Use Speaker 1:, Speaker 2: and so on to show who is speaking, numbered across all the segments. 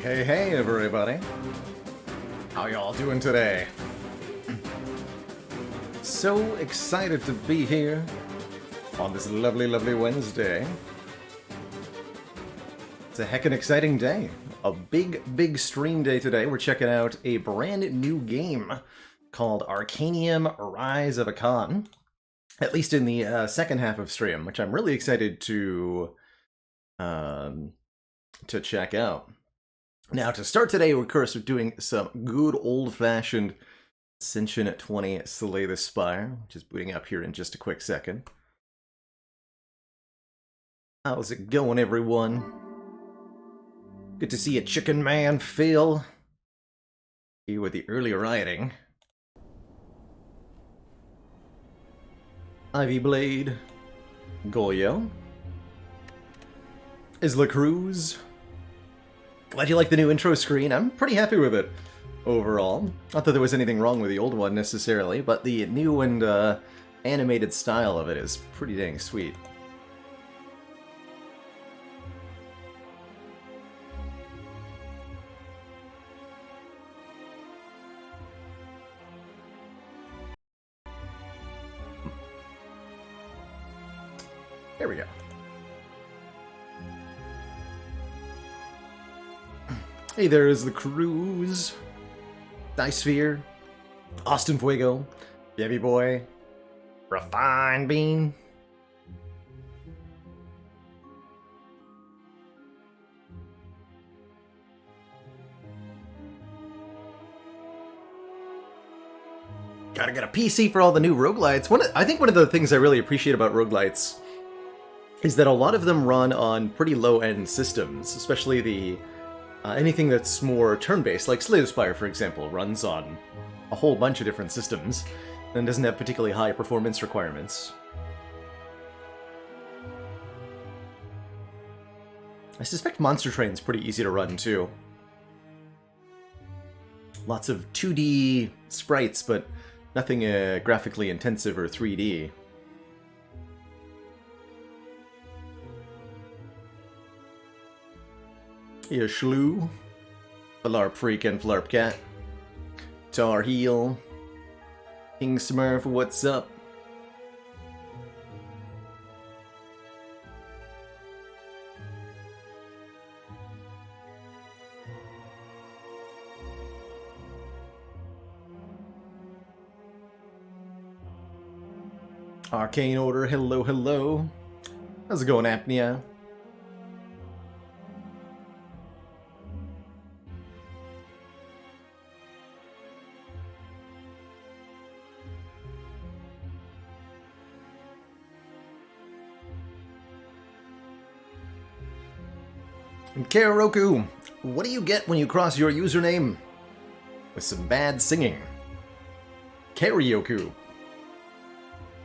Speaker 1: Hey, everybody. How y'all doing today? So excited to be here on this lovely Wednesday. It's a heckin' exciting day. A big stream day today. We're checking out a brand new game called Arcanium Rise of a Khan. At least in the second half of stream, which I'm really excited to check out. Now, to start today, we're of course doing some good old-fashioned Ascension at 20 Slay the Spire, which is booting up here in just a quick second. How's it going, everyone? Good to see you, Chicken Man Phil. Here with the early rioting. Ivy Blade. Goyo. Isla Cruz. Glad you like the new intro screen. I'm pretty happy with it overall. Not that there was anything wrong with the old one necessarily, but the new and animated style of it is pretty dang sweet. There we go. Hey, there is the Cruise, Dicephere, Austin Fuego, Yevy Boy, Refined Bean. Gotta get a PC for all the new roguelites. I think one of the things I really appreciate about roguelites is that a lot of them run on pretty low-end systems, especially the anything that's more turn-based, like Slay the Spire, for example, runs on a whole bunch of different systems and doesn't have particularly high performance requirements. I suspect Monster Train's pretty easy to run, too. Lots of 2D sprites, but nothing graphically intensive or 3D. Yeah, Shlu, Flarp Freak and Flarp Cat, Tar Heel, King Smurf, what's up? Arcane Order, hello. How's it going, Apnea? And Kararoku, what do you get when you cross your username with some bad singing? Karaoke.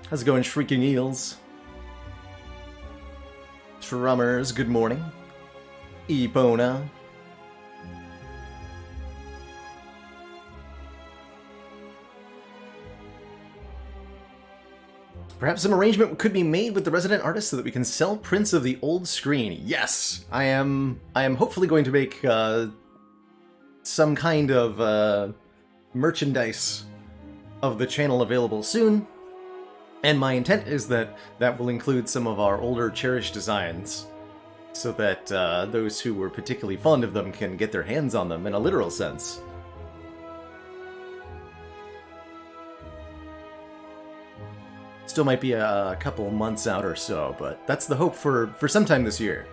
Speaker 1: How's it going, Shrieking Eels? Trummers, good morning. Epona. Perhaps some arrangement could be made with the resident artist so that we can sell prints of the old screen. Yes, I am hopefully going to make some kind of merchandise of the channel available soon. And my intent is that that will include some of our older cherished designs, so that those who were particularly fond of them can get their hands on them in a literal sense. Still might be a couple months out or so, but that's the hope for sometime this year.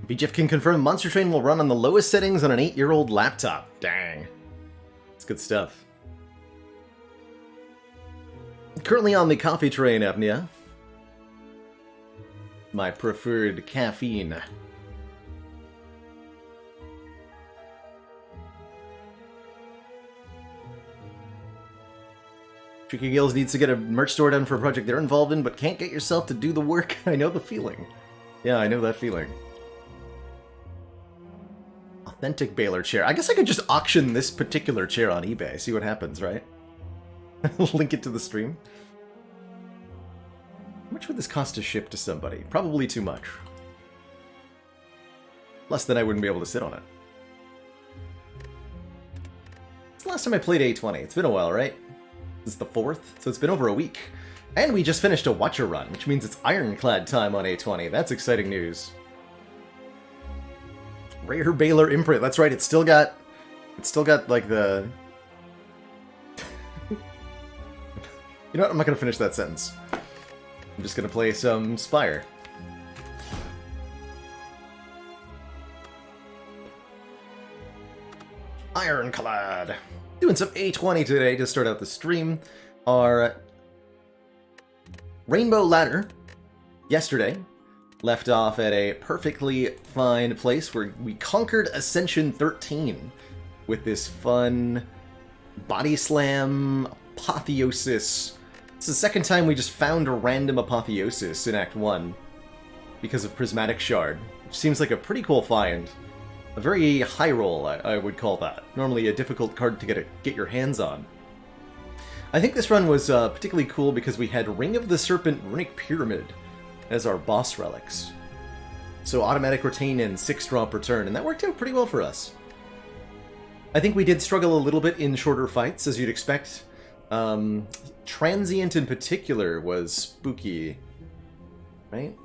Speaker 1: VGF can confirm Monster Train will run on the lowest settings on an 8-year-old laptop. Dang. It's good stuff. Currently on the coffee train, Apnea. My preferred caffeine. Tricky Gills needs to get a merch store done for a project they're involved in, but can't get yourself to do the work. I know the feeling. Yeah, I know that feeling. Authentic Baylor chair. I guess I could just auction this particular chair on eBay, see what happens, right? Link it to the stream. How much would this cost to ship to somebody? Probably too much. Less than I wouldn't be able to sit on it. It's the last time I played A20. It's been a while, right? This is the 4th, so it's been over a week. And we just finished a Watcher run, which means it's Ironclad time on A20. That's exciting news. Rare Baylor imprint. That's right. It's still got like the. You know what? I'm not gonna finish that sentence. I'm just gonna play some Spire. Ironclad. Doing some A20 today to start out the stream. Our Rainbow Ladder yesterday left off at a perfectly fine place where we conquered Ascension 13 with this fun body slam apotheosis. It's the second time we just found a random apotheosis in Act 1 because of Prismatic Shard, which seems like a pretty cool find. A very high roll, I would call that. Normally a difficult card to get your hands on. I think this run was particularly cool because we had Ring of the Serpent Runic Pyramid as our boss relics. So automatic retain and 6 draw per turn, and that worked out pretty well for us. I think we did struggle a little bit in shorter fights, as you'd expect. Transient in particular was spooky, right?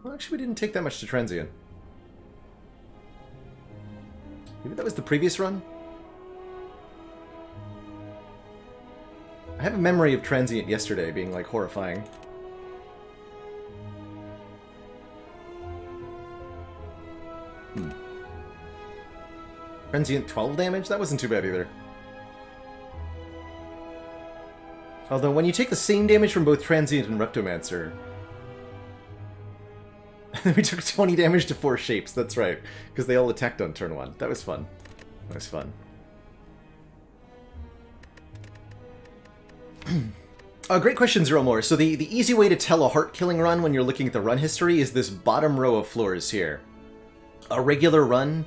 Speaker 1: Well, actually we didn't take that much to Transient. Maybe that was the previous run? I have a memory of Transient yesterday being, like, horrifying. Transient 12 damage? That wasn't too bad either. Although, when you take the same damage from both Transient and Reptomancer... we took 20 damage to 4 shapes, that's right. Because they all attacked on turn 1. That was fun. That was fun. Great question, Zero More. So the easy way to tell a heart-killing run when you're looking at the run history is this bottom row of floors here. A regular run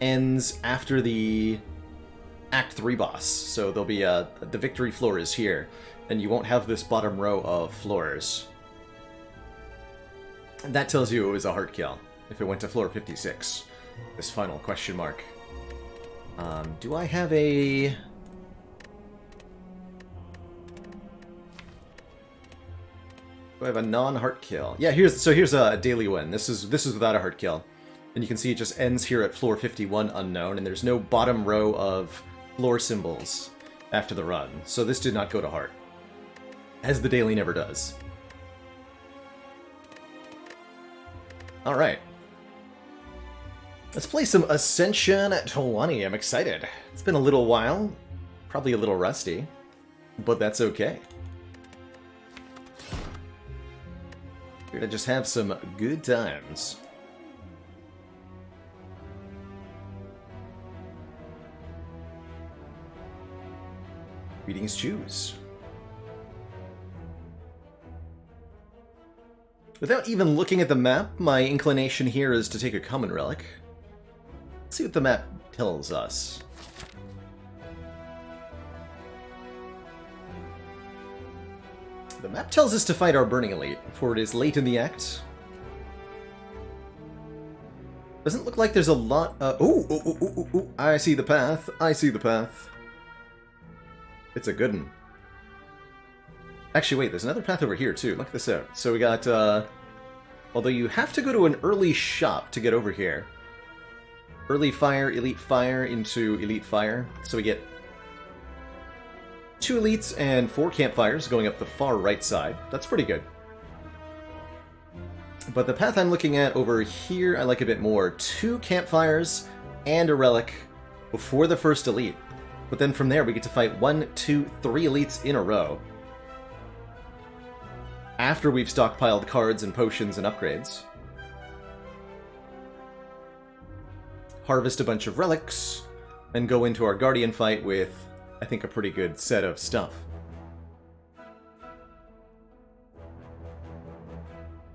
Speaker 1: ends after the Act 3 boss. So there'll be the victory floor is here. And you won't have this bottom row of floors. And that tells you it was a heart kill, if it went to floor 56. This final question mark. Do I have a... Do I have a non-heart kill? Yeah, here's a daily win. This is without a heart kill. And you can see it just ends here at floor 51 unknown, and there's no bottom row of floor symbols after the run. So this did not go to heart. As the daily never does. Alright. Let's play some Ascension 20. I'm excited. It's been a little while. Probably a little rusty. But that's okay. Here to just have some good times. Readings choose. Without even looking at the map, my inclination here is to take a common relic. Let's see what the map tells us. The map tells us to fight our Burning Elite, for it is late in the act. Doesn't look like there's a lot... Ooh, I see the path. I see the path. It's a good one. Actually, wait, there's another path over here, too. Look this out. So we got, although you have to go to an early shop to get over here. Early Fire, Elite Fire into Elite Fire. So we get 2 Elites and 4 Campfires going up the far right side. That's pretty good. But the path I'm looking at over here, I like a bit more. 2 Campfires and a Relic before the first Elite. But then from there, we get to fight 1, 2, 3 Elites in a row. After we've stockpiled cards and potions and upgrades. Harvest a bunch of relics, and go into our Guardian fight with, I think, a pretty good set of stuff.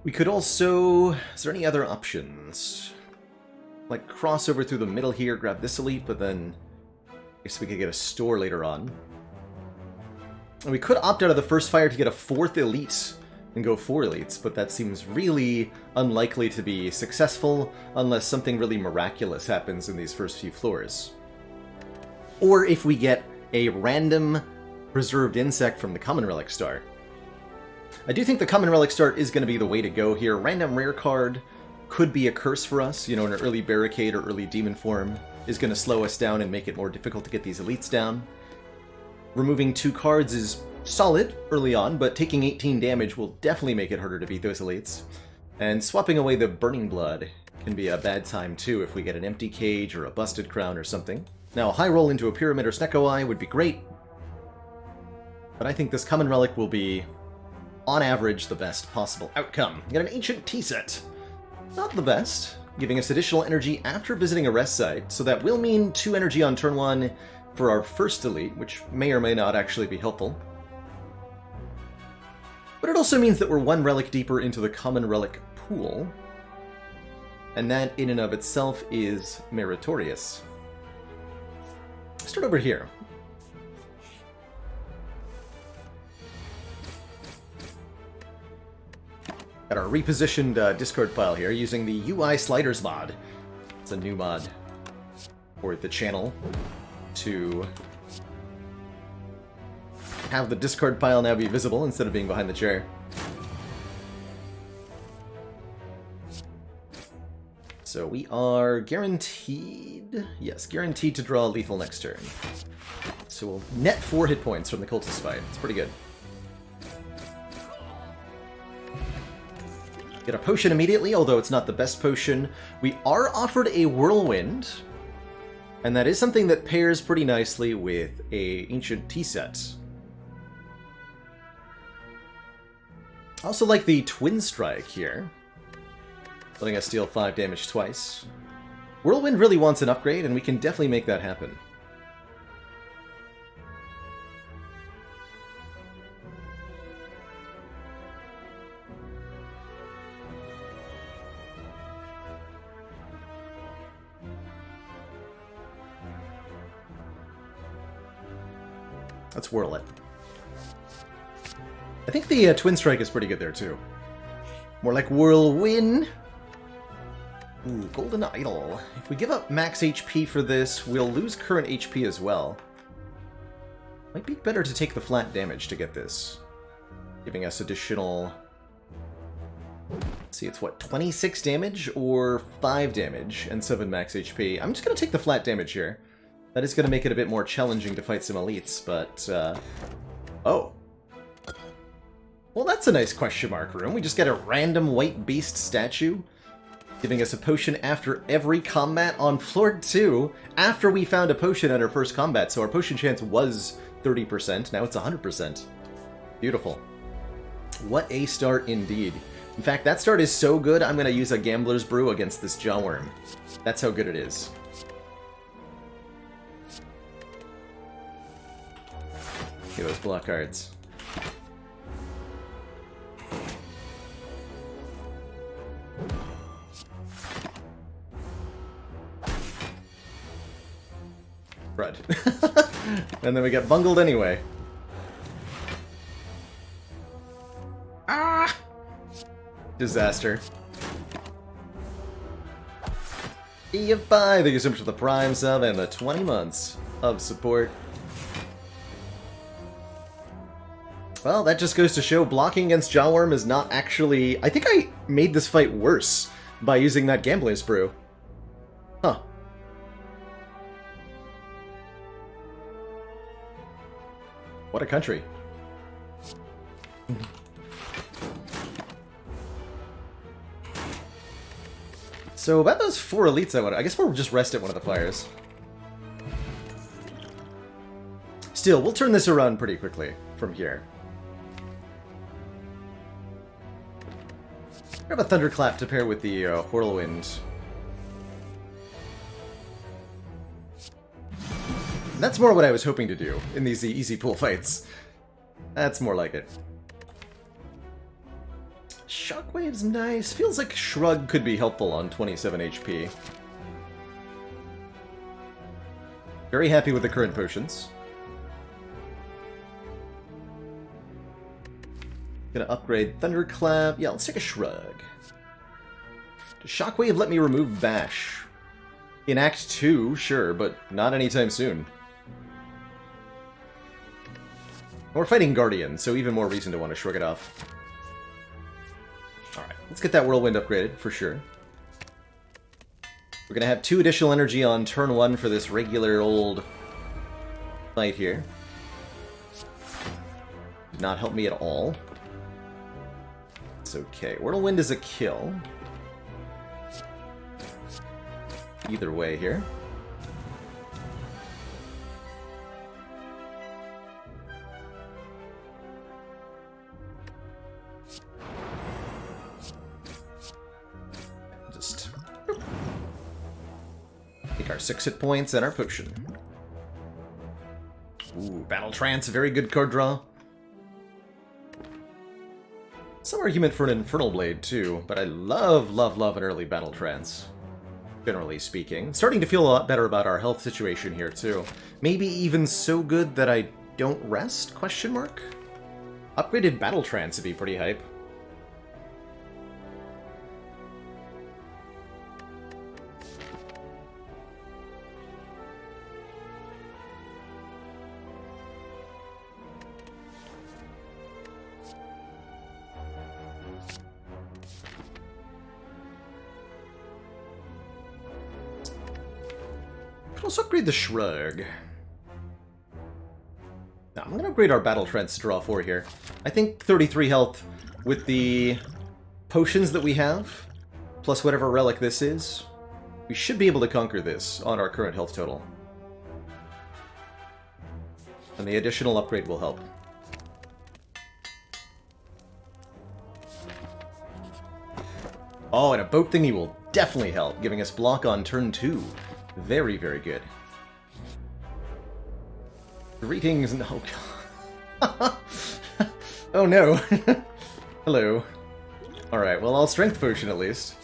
Speaker 1: We could also... Is there any other options? Like, cross over through the middle here, grab this elite, but then... I guess we could get a store later on. And we could opt out of the first fire to get a 4th elite and go 4 elites, but that seems really unlikely to be successful unless something really miraculous happens in these first few floors. Or if we get a random preserved insect from the Common Relic Star. I do think the Common Relic Star is going to be the way to go here. Random rare card could be a curse for us. You know, an early Barricade or early Demon form is going to slow us down and make it more difficult to get these elites down. Removing 2 cards is solid early on, but taking 18 damage will definitely make it harder to beat those elites. And swapping away the Burning Blood can be a bad time too if we get an Empty Cage or a Busted Crown or something. Now, a high roll into a Pyramid or Snecko Eye would be great, but I think this Common Relic will be, on average, the best possible outcome. Get an Ancient Tea Set. Not the best, giving us additional energy after visiting a rest site, so that will mean 2 energy on turn 1 for our first elite, which may or may not actually be helpful. But it also means that we're 1 relic deeper into the Common Relic pool, and that in and of itself is meritorious. Start over here. Got our repositioned discard pile here using the UI Sliders mod. It's a new mod for the channel to have the discard pile now be visible instead of being behind the chair. So we are guaranteed, yes, guaranteed to draw lethal next turn. So we'll net 4 hit points from the Cultist fight. It's pretty good. Get a potion immediately, although it's not the best potion. We are offered a Whirlwind, and that is something that pairs pretty nicely with a Ancient Tea Set. I also like the Twin Strike here, letting us deal 5 damage twice. Whirlwind really wants an upgrade, and we can definitely make that happen. Let's whirl it. I think the Twin Strike is pretty good there, too. More like Whirlwind. Ooh, Golden Idol. If we give up max HP for this, we'll lose current HP as well. Might be better to take the flat damage to get this. Giving us additional... Let's see, it's what, 26 damage or 5 damage and 7 max HP? I'm just going to take the flat damage here. That is going to make it a bit more challenging to fight some elites, but... Oh. Well, that's a nice question mark room. We just get a random white beast statue, giving us a potion after every combat on floor 2, after we found a potion at our first combat, so our potion chance was 30%, now it's 100%. Beautiful. What a start indeed. In fact, that start is so good, I'm going to use a Gambler's Brew against this Jawworm. That's how good it is. Okay, those block cards. Crud. And then we get bungled anyway. Ah! Disaster. EFI, thank you so much for the Prime sub and the 20 months of support. Well, that just goes to show blocking against Jawworm is not actually... I think I made this fight worse by using that Gambler's Brew. Huh. What a country. So about those 4 elites I guess we'll just rest at one of the fires. Still, we'll turn this around pretty quickly from here. Grab a Thunderclap to pair with the Whirlwind. And that's more what I was hoping to do in these easy pool fights. That's more like it. Shockwave's nice. Feels like Shrug could be helpful on 27 HP. Very happy with the current potions. Gonna upgrade Thunderclap. Yeah, let's take a Shrug. Does Shockwave let me remove Bash? In Act 2, sure, but not anytime soon. We're fighting Guardian, so even more reason to want to shrug it off. Alright, let's get that Whirlwind upgraded, for sure. We're gonna have 2 additional energy on turn 1 for this regular old fight here. Did not help me at all. It's okay. Whirlwind is a kill. Either way here. Just take our 6 hit points and our potion. Ooh, Battle Trance, very good card draw. Some argument for an Infernal Blade too, but I love an early Battle Trance. Generally speaking. Starting to feel a lot better about our health situation here, too. Maybe even so good that I don't rest? Question mark? Upgraded Battle Trance would be pretty hype. Let's upgrade the Shrug. Now, I'm going to upgrade our Battle Trance to draw 4 here. I think 33 health with the potions that we have, plus whatever relic this is, we should be able to conquer this on our current health total. And the additional upgrade will help. Oh, and a boat thingy will definitely help, giving us block on turn 2. Very, very good. Greetings and... Oh, God. Oh, no. Hello. Alright, well, I'll Strength Potion at least.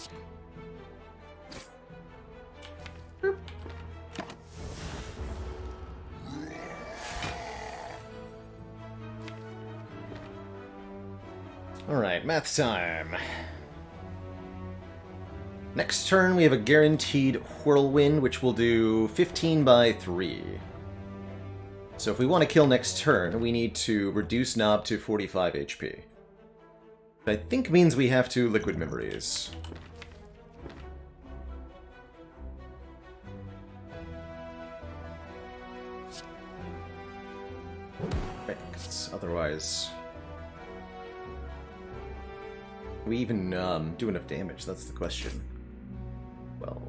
Speaker 1: Alright, math time. Next turn, we have a guaranteed Whirlwind, which will do 15 by 3. So if we want to kill next turn, we need to reduce Knob to 45 HP. That I think means we have to Liquid Memories. Right, 'cause otherwise... we even do enough damage? That's the question. Well...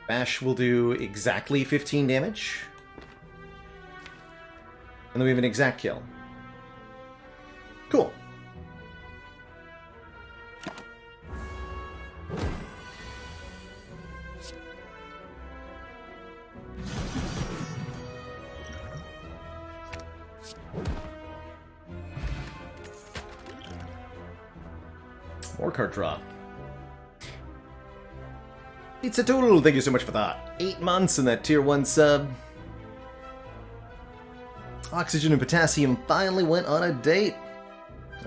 Speaker 1: Bash will do exactly 15 damage. And then we have an exact kill. Cool. More card draw. It's a total, thank you so much for that. 8 months and that tier 1 sub. Oxygen and Potassium finally went on a date.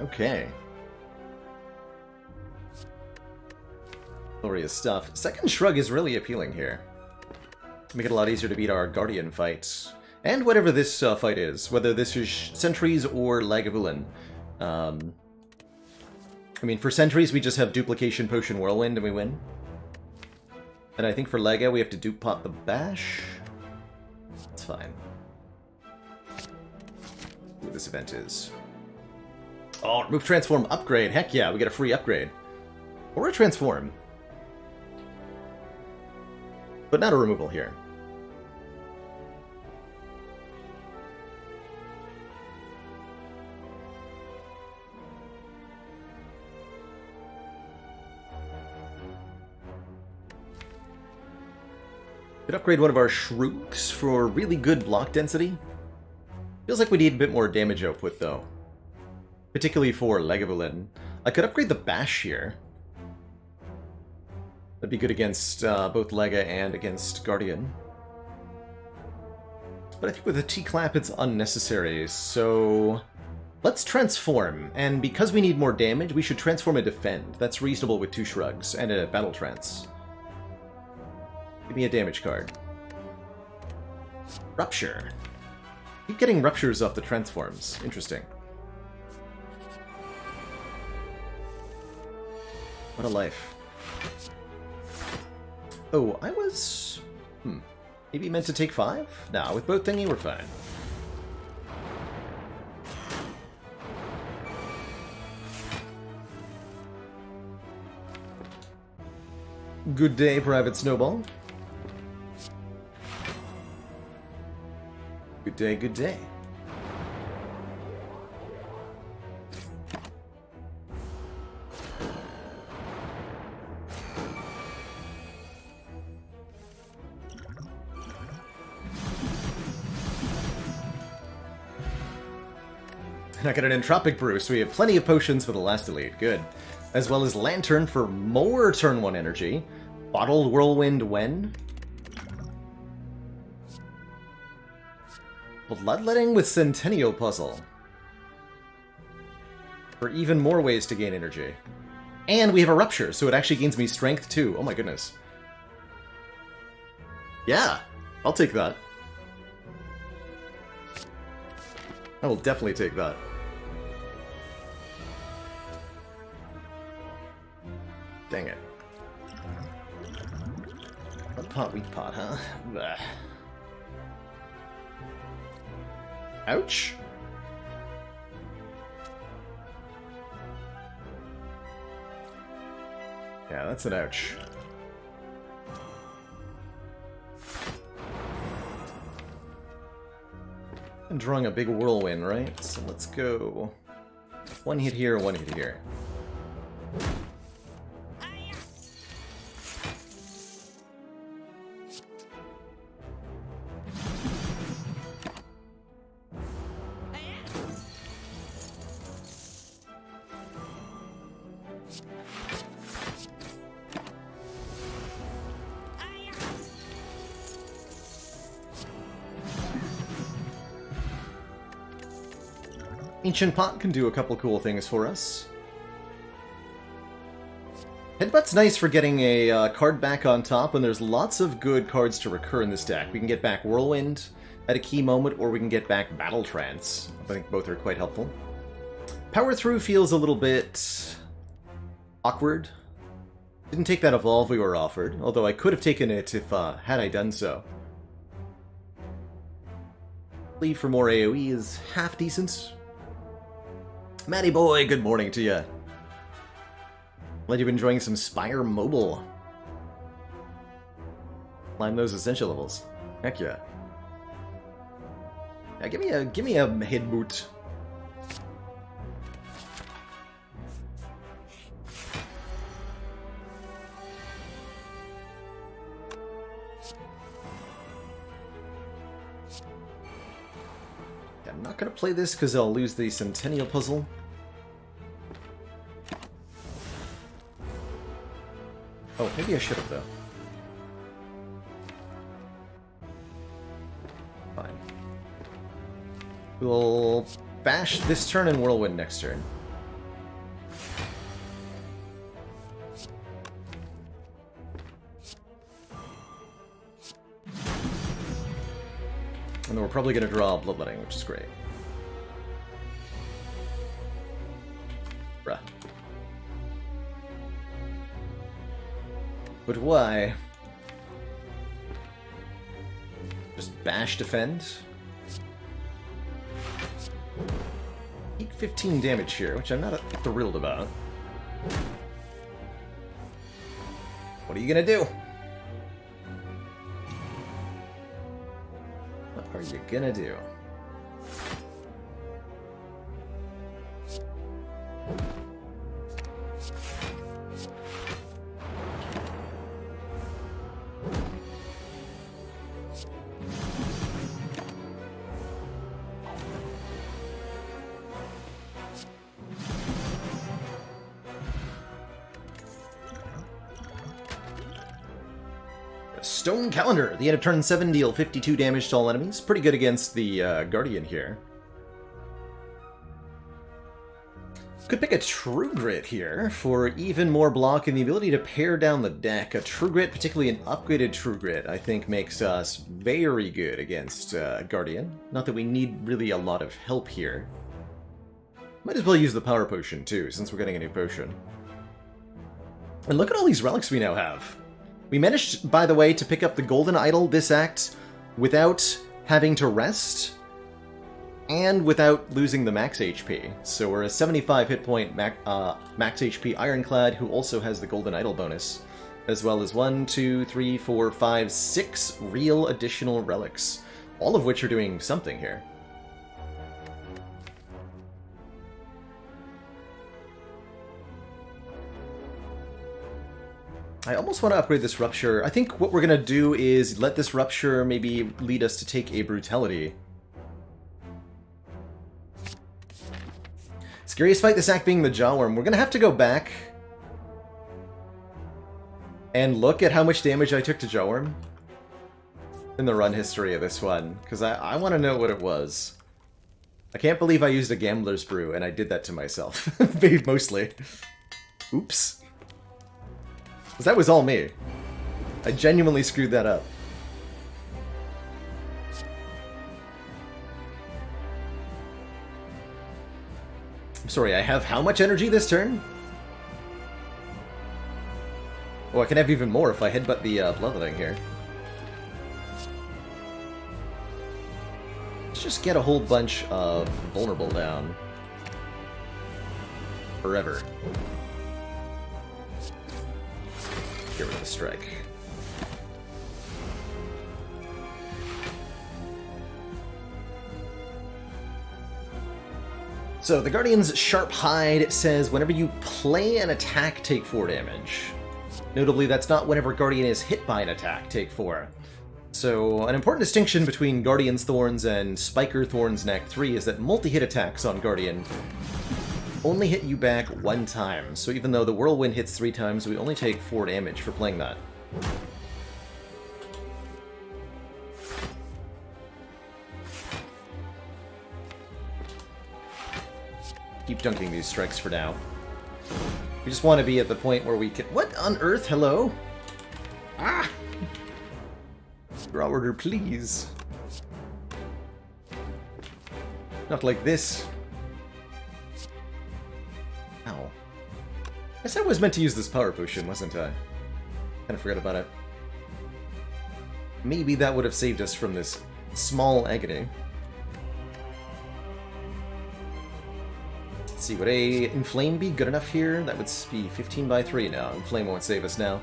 Speaker 1: Okay. Glorious stuff. Second Shrug is really appealing here. Make it a lot easier to beat our Guardian fights. And whatever this fight is, whether this is Sentries or Lagavulin. I mean, for Sentries, we just have Duplication Potion Whirlwind and we win. And I think for Lega, we have to dupe pot the Bash. It's fine. Ooh, this event is. Oh, Remove Transform upgrade. Heck yeah, we get a free upgrade. Or a Transform. But not a removal here. Could upgrade one of our Shrooks for really good block density. Feels like we need a bit more damage output, though. Particularly for Lagavulin. I could upgrade the Bash here. That'd be good against both Lega and against Guardian. But I think with the T-Clap it's unnecessary, so... Let's transform, and because we need more damage, we should transform and defend. That's reasonable with 2 shrugs and a battle trance. Give me a damage card. Rupture. Keep getting ruptures off the transforms. Interesting. What a life. Oh, I was... Maybe meant to take 5? Nah, with both thingy, we're fine. Good day, Private Snowball. Good day, good day. And I got an Entropic Brew, so we have plenty of potions for the last elite. Good. As well as Lantern for more turn 1 energy. Bottled Whirlwind when? Bloodletting with Centennial Puzzle. For even more ways to gain energy. And we have a Rupture, so it actually gains me Strength too. Oh my goodness. Yeah, I'll take that. I will definitely take that. Dang it. One pot, weak pot, huh? Blech. Ouch. Yeah, that's an ouch. I'm drawing a big whirlwind, right? So let's go 1 hit here, 1 hit here. Ancient Pot can do a couple cool things for us. Headbutt's nice for getting a card back on top, and there's lots of good cards to recur in this deck. We can get back Whirlwind at a key moment, or we can get back Battle Trance. I think both are quite helpful. Power Through feels a little bit awkward. Didn't take that evolve we were offered, although I could have taken it if had I done so. Leave for more AoE is half decent. Matty boy, good morning to you. Glad you've been enjoying some Spire Mobile. Climb those essential levels. Heck yeah. Yeah, give me a head boot. I'm not gonna play this because I'll lose the Centennial Puzzle. Oh, maybe I should have, though. Fine. We'll bash this turn and Whirlwind next turn. And then we're probably going to draw Bloodletting, which is great. Bruh. But why? Just bash defend? Eat 15 damage here, which I'm not thrilled about. What are you gonna do? What are you gonna do? Stone Calendar. The end of turn 7, deal 52 damage to all enemies. Pretty good against the Guardian here. Could pick a True Grit here for even more block and the ability to pare down the deck. A True Grit, particularly an upgraded True Grit, I think makes us very good against Guardian. Not that we need really a lot of help here. Might as well use the Power Potion too, since we're getting a new potion. And look at all these relics we now have. We managed, by the way, to pick up the Golden Idol this act without having to rest, and without losing the max HP. So we're a 75 hit point max HP Ironclad, who also has the Golden Idol bonus, as well as 1, 2, 3, 4, 5, 6 real additional relics, all of which are doing something here. I almost want to upgrade this Rupture. I think what we're going to do is let this Rupture maybe lead us to take a Brutality. Scariest fight this act being the Jawworm. We're going to have to go back and look at how much damage I took to Jawworm in the run history of this one, because I want to know what it was. I can't believe I used a Gambler's Brew, and I did that to myself. Mostly. Oops. Because that was all me. I genuinely screwed that up. I'm sorry, I have how much energy this turn? Oh, I can have even more if I headbutt the Bloodletting here. Let's just get a whole bunch of Vulnerable down. Forever. Get rid of the Strike. So, the Guardian's Sharp Hide says whenever you play an attack, take 4 damage. Notably, that's not whenever Guardian is hit by an attack, take 4. So, an important distinction between Guardian's Thorns and Spiker Thorns in Act 3 is that multi-hit attacks on Guardian only hit you back 1 time. So even though the Whirlwind hits 3 times, we only take 4 damage for playing that. Keep dunking these strikes for now. We just want to be at the point where we can... What on earth? Hello? Ah! Draw order, please. Not like this. Ow. I guess I was meant to use this Power Potion, wasn't I? Kinda forgot about it. Maybe that would have saved us from this small agony. Let's see, would a Inflame be good enough here? That would be 15 by 3 now. Inflame won't save us now.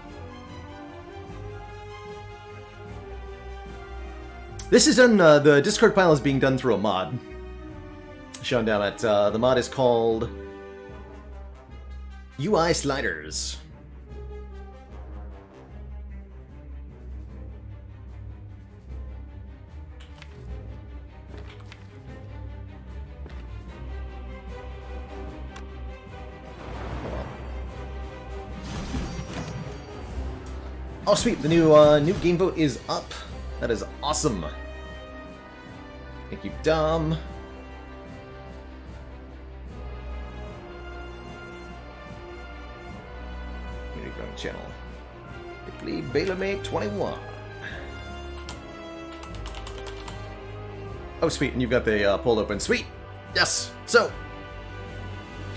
Speaker 1: This is done, the discard pile is being done through a mod. Shown down at, the mod is called UI Sliders. Oh sweet, the new game vote is up. That is awesome. Thank you, Dom. Community Growing Channel. Quickly, Balamate 21. Oh sweet, and you've got the poll open. Sweet! Yes! So,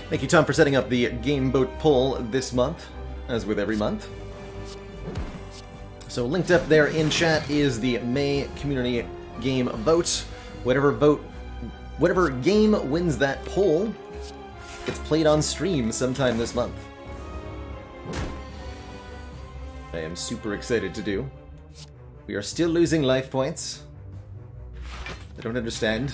Speaker 1: thank you, Tom, for setting up the game vote poll this month, as with every month. So linked up there in chat is the May Community Game Vote. Whatever game wins that poll, gets played on stream sometime this month. I am super excited to do. We are still losing life points. I don't understand.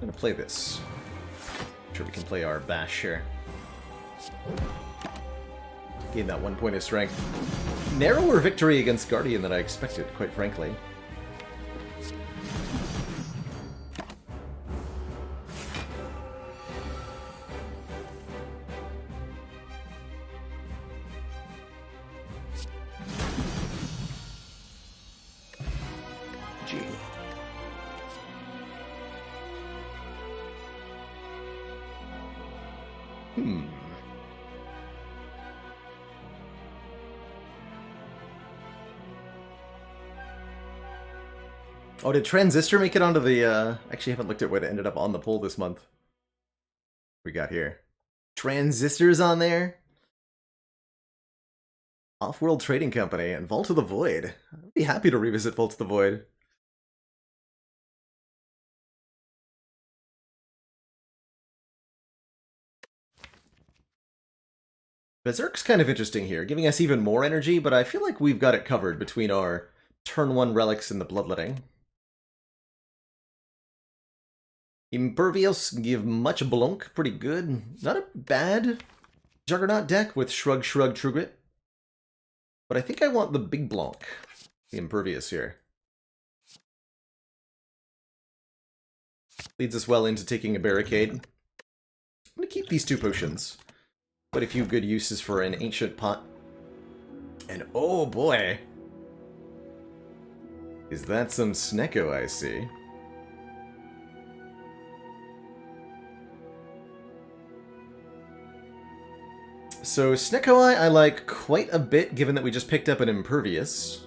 Speaker 1: I'm gonna play this. I'm sure we can play our bash here. Gain that 1 point of strength. Narrower victory against Guardian than I expected, quite frankly. Oh, did Transistor make it onto the, Actually, I haven't looked at what ended up on the poll this month. We got here. Transistor's on there. Off-World Trading Company and Vault of the Void. I'd be happy to revisit Vault of the Void. Berserk's kind of interesting here, giving us even more energy, but I feel like we've got it covered between our turn 1 relics and the Bloodletting. Impervious give much blunk, pretty good. Not a bad Juggernaut deck with Shrug, Shrug, True Grit. But I think I want the big blunk, the Impervious here. Leads us well into taking a Barricade. I'm going to keep these 2 potions. Quite a few good uses for an Ancient Pot. And oh boy! Is that some Snecko I see? So Snecko I like quite a bit, given that we just picked up an Impervious.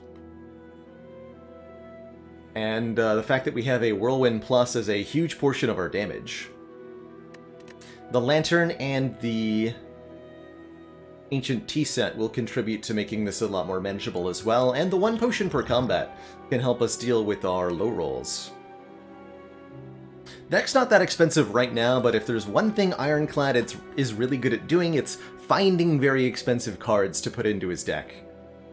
Speaker 1: And the fact that we have a Whirlwind Plus as a huge portion of our damage. The Lantern and the Ancient Tea Set will contribute to making this a lot more manageable as well, and the 1 potion per combat can help us deal with our low rolls. Deck's not that expensive right now, but if there's one thing Ironclad is really good at doing, it's finding very expensive cards to put into his deck.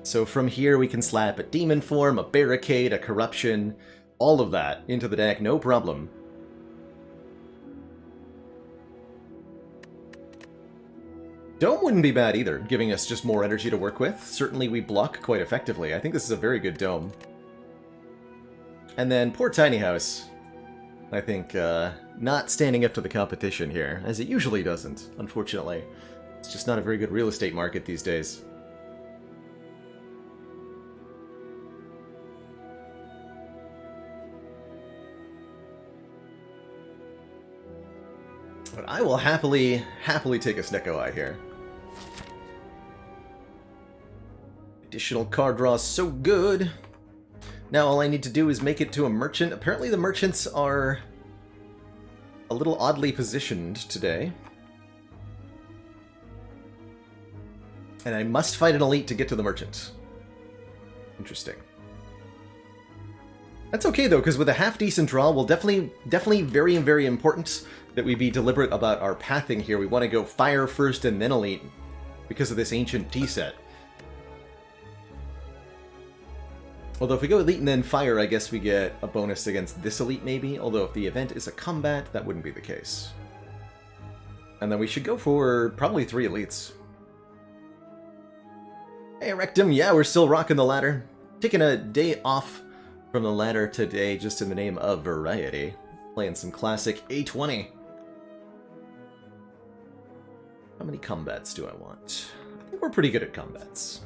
Speaker 1: So from here we can slap a Demon Form, a Barricade, a Corruption, all of that into the deck, no problem. Dome wouldn't be bad either, giving us just more energy to work with. Certainly we block quite effectively. I think this is a very good Dome. And then poor Tiny House. I think not standing up to the competition here, as it usually doesn't, unfortunately. It's just not a very good real estate market these days. But I will happily take a Snecko Eye here. Additional card draw is so good. Now all I need to do is make it to a merchant. Apparently the merchants are a little oddly positioned today. And I must fight an elite to get to the merchant. Interesting. That's okay though, because with a half-decent draw, we'll definitely very, very important that we be deliberate about our pathing here. We want to go fire first and then elite because of this Ancient Tea Set. Although if we go elite and then fire, I guess we get a bonus against this elite maybe, although if the event is a combat, that wouldn't be the case. And then we should go for probably 3 elites. Hey Rectum, yeah, we're still rocking the ladder. Taking a day off from the ladder today just in the name of variety. Playing some classic A20. How many combats do I want? I think we're pretty good at combats.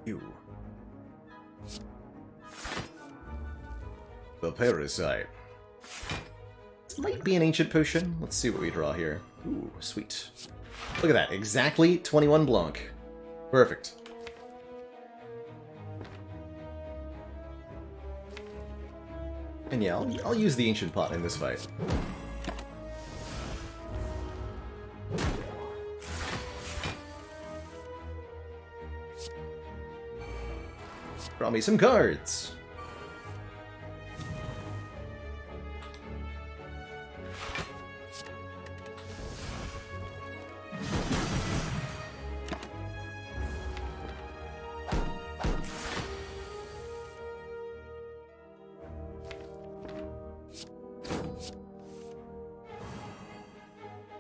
Speaker 1: You. The Parasite. This might be an Ancient Potion. Let's see what we draw here. Ooh, sweet. Look at that. Exactly 21 Blanc. Perfect. And yeah, I'll use the Ancient Pot in this fight. Draw me some cards.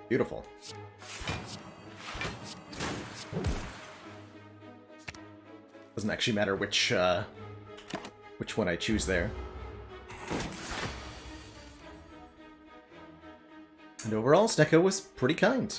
Speaker 1: Beautiful. Doesn't actually matter which one I choose there. And overall, Snecko was pretty kind.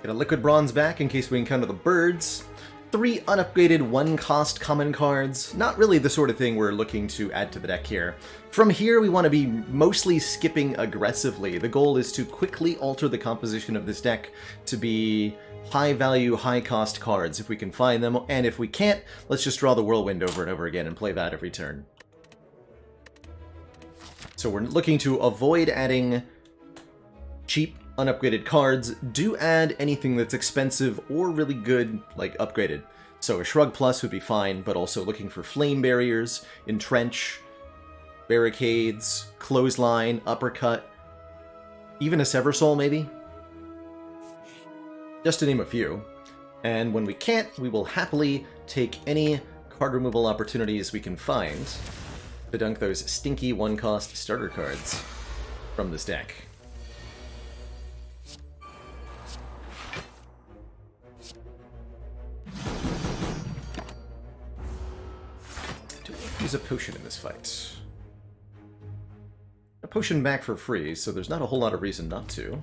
Speaker 1: Get a Liquid Bronze back in case we encounter the birds. 3 unupgraded 1-cost common cards. Not really the sort of thing we're looking to add to the deck here. From here, we want to be mostly skipping aggressively. The goal is to quickly alter the composition of this deck to be high-value, high-cost cards if we can find them, and if we can't, let's just draw the Whirlwind over and over again and play that every turn. So we're looking to avoid adding cheap, unupgraded cards. Do add anything that's expensive or really good, like upgraded. So a Shrug Plus would be fine, but also looking for Flame Barriers, Entrench, Barricades, Clothesline, Uppercut, even a Sever Soul maybe? Just to name a few. And when we can't, we will happily take any card removal opportunities we can find to dunk those stinky 1-cost starter cards from this deck. Do I use a potion in this fight? A potion back for free, so there's not a whole lot of reason not to.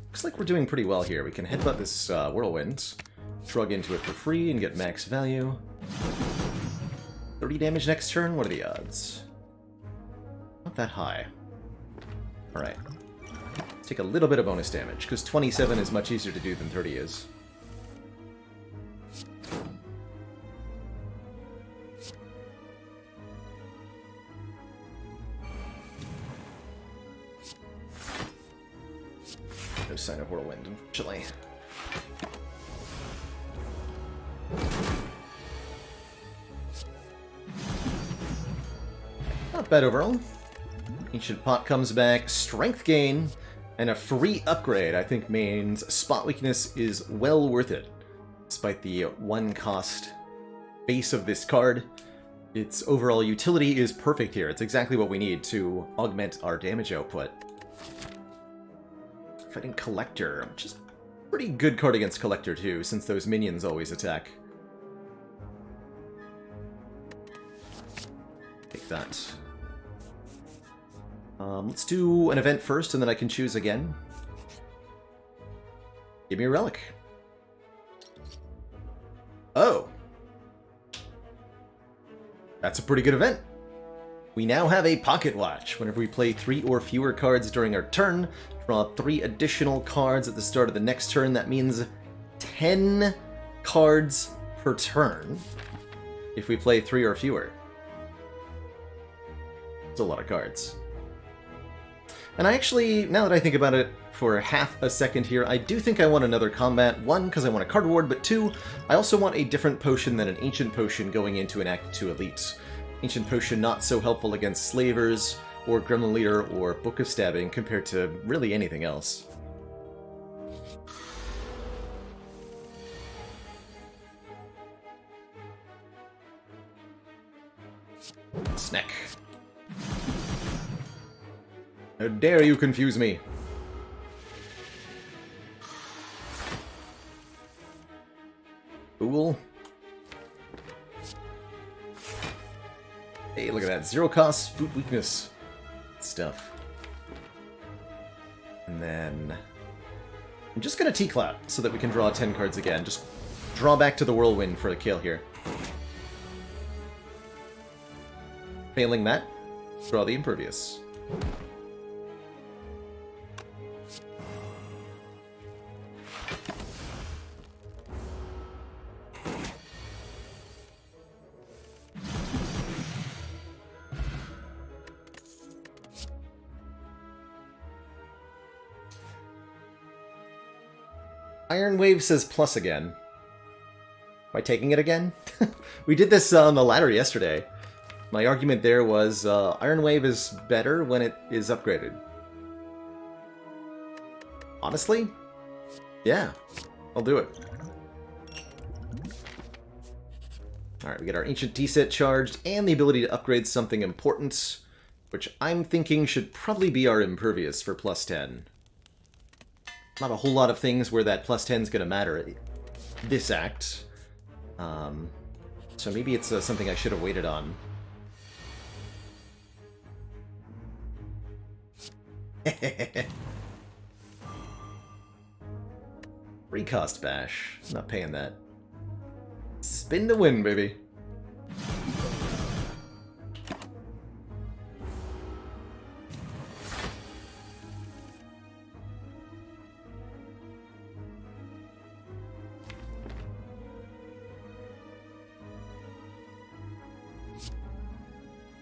Speaker 1: Looks like we're doing pretty well here. We can headbutt this Whirlwind, shrug into it for free, and get max value. 30 damage next turn? What are the odds? Not that high. Alright. Take a little bit of bonus damage, because 27 is much easier to do than 30 is. No sign of Whirlwind, unfortunately. Not bad overall. Ancient Pot comes back, strength gain, and a free upgrade, I think means spot weakness is well worth it. Despite the 1-cost base of this card, its overall utility is perfect here. It's exactly what we need to augment our damage output. Fighting Collector, which is a pretty good card against Collector too, since those minions always attack. Take that. Let's do an event first, and then I can choose again. Give me a relic. Oh! That's a pretty good event. We now have a Pocket Watch. Whenever we play 3 or fewer cards during our turn, draw 3 additional cards at the start of the next turn. That means 10 cards per turn if we play 3 or fewer. It's a lot of cards. And I actually, now that I think about it for half a second here, I do think I want another combat. 1, because I want a card reward, but 2, I also want a different potion than an Ancient Potion going into an Act 2 Elite. Ancient Potion not so helpful against Slavers, or Gremlin Leader, or Book of Stabbing, compared to really anything else. Snack. How dare you confuse me? Fool. Hey, look at that. 0-cost, boot weakness stuff. And then I'm just going to T-Clap so that we can draw 10 cards again. Just draw back to the Whirlwind for a kill here. Failing that, draw the Impervious. Iron Wave says plus again. Am I taking it again? We did this on the ladder yesterday. My argument there was Iron Wave is better when it is upgraded. Honestly? Yeah, I'll do it. Alright, we get our Ancient T-Set charged and the ability to upgrade something important, which I'm thinking should probably be our Impervious for plus 10. Not a whole lot of things where that plus 10 is going to matter this act. So maybe it's something I should have waited on. Free cost bash. I'm not paying that. Spin to win, baby.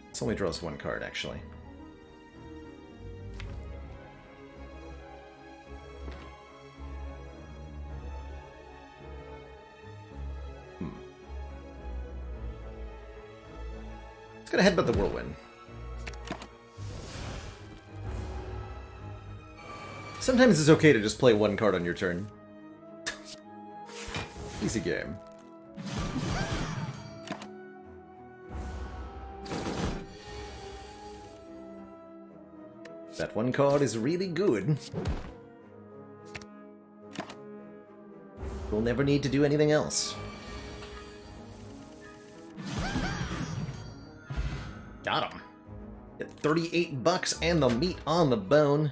Speaker 1: This only draws one card, actually. Let's go ahead, but the Whirlwind. Sometimes it's okay to just play one card on your turn. Easy game. That one card is really good. We'll never need to do anything else. Got him. Get 38 bucks and the meat on the bone.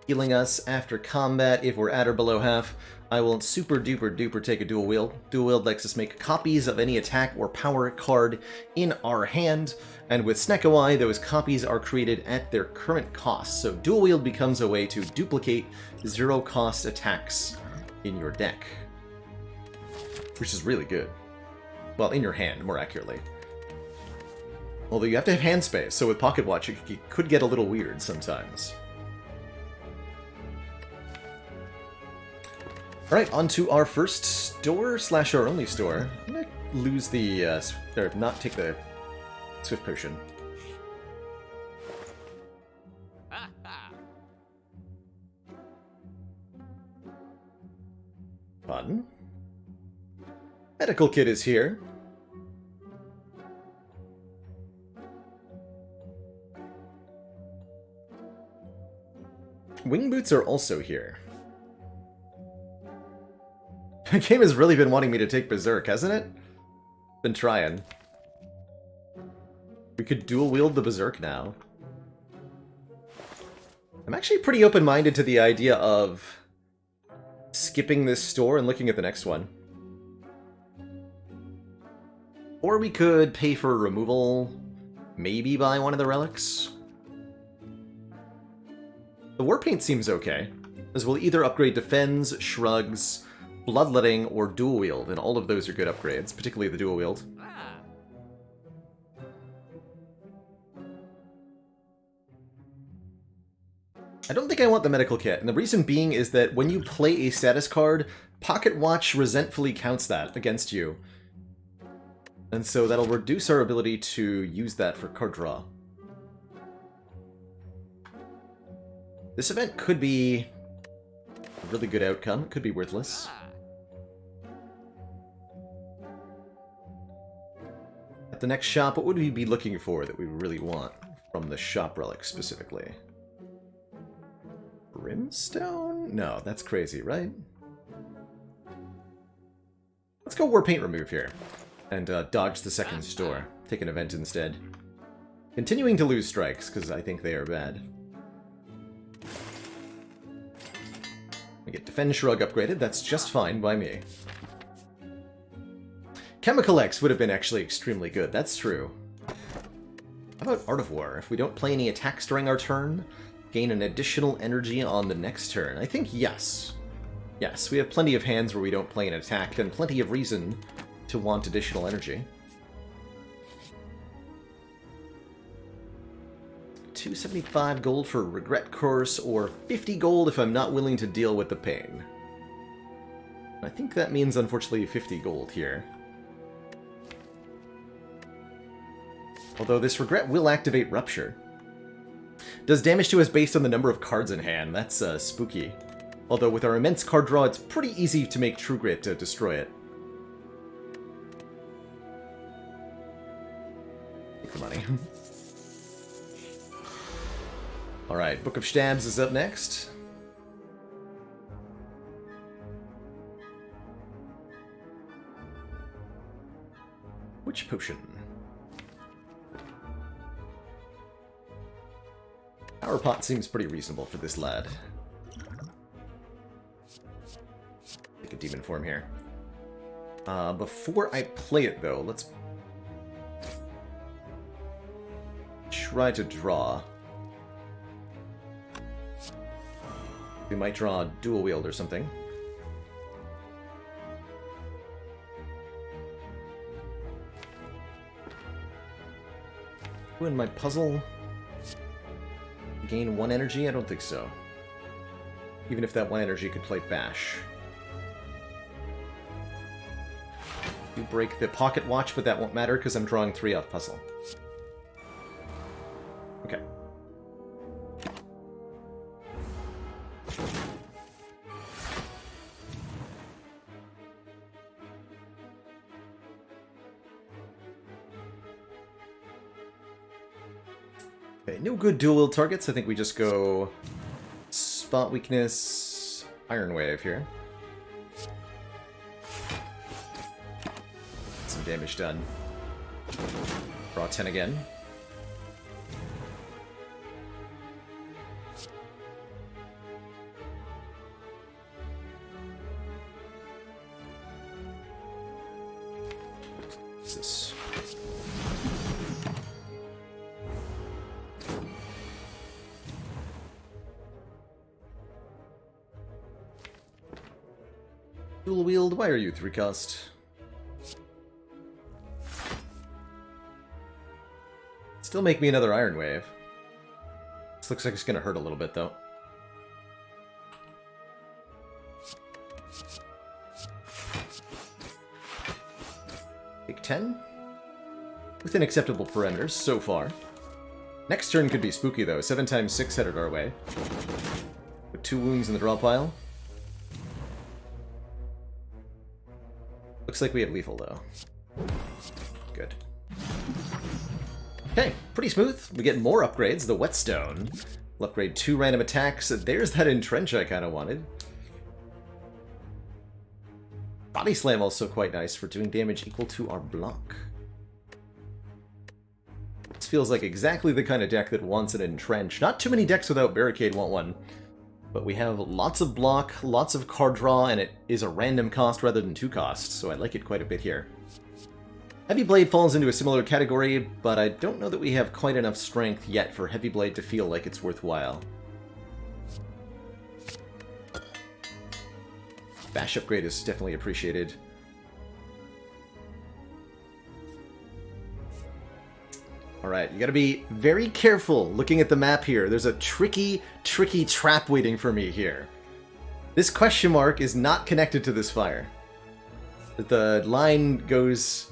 Speaker 1: Healing us after combat if we're at or below half. I will super duper duper take a dual wield. Dual wield lets us make copies of any attack or power card in our hand, and with Snekawai, those copies are created at their current cost. So dual wield becomes a way to duplicate zero cost attacks in your deck, which is really good. Well, in your hand, more accurately. Although you have to have hand space, so with Pocket Watch it could get a little weird sometimes. Alright, on to our first store / our only store. I'm gonna lose the, or not take the Swift Potion. Fun. Medical Kit is here. Wing Boots are also here. The game has really been wanting me to take Berserk, hasn't it? Been trying. We could dual wield the Berserk now. I'm actually pretty open-minded to the idea of skipping this store and looking at the next one. Or we could pay for removal, maybe buy one of the relics. The Warpaint seems okay, as we'll either upgrade Defends, Shrugs, Bloodletting, or Dual Wield, and all of those are good upgrades, particularly the Dual Wield. I don't think I want the Medical Kit, and the reason being is that when you play a status card, Pocket Watch resentfully counts that against you. And so that'll reduce our ability to use that for card draw. This event could be a really good outcome, it could be worthless. At the next shop, what would we be looking for that we really want from the shop relic specifically? Brimstone? No, that's crazy, right? Let's go Warpaint Remove here, and dodge the second store. Take an event instead. Continuing to lose strikes, because I think they are bad. We get Defend Shrug upgraded, that's just fine by me. Chemical X would have been actually extremely good, that's true. How about Art of War? If we don't play any attacks during our turn, gain an additional energy on the next turn. I think yes. Yes, we have plenty of hands where we don't play an attack, and plenty of reason to want additional energy. 275 gold for Regret Course, or 50 gold if I'm not willing to deal with the pain. I think that means, unfortunately, 50 gold here. Although this Regret will activate Rupture. Does damage to us based on the number of cards in hand. That's spooky. Although with our immense card draw, it's pretty easy to make True Grit to destroy it. Take the money. Alright, Book of Stabs is up next. Which potion? Power Pot seems pretty reasonable for this lad. Take a demon form here. Before I play it, though, let's try to draw. We might draw a dual wield or something. Ruin my puzzle. Gain 1 energy? I don't think so. Even if that 1 energy could play Bash. You break the pocket watch, but that won't matter because I'm drawing 3 off puzzle. Okay. Okay, no good dual wield targets. I think we just go spot weakness, Iron Wave here. Some damage done. Draw 10 again. What's this? Dual wield, why are you 3 cost? Still make me another Iron Wave. This looks like it's gonna hurt a little bit, though. Take 10? Within acceptable parameters, so far. Next turn could be spooky, though. 7 times 6 headed our way. Put 2 wounds in the draw pile. Looks like we have lethal, though. Good. Okay, pretty smooth. We get more upgrades. The Whetstone. We'll upgrade 2 random attacks. There's that Entrench I kind of wanted. Body Slam also quite nice for doing damage equal to our block. This feels like exactly the kind of deck that wants an Entrench. Not too many decks without Barricade want one. But we have lots of block, lots of card draw, and it is a random cost rather than 2 costs, so I like it quite a bit here. Heavy Blade falls into a similar category, but I don't know that we have quite enough strength yet for Heavy Blade to feel like it's worthwhile. Bash upgrade is definitely appreciated. Alright, you gotta be very careful looking at the map here. There's a tricky, tricky trap waiting for me here. This question mark is not connected to this fire. The line goes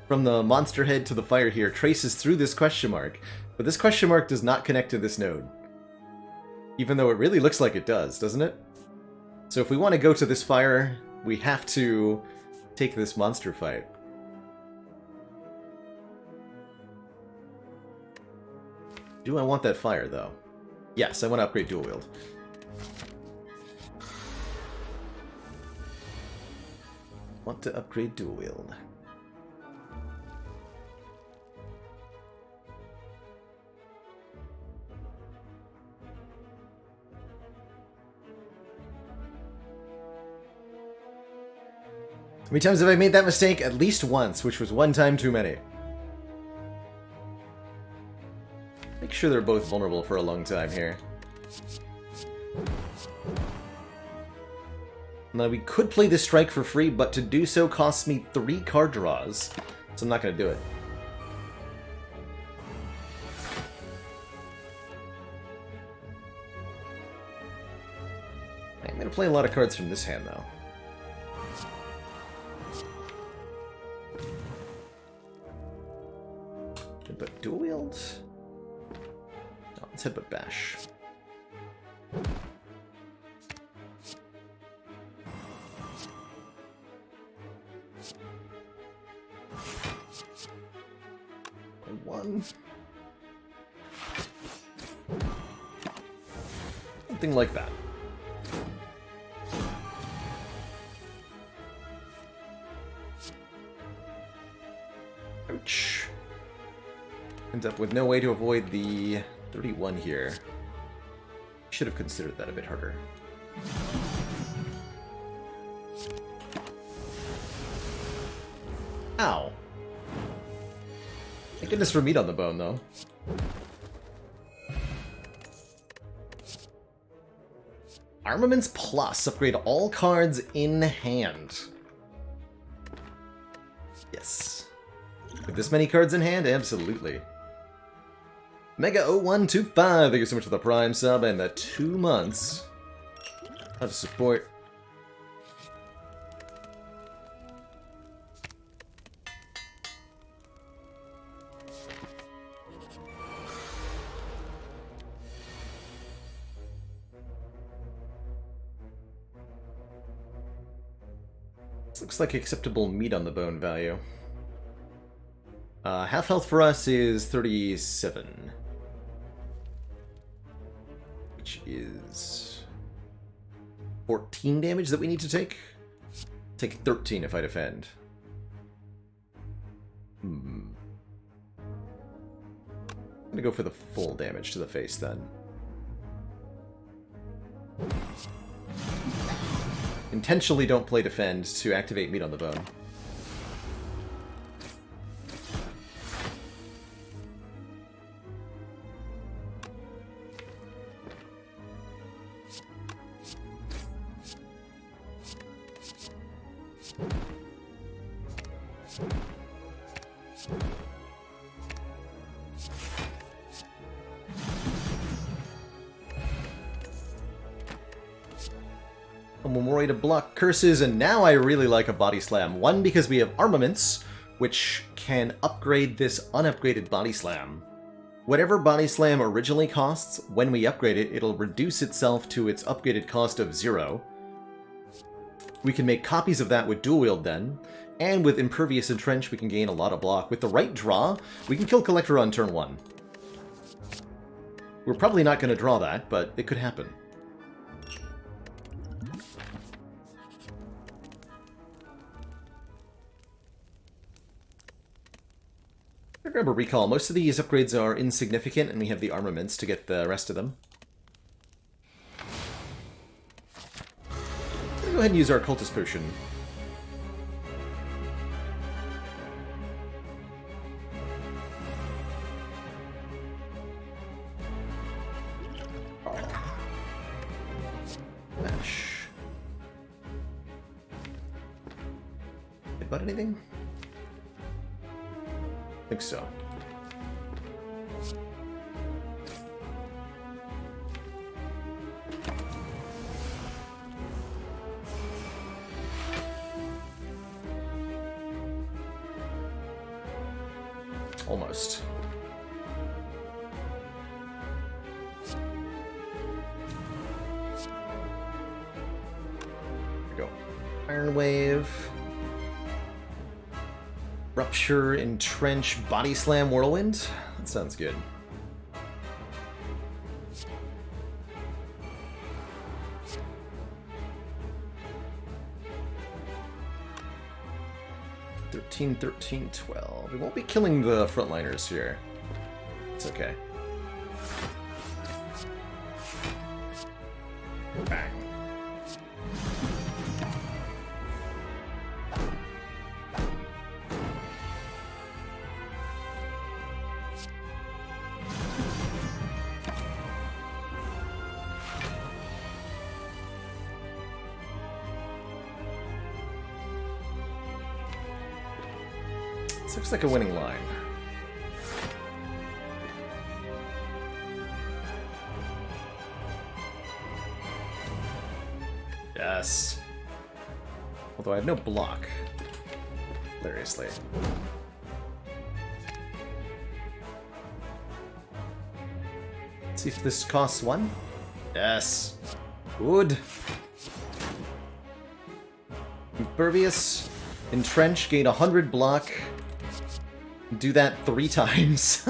Speaker 1: from the monster head to the fire here, traces through this question mark, but this question mark does not connect to this node. Even though it really looks like it does, doesn't it? So if we want to go to this fire, we have to take this monster fight. Do I want that fire, though? Yes, I want to upgrade dual wield. Want to upgrade dual wield. How many times have I made that mistake? At least once, which was 1 time too many. Make sure they're both vulnerable for a long time here. Now, we could play this strike for free, but to do so costs me 3 card draws, so I'm not going to do it. I'm going to play a lot of cards from this hand, though. Headbutt dual wield? No, let's headbutt bash. One. Something like that. Ouch. Ends up with no way to avoid the 31 here. Should have considered that a bit harder. Ow. Thank goodness for meat on the bone, though. Armaments Plus. Upgrade all cards in hand. Yes. With this many cards in hand? Absolutely. Mega0125, thank you so much for the Prime sub and the 2 months of support. This looks like acceptable meat on the bone value. Half health for us is 37. Which is 14 damage that we need to take? Take 13 if I defend. I'm gonna go for the full damage to the face then. Intentionally don't play defend to activate meat on the bone. Way to block curses, and now I really like a body slam. One, because we have armaments, which can upgrade this unupgraded body slam. Whatever body slam originally costs, when we upgrade it, it'll reduce itself to its upgraded cost of 0. We can make copies of that with dual wield then, and with Impervious Entrench we can gain a lot of block. With the right draw, we can kill Collector on turn 1. We're probably not going to draw that, but it could happen. Grab a recall. Most of these upgrades are insignificant, and we have the armaments to get the rest of them. I'm gonna go ahead and use our cultist potion. Mash. Headbutt anything? I think so. Almost. There we go. Iron Wave. Rupture, Entrench, Body Slam, Whirlwind? That sounds good. $13, $13, $12. We won't be killing the frontliners here. It's okay. Bang. This looks like a winning line. Yes. Although I have no block. Hilariously. Let's see if this costs 1. Yes. Good. Impervious. Entrench, gain 100 block. Do that 3 times.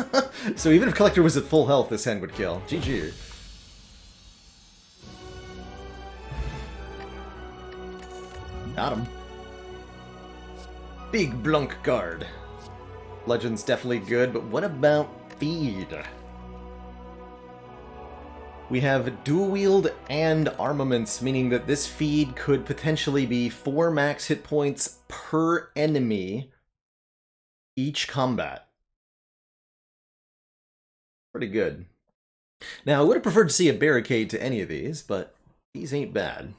Speaker 1: So even if Collector was at full health, this hand would kill. GG. Got him. Big Blunk card. Legend's definitely good, but what about Feed? We have dual wield and armaments, meaning that this feed could potentially be 4 max hit points per enemy each combat. Pretty good. Now, I would have preferred to see a barricade to any of these, but these ain't bad.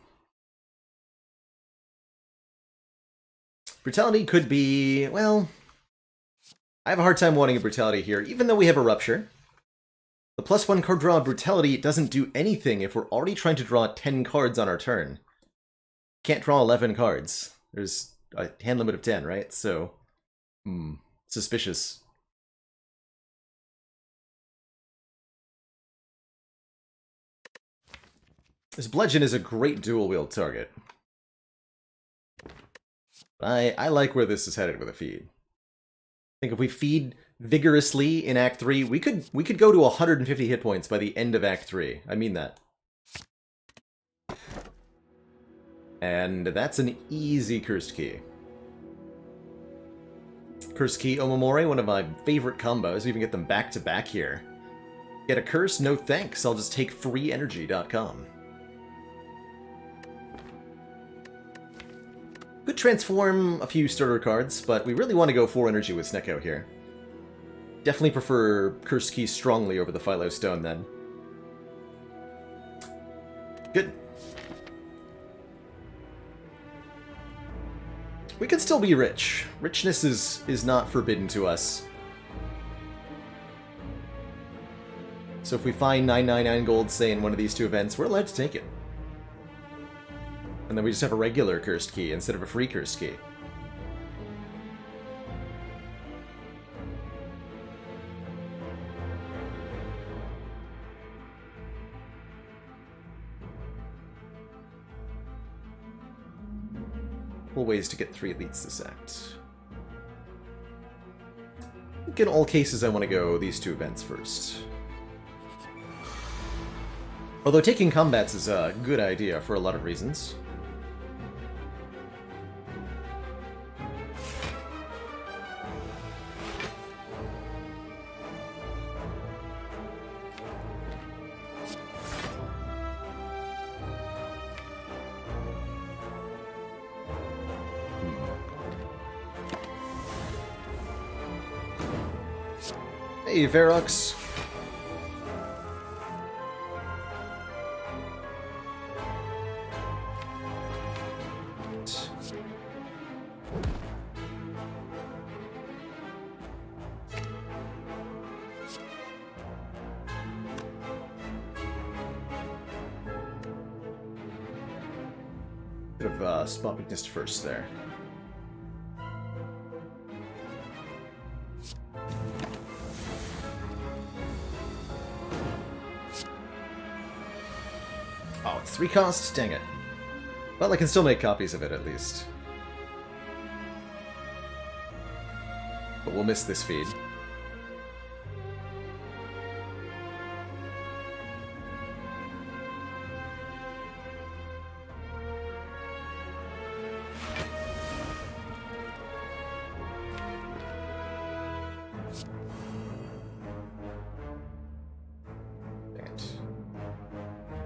Speaker 1: Brutality could be, well, I have a hard time wanting a Brutality here, even though we have a Rupture. The +1 card draw of Brutality doesn't do anything if we're already trying to draw 10 cards on our turn. Can't draw 11 cards. There's a hand limit of 10, right? So, suspicious. This Bludgeon is a great dual-wield target. I like where this is headed with a feed. I think if we feed vigorously in Act 3, we could go to 150 hit points by the end of Act 3. I mean that. And that's an easy Cursed Key. Cursed Key Omamori, one of my favorite combos. We even get them back-to-back here. Get a curse? No thanks. I'll just take freeenergy.com. Could transform a few starter cards, but we really want to go 4 energy with Snecko here. Definitely prefer Cursed Key strongly over the Philo Stone, then. Good. We could still be rich. Richness is not forbidden to us. So if we find 999 gold, say, in one of these two events, we're allowed to take it. And then we just have a regular Cursed Key instead of a free Cursed Key. Cool ways to get 3 elites this act. I think in all cases I want to go these 2 events first. Although taking combats is a good idea for a lot of reasons. Hey, Ferox. Bit of spot weakness first there. Oh, it's 3 costs? Dang it. Well, I can still make copies of it, at least. But we'll miss this feed.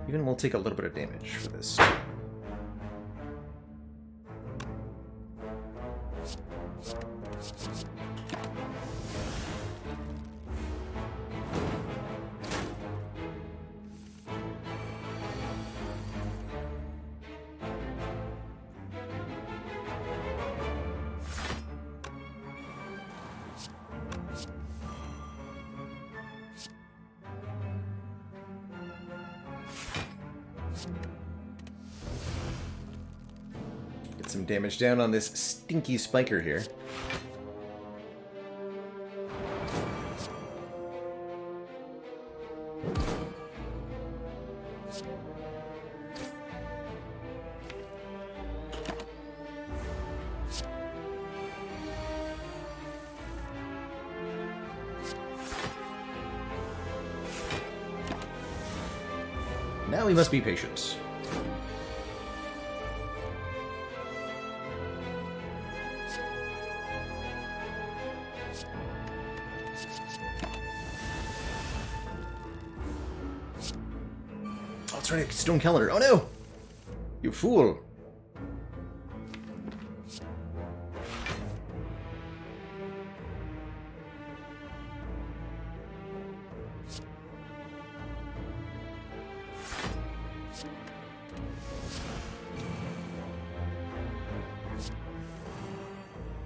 Speaker 1: Even we'll take a little bit of damage for this. Get some damage down on this stinky spiker here. Now we must be patient. Oh, it's right, Stone Calendar. Oh no! You fool!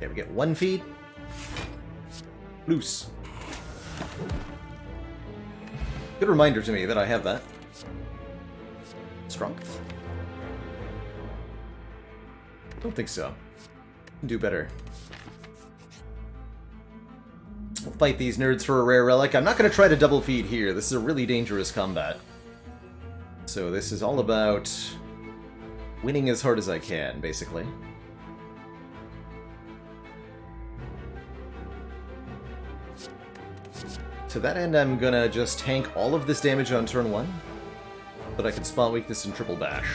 Speaker 1: Okay, we get 1 feed. Loose. Good reminder to me that I have that. Strength? Don't think so. Can do better. We'll fight these nerds for a rare relic. I'm not going to try to double feed here. This is a really dangerous combat. So this is all about winning as hard as I can, basically. To that end, I'm gonna just tank all of this damage on turn 1, so that I can spot weakness and triple bash.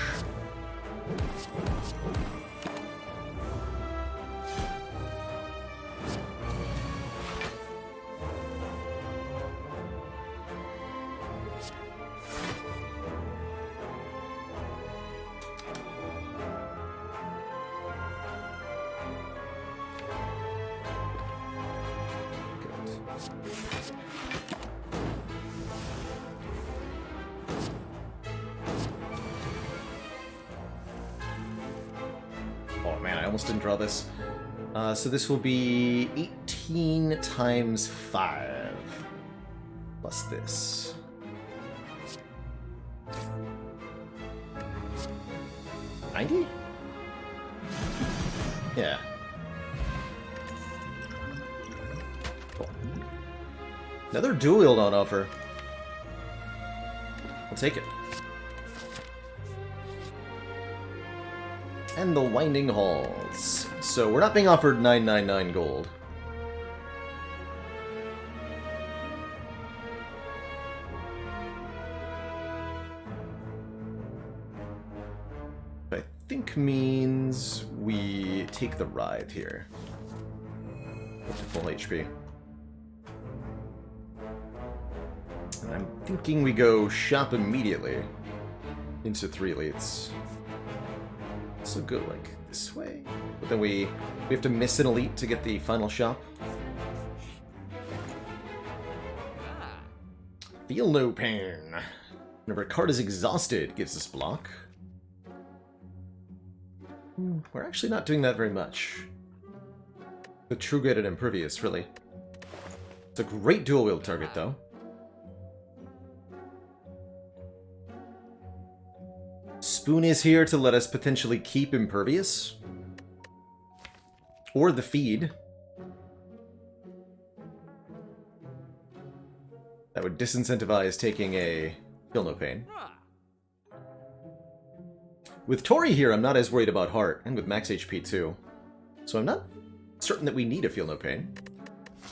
Speaker 1: Oh man, I almost didn't draw this. So this will be 18 times 5. Plus this. $90? Yeah. Cool. Another dual wield on offer. I'll take it. And the Winding Halls. So we're not being offered 999 gold. I think means we take the Writhe here. Up to full HP. And I'm thinking we go shop immediately into 3 elites. So go like this way, but then we have to miss an elite to get the final shop. Feel no pain. Whenever a card is exhausted, gives us block. We're actually not doing that very much. The True Grit and Impervious, really. It's a great dual wield target, though. Spoon is here to let us potentially keep Impervious. Or the feed. That would disincentivize taking a Feel No Pain. With Tori here, I'm not as worried about Heart, and with max HP too. So I'm not certain that we need a Feel No Pain.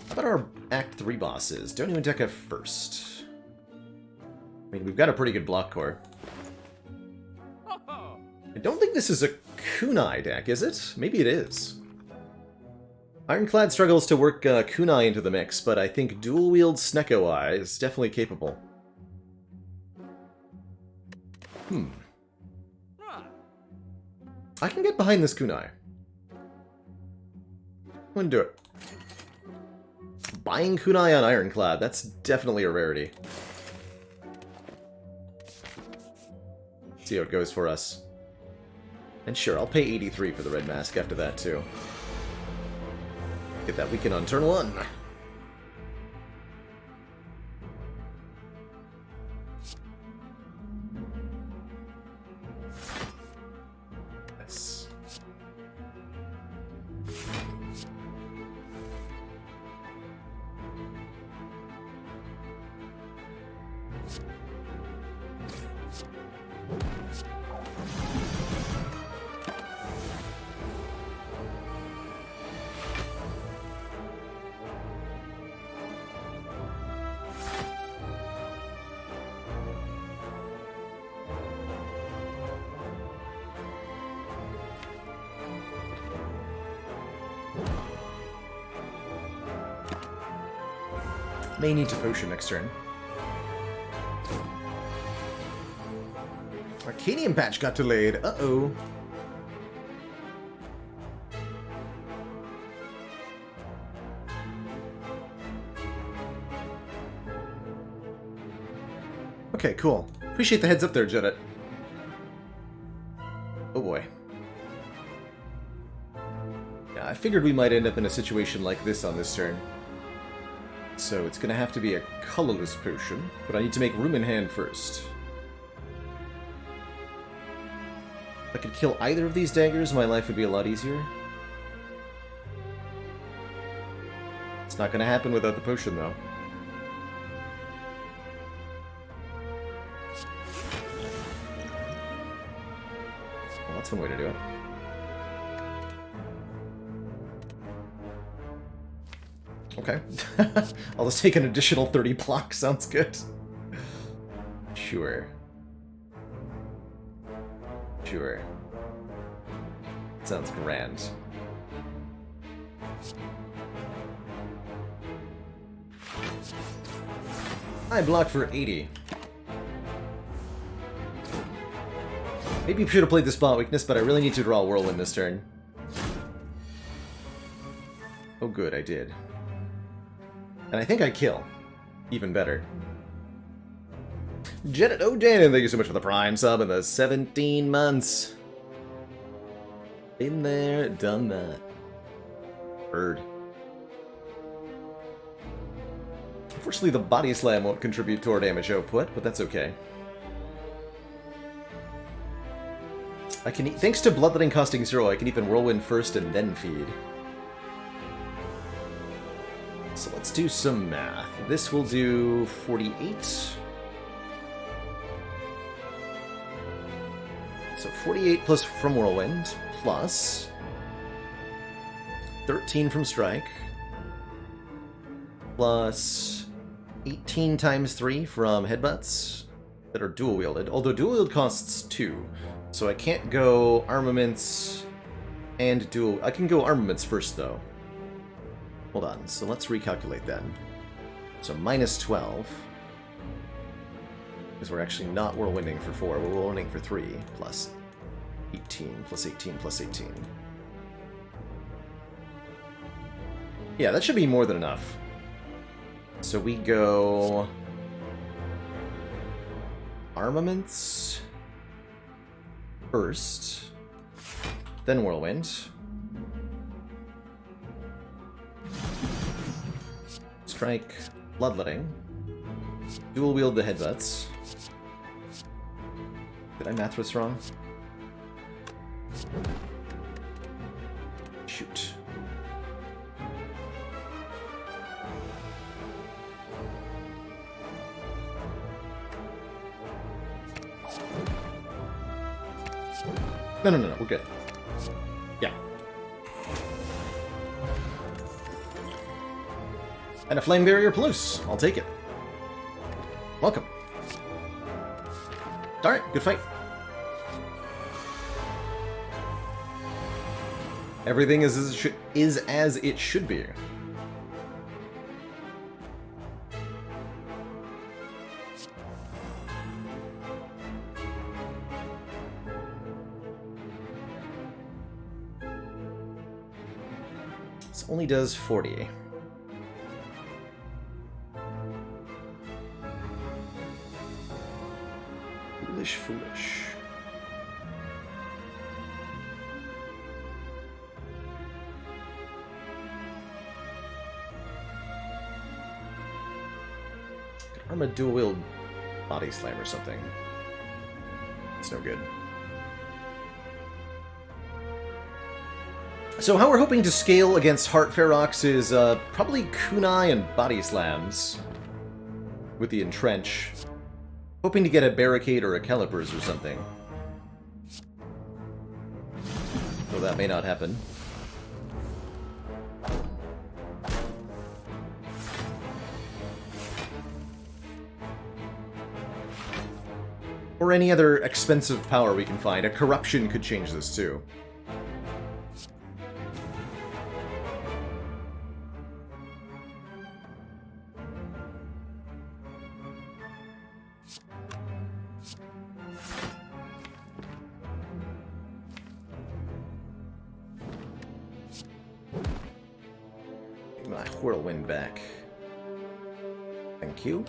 Speaker 1: How about our Act 3 bosses? Don't even Deca first. I mean, we've got a pretty good block core. I don't think this is a Kunai deck, is it? Maybe it is. Ironclad struggles to work Kunai into the mix, but I think dual-wield Snecko Eye is definitely capable. I can get behind this Kunai. I'm gonna do it. Buying Kunai on Ironclad, that's definitely a rarity. See how it goes for us. And sure, I'll pay 83 for the red mask after that, too. Get that weekend on turn 1. Yes. May need to potion next turn. Arcanium patch got delayed. Uh-oh. Okay, cool. Appreciate the heads up there, Jedit. Oh boy. Yeah, I figured we might end up in a situation like this on this turn. So it's gonna have to be a colorless potion, but I need to make room in hand first. If I could kill either of these daggers, my life would be a lot easier. It's not gonna happen without the potion, though. Well, that's one way to do it. Okay. I'll just take an additional 30 block. Sounds good. Sure. Sure. Sounds grand. I block for 80. Maybe I should have played the spot weakness, but I really need to draw a Whirlwind this turn. Oh good, I did. And I think I kill. Even better. Janet O'Janet, thank you so much for the Prime sub and the 17 months. Been there, done that. Bird. Unfortunately, the Body Slam won't contribute to our damage output, but that's okay. I can, thanks to Bloodletting costing 0, I can even Whirlwind first and then feed. So let's do some math. This will do 48. So 48 plus from Whirlwind, plus 13 from Strike, plus 18 times 3 from Headbutts that are dual-wielded, although dual-wield costs 2, so I can't go Armaments and dual... I can go Armaments first, though. Hold on, so let's recalculate then. So minus 12. Because we're actually not Whirlwinding for 4, we're Whirlwinding for 3, plus 18, plus 18, plus 18. Yeah, that should be more than enough. So we go... Armaments first, then Whirlwind. Strike, Bloodletting. Dual wield the Headbutts. Did I math this wrong? Shoot. No, we're good. Yeah. And a Flame Barrier Plus. I'll take it. Welcome. Alright, good fight. Everything is as it should be. This only does 40. Foolish. Could arm a dual-wield Body Slam or something. It's no good. So how we're hoping to scale against Heart Ferox is probably Kunai and Body Slams with the Entrench. Hoping to get a Barricade or a Calipers or something. Though that may not happen. Or any other expensive power we can find. A Corruption could change this too. Whirlwind back. Thank you.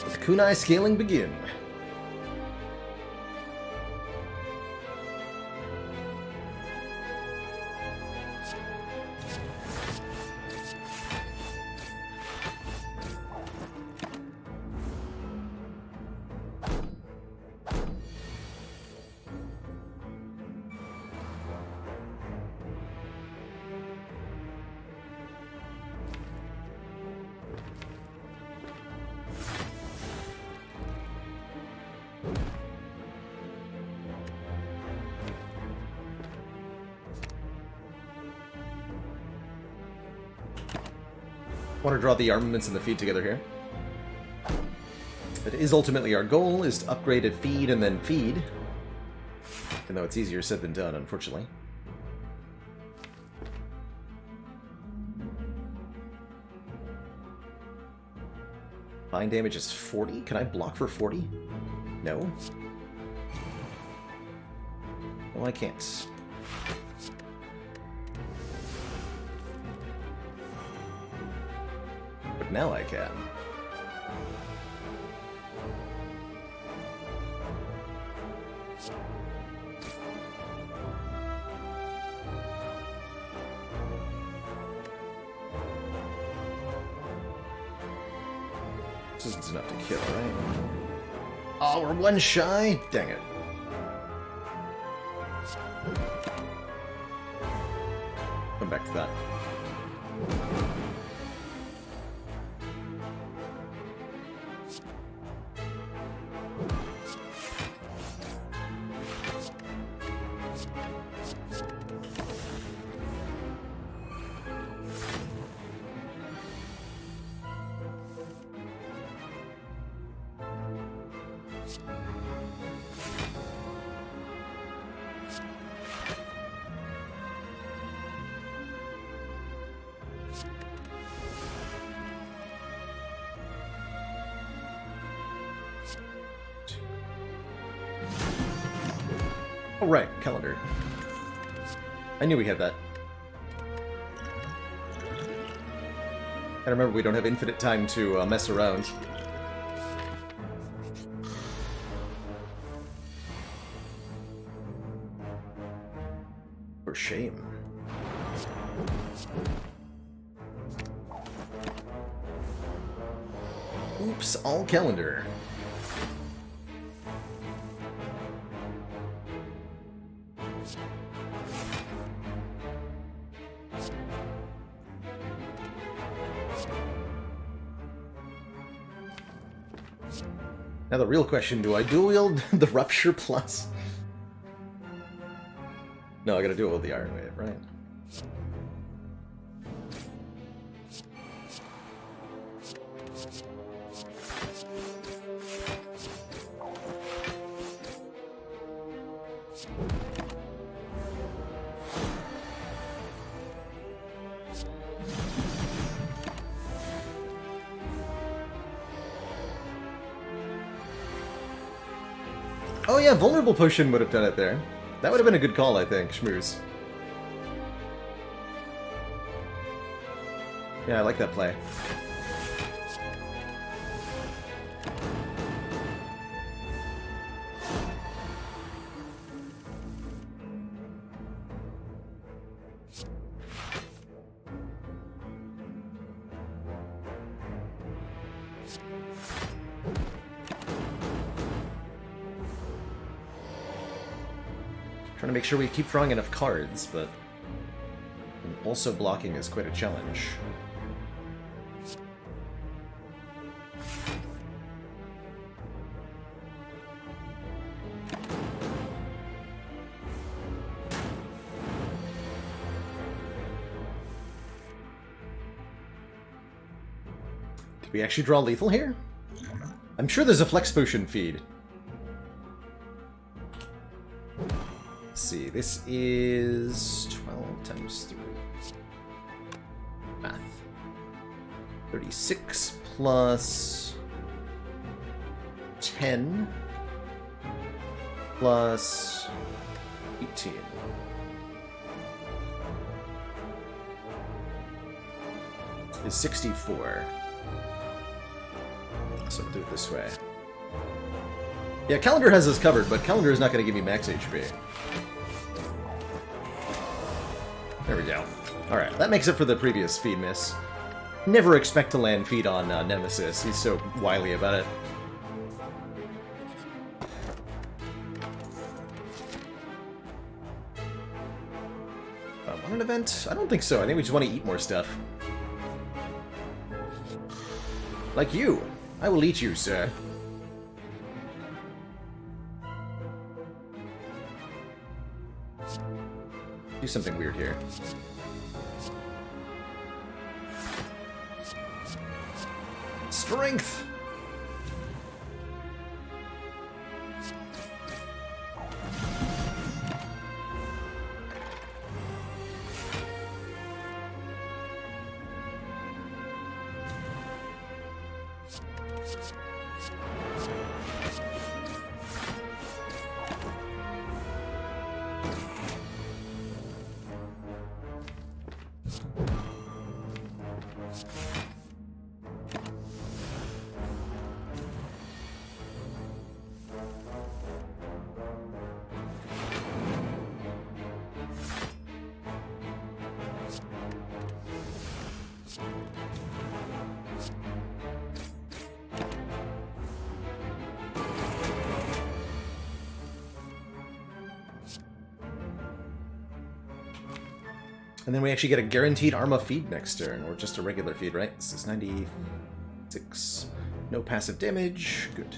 Speaker 1: Let the kunai scaling begin. Want to draw the armaments and the feed together here. That is ultimately our goal, is to upgrade at feed and then feed. Even though it's easier said than done, unfortunately. Fine damage is 40? Can I block for 40? No. Well, I can't. But now I can. This isn't enough to kill, right? Oh, we're one shy? Dang it. Come back to that. Oh, right, calendar. I knew we had that. I remember we don't have infinite time to mess around. For shame. Oops, all calendar. Now the real question, do I dual wield the Rupture Plus? No, I gotta dual wield the Iron Wave, right? Oh yeah, Vulnerable Potion would have done it there. That would have been a good call, I think, Schmooze. Yeah, I like that play. Trying to make sure we keep drawing enough cards, but also blocking is quite a challenge. Did we actually draw lethal here? I'm sure there's a Flex Potion feed. See, this is 12 times 3. Math. 36 plus 10 plus 18. Is 64. So we'll do it this way. Yeah, Calendar has us covered, but Calendar is not going to give me max HP. There we go. Alright, that makes it for the previous feed miss. Never expect to land feed on Nemesis. He's so wily about it. Want an event? I don't think so. I think we just want to eat more stuff. Like you. I will eat you, sir. Do something weird here. Strength! And then we actually get a guaranteed Arma feed next turn, or just a regular feed, right? This is 96. No passive damage. Good.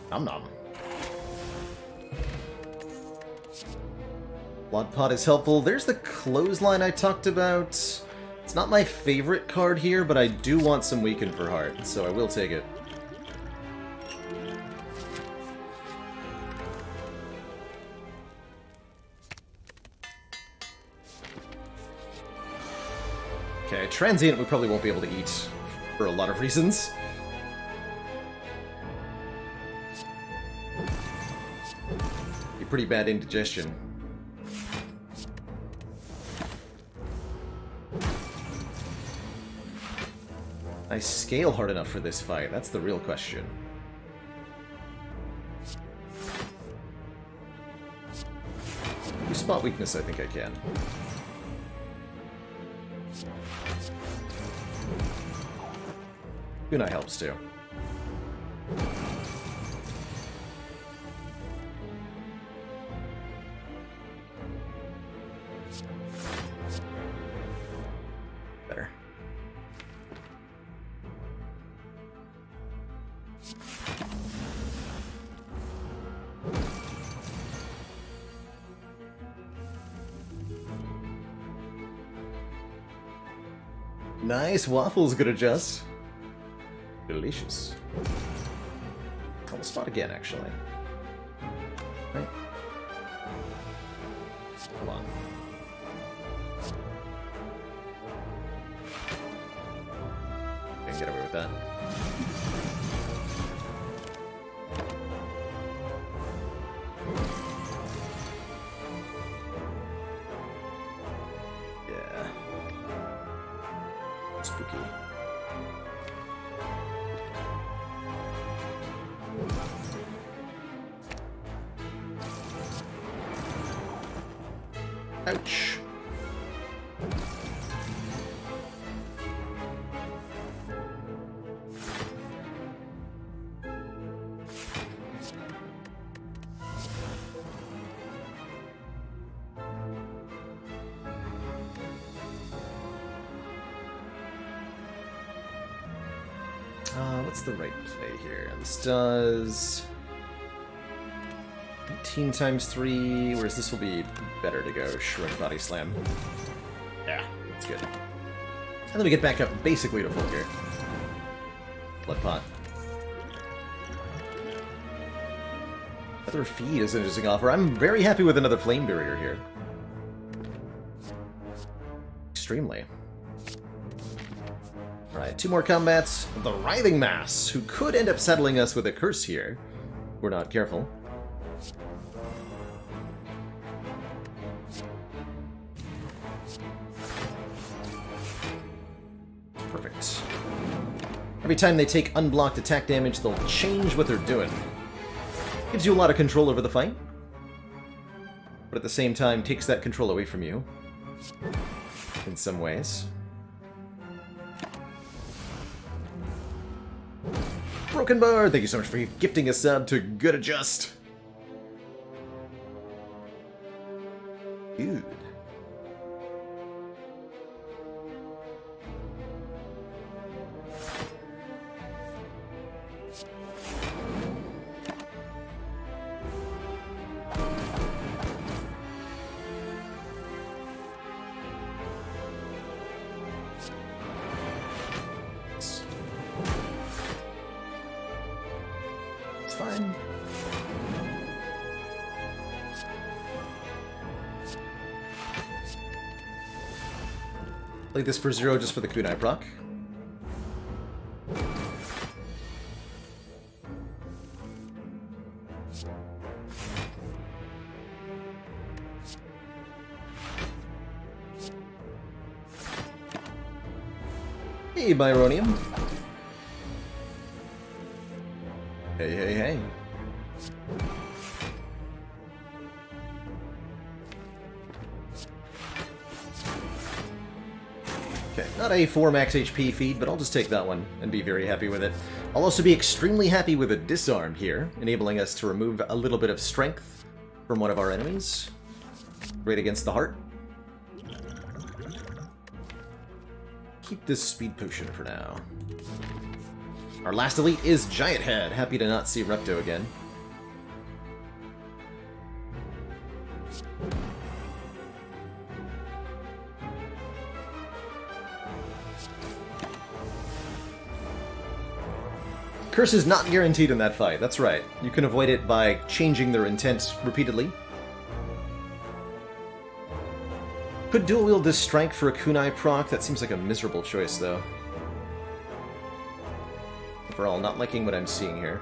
Speaker 1: Nom nom. Blood Pot is helpful. There's the Clothesline I talked about. It's not my favorite card here, but I do want some Weaken for Heart, so I will take it. Okay, Transient we probably won't be able to eat for a lot of reasons. Be pretty bad indigestion. I scale hard enough for this fight? That's the real question. You spot weakness, I think I can. Kunai helps too. Better. Nice, Waffles could adjust. Delicious. I'll spot again, actually. Right? Come on. I can get away with that. Yeah. Spooky. Ouch. What's the right play here? This does 18 times 3, whereas this will be better to go Shrink Body Slam. Yeah, that's good. And then we get back up basically to full gear. Blood Pot. Another feed is an interesting offer. I'm very happy with another Flame Barrier here. Extremely. Alright, 2 more combats. The Writhing Mass, who could end up settling us with a curse here. We're not careful. Every time they take unblocked attack damage, they'll change what they're doing. Gives you a lot of control over the fight, but at the same time takes that control away from you in some ways. Broken Bard, thank you so much for gifting a sub to Good Adjust. Good. It's fine. Play this for 0 just for the kunai proc. Hey, Byronium. Hey, hey, hey. Okay, not a 4 max HP feed, but I'll just take that one and be very happy with it. I'll also be extremely happy with a disarm here, enabling us to remove a little bit of strength from one of our enemies. Great against the heart. Keep this speed potion for now. Our last elite is Giant Head. Happy to not see Repto again. Curse is not guaranteed in that fight, that's right. You can avoid it by changing their intent repeatedly. Could dual wield this strike for a kunai proc? That seems like a miserable choice, though. Overall, not liking what I'm seeing here.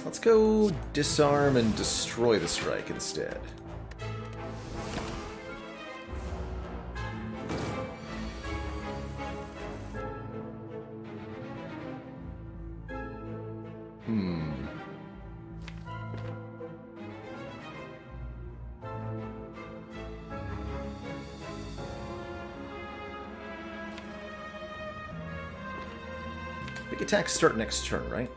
Speaker 1: Let's go disarm and destroy the strike instead. Big attacks start next turn, right?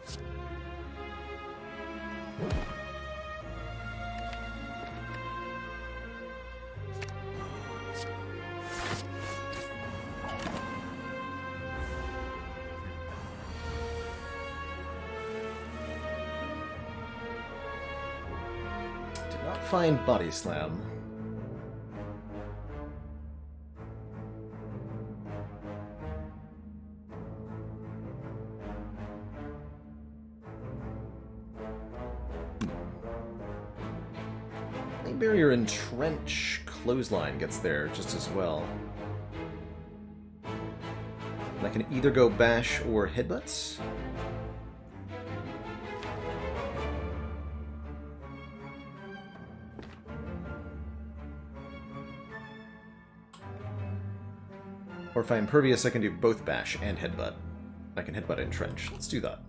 Speaker 1: Did not find Body Slam. Barrier and Trench Clothesline gets there just as well. And I can either go Bash or Headbutts. Or if I'm impervious, I can do both Bash and Headbutt. I can Headbutt and Trench. Let's do that.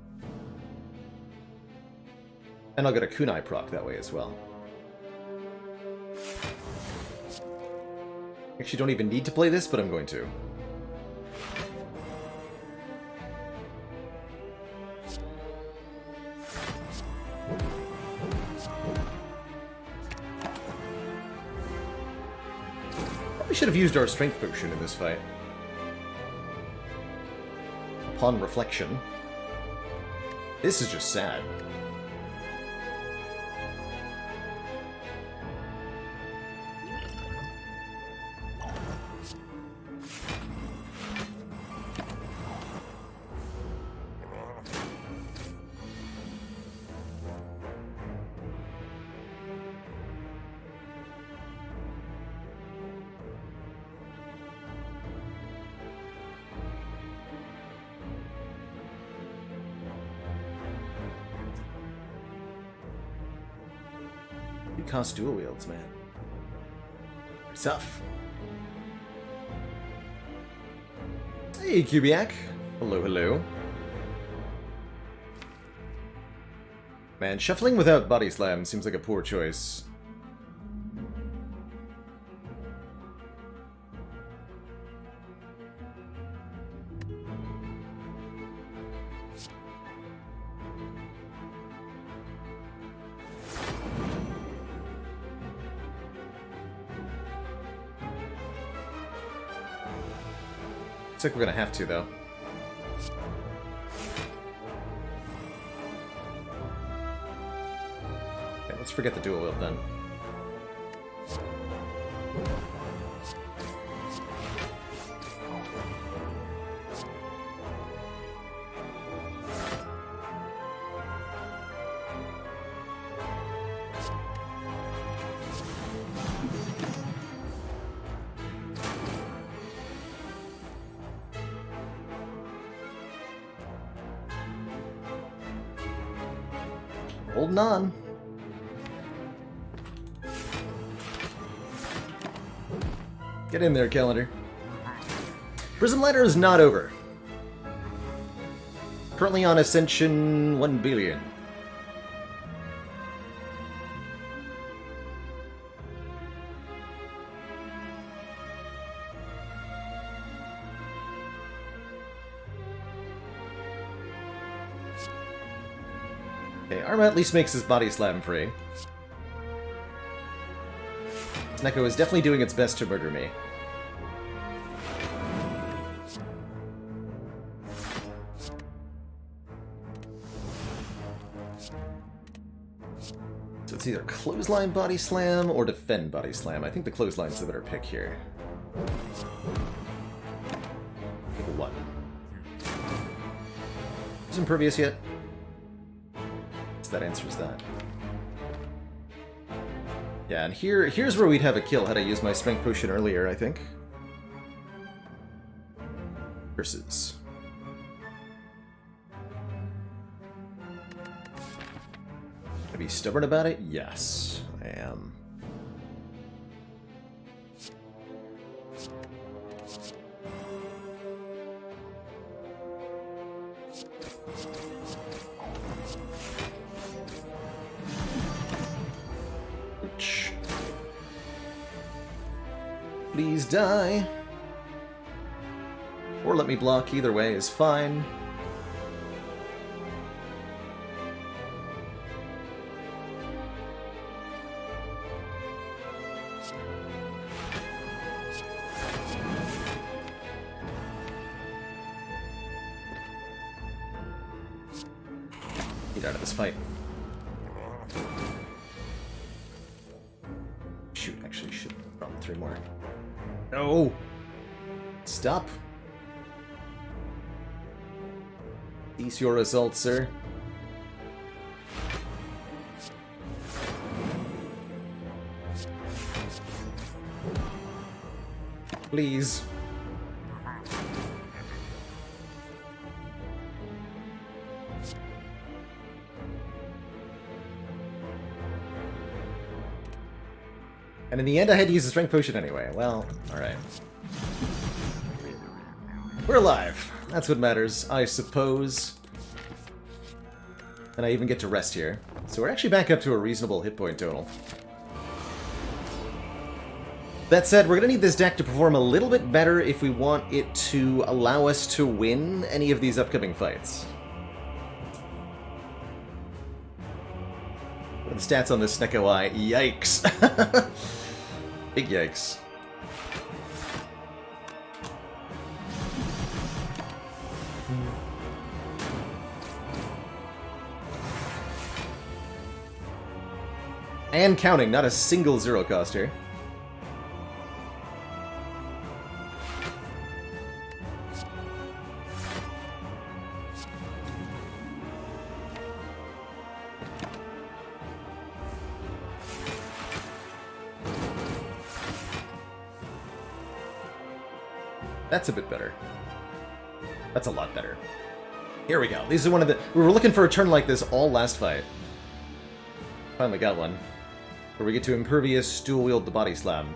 Speaker 1: And I'll get a kunai proc that way as well. Actually, don't even need to play this, but I'm going to. Probably should have used our strength potion in this fight. Upon reflection. This is just sad. Cost dual wields, man. stuff. Hey, Kubiak. Hello, hello. Man, shuffling without body slam seems like a poor choice. Looks like we're gonna have to, though. Okay, let's forget the dual wield then. Holding on. Get in there, Calendar. Prism Ladder is not over. Currently on Ascension 1 billion. Okay, Arma at least makes his body slam free. Snecko is definitely doing its best to murder me. So it's either clothesline body slam or defend body slam. I think the clothesline's the better pick here. Pick one. Is impervious yet? That answers that. Yeah, and here's where we'd have a kill had I used my strength potion earlier, I think. Versus. Gonna be stubborn about it? Yes, I am. Please die. Or let me block, either way is fine. Get out of this fight. Shoot, actually should probably 3 more. No! Stop. Cease your assault, sir. Please. And in the end, I had to use a strength potion anyway. Well, alright. We're alive. That's what matters, I suppose. And I even get to rest here. So we're actually back up to a reasonable hit point total. That said, we're going to need this deck to perform a little bit better if we want it to allow us to win any of these upcoming fights. What are the stats on this Snecko Eye? Yikes. Big yikes. And counting, not a single zero cost here. That's a bit better. That's a lot better. Here we go. These are one of the... We were looking for a turn like this all last fight. Finally got one. Where we get to impervious, dual wield the body slam.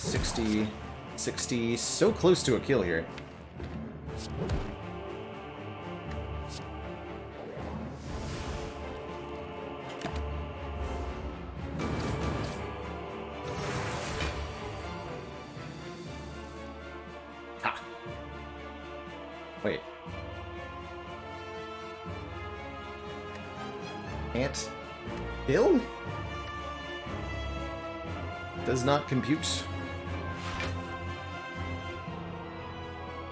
Speaker 1: 60, 60, so close to a kill here. Ha! Wait. Can't kill? Does not compute.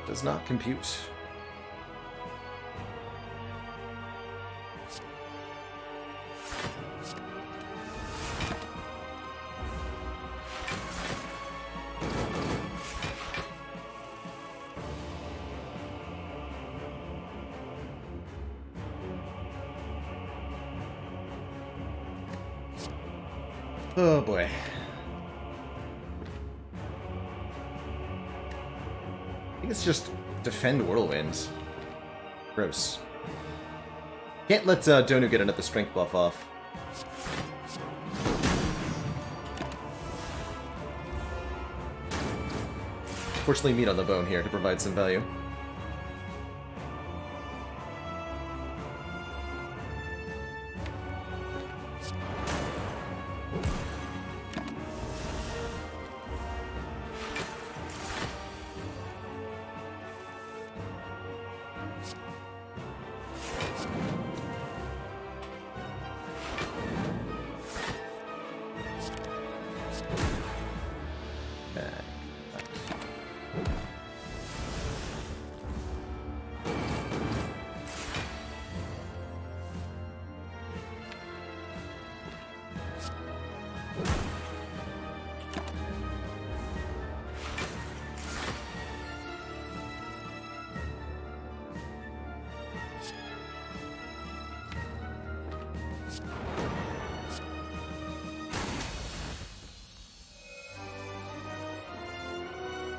Speaker 1: Does not compute. Oh boy. I think it's just defend whirlwinds. Gross. Can't let Donu get another strength buff off. Fortunately, meat on the bone here to provide some value.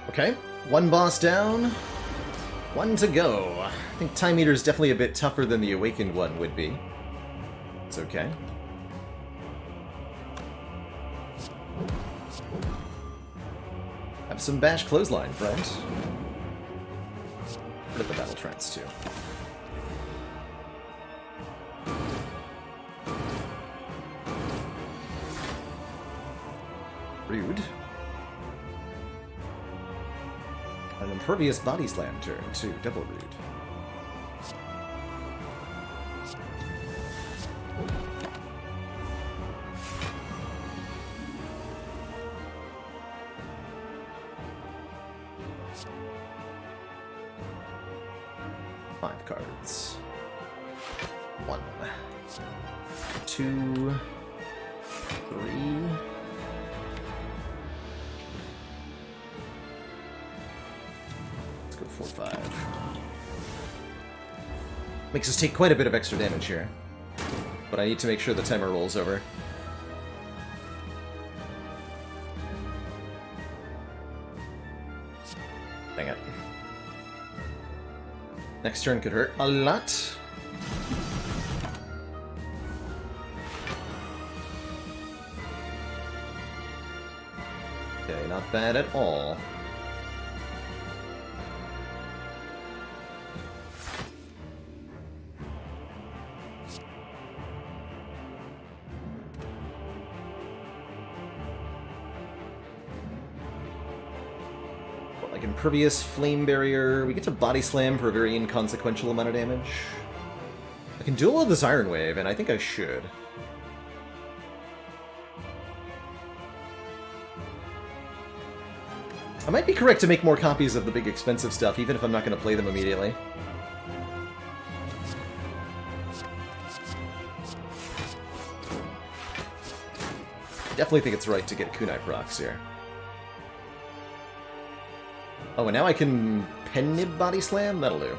Speaker 1: Okay, one boss down, one to go. I think Time Eater is definitely a bit tougher than the Awakened one would be. It's okay. Have some bash clothesline, friends. Rid of the battle trance too. Rude. An impervious body slam turn too, double rude. Five cards. 1, 2, 3. Let's go 4, 5. Makes us take quite a bit of extra damage here. But I need to make sure the timer rolls over. Dang it. Next turn could hurt a lot. Okay, not bad at all. Like Impervious, Flame Barrier. We get to Body Slam for a very inconsequential amount of damage. I can duel with this Iron Wave, and I think I should. I might be correct to make more copies of the big expensive stuff, even if I'm not going to play them immediately. Definitely think it's right to get Kunai procs here. Oh, and now I can Pen Nib Body Slam? That'll do.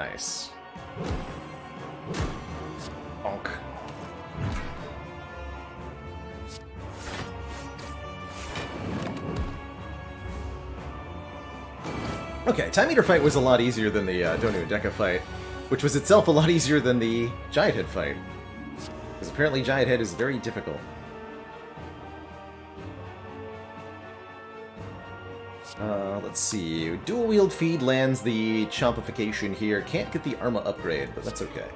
Speaker 1: Nice. Bonk. Okay, Time Eater fight was a lot easier than the Donu Deca fight, which was itself a lot easier than the Giant Head fight. Because apparently Giant Head is very difficult. Let's see. Dual wield feed lands the chompification here. Can't get the Arma upgrade, but that's okay.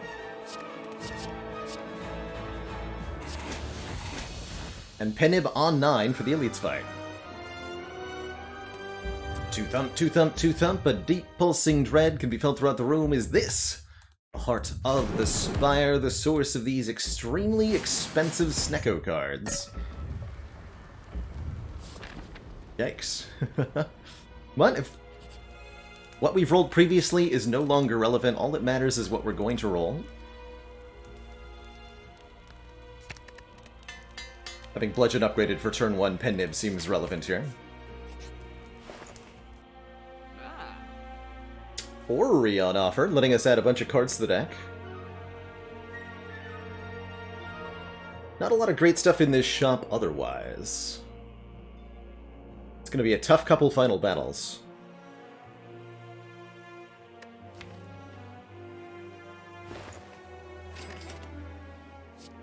Speaker 1: And Penib on 9 for the Elites fight. Two thump, a deep pulsing dread can be felt throughout the room. Is this the heart of the Spire, the source of these extremely expensive Snecko cards? Yikes. What if what we've rolled previously is no longer relevant? All that matters is what we're going to roll. Having Bludgeon upgraded for turn 1 Penib seems relevant here. Orrery on offer, letting us add a bunch of cards to the deck. Not a lot of great stuff in this shop otherwise. It's going to be a tough couple final battles.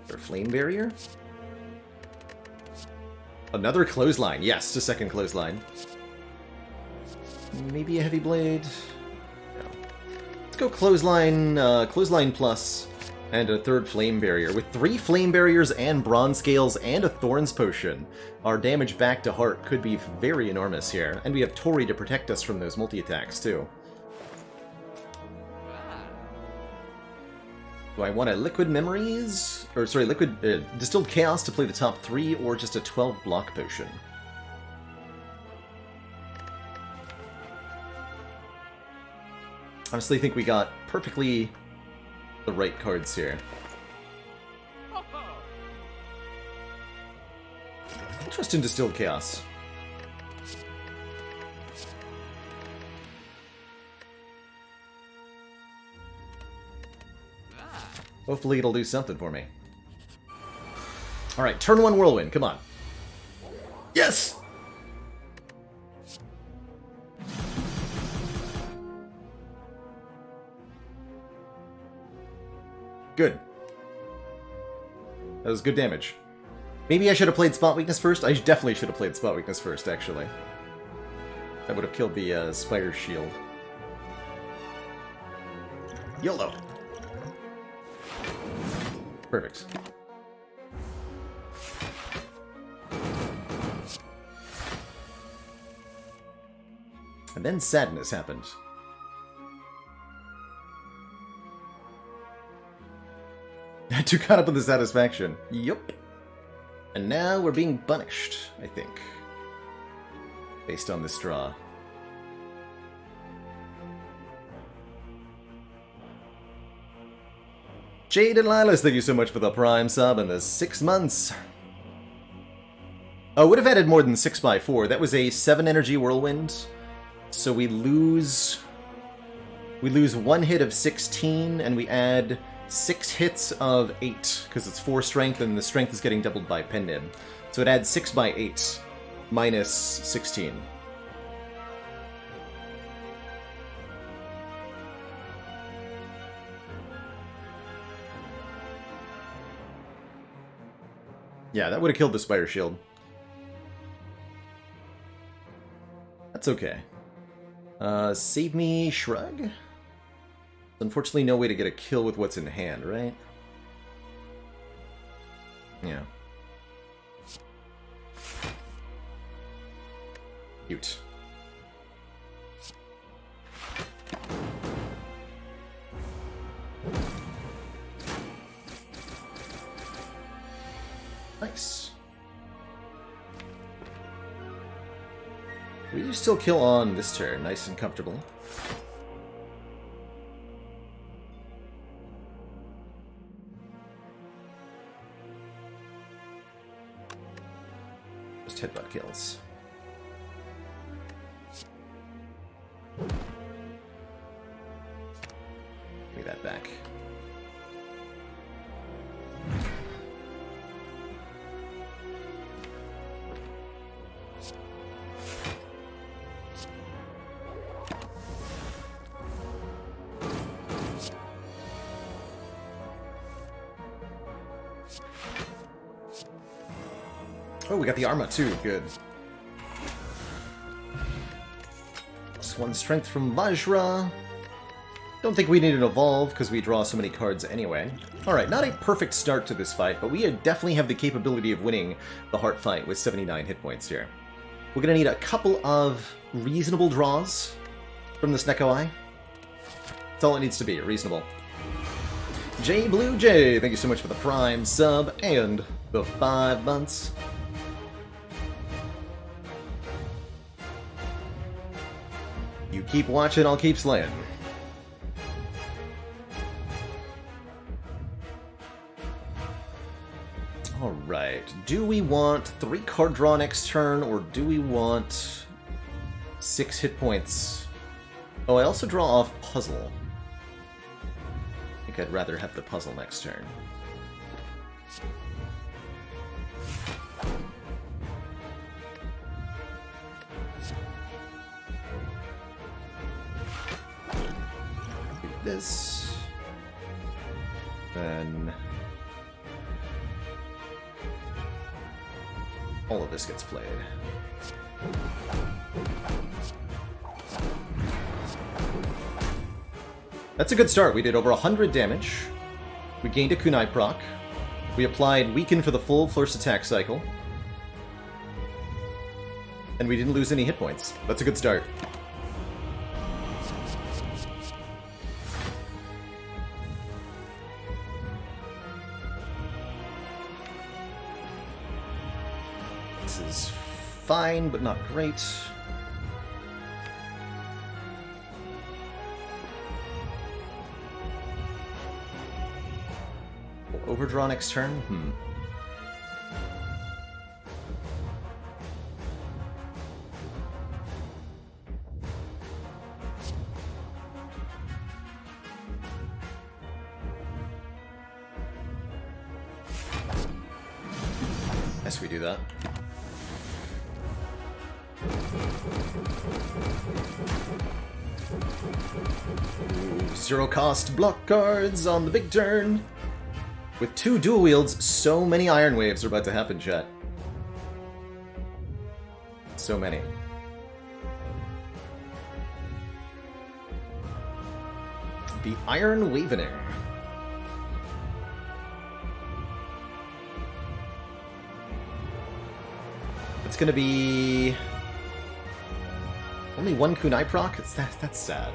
Speaker 1: Their Flame Barrier? Another Clothesline. Yes, to second Clothesline. Maybe a Heavy Blade? No. Let's go Clothesline, Clothesline Plus, and a third Flame Barrier. With 3 Flame Barriers and Bronze Scales and a Thorns Potion, our damage back to Heart could be very enormous here. And we have Tori to protect us from those multi-attacks, too. Do I want a Liquid Memories? Or, sorry, Liquid... Distilled Chaos to play the top 3, or just a 12 block potion? Honestly, I think we got perfectly the right cards here. Trust in Distilled Chaos. Hopefully it'll do something for me. Alright, turn 1 Whirlwind, come on. Yes! Good. That was good damage. Maybe I should have played Spot Weakness first? I definitely should have played Spot Weakness first, actually. That would have killed the Spire Shield. YOLO! Perfect. And then sadness happened. Too caught up with the satisfaction. Yup. And now we're being punished, I think. Based on this draw. Jade and Lilas, thank you so much for the Prime sub and the 6 months. Oh, would have added more than 6x4. That was a 7 energy whirlwind. So we lose 1 hit of 16, and we add 6 hits of 8, because it's 4 strength, and the strength is getting doubled by Penib. So it adds 6 by 8, minus 16. Yeah, that would have killed the Spire Shield. That's okay. Save me, Shrug? Unfortunately, no way to get a kill with what's in hand, right? Yeah. Cute. Nice. We do still kill on this turn, nice and comfortably. Just headbutt kills. me that back. Oh, we got the Arma too. Good. Plus 1 strength from Vajra. Don't think we need an evolve because we draw so many cards anyway. Alright, not a perfect start to this fight, but we definitely have the capability of winning the heart fight with 79 hit points here. We're going to need a couple of reasonable draws from this Neko Eye. That's all it needs to be, reasonable. J Blue J, thank you so much for the Prime sub and the 5 months. You keep watching, I'll keep slaying. Alright, do we want 3 card draw next turn, or do we want 6 hit points? Oh, I also draw off puzzle. I think I'd rather have the puzzle next turn. This, then all of this gets played. That's a good start. We did over 100 damage. We gained a kunai proc. We applied Weaken for the full first attack cycle. And we didn't lose any hit points. That's a good start. Fine, but not great. We'll overdraw next turn? Yes, we do that. Ooh, zero cost block cards on the big turn. With 2 dual wields, so many Iron Waves are about to happen, chat. So many. The Iron Wavening. It's gonna be only 1 kunai proc? That's sad.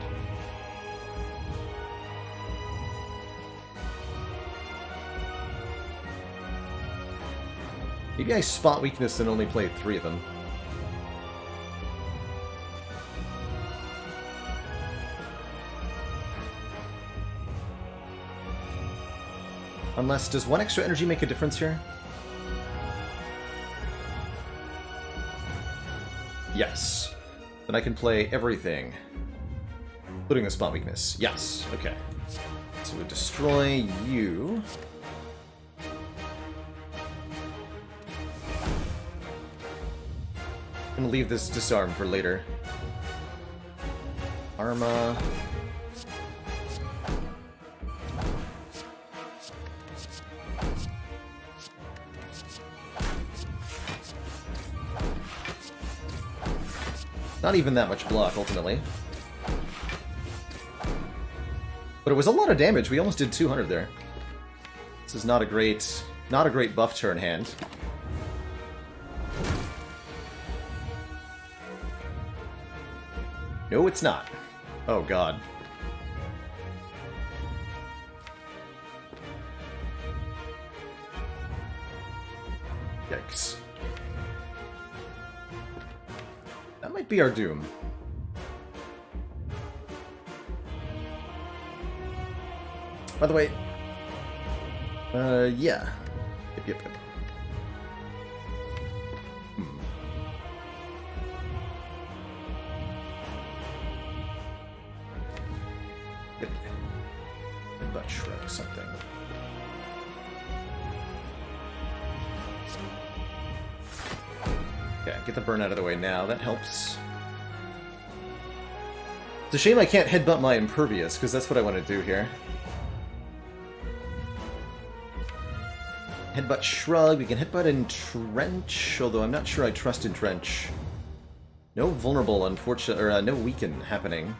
Speaker 1: Maybe I spot weakness and only played 3 of them. Unless, does 1 extra energy make a difference here? Yes. Then I can play everything, including the spot weakness. Yes, okay. So we destroy you. I'm gonna leave this disarm for later. Arma. Not even that much block, ultimately. But it was a lot of damage. We almost did 200 there. This is not a great buff turn hand. No, it's not. Oh, God. Yikes. That might be our doom. By the way, yeah. Yep. Butt shrug something. Okay, get the burn out of the way now. That helps. It's a shame I can't headbutt my impervious, because that's what I want to do here. Headbutt shrug. We can headbutt entrench, although I'm not sure I trust entrench. No vulnerable, unfortunately, or no weaken happening.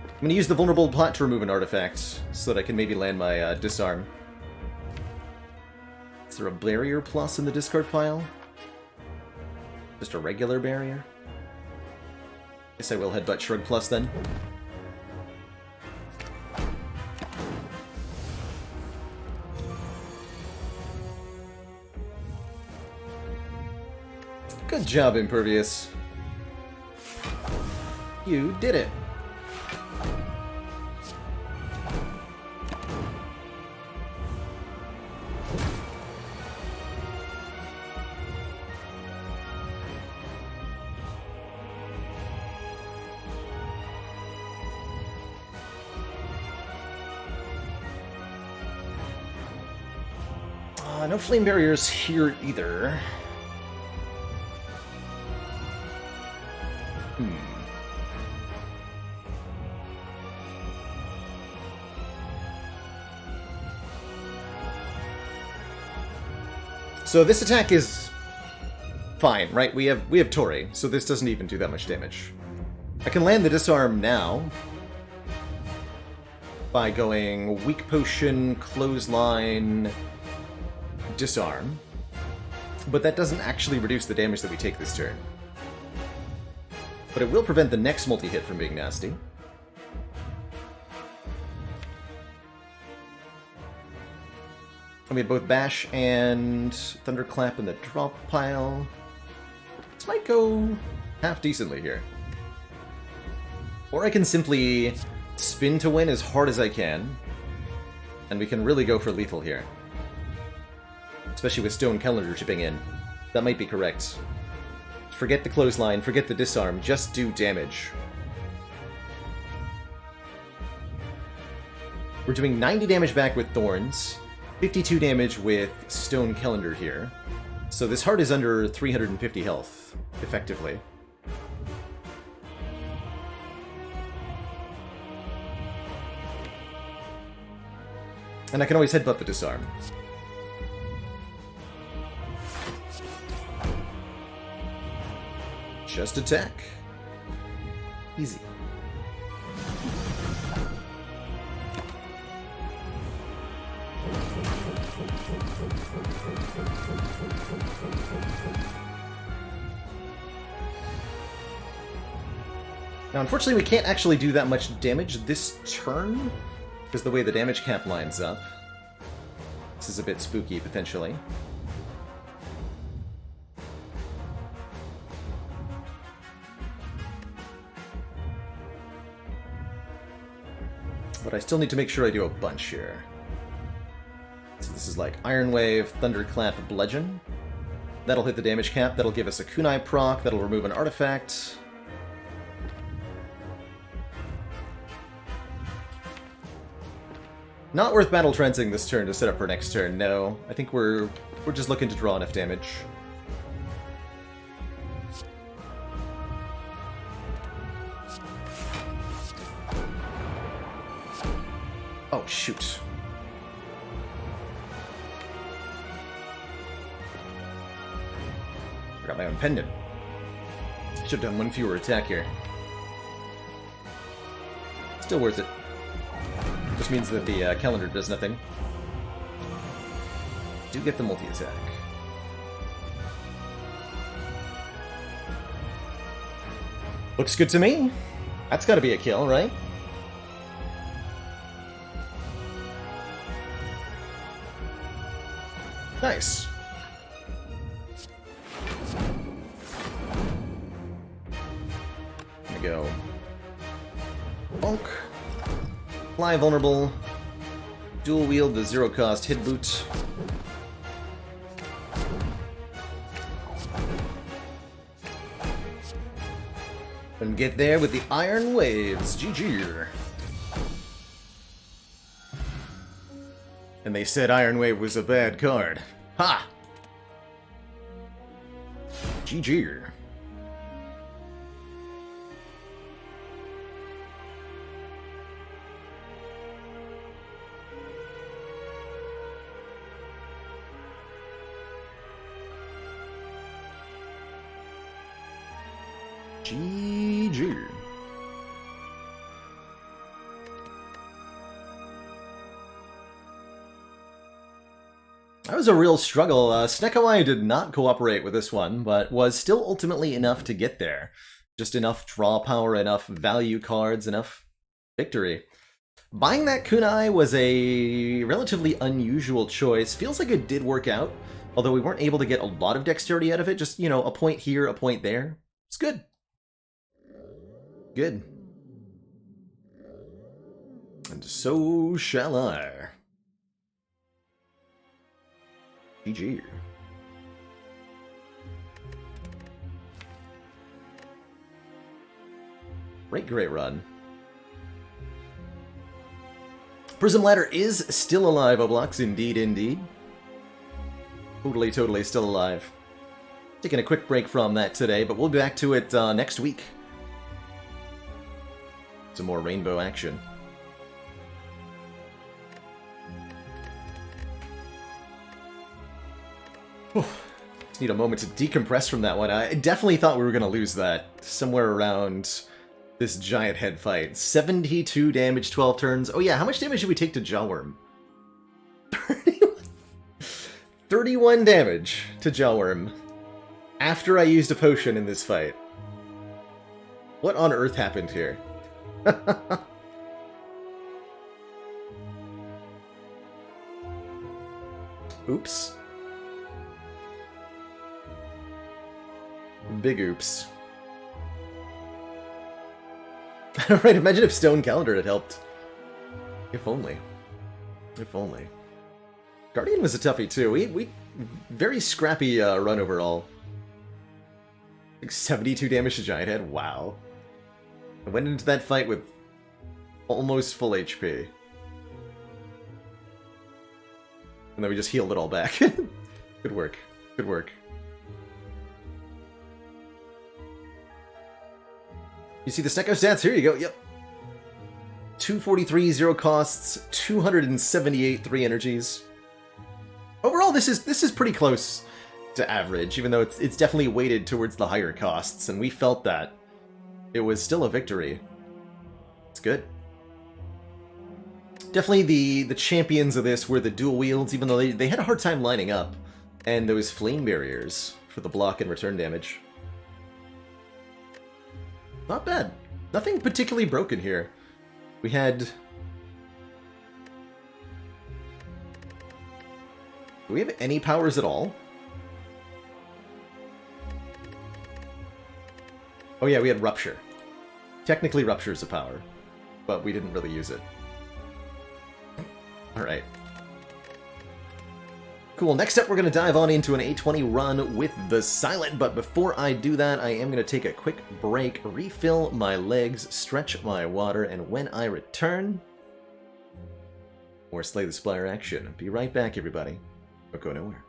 Speaker 1: I'm going to use the vulnerable plot to remove an artifact, so that I can maybe land my disarm. Is there a barrier plus in the discard pile? Just a regular barrier? Guess I will headbutt shrug plus then. Good job, Impervious. You did it. No flame barriers here either. So this attack is fine, right? We have Tori, so this doesn't even do that much damage. I can land the disarm now by going weak potion, clothesline, disarm, but that doesn't actually reduce the damage that we take this turn. But it will prevent the next multi-hit from being nasty. We have both Bash and Thunderclap in the drop pile. This might go half decently here. Or I can simply spin to win as hard as I can, and we can really go for lethal here. Especially with Stone Calendar chipping in. That might be correct. Forget the clothesline, forget the disarm, just do damage. We're doing 90 damage back with Thorns, 52 damage with Stone Calendar here. So this heart is under 350 health, effectively. And I can always headbutt the disarm. Just attack. Easy. Now, unfortunately, we can't actually do that much damage this turn, because the way the damage cap lines up. This is a bit spooky, potentially. But I still need to make sure I do a bunch here. So this is like Iron Wave, Thunderclap, Bludgeon. That'll hit the damage cap, that'll give us a kunai proc, that'll remove an artifact. Not worth battle trancing this turn to set up for next turn, no. I think we're just looking to draw enough damage. Oh, shoot. Forgot my own pendant. Should have done one fewer attack here. Still worth it. Just means that the calendar does nothing. Do get the multi-attack. Looks good to me. That's gotta be a kill, right? Nice. There we go. Bonk. Fly vulnerable. Dual wield the zero cost hit boot. And get there with the iron waves. GG. And they said Iron Wave was a bad card. Ha! GG. GG. That was a real struggle. Snekawai did not cooperate with this one, but was still ultimately enough to get there. Just enough draw power, enough value cards, enough victory. Buying that kunai was a relatively unusual choice. Feels like it did work out, although we weren't able to get a lot of dexterity out of it. Just, you know, a point here, a point there. It's good. Good. And so shall I. GG. Great run. Prism Ladder is still alive, Oblox. Indeed. Totally still alive. Taking a quick break from that today, but we'll be back to it next week. Some more rainbow action. Just need a moment to decompress from that one. I definitely thought we were going to lose that somewhere around this giant head fight. 72 damage, 12 turns. Oh yeah, how much damage did we take to Jawworm? 31 damage to Jawworm after I used a potion in this fight. What on earth happened here? Oops. Big oops. Right, imagine if Stone Calendar had helped. If only. If only. Guardian was a toughie too. We very scrappy run overall. Like 72 damage to Giant Head. Wow. I went into that fight with almost full HP. And then we just healed it all back. Good work. Good work. You see the Snecko stats? Here you go. Yep. 243, 0 costs, 278, 3 energies. Overall, this is pretty close to average, even though it's definitely weighted towards the higher costs, and we felt that. It was still a victory. It's good. Definitely the champions of this were the dual wields, even though they had a hard time lining up. And those flame barriers for the block and return damage. Not bad. Nothing particularly broken here. We had... Do we have any powers at all? Oh yeah, we had Rupture. Technically Rupture is a power, but we didn't really use it. Alright. Cool, next up we're going to dive on into an A20 run with the Silent, but before I do that, I am going to take a quick break, refill my legs, stretch my water, and when I return, more Slay the Spire action. Be right back, everybody. Don't go nowhere.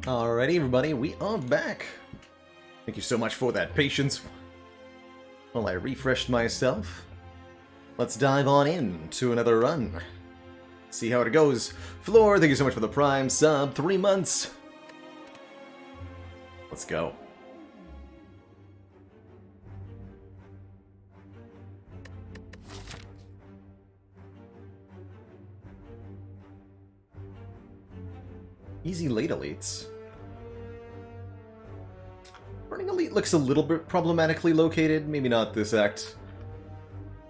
Speaker 1: Alrighty, everybody, we are back. Thank you so much for that patience. Well, I refreshed myself. Let's dive on in to another run. See how it goes. Floor, thank you so much for the Prime sub. 3 months. Let's go. Easy late elites. Burning Elite looks a little bit problematically located. Maybe not this act.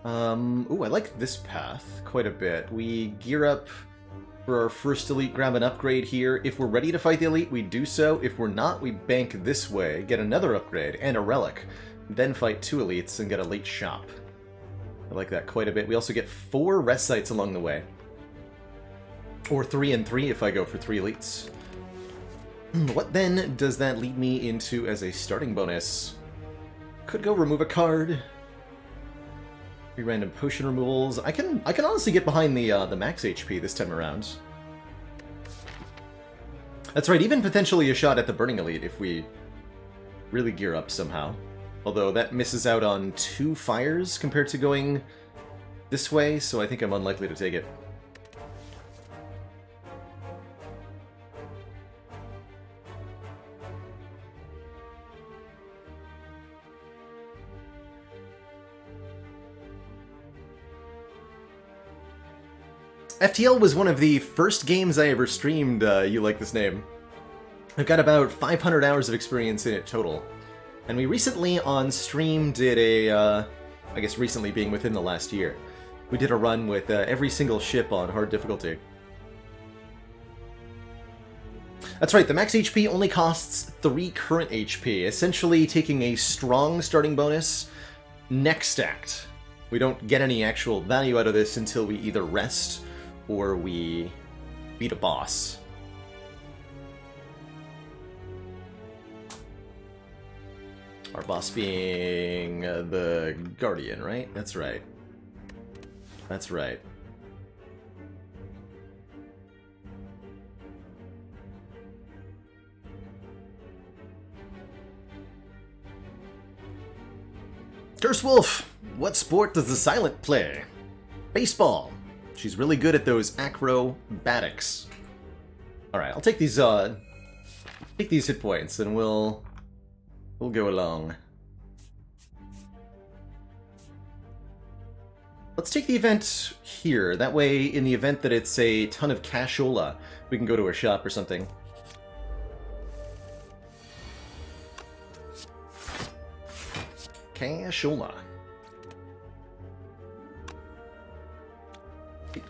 Speaker 1: Ooh, I like this path quite a bit. We gear up for our first elite, grab an upgrade here. If we're ready to fight the elite, we do so. If we're not, we bank this way, get another upgrade and a relic, then fight 2 elites and get a late shop. I like that quite a bit. We also get 4 rest sites along the way. Or 3 and 3 if I go for 3 elites. What then does that lead me into as a starting bonus? Could go remove a card. 3 random potion removals. I can honestly get behind the max HP this time around. That's right, even potentially a shot at the Burning Elite if we really gear up somehow. Although that misses out on 2 fires compared to going this way, so I think I'm unlikely to take it. FTL was one of the first games I ever streamed, you like this name. I've got about 500 hours of experience in it total. And we recently on stream did a, I guess recently being within the last year, we did a run with every single ship on hard difficulty. That's right, the max HP only costs 3 current HP, essentially taking a strong starting bonus next act. We don't get any actual value out of this until we either rest or we beat a boss. Our boss being the Guardian, right? That's right. That's right. Curse Wolf! What sport does the Silent play? Baseball. She's really good at those acrobatics. Alright, I'll take these hit points and we'll go along. Let's take the event here. That way, in the event that it's a ton of cashola, we can go to a shop or something. Cashola.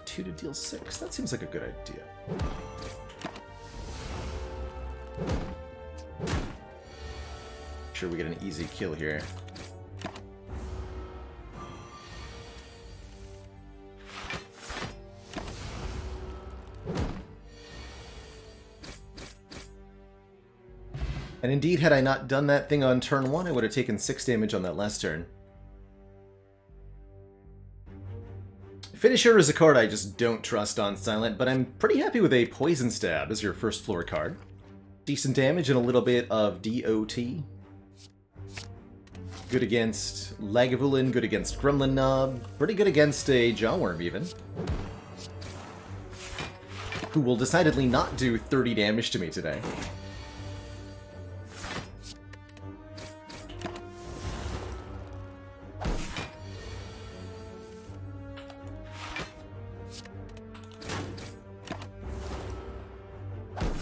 Speaker 1: 2 to deal 6. That seems like a good idea. Sure, we get an easy kill here. And indeed, had I not done that thing on turn 1, I would have taken 6 damage on that last turn. Finisher is a card I just don't trust on Silent, but I'm pretty happy with a Poison Stab as your first floor card. Decent damage and a little bit of DOT. Good against Lagavulin, good against Gremlin Knob, pretty good against a Jawworm even. Who will decidedly not do 30 damage to me today.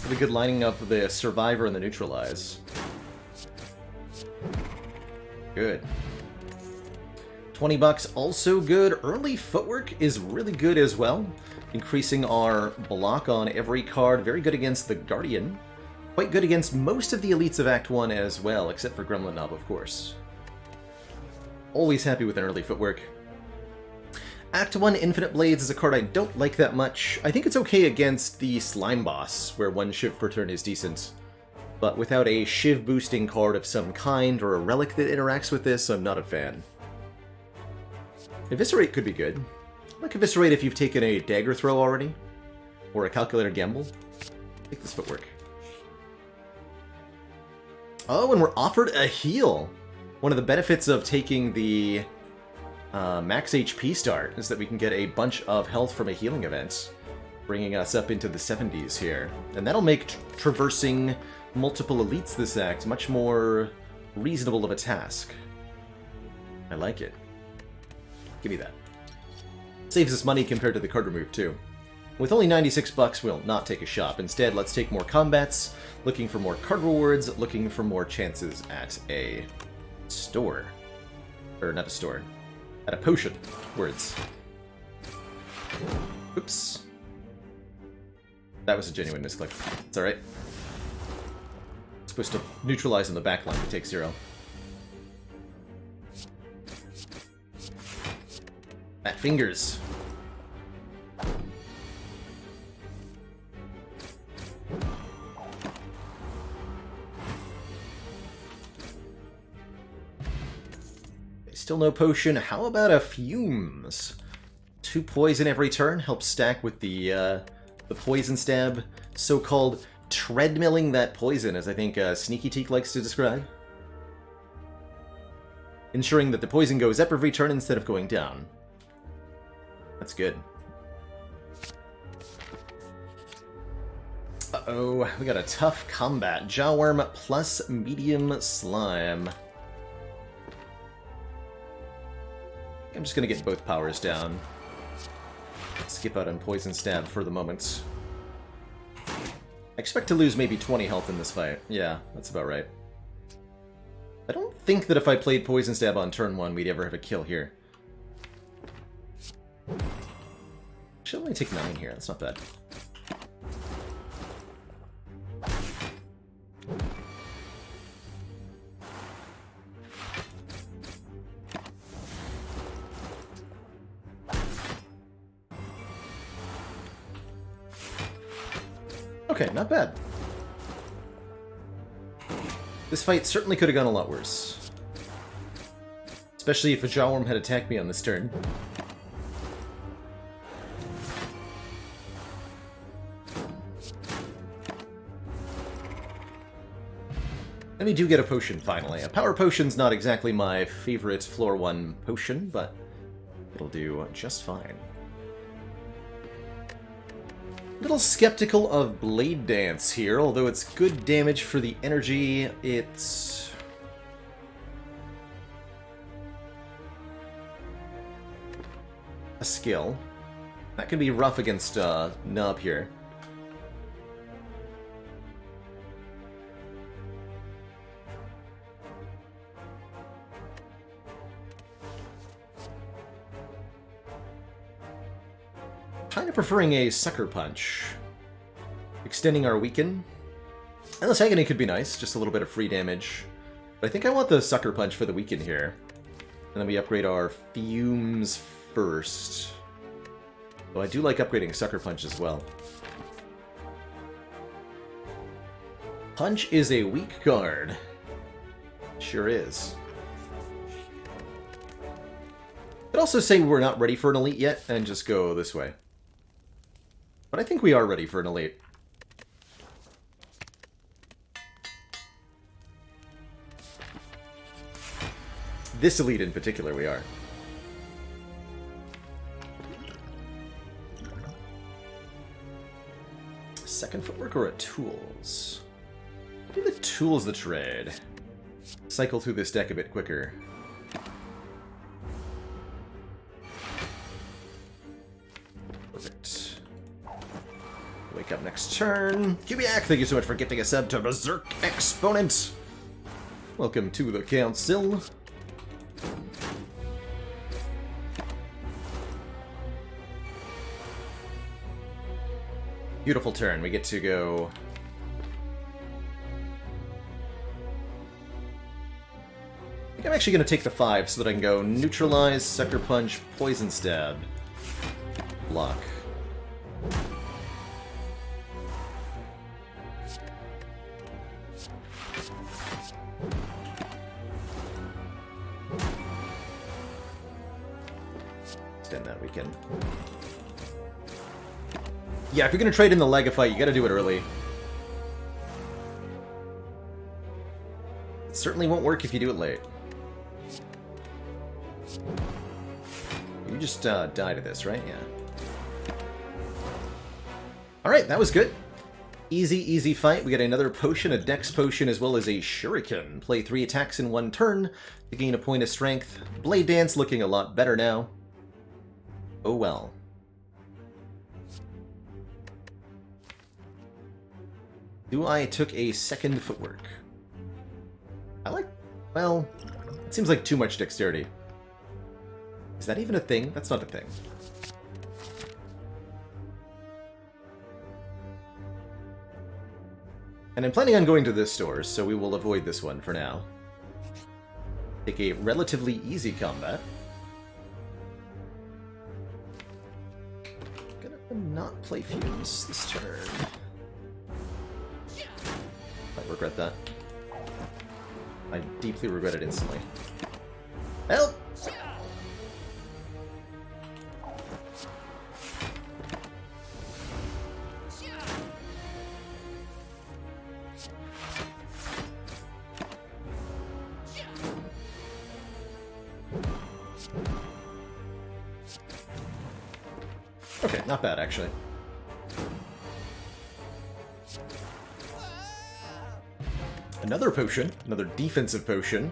Speaker 1: Pretty good lining up the Survivor and the Neutralize. Good. 20 bucks, also good. Early Footwork is really good as well. Increasing our block on every card. Very good against the Guardian. Quite good against most of the elites of Act 1 as well, except for Gremlin Knob, of course. Always happy with an early Footwork. Act 1 Infinite Blades is a card I don't like that much. I think it's okay against the Slime Boss, where 1 Shiv per turn is decent. But without a Shiv boosting card of some kind, or a relic that interacts with this, I'm not a fan. Eviscerate could be good. I like Eviscerate if you've taken a Dagger Throw already, or a Calculator Gamble. Take this Footwork. Oh, and we're offered a heal. One of the benefits of taking the max HP start is that we can get a bunch of health from a healing event, bringing us up into the 70s here. And that'll make traversing multiple elites this act much more reasonable of a task. I like it. Give me that. Saves us money compared to the card remove, too. With only 96 bucks, we'll not take a shop. Instead, let's take more combats, looking for more card rewards, looking for more chances at a store. Or not a store. At a potion. Words. Oops. That was a genuine misclick. It's alright. Supposed to neutralize in the backline to take 0. Fat fingers. Still no potion. How about a fumes? 2 poison every turn helps stack with the poison stab. So-called treadmilling that poison, as I think Sneaky Teak likes to describe. Ensuring that the poison goes up every turn instead of going down. That's good. Uh-oh, we got a tough combat. Jawworm plus medium slime. I'm just gonna get both powers down. Skip out on Poison Stab for the moment. I expect to lose maybe 20 health in this fight. Yeah, that's about right. I don't think that if I played Poison Stab on turn 1, we'd ever have a kill here. Should only take 9 here, that's not bad. Okay, not bad. This fight certainly could have gone a lot worse. Especially if a Jawworm had attacked me on this turn. And we do get a potion, finally. A power potion's not exactly my favorite floor 1 potion, but it'll do just fine. Little skeptical of Blade Dance here, although it's good damage for the energy. It's a skill. That can be rough against Nub here. Kind of preferring a Sucker Punch. Extending our weaken. And the Agony could be nice, just a little bit of free damage. But I think I want the Sucker Punch for the weaken here. And then we upgrade our Fumes first. Though I do like upgrading Sucker Punch as well. Punch is a weak card. Sure is. I'd also say we're not ready for an elite yet, and just go this way. But I think we are ready for an elite. This elite in particular, we are. Second footwork or a tools? Maybe the tools the trade. Cycle through this deck a bit quicker. Perfect. Wake up next turn. Kubiak, thank you so much for gifting a sub to Berserk Exponent. Welcome to the council. Beautiful turn. We get to go... I think I'm actually going to take the 5 so that I can go Neutralize, Sucker Punch, Poison Stab. Block. Extend that weekend. Yeah, if you're going to trade in the Lega fight, you got to do it early. certainly won't work if you do it late. You just die to this, right? Yeah. Alright, that was good. Easy fight. We got another potion, a dex potion, as well as a shuriken. Play 3 attacks in 1 turn to gain a point of strength. Blade Dance looking a lot better now. Oh well. Do I took a second footwork? I like... well, it seems like too much dexterity. Is that even a thing? That's not a thing. And I'm planning on going to this store, so we will avoid this one for now. Take a relatively easy combat. Gonna not play Fumes this turn. I regret that. I deeply regret it instantly. Help! Okay, not bad, actually. Another potion, another defensive potion.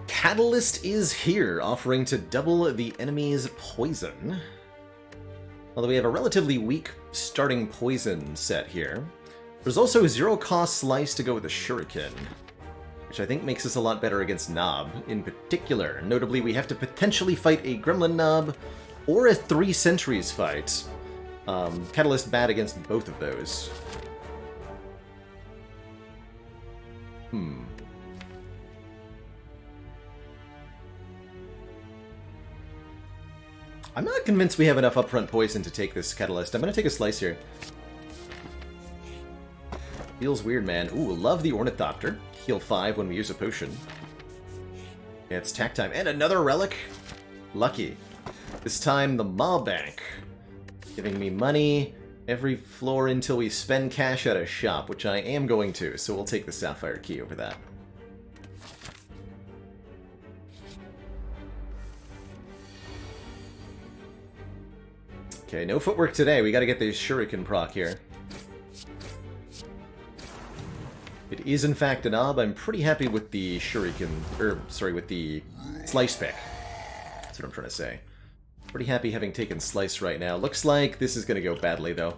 Speaker 1: Catalyst is here, offering to double the enemy's poison. Although we have a relatively weak starting poison set here. There's also 0-cost slice to go with the shuriken, which I think makes us a lot better against Nob in particular. Notably, we have to potentially fight a Gremlin Nob or a 3 Sentries fight. Catalyst bad against both of those. I'm not convinced we have enough upfront poison to take this Catalyst. I'm gonna take a slice here. Feels weird, man. Ooh, love the Ornithopter. Heal 5 when we use a potion. Yeah, it's attack time. And another relic? Lucky. This time, the Maw Bank. Giving me money every floor until we spend cash at a shop, which I am going to, so we'll take the Sapphire Key over that. Okay, no footwork today. We gotta get the Shuriken proc here. It is, in fact, a Nob. I'm pretty happy with the Shuriken, with the Slice pick. That's what I'm trying to say. Pretty happy having taken Slice right now. Looks like this is gonna go badly, though.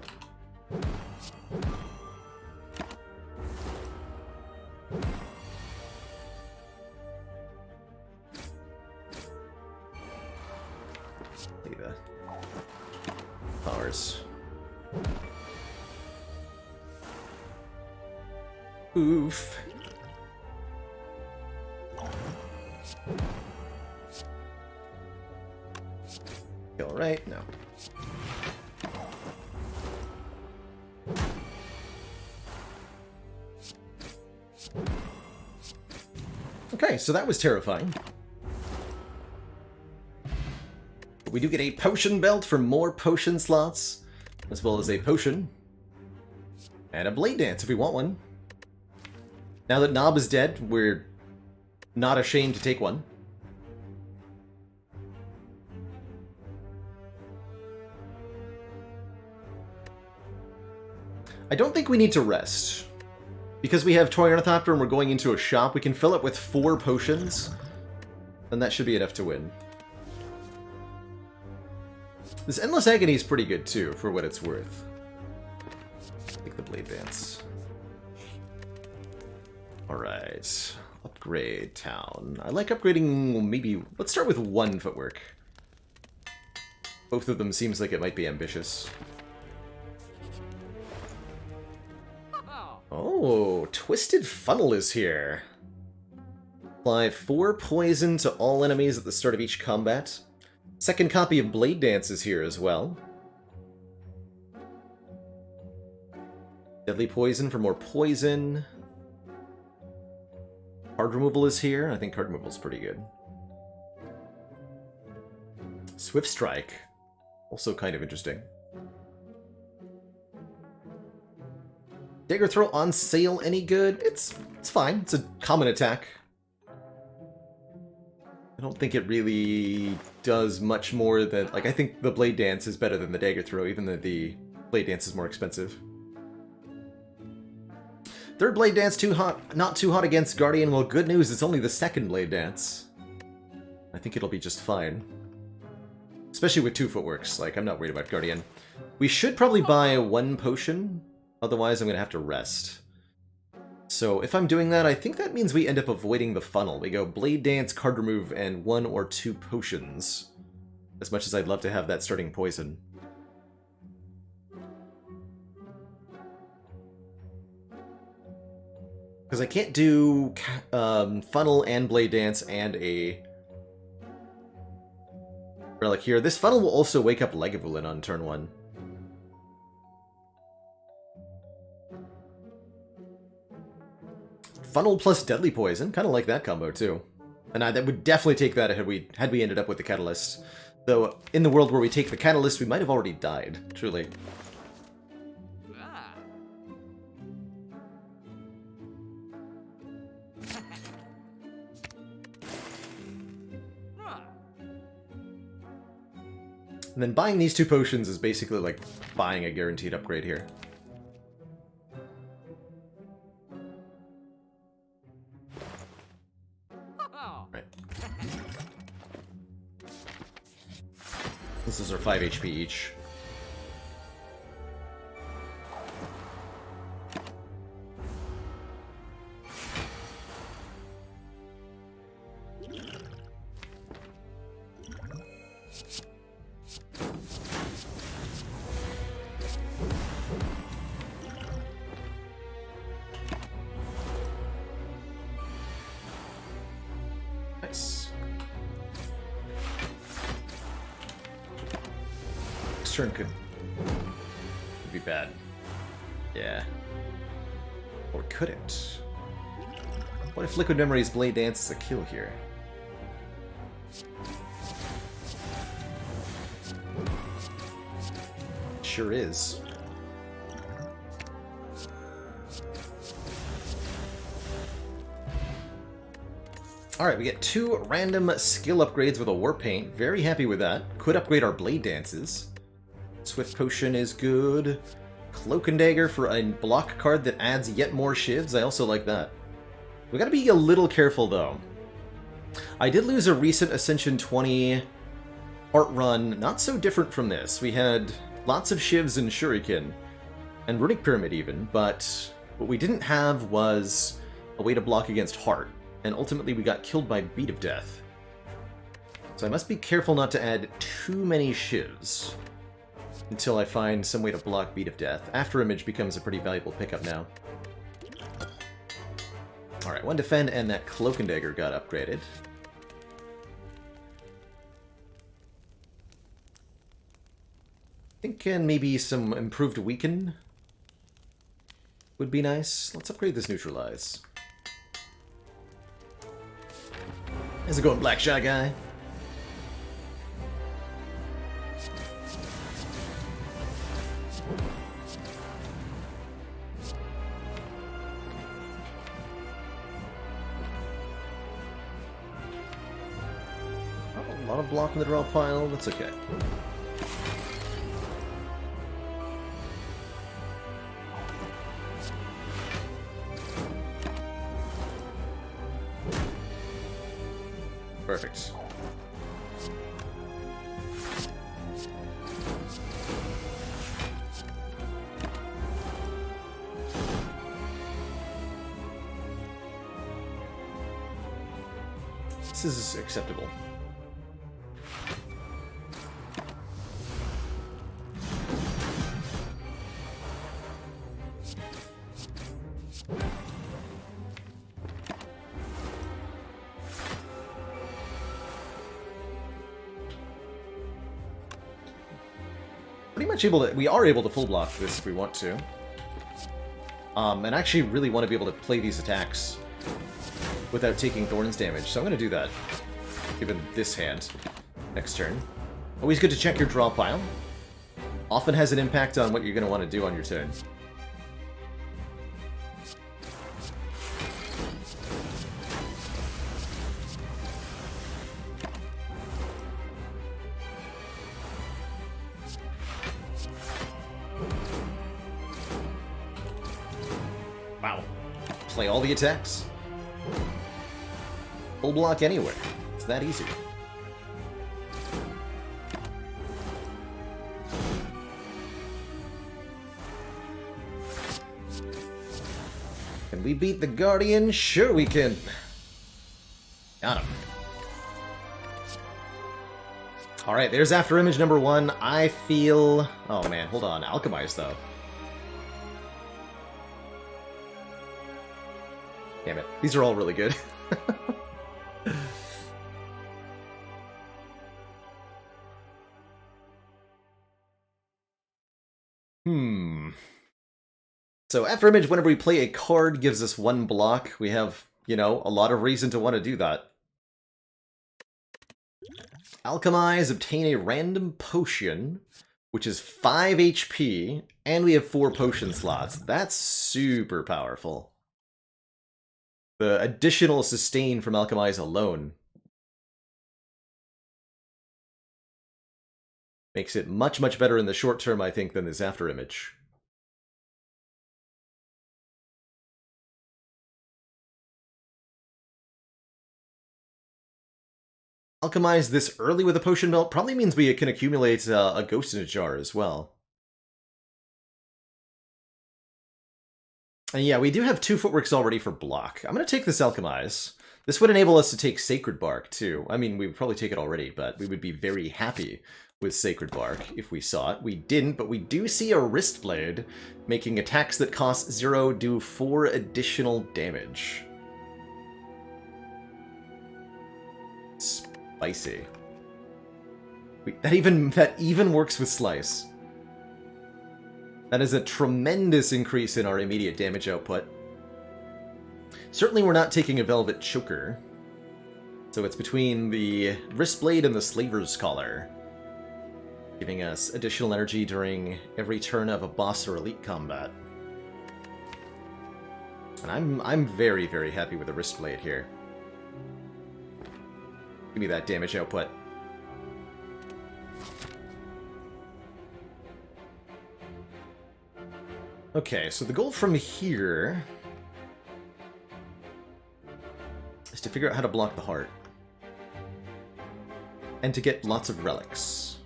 Speaker 1: Look at that. Powers. Oof. Alright, no. Okay, so that was terrifying. But we do get a potion belt for more potion slots, as well as a potion. And a blade dance if we want one. Now that Nob is dead, we're not ashamed to take one. I don't think we need to rest. Because we have Toy Ornithopter and we're going into a shop, we can fill it with 4 potions, and that should be enough to win. This Endless Agony is pretty good too, for what it's worth. Take the Blade Dance. Alright. Upgrade town. I like upgrading maybe... let's start with 1 footwork. Both of them seems like it might be ambitious. Oh, Twisted Funnel is here. Apply 4 poison to all enemies at the start of each combat. Second copy of Blade Dance is here as well. Deadly Poison for more poison. Card removal is here. I think card removal is pretty good. Swift Strike. Also kind of interesting. Dagger Throw on sale any good? It's fine. It's a common attack. I don't think it really does much more than... Like, I think the Blade Dance is better than the Dagger Throw, even though the Blade Dance is more expensive. Third Blade Dance too hot, not too hot against Guardian. Well, good news, it's only the second Blade Dance. I think it'll be just fine. Especially with 2 footworks, like, I'm not worried about Guardian. We should probably buy 1 potion, otherwise I'm gonna have to rest. So if I'm doing that, I think that means we end up avoiding the funnel. We go Blade Dance, card remove, and 1 or 2 potions. As much as I'd love to have that starting poison. Because I can't do funnel and Blade Dance and a relic here. This funnel will also wake up Legavulin on turn 1. Funnel plus Deadly Poison, kind of like that combo too. And that would definitely take that had we ended up with the Catalyst. Though, in the world where we take the Catalyst, we might have already died, truly. And then buying these 2 potions is basically like buying a guaranteed upgrade here. Right. This is our 5 HP each. Turn could be bad. Yeah. Or could it? What if Liquid Memory's Blade Dance is a kill here? Sure is. Alright, we get 2 random skill upgrades with a Warp Paint. Very happy with that. Could upgrade our Blade Dances. Swift Potion is good. Cloak and Dagger for a block card that adds yet more shivs. I also like that. We gotta be a little careful, though. I did lose a recent Ascension 20 art run, not so different from this. We had lots of shivs and shuriken, and Runic Pyramid even, but what we didn't have was a way to block against Heart, and ultimately we got killed by Beat of Death. So I must be careful not to add too many shivs until I find some way to block Beat of Death. After Image becomes a pretty valuable pickup now. Alright, 1 defend, and that Cloak and Dagger got upgraded. I think maybe some improved Weaken would be nice. Let's upgrade this Neutralize. How's it going, Black Shy Guy? A lot of block in the draw pile, that's okay. Perfect. This is acceptable. Pretty much able to, we are able to full block this if we want to. And I actually really want to be able to play these attacks without taking Thorns damage, so I'm going to do that, given this hand, next turn. Always good to check your draw pile. Often has an impact on what you're going to want to do on your turn. play all the attacks. Full block anywhere. It's that easy. Can we beat the Guardian? Sure we can. Got him. Alright, there's After Image number 1. I feel... Oh man, hold on. Alchemize, though. Damn it. These are all really good. So After Image, whenever we play a card, gives us 1 block. We have, you know, a lot of reason to want to do that. Alchemize, obtain a random potion, which is 5 HP, and we have 4 potion slots. That's super powerful. The additional sustain from Alchemize alone makes it much, much better in the short term, I think, than this After Image. Alchemize this early with a potion belt probably means we can accumulate a ghost in a jar as well. And yeah, we do have 2 footworks already for block. I'm going to take this Alchemize. This would enable us to take Sacred Bark, too. I mean, we would probably take it already, but we would be very happy with Sacred Bark if we saw it. We didn't, but we do see a Wrist Blade, making attacks that cost 0 do 4 additional damage. Spicy. Wait, that even works with Slice. That is a tremendous increase in our immediate damage output. Certainly we're not taking a Velvet Choker. So it's between the Wrist Blade and the Slaver's Collar, giving us additional energy during every turn of a boss or elite combat. And I'm very, very happy with the Wrist Blade here. Give me that damage output. Okay, so the goal from here is to figure out how to block the heart. And to get lots of relics.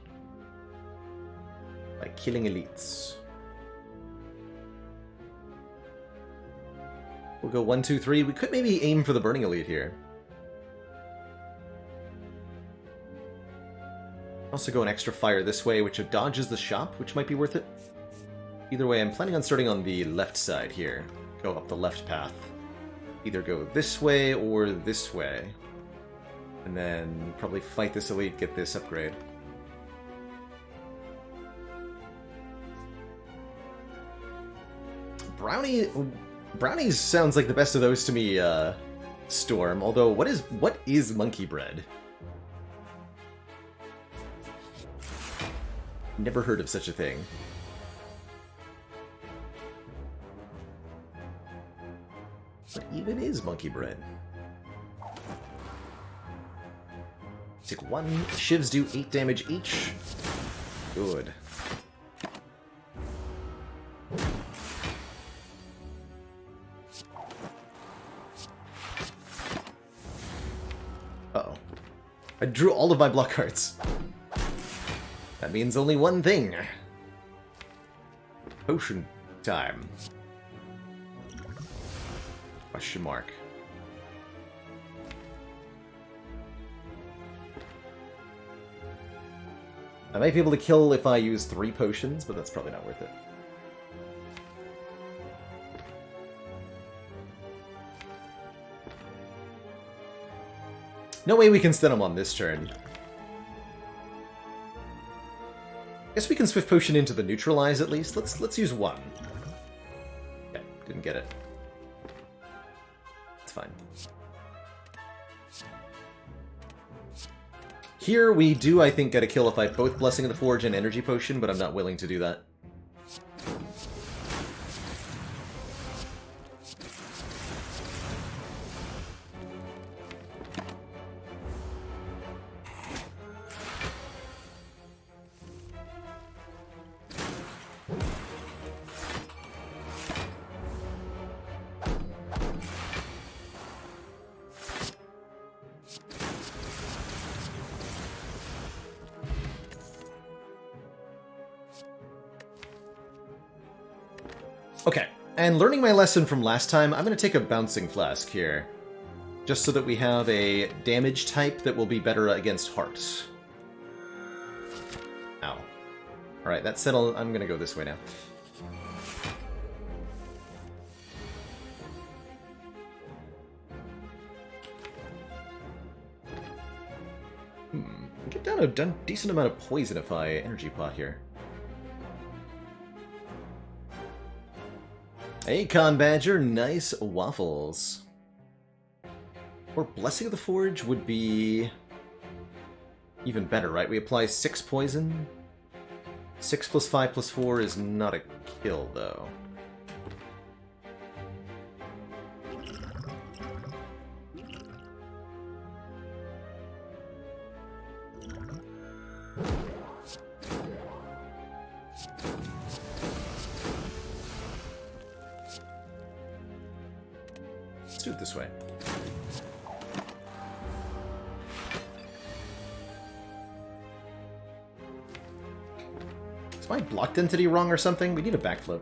Speaker 1: By killing elites. We'll go 1, 2, 3. We could maybe aim for the Burning Elite here. Also go an extra fire this way, which dodges the shop, which might be worth it. Either way, I'm planning on starting on the left side here. Go up the left path. Either go this way or this way. And then probably fight this elite, get this upgrade. Brownies sounds like the best of those to me, Storm. Although, what is monkey bread? Never heard of such a thing. What even is monkey bread? Take 1. Shivs do 8 damage each. Good. Uh-oh. I drew all of my block cards. That means only one thing. Potion time. Question mark. I might be able to kill if I use 3 potions, but that's probably not worth it. No way we can stun him on this turn. Guess we can Swift Potion into the Neutralize at least. Let's use 1. Yeah, didn't get it. It's fine. Here we do, I think, get a kill if I have both Blessing of the Forge and Energy Potion, but I'm not willing to do that. Okay, and learning my lesson from last time, I'm going to take a Bouncing Flask here. Just so that we have a damage type that will be better against hearts. Ow. Alright, that's settled. I'm going to go this way now. Get down a decent amount of poison if I energy pot here. Hey, Con Badger, nice waffles. Or Blessing of the Forge would be even better, right? We apply 6 poison. 6 plus 5 plus 4 is not a kill, though. Let's do it this way. Is my blocked entity wrong or something? We need a backflip.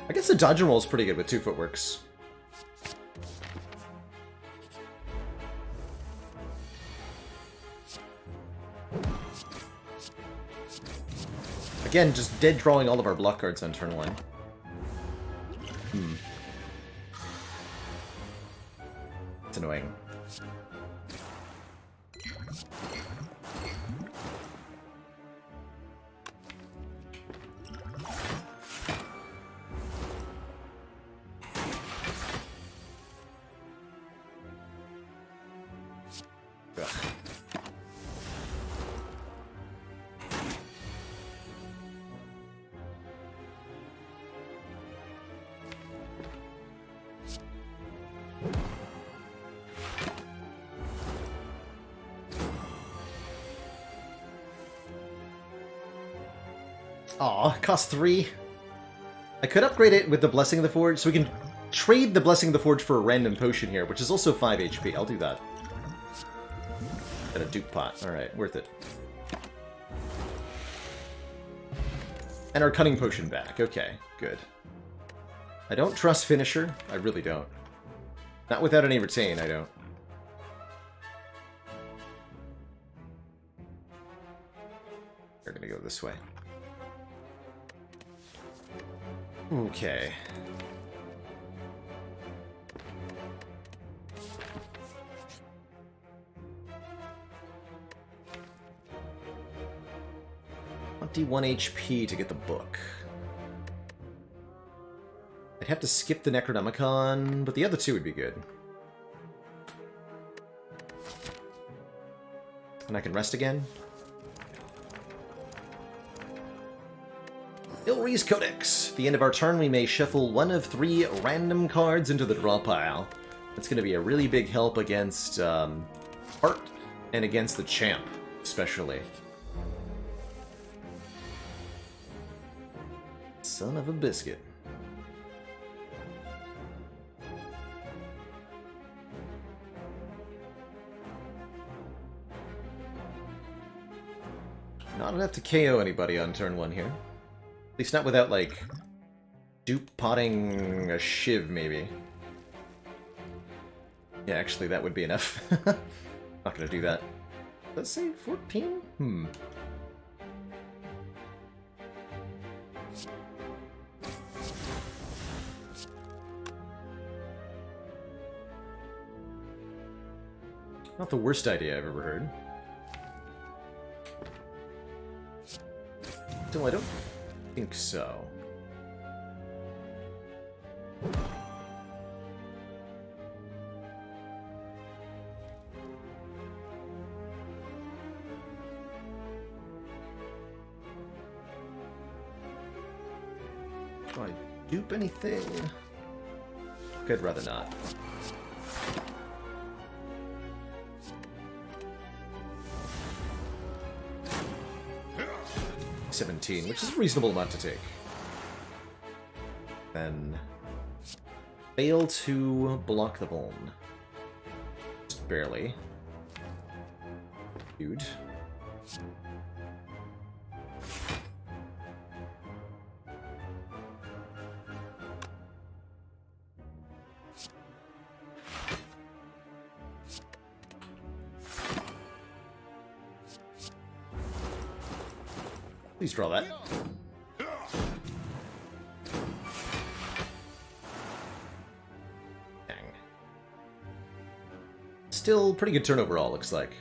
Speaker 1: I guess the dodge and roll is pretty good with 2 footworks. Again, just dead drawing all of our block cards on turn 1. It's annoying. Ugh. Aw, cost 3. I could upgrade it with the Blessing of the Forge, so we can trade the Blessing of the Forge for a random potion here, which is also 5 HP. I'll do that. And a Duke Pot. Alright, worth it. And our Cunning Potion back. Okay, good. I don't trust Finisher. I really don't. Not without any retain, I don't. We're gonna go this way. Okay. $21 HP to get the book. I'd have to skip the Necronomicon, but the other 2 would be good. And I can rest again. Ilri's Codex. At the end of our turn, we may shuffle 1 of 3 random cards into the draw pile. That's going to be a really big help against Heart and against the Champ, especially. Son of a biscuit. Not enough to KO anybody on turn 1 here. At least not without, like, dupe potting a Shiv, maybe. Yeah, actually, that would be enough. Not gonna do that. Let's say 14? Not the worst idea I've ever heard. Still, I don't think so. Do I dupe anything? I'd rather not. $17, which is a reasonable amount to take. Then Fail to block the bone. Just barely. Dude. Please draw that. Dang. Still pretty good turn overall, looks like.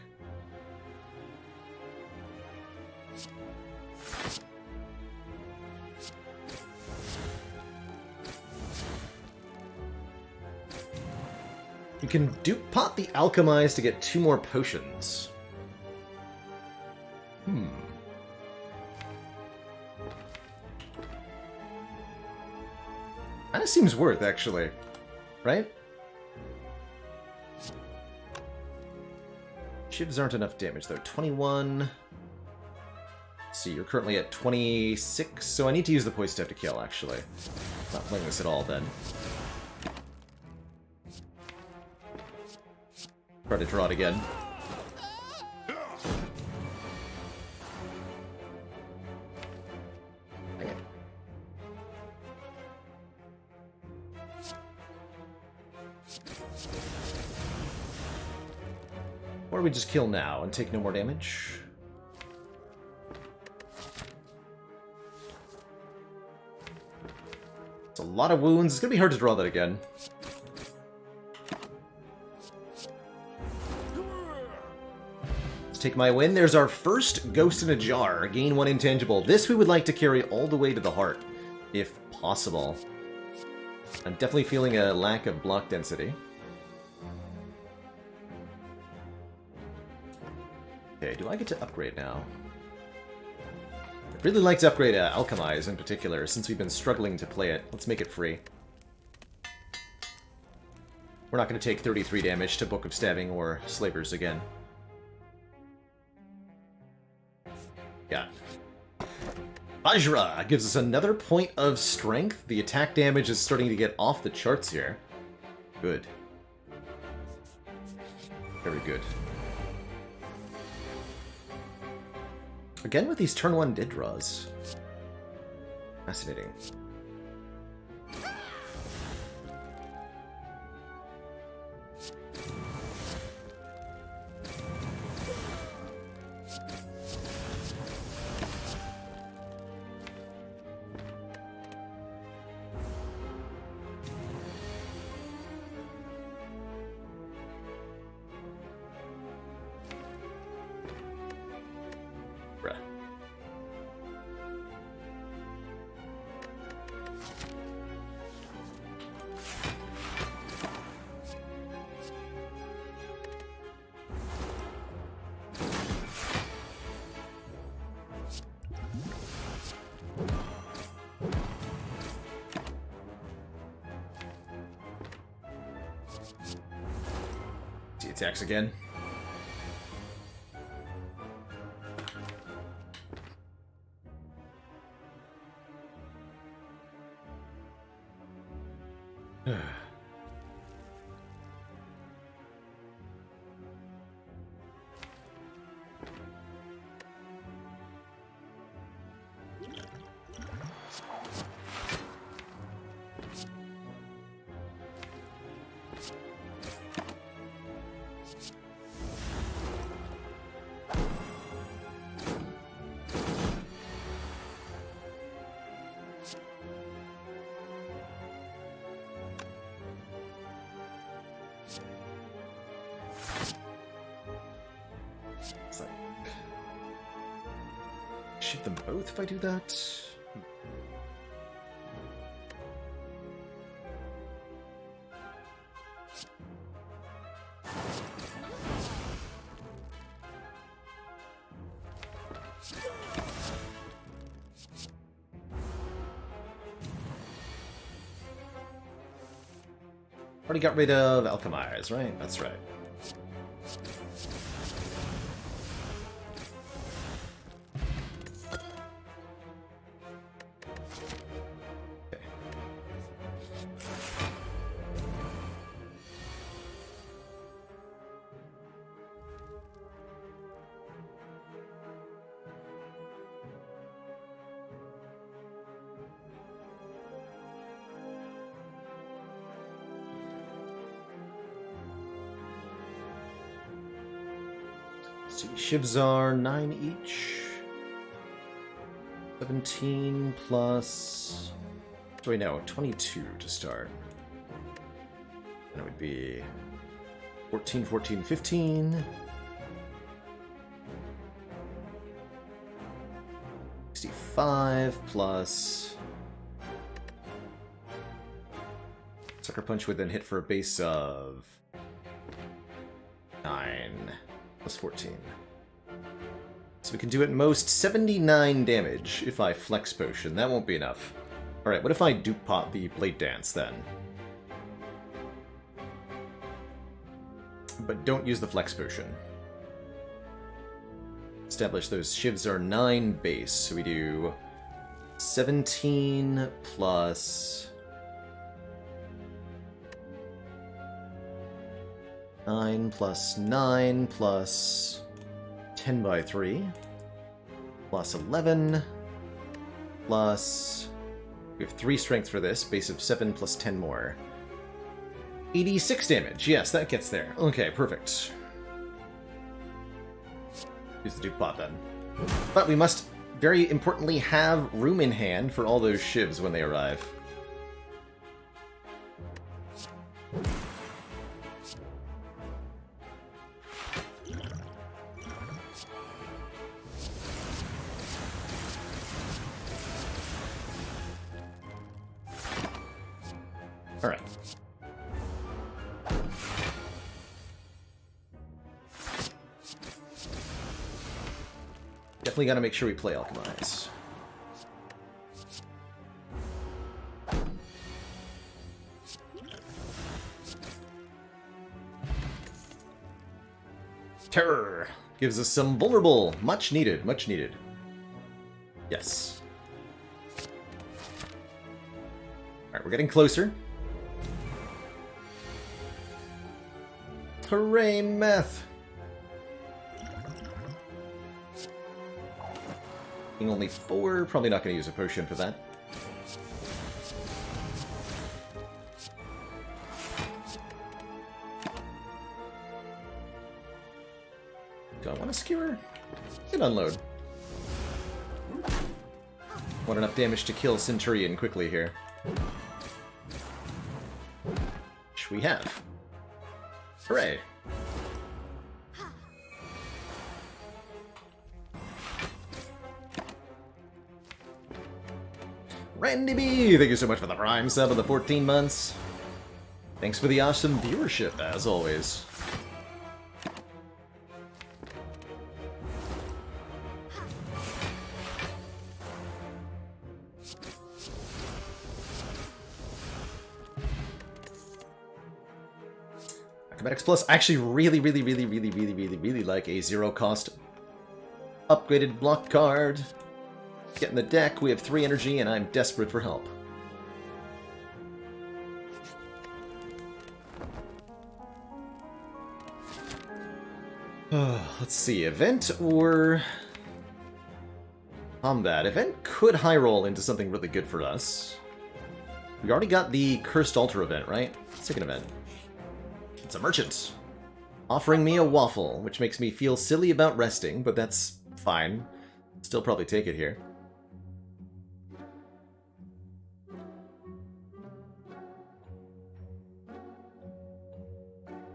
Speaker 1: You can dupe pot the Alchemize to get 2 more potions. Kinda seems worth, actually. Right? Shivs aren't enough damage, though. 21... Let's see, you're currently at 26, so I need to use the Poise Step to kill, actually. Not playing this at all, then. Try to draw it again. Dang it. Or we just kill now and take no more damage? It's a lot of wounds. It's gonna be hard to draw that again. Let's take my win. There's our first Ghost in a Jar. Gain 1 intangible. This we would like to carry all the way to the heart, if possible. I'm definitely feeling a lack of block density. Okay, do I get to upgrade now? I'd really like to upgrade Alchemize in particular, since we've been struggling to play it. Let's make it free. We're not going to take 33 damage to Book of Stabbing or Slavers again. Yeah. Vajra gives us another point of strength. The attack damage is starting to get off the charts here. Good. Very good. Again with these turn 1 dead draws. Fascinating. Attacks again. Shoot them both if I do that? Already got rid of Alchemize, right? That's right. see, shivs are 9 each. 17 plus... Wait, no, 22 to start. And it would be 14, 14, 15. 65 plus... Sucker Punch would then hit for a base of 9 plus 14. So we can do at most 79 damage if I Flex Potion. That won't be enough. Alright, what if I Dupe Pot the Blade Dance then? But don't use the Flex Potion. Establish those shivs are 9 base, so we do 17 plus 9 plus 9 plus 10 by 3 plus 11 plus... We have 3 strength for this, base of 7 plus 10 more. 86 damage, yes, that gets there. Okay, perfect. Use the Duke Pot then. But we must, very importantly, have room in hand for all those shivs when they arrive. Alright. Definitely gotta make sure we play Alchemize. Terror gives us some vulnerable. Much needed, much needed. Yes. Alright, we're getting closer. Hooray, meth! Being only 4, probably not going to use a potion for that. Do I want to skewer? Hit unload. Want enough damage to kill Centurion quickly here. Which we have. Hooray! Randy B, thank you so much for the Prime sub of the 14 months. Thanks for the awesome viewership, as always. Acrobatics Plus, I actually really like a zero-cost upgraded block card. Get in the deck, we have 3 energy, and I'm desperate for help. Let's see, event or combat? Event could high roll into something really good for us. We already got the Cursed Altar event, right? Second event. It's a merchant. Offering me a waffle, which makes me feel silly about resting, but that's fine. Still probably take it here.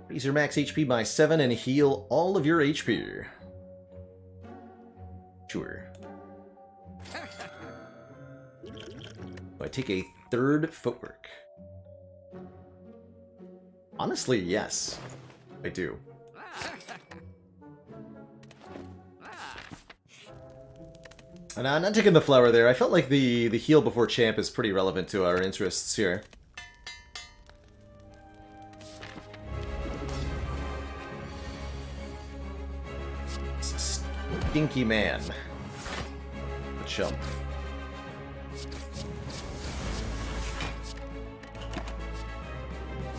Speaker 1: Raise your max HP by 7 and heal all of your HP. Sure. I take a 3rd footwork. Honestly, yes. I do. And I'm not taking the flower there. I felt like the heal before champ is pretty relevant to our interests here. Stinky man. Chump.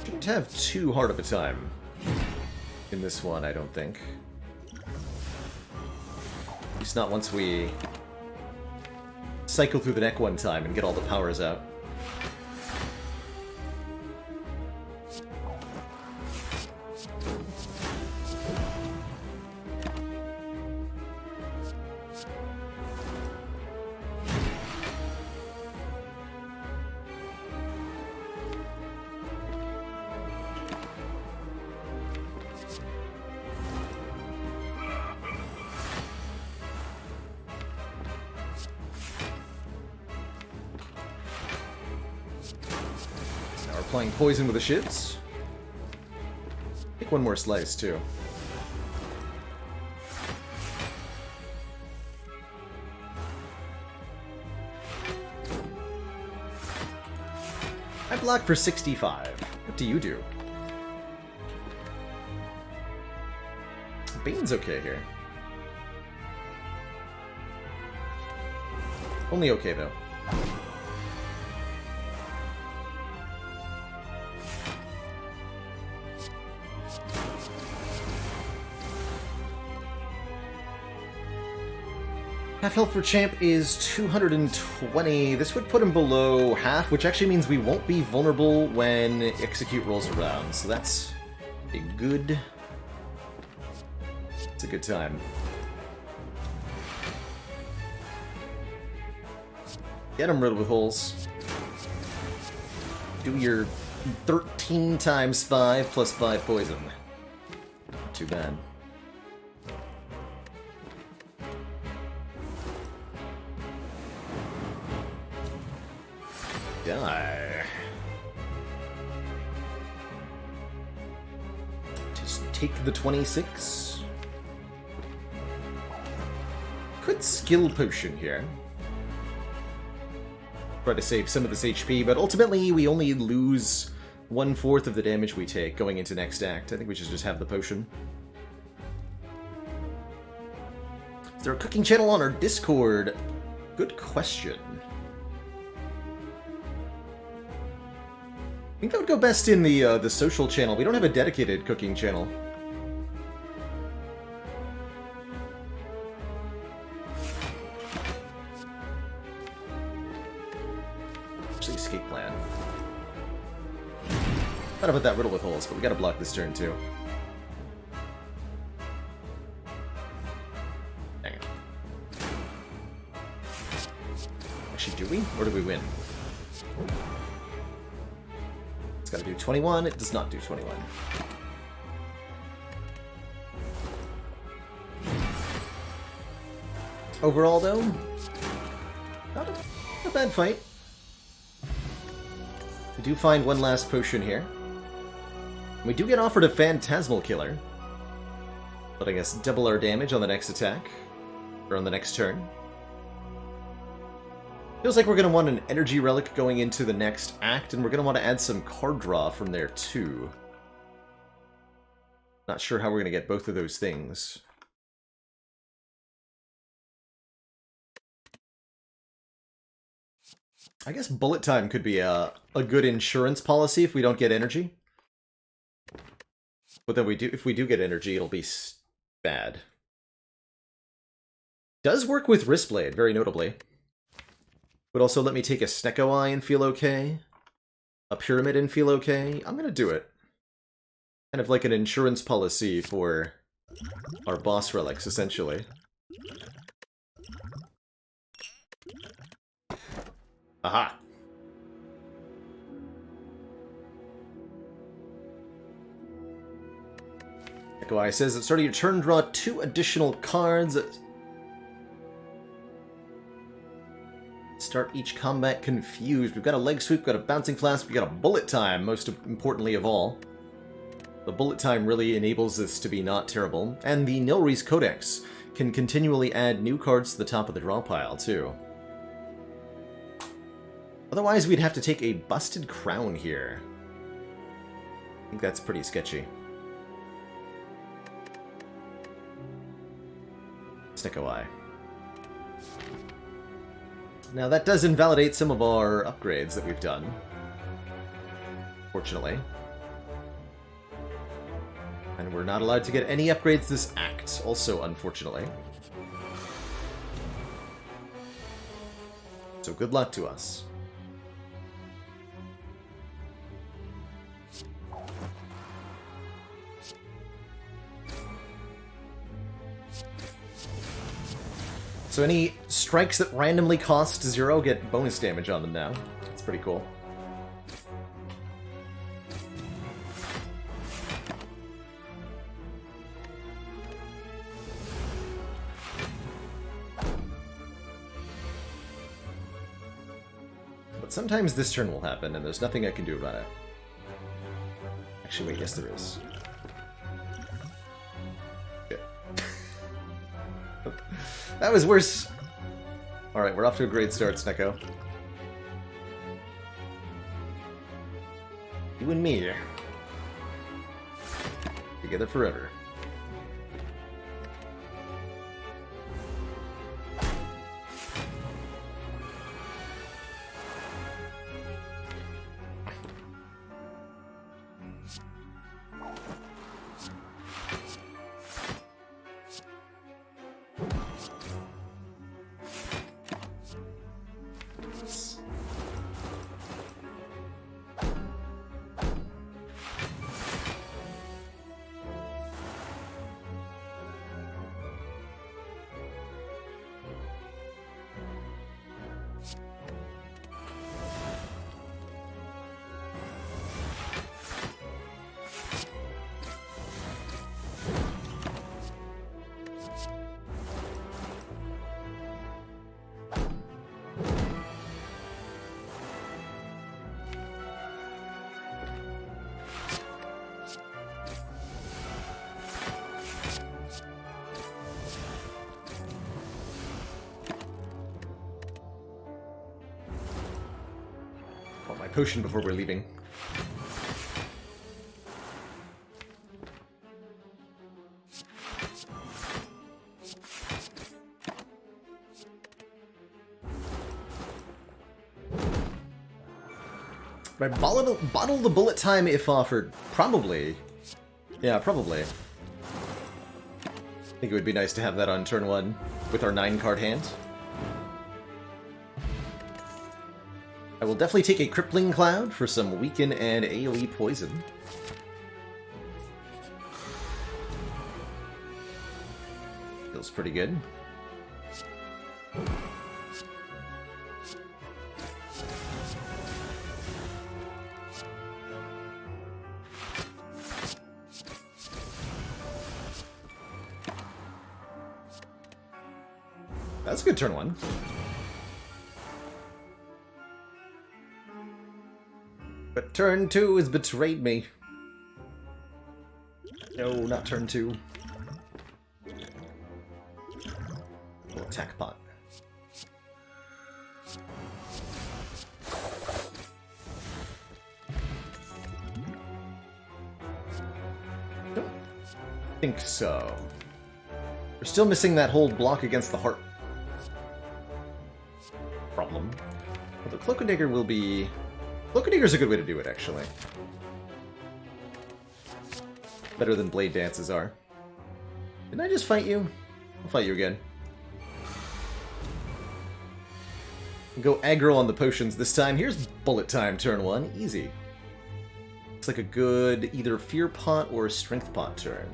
Speaker 1: Shouldn't have too hard of a time in this one, I don't think. At least not once we cycle through the deck one time and get all the powers out. Applying poison with the shivs. Take one more slice, too. I block for 65. What do you do? Bane's okay here. Only okay, though. Half health for Champ is 220. This would put him below half, which actually means we won't be vulnerable when Execute rolls around. So that's a good... It's a good time. Get him riddled with holes. Do your 13 times 5 plus 5 poison. Not too bad. Die. Just take the 26. Could skill potion here. Try to save some of this HP, but ultimately we only lose 1/4 of the damage we take going into next act. I think we should just have the potion. Is there a cooking channel on our Discord? Good question. I think that would go best in the social channel. We don't have a dedicated cooking channel. Actually, escape plan. Thought about that riddle with holes, but we gotta block this turn too. Dang it. Actually, do we? Or do we win? It's gotta do 21. It does not do 21. Overall, though, not a bad fight. We do find one last potion here. We do get offered a Phantasmal Killer, letting us double our damage on the next attack, or on the next turn. Feels like we're going to want an energy relic going into the next act, and we're going to want to add some card draw from there too. Not sure how we're going to get both of those things. I guess bullet time could be a good insurance policy if we don't get energy. But then if we do get energy, it'll be bad. Does work with Wristblade, very notably. Would also let me take a Snecko Eye and feel okay. A Pyramid and feel okay. I'm gonna do it. Kind of like an insurance policy for our boss relics, essentially. Aha! Snecko Eye says, at the start of your turn, draw 2 additional cards. Start each combat confused. We've got a leg sweep, we've got a bouncing flask, we've got a bullet time, most importantly of all. The bullet time really enables this to be not terrible. And the Nilri's Codex can continually add new cards to the top of the draw pile, too. Otherwise, we'd have to take a Busted Crown here. I think that's pretty sketchy. Snecko Eye. Now, that does invalidate some of our upgrades that we've done. Fortunately. And we're not allowed to get any upgrades this act, also unfortunately. So good luck to us. So any strikes that randomly cost 0 get bonus damage on them now. That's pretty cool. But sometimes this turn will happen, and there's nothing I can do about it. Actually, wait, yes there is. Yeah. That was worse. Alright, we're off to a great start, Snecko. You and me. Together forever. My potion before we're leaving. Right, bottle the bullet time if offered. Probably. Yeah, probably. I think it would be nice to have that on turn 1 with our 9-card hand. I will definitely take a Crippling Cloud for some Weaken and AoE Poison. Feels pretty good. That's a good turn 1. But turn 2 has betrayed me. No, not turn 2. We'll attack pot. Don't think so. We're still missing that whole block against the heart problem. But the Cloak and Dagger will be... Cloak and Dagger is a good way to do it, actually. Better than Blade Dances are. Didn't I just fight you? I'll fight you again. Go aggro on the potions this time. Here's bullet time, turn 1. Easy. Looks like a good either Fear Pot or Strength Pot turn.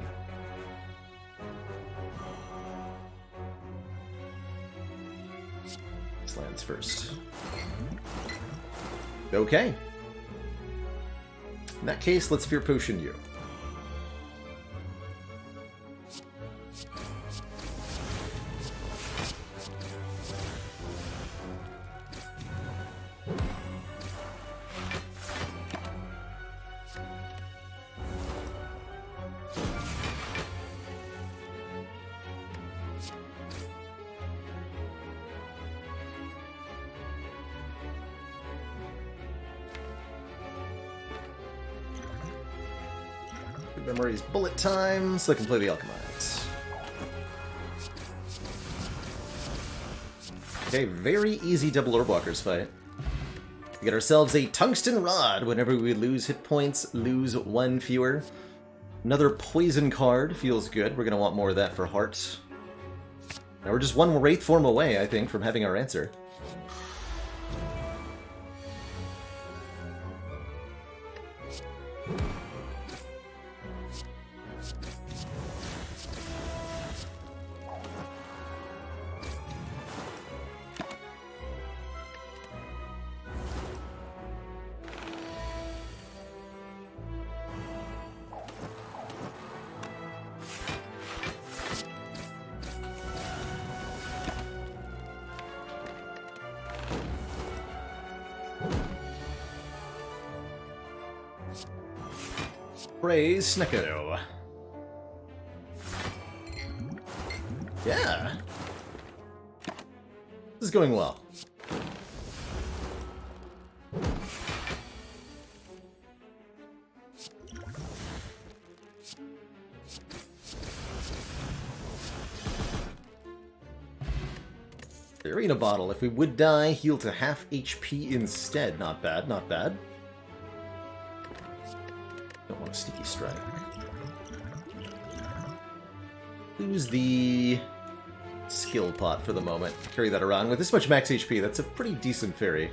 Speaker 1: This lands first. Okay. In that case, let's Fear Potion you. Memory's bullet time, so I can play the Alchemize. Okay, very easy double Orb Walkers fight. We get ourselves a Tungsten Rod. Whenever we lose hit points, lose 1 fewer. Another Poison card feels good. We're going to want more of that for Heart. Now we're just 1 Wraith form away, I think, from having our answer. Praise Snecko. Yeah. This is going well. The arena bottle. If we would die, heal to half HP instead. Not bad, not bad. Don't want a sneaky strike. Lose the skill pot for the moment. Carry that around. With this much max HP, that's a pretty decent fairy.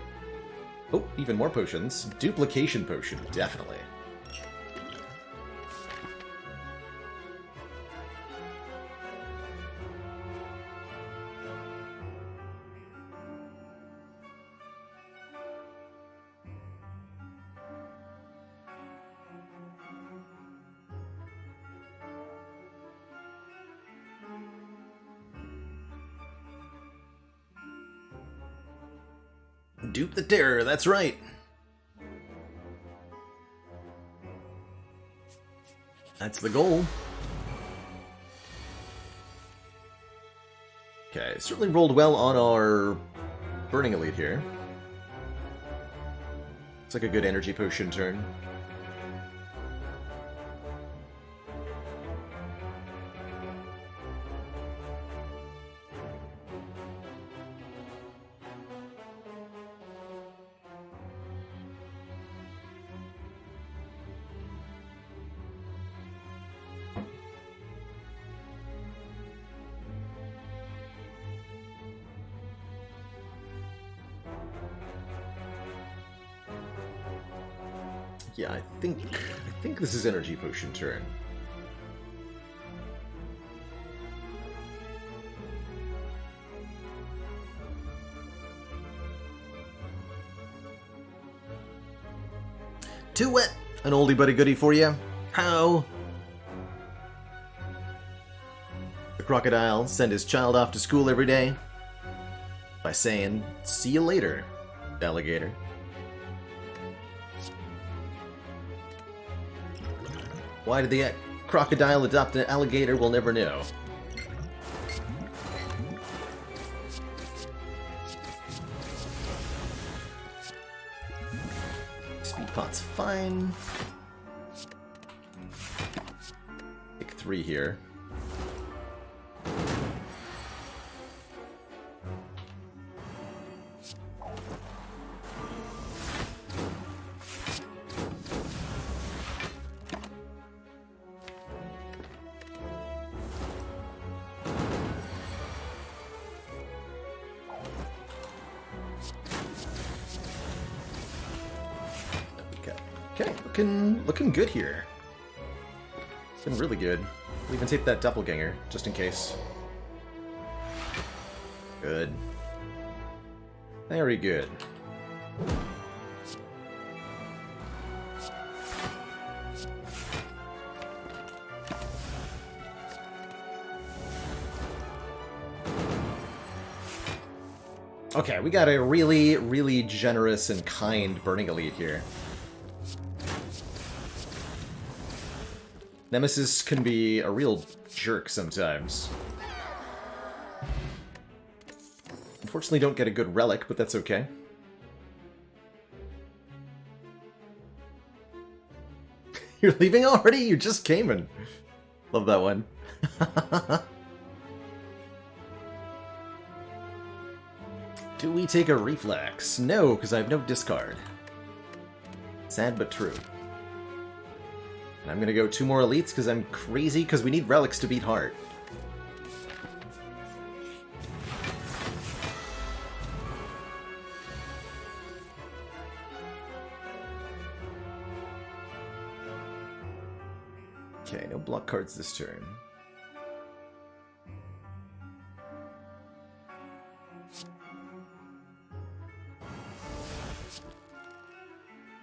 Speaker 1: Oh, even more potions. Duplication potion, definitely. Dupe the terror, that's right. That's the goal. Okay, certainly rolled well on our Burning Elite here. It's like a good energy potion turn. Yeah, I think this is energy potion turn. Too wet! An oldie but a goodie for you. How? The crocodile sent his child off to school every day by saying, "See you later, alligator." Why did the crocodile adopt an alligator? We'll never know. Speed pot's fine. Take 3 here. Looking good here. It's been really good. We'll even take that doppelganger, just in case. Good. Very good. Okay, we got a really, really generous and kind Burning Elite here. Nemesis can be a real jerk sometimes. Unfortunately, don't get a good relic, but that's okay. You're leaving already? You just came in. Love that one. Do we take a reflex? No, because I have no discard. Sad but true. And I'm gonna go 2 more elites because I'm crazy, because we need relics to beat hard. Okay, no block cards this turn.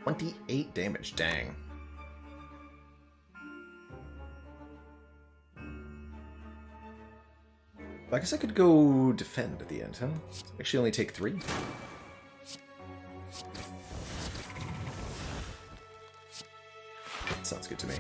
Speaker 1: $28 damage, dang. I guess I could go defend at the end, huh? Actually only take 3. sounds good to me.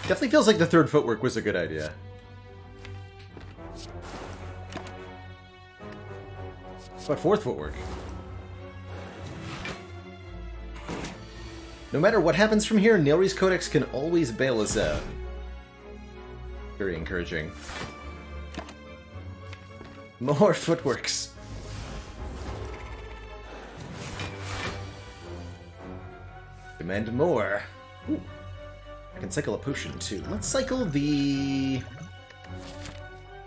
Speaker 1: Definitely feels like the third footwork was a good idea. But fourth footwork? No matter what happens from here, Nailry's Codex can always bail us out. Very encouraging. More footworks. Demand more. Ooh. I can cycle a potion, too. Let's cycle the...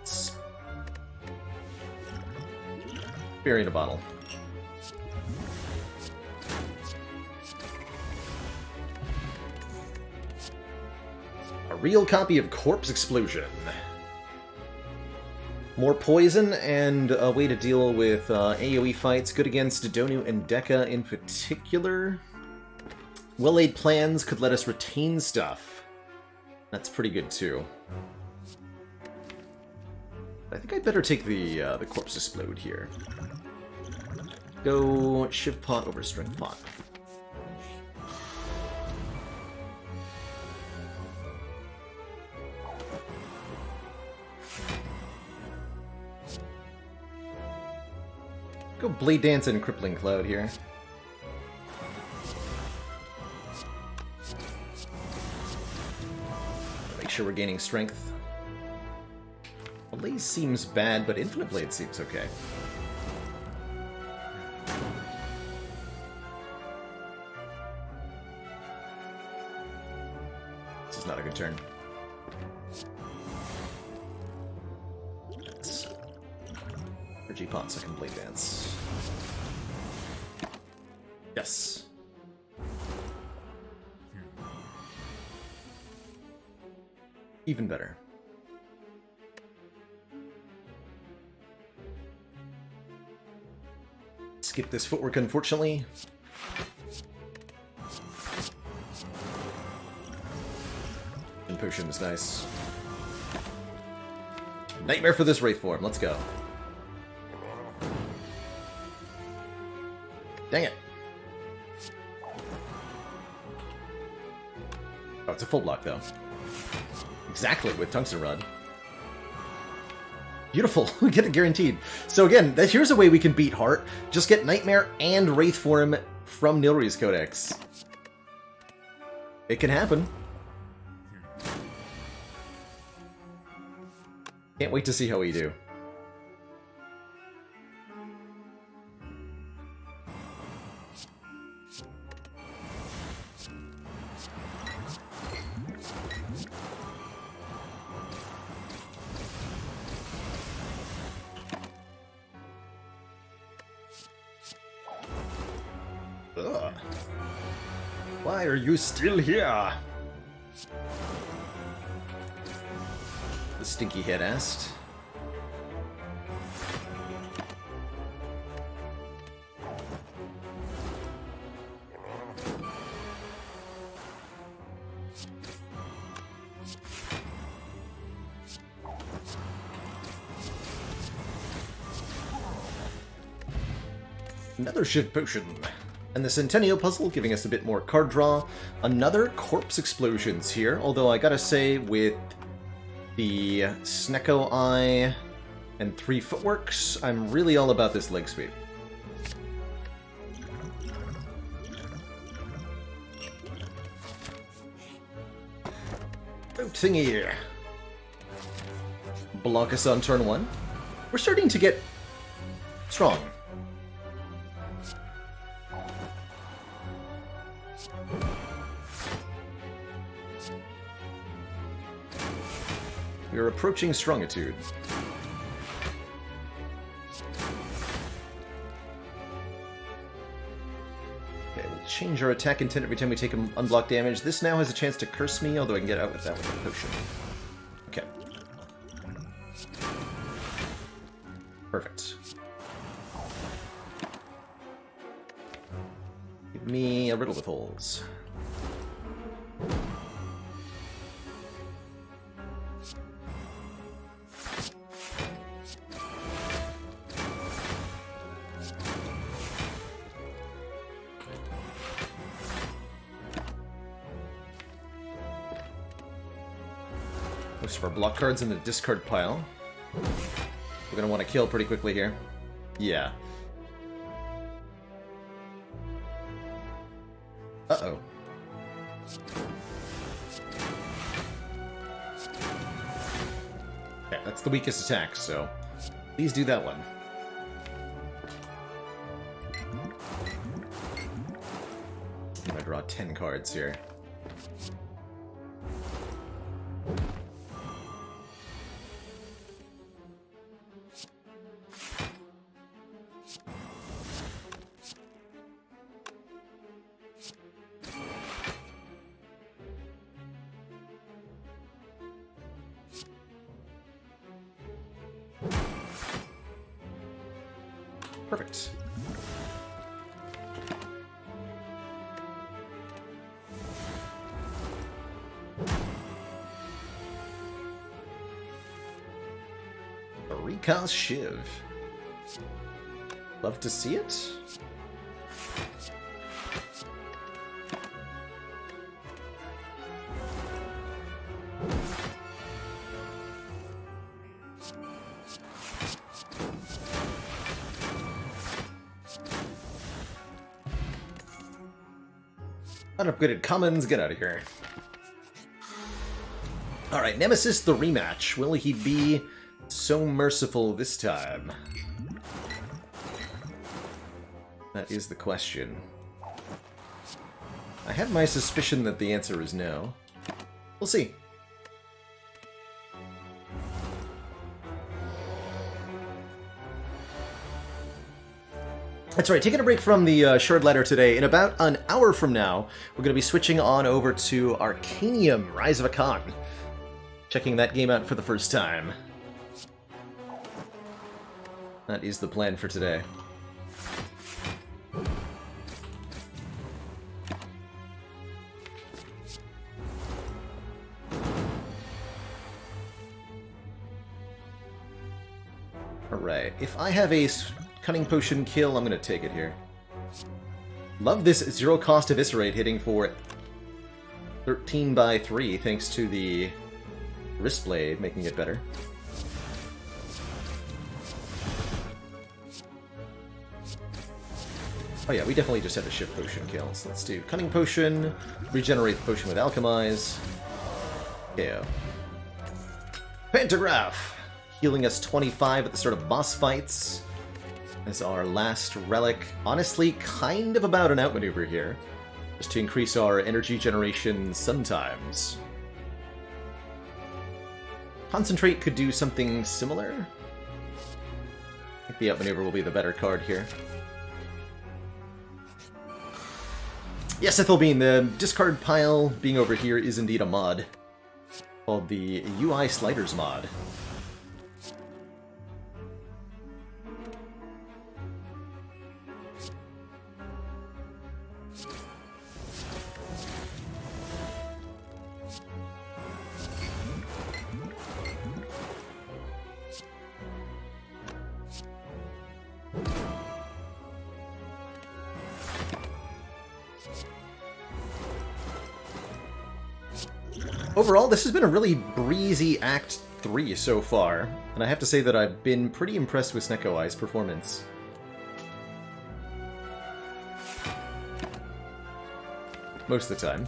Speaker 1: Spire in a bottle. A real copy of Corpse Explosion. More poison and a way to deal with AoE fights. Good against Donu and Dekka in particular. Well-laid plans could let us retain stuff. That's pretty good, too. I think I'd better take the Corpse Explode here. Go Shiv Pot over Strength Pot. Go Blade Dance and Crippling Cloud here. Make sure we're gaining strength. Blaze seems bad, but Infinite Blade seems okay. This is not a good turn. G-Pot, second Blade Dance. Yes. Even better. Skip this footwork, unfortunately. And potion is nice. Nightmare for this Wraith form. Let's go. Dang it. Oh, it's a full block, though. Exactly, with Tungsten Rod. Beautiful. We get it guaranteed. So again, here's a way we can beat Heart. Just get Nightmare and Wraith form from Nailry's Codex. It can happen. Can't wait to see how we do. Ugh. Why are you still here? The stinky head asked. Another Shiv Potion. And the Centennial Puzzle giving us a bit more card draw. Another Corpse Explosions here, although I gotta say with the Snecko Eye and 3 footworks, I'm really all about this leg sweep. Boat thingy. Block us on turn 1. We're starting to get strong. We're approaching Strongitude. Okay, we'll change our attack intent every time we take unblocked damage. This now has a chance to curse me, although I can get out with that with a potion. Perfect. Give me a riddle with holes. Most of our block cards in the discard pile. We're gonna want to kill pretty quickly here. Yeah. Uh-oh. Okay, that's the weakest attack, so please do that one. I'm gonna draw 10 cards here. Perfect. A recast Shiv. Love to see it. Unupgraded commons, get out of here. Alright, Nemesis the rematch. Will he be so merciful this time? That is the question. I have my suspicion that the answer is no. We'll see. That's right, taking a break from the short letter today. In about an hour from now, we're going to be switching on over to Arcanium, Rise of a Khan. Checking that game out for the first time. That is the plan for today. Alright, if I have a Cunning Potion kill, I'm gonna take it here. Love this zero cost Eviscerate hitting for 13 by 3 thanks to the Wrist Blade making it better. Oh yeah, we definitely just had a Shift Potion kill, so let's do Cunning Potion, regenerate the potion with Alchemize, KO. Pantograph! Healing us 25 at the start of boss fights. As our last relic. Honestly, kind of about an outmaneuver here. Just to increase our energy generation sometimes. Concentrate could do something similar. I think the outmaneuver will be the better card here. Yes, Ethelbean, the discard pile being over here is indeed a mod. Called the UI Sliders mod. Overall, this has been a really breezy Act 3 so far, and I have to say that I've been pretty impressed with Snecko Eye's performance. Most of the time.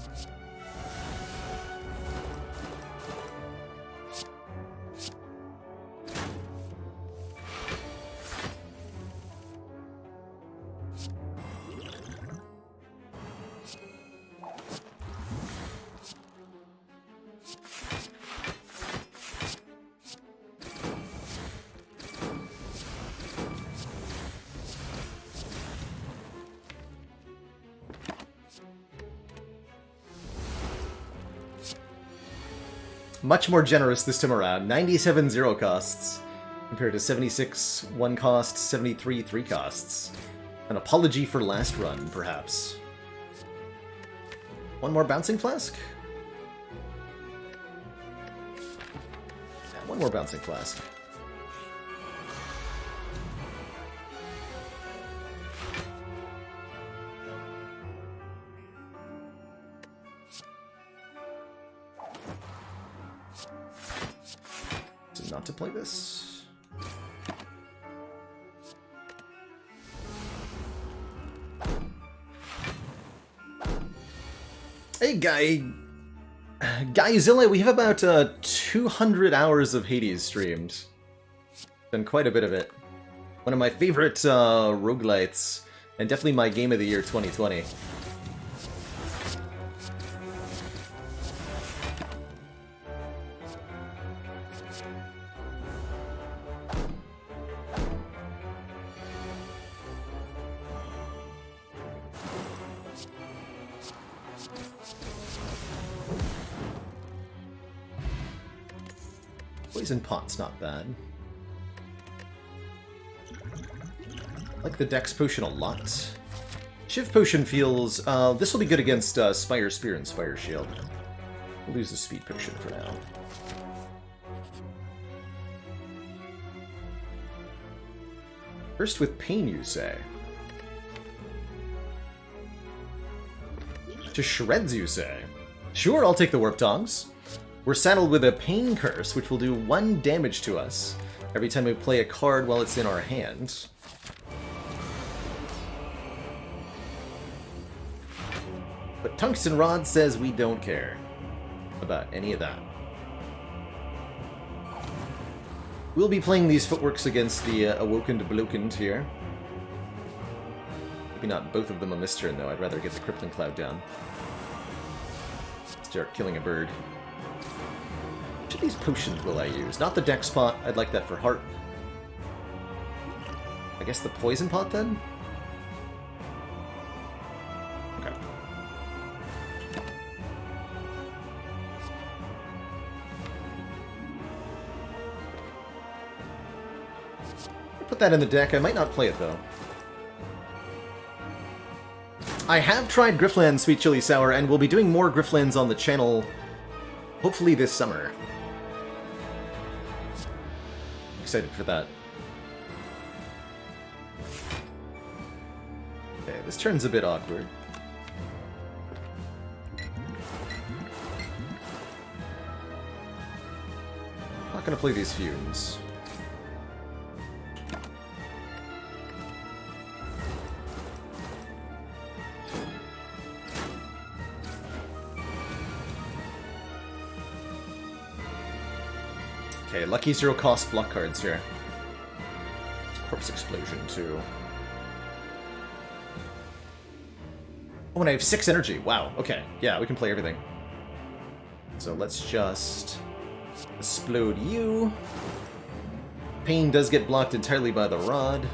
Speaker 1: Much more generous this time around. 97 zero costs. compared to 76 1 cost, 73 3 costs. An apology for last run, perhaps. One more bouncing flask? Yeah, one more bouncing flask. Not to play this. Hey, Guyzilla, we have about 200 hours of Hades streamed. Done quite a bit of it. One of my favorite roguelites, and definitely my game of the year 2020. Poison Pot's not bad. I like the Dex Potion a lot. Shiv Potion feels... this will be good against Spire Spear and Spire Shield. We'll use the Speed Potion for now. First with Pain, you say? To shreds, you say? Sure, I'll take the Warp Tongs. We're saddled with a Pain Curse, which will do 1 damage to us every time we play a card while it's in our hand. But Tungsten Rod says we don't care about any of that. We'll be playing these footworks against the Awoken Blokened here. Maybe not both of them on this turn, though. I'd rather get the Crippling Cloud down. Start killing a bird. Which of these potions will I use? Not the Dex Pot. I'd like that for Heart. I guess the Poison Pot, then? Okay. Put that in the deck. I might not play it, though. I have tried Griftland Sweet Chili Sour, and we'll be doing more Griftlands on the channel, hopefully this summer. Excited for that. Okay, this turn's a bit awkward. Not gonna play these fumes. Okay, lucky 0-cost block cards here. Corpse Explosion, too. Oh, and I have 6 energy. Wow, okay. Yeah, we can play everything. So let's just explode you. Pain does get blocked entirely by the rod.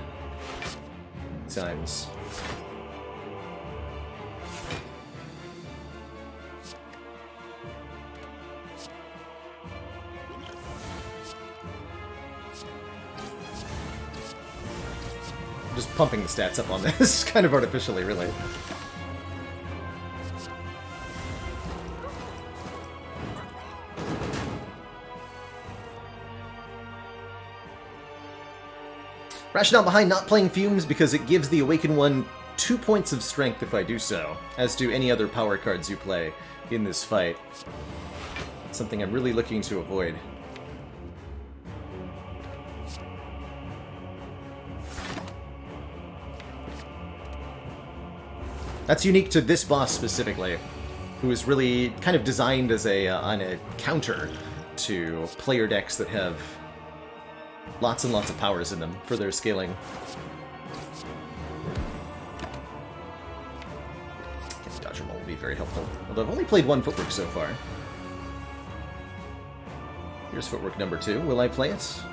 Speaker 1: Times. Just pumping the stats up on this, kind of artificially, really. Rationale behind not playing Fumes because it gives the Awakened one 2 points of strength if I do so, as do any other power cards you play in this fight. Something I'm really looking to avoid. That's unique to this boss specifically, who is really kind of designed as on a counter to player decks that have lots and lots of powers in them for their scaling. Dodge roll will be very helpful. Although I've only played 1 footwork so far. Here's footwork number 2. Will I play it?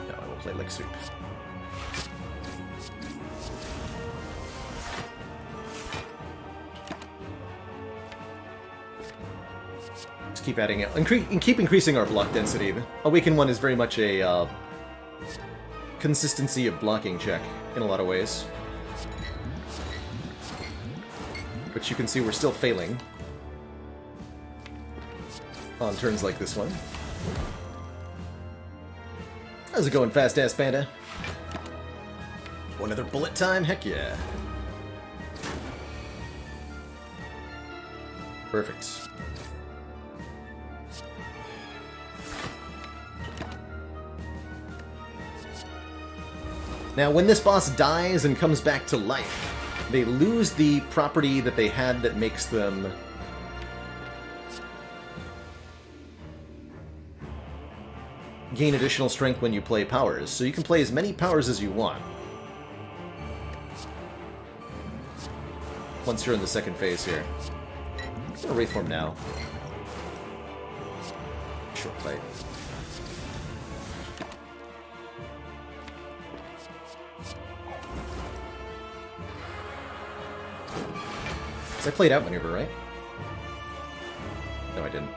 Speaker 1: No, I will play Leg Sweep. Just keep adding it. And keep increasing our block density. Awaken 1 is very much a consistency of blocking check in a lot of ways. But you can see we're still failing on turns like this one. How's it going, fast-ass panda? One other bullet time? Heck yeah. Perfect. Now, when this boss dies and comes back to life, they lose the property that they had that makes them gain additional strength when you play powers. So you can play as many powers as you want once you're in the second phase here. I'm gonna reform now. Short fight. I played out maneuver, right? No, I didn't.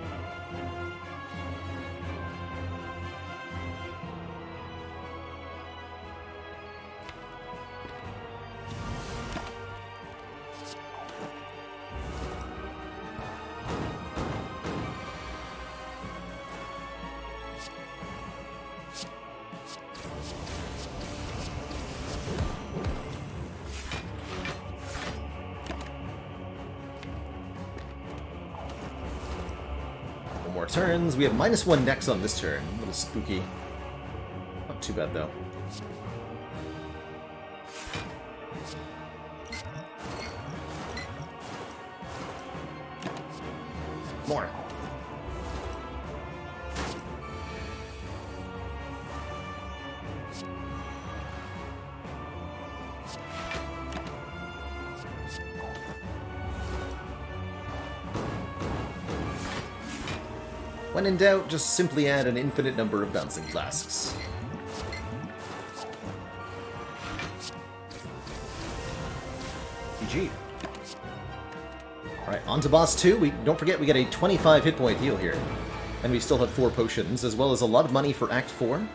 Speaker 1: Turns. We have -1 next on this turn. A little spooky. Not too bad, though. More. When in doubt, just simply add an infinite number of bouncing flasks. GG. Alright, on to boss 2. Don't forget, we get a 25 hit point heal here. And we still have 4 potions, as well as a lot of money for Act 4.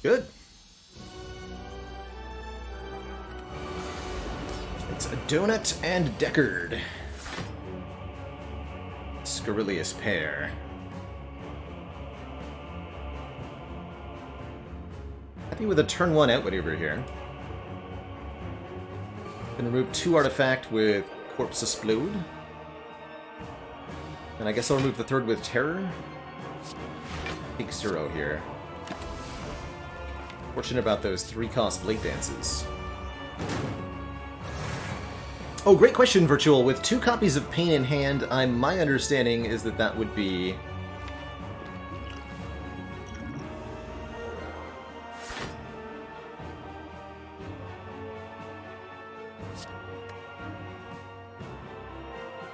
Speaker 1: Good. Donut and Deckard. Scurrilous pair. Happy with a turn 1 out maneuver here. Can remove 2 artifact with Corpse Explode. And I guess I'll remove the 3rd with Terror. Take 0 here. Fortunate about those 3-cost Blade Dances. Oh, great question, Virtual. With 2 copies of Pain in hand, my understanding is that that would be...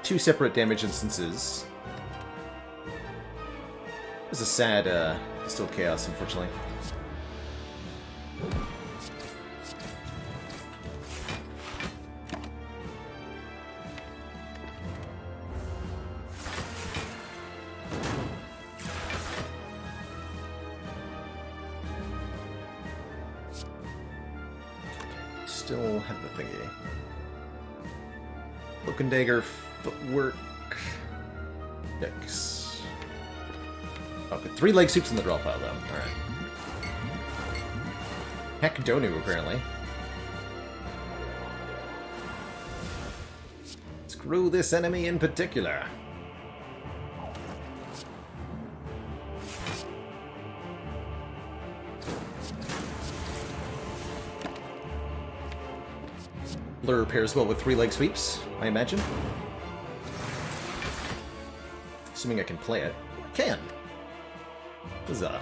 Speaker 1: two separate damage instances. It was a sad, Distilled Chaos, unfortunately. Still have the thingy. Cloak and Dagger, Footwork, Dex. Okay, 3 leg soups in the draw pile, though. Alright. Heck Donu, apparently. Screw this enemy in particular. Blur pairs well with 3 leg sweeps, I imagine. Assuming I can play it. I can! Huzzah.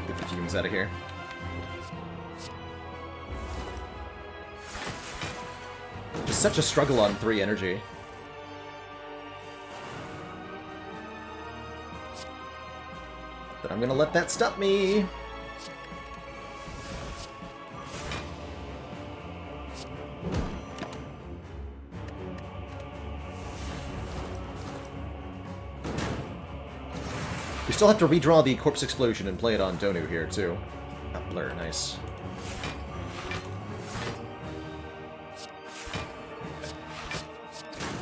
Speaker 1: Get the fumes out of here. Just such a struggle on 3 energy. but I'm gonna let that stop me. We still have to redraw the Corpse Explosion and play it on Donu here, too. Ah, Blur, nice.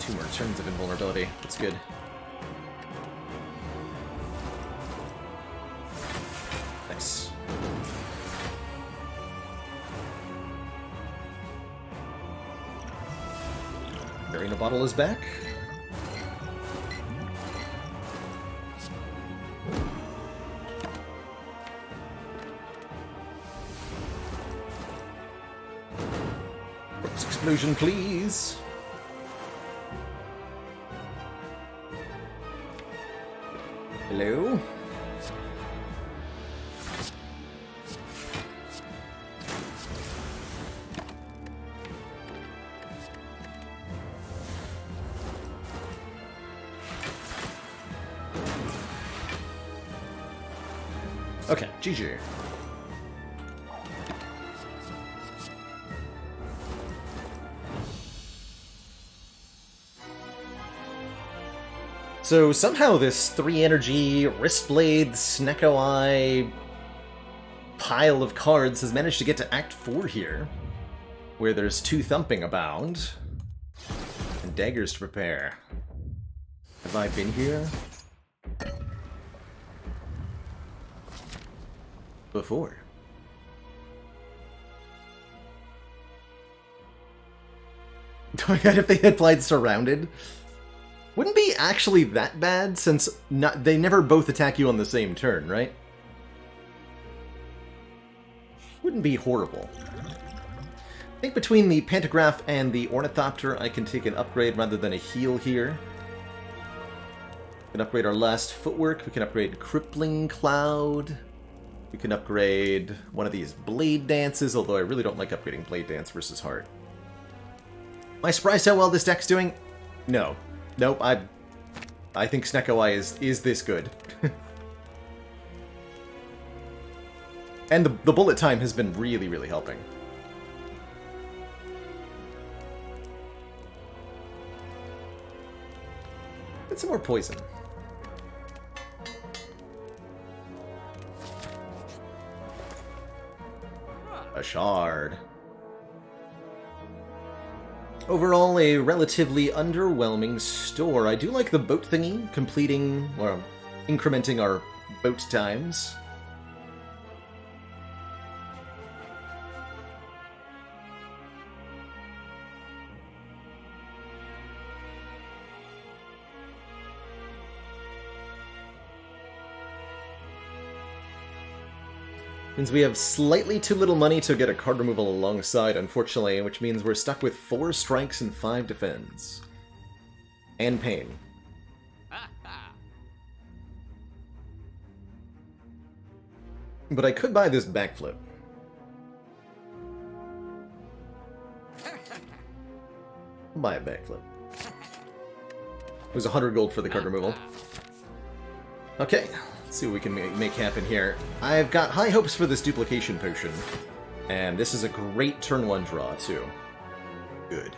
Speaker 1: Two more turns of invulnerability. That's good. Nice. Marina Bottle is back. Explosion, please. Hello? Okay, GG. So somehow this 3-energy, Wristblade, Snecko Eye pile of cards has managed to get to Act 4 here, where there's 2 Thumping abound, and daggers to prepare. Have I been here before? Oh my god, if they had played Surrounded? Wouldn't be actually that bad, since they never both attack you on the same turn, right? Wouldn't be horrible. I think between the Pantograph and the Ornithopter, I can take an upgrade rather than a heal here. We can upgrade our last footwork, we can upgrade Crippling Cloud, we can upgrade one of these Blade Dances, although I really don't like upgrading Blade Dance versus Heart. Am I surprised how well this deck's doing? No. Nope, I think Snecko Eye is this good. And the bullet time has been really, really helping. Get some more poison. A shard. Overall, a relatively underwhelming store. I do like the boat thingy, completing, or incrementing our boat times. Means we have slightly too little money to get a card removal alongside, unfortunately, which means we're stuck with 4 strikes and 5 defends. And pain. But I could buy this backflip. I'll buy a backflip. It was 100 gold for the card removal. Okay. Let's see what we can make happen here. I've got high hopes for this duplication potion. And this is a great turn 1 draw, too. Good.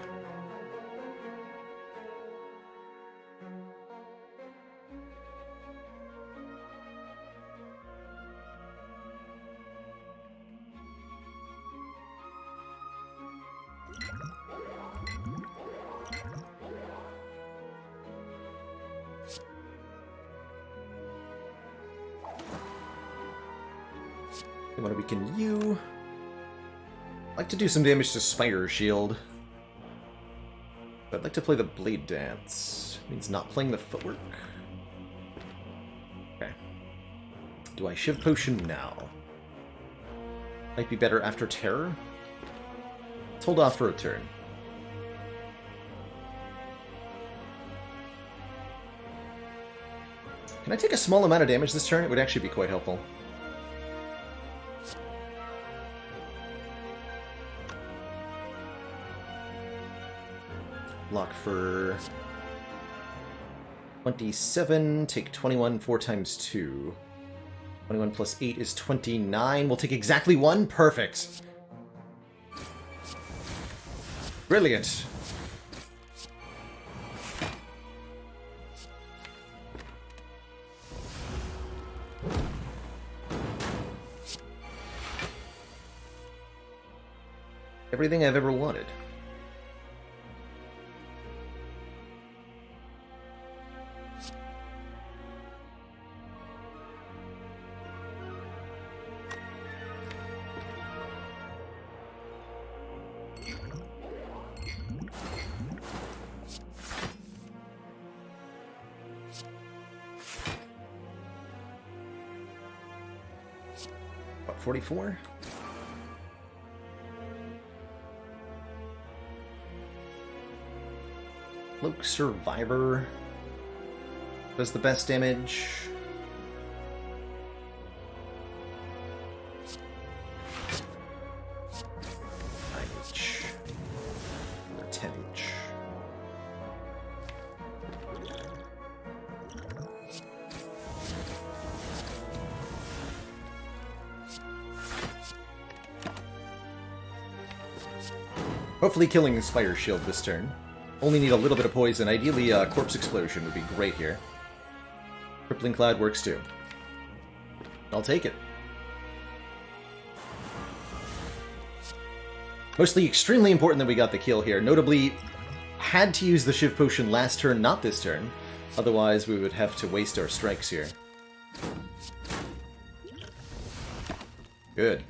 Speaker 1: Want to weaken you. I'd like to do some damage to Spire Shield. But I'd like to play the Blade Dance. Means not playing the footwork. Okay. Do I Shiv Potion now? Might be better after Terror. Let's hold off for a turn. Can I take a small amount of damage this turn? It would actually be quite helpful. Block for 27, take 21, 4 times 2. 21 plus 8 is 29. We'll take exactly 1. Perfect. Brilliant. Everything I've ever wanted. What, 44? Cloak Survivor does the best damage. 9H. Or 10H. Hopefully killing the Spire Shield this turn. Only need a little bit of poison. Ideally, Corpse Explosion would be great here. Crippling Cloud works too. I'll take it. Mostly extremely important that we got the kill here. Notably, had to use the Shiv Potion last turn, not this turn. Otherwise, we would have to waste our strikes here. Good.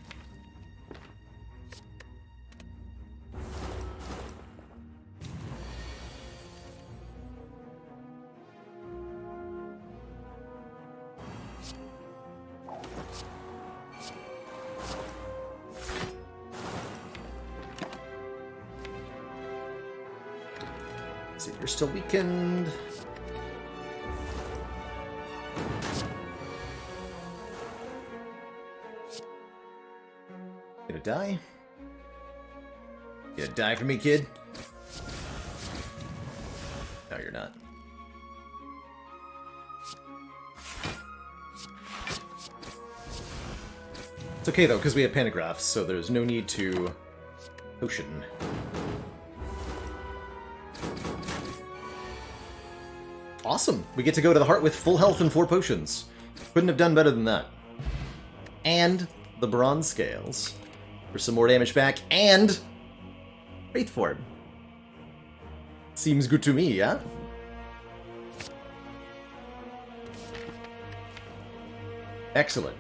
Speaker 1: See, you're still weakened. Gonna die? Gonna die for me, kid? No, you're not. It's okay, though, because we have Panagraphs, so there's no need to potion. Awesome! We get to go to the heart with full health and 4 potions. Couldn't have done better than that. And the Bronze Scales for some more damage back, and Wraith Form. Seems good to me, yeah? Excellent.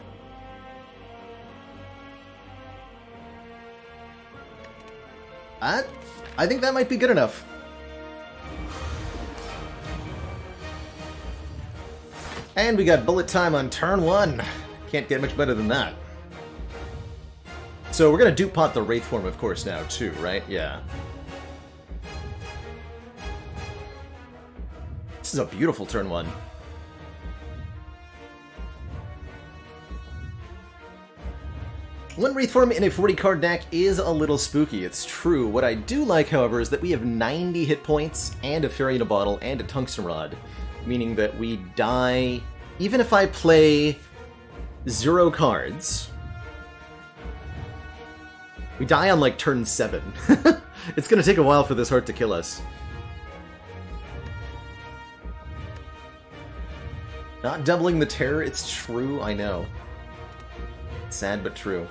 Speaker 1: I think that might be good enough. And we got bullet time on turn 1. Can't get much better than that. So we're gonna dupe pot the Wraith Form, of course, now, too, right? Yeah. This is a beautiful turn 1. One Wraith Form in a 40-card deck is a little spooky, it's true. What I do like, however, is that we have 90 hit points, and a Fairy in a Bottle, and a Tungsten Rod. Meaning that we die, even if I play 0 cards, we die on like turn 7. It's gonna take a while for this heart to kill us. Not doubling the terror, it's true, I know. Sad but true.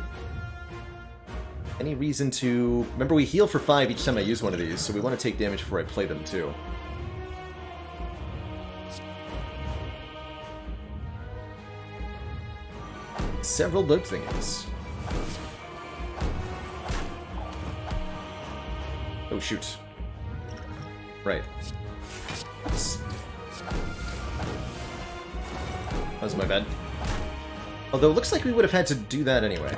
Speaker 1: Any reason to... Remember, we heal for 5 each time I use one of these, so we want to take damage before I play them too. Several dope things. Oh, shoot. Right. Oops. That was my bad. Although it looks like we would have had to do that anyway.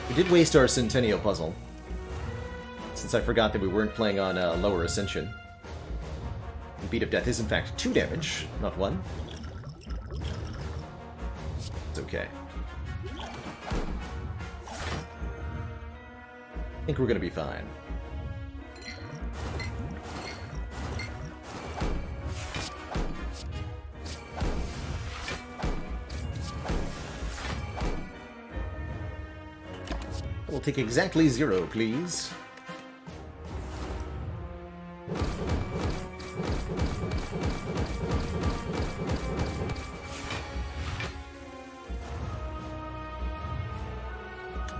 Speaker 1: We did waste our Centennial puzzle, since I forgot that we weren't playing on Lower Ascension. And Beat of Death is in fact 2 damage, not 1. It's okay. I think we're gonna be fine. We'll take exactly 0, please.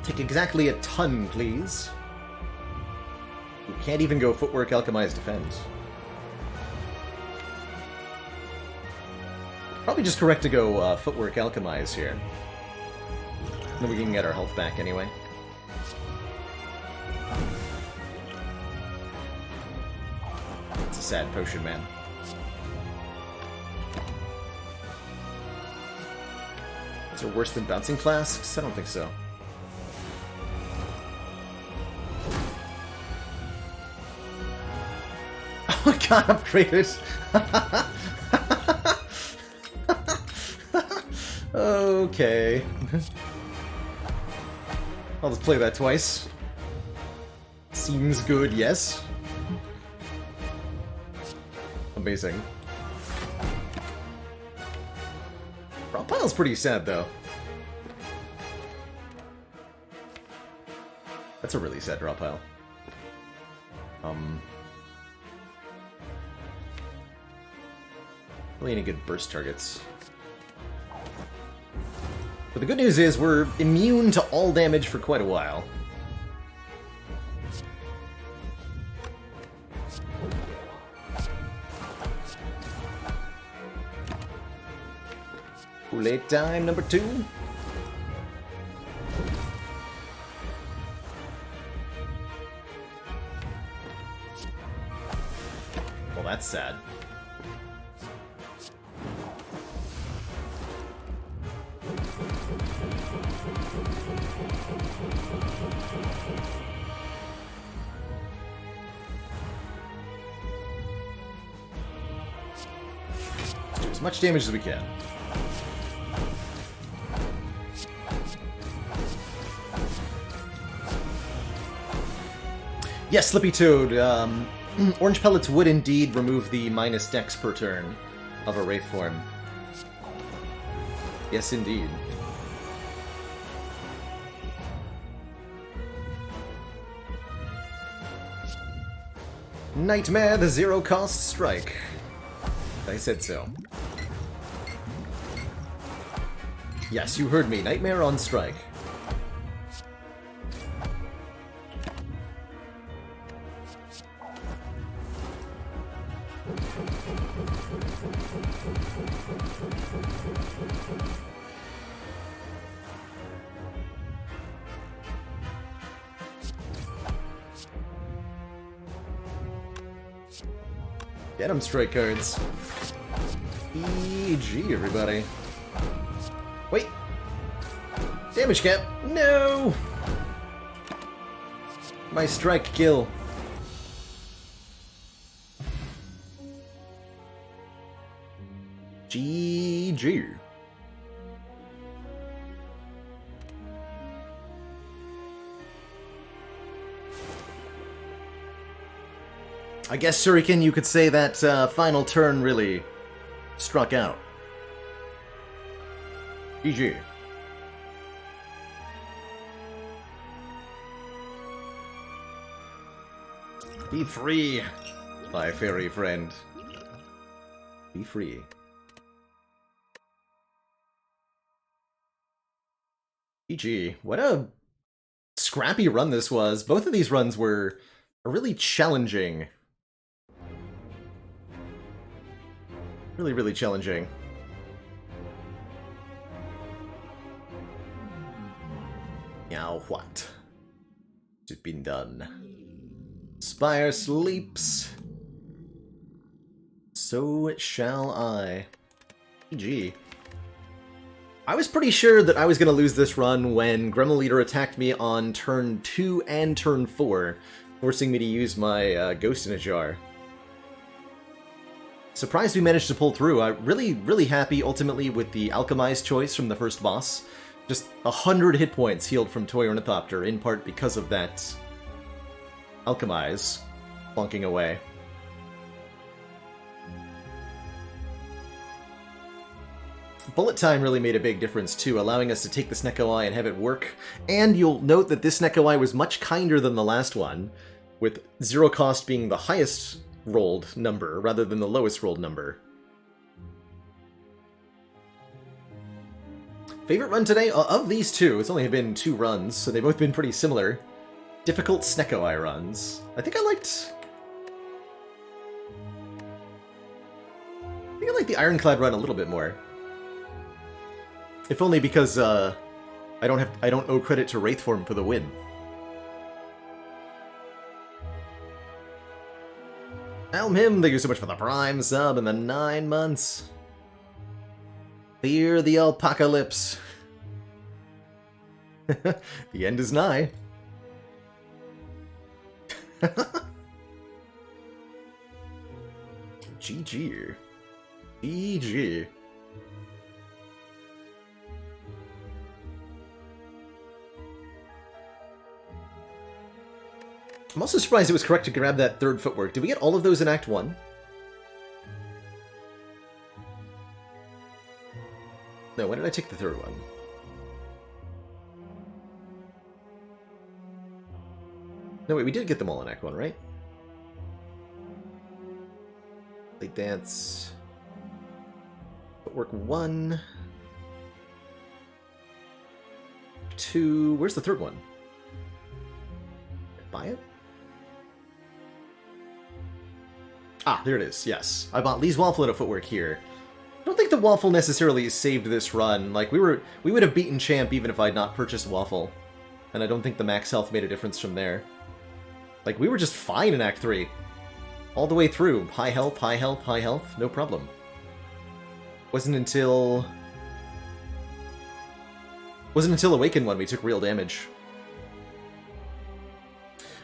Speaker 1: Take exactly a ton, please. You can't even go Footwork, Alchemize, Defend. Probably just correct to go Footwork, Alchemize here. Then we can get our health back anyway. It's a sad potion, man. Is it worse than Bouncing Flasks? I don't think so. Oh god, upgraded! Okay. I'll just play that twice. Seems good, yes. Amazing. Drop pile's pretty sad, though. That's a really sad drop pile. Really any good burst targets. But the good news is we're immune to all damage for quite a while. Late time number 2. Well, that's sad. Do as much damage as we can. Yes, Slippy Toad. Orange pellets would indeed remove the minus dex per turn of a Wraith form. Yes, indeed. Nightmare, the zero-cost strike. I said so. Yes, you heard me. Nightmare on strike. Get 'em, strike cards. EG, everybody. Wait! Damage cap! No! My strike kill. GG. I guess, Shuriken, you could say that final turn really struck out. GG. Be free, my fairy friend. Be free. GG. What a scrappy run this was. Both of these runs were really challenging. Really, really challenging. Now what? It's been done. Spire sleeps. So shall I. GG. I was pretty sure that I was going to lose this run when Gremlin Leader attacked me on turn 2 and turn 4, forcing me to use my Ghost in a Jar. Surprised we managed to pull through. I'm really happy ultimately with the Alchemize choice from the first boss. Just 100 hit points healed from Toy Ornithopter, in part because of that Alchemize plonking away. bullet time really made a big difference too, allowing us to take this Neko Eye and have it work. And you'll note that this Neko Eye was much kinder than the last one, with 0 cost being the highest rolled number rather than the lowest rolled number. Favorite run today? Of these two, it's only been 2 runs, so they've both been pretty similar. Difficult Sneko Eye runs. I think I liked the Ironclad run a little bit more. If only because I don't owe credit to Wraithform for the win. Elmhim, thank you so much for the Prime sub and the 9 months. Fear the Alpacalypse. The end is nigh. GG. GG. I'm also surprised it was correct to grab that 3rd footwork. Did we get all of those in Act 1? No, when did I take the 3rd one? No, wait, we did get them all in Act 1, right? Late Dance. Footwork 1. 2. Where's the 3rd one? Did I buy it? Ah, there it is, yes. I bought Lee's Waffle and a footwork here. I don't think the Waffle necessarily saved this run. Like, we would have beaten Champ even if I had not purchased Waffle. And I don't think the max health made a difference from there. Like, we were just fine in Act 3. All the way through. High health, high health, high health. No problem. Wasn't until Awaken 1 we took real damage.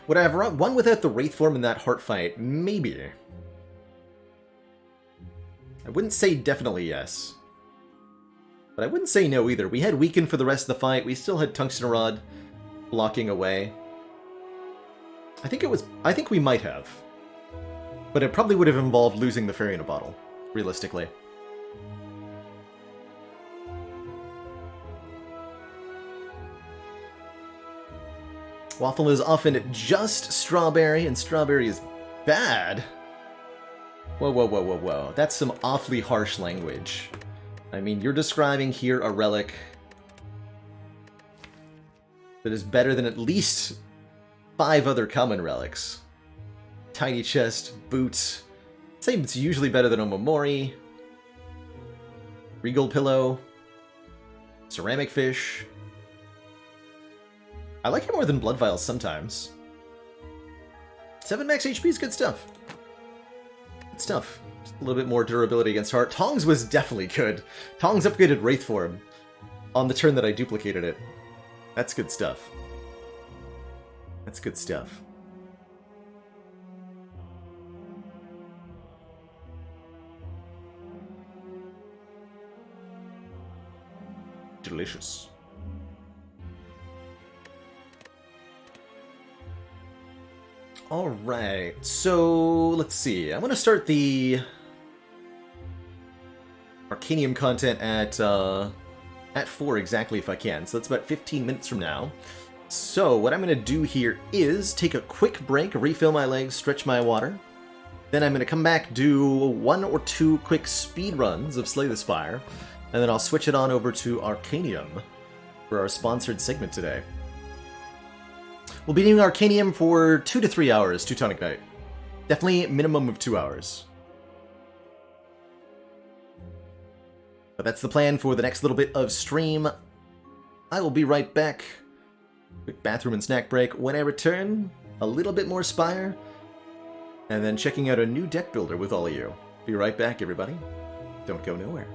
Speaker 1: Would I have won without the Wraithform in that heart fight? Maybe. I wouldn't say definitely yes. But I wouldn't say no either. We had Weaken for the rest of the fight. We still had Tungsten Rod blocking away. I think we might have. But it probably would have involved losing the Fairy in a Bottle, realistically. Waffle is often just strawberry, and strawberry is bad. Whoa, whoa, whoa, whoa, whoa. That's some awfully harsh language. I mean, you're describing here a relic that is better than at least 5 other common relics. Tiny Chest, Boots. I'd say it's usually better than Omamori. Regal Pillow. Ceramic Fish. I like it more than Blood Vials sometimes. 7 max HP is good stuff. Good stuff. Just a little bit more durability against Heart. Tongs was definitely good. Tongs upgraded Wraithform on the turn that I duplicated it. That's good stuff. That's good stuff. Delicious. Alright, so let's see. I'm going to start the Arcanium content at 4 exactly if I can. So that's about 15 minutes from now. So what I'm going to do here is take a quick break, refill my legs, stretch my water. Then I'm going to come back, do 1 or 2 quick speed runs of Slay the Spire. And then I'll switch it on over to Arcanium for our sponsored segment today. We'll be doing Arcanium for 2 to 3 hours, Teutonic Knight. Definitely minimum of 2 hours. But that's the plan for the next little bit of stream. I will be right back. Quick bathroom and snack break. When I return, a little bit more Spire. And then checking out a new deck builder with all of you. Be right back, everybody. Don't go nowhere.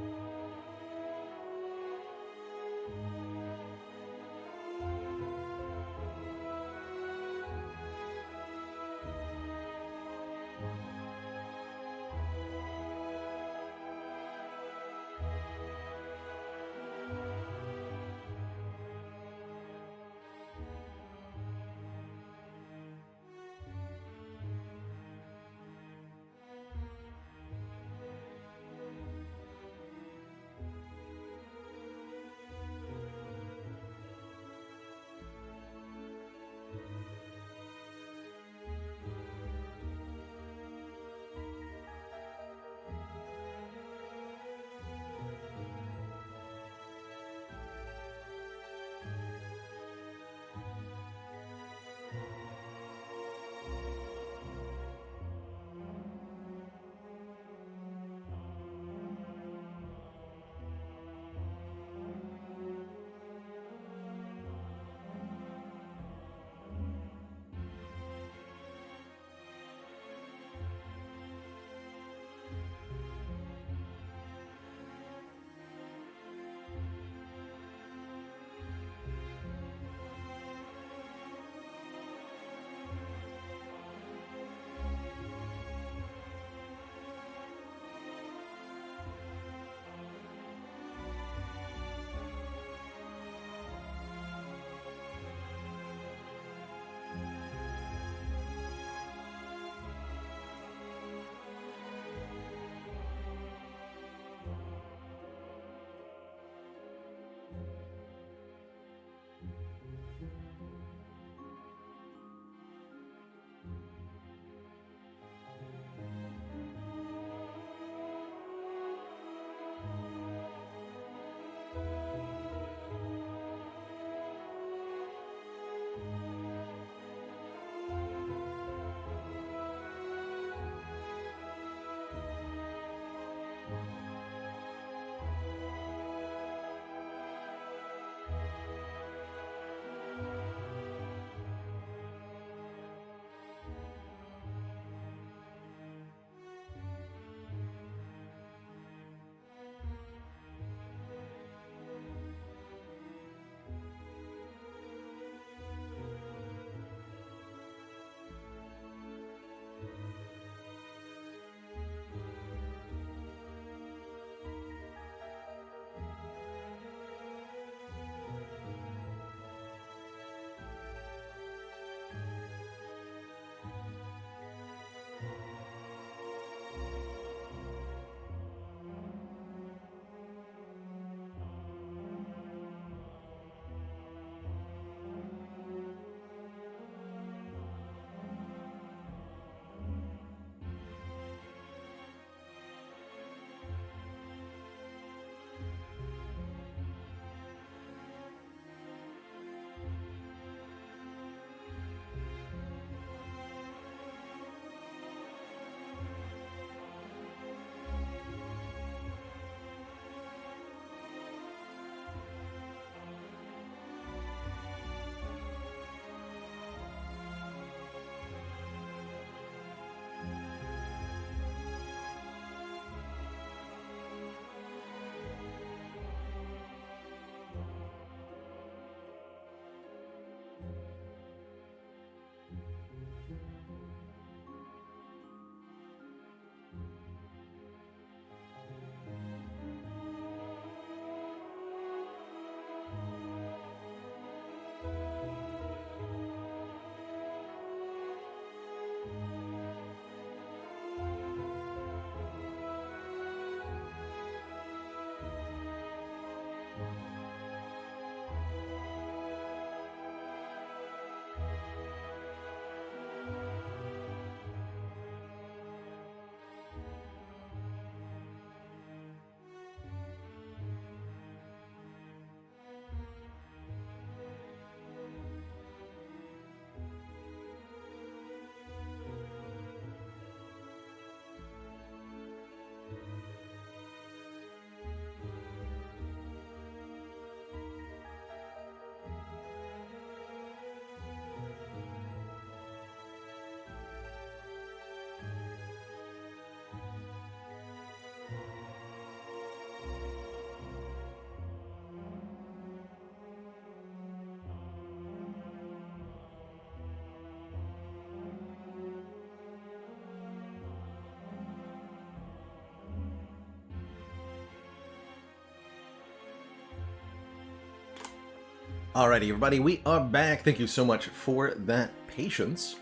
Speaker 1: Alrighty, everybody, we are back. Thank you so much for that patience.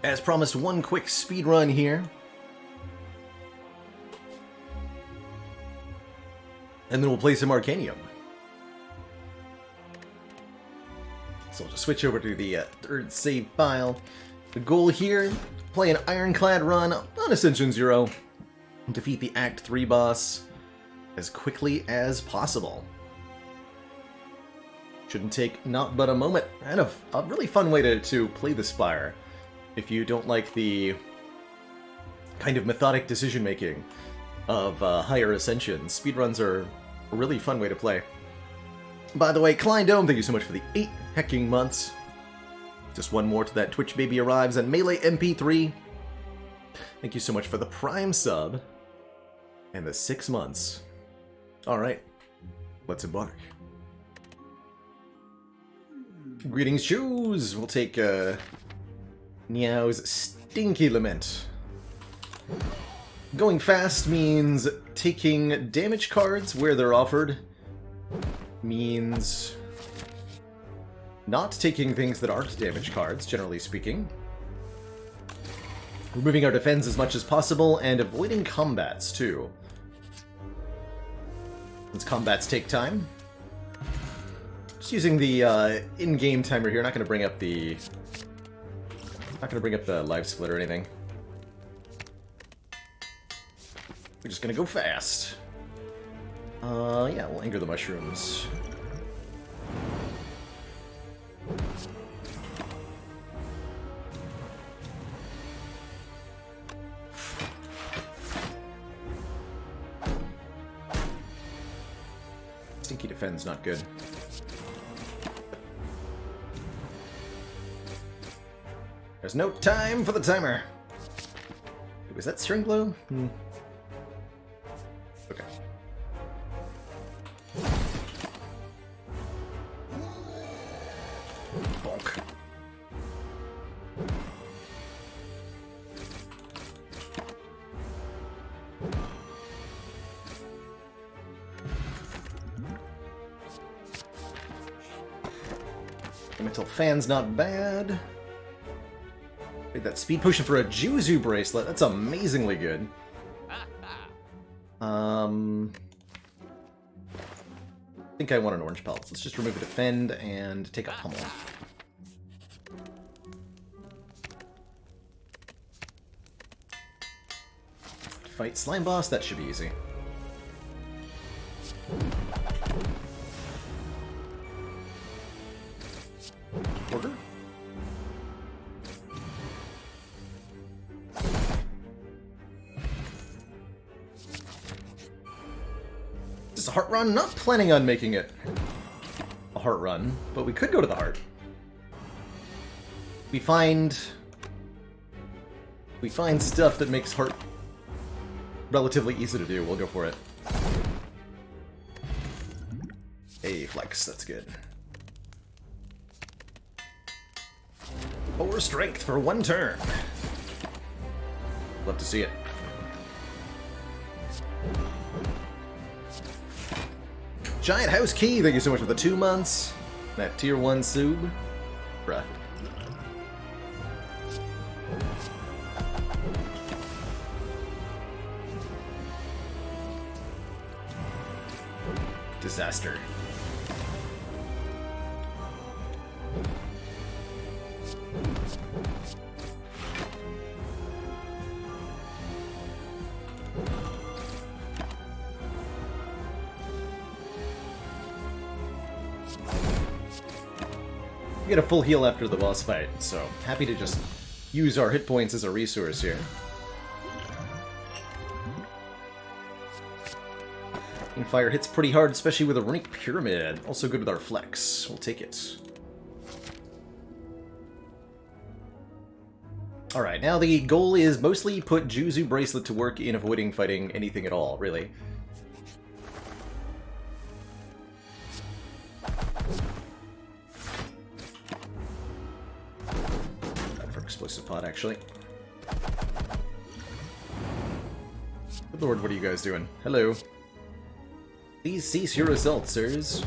Speaker 1: As promised, one quick speed run here. And then we'll play some Arcanium. So I'll just switch over to the third save file. The goal here, play an Ironclad run on Ascension 0. And defeat the Act 3 boss as quickly as possible. Shouldn't take not but a moment, and a really fun way to play the Spire. If you don't like the kind of methodic decision-making of higher ascensions, speedruns are a really fun way to play. By the way, Klein Dome, thank you so much for the 8 hecking months. Just one more to that Twitch baby arrives, and Melee MP3, thank you so much for the Prime sub and the 6 months. Alright, let's embark. Greetings, shoes! We'll take Niao's Stinky Lament. Going fast means taking damage cards where they're offered. Means not taking things that aren't damage cards, generally speaking. Removing our defense as much as possible, and avoiding combats, too. Since combats take time. Just using the in-game timer here, not going to bring up the... Not going to bring up the live split or anything. We're just going to go fast. Yeah, we'll anger the mushrooms. Stinky defends not good. There's no time for the timer. Was that string blow? Okay. Bonk. Elemental fan's not bad. Wait, that speed potion for a Juzu bracelet, that's amazingly good. I think I want an orange pelt. Let's just remove a defend and take a pummel. Fight slime boss, that should be easy. Order? This is a heart run? Not planning on making it a heart run, but we could go to the heart. We find stuff that makes heart relatively easy to do. We'll go for it. Hey, flex, that's good. Or strength for one turn. Love to see it. Giant House Key, thank you so much for the 2 months. That tier 1 sub. Bruh. Disaster. We get a full heal after the boss fight, so happy to just use our hit points as a resource here. Fire hits pretty hard, especially with a runic pyramid. Also good with our flex. We'll take it. Alright, now the goal is mostly put Juzu Bracelet to work in avoiding fighting anything at all, really. For explosive pod, actually. Good lord, what are you guys doing? Hello. Please cease your assault, sirs.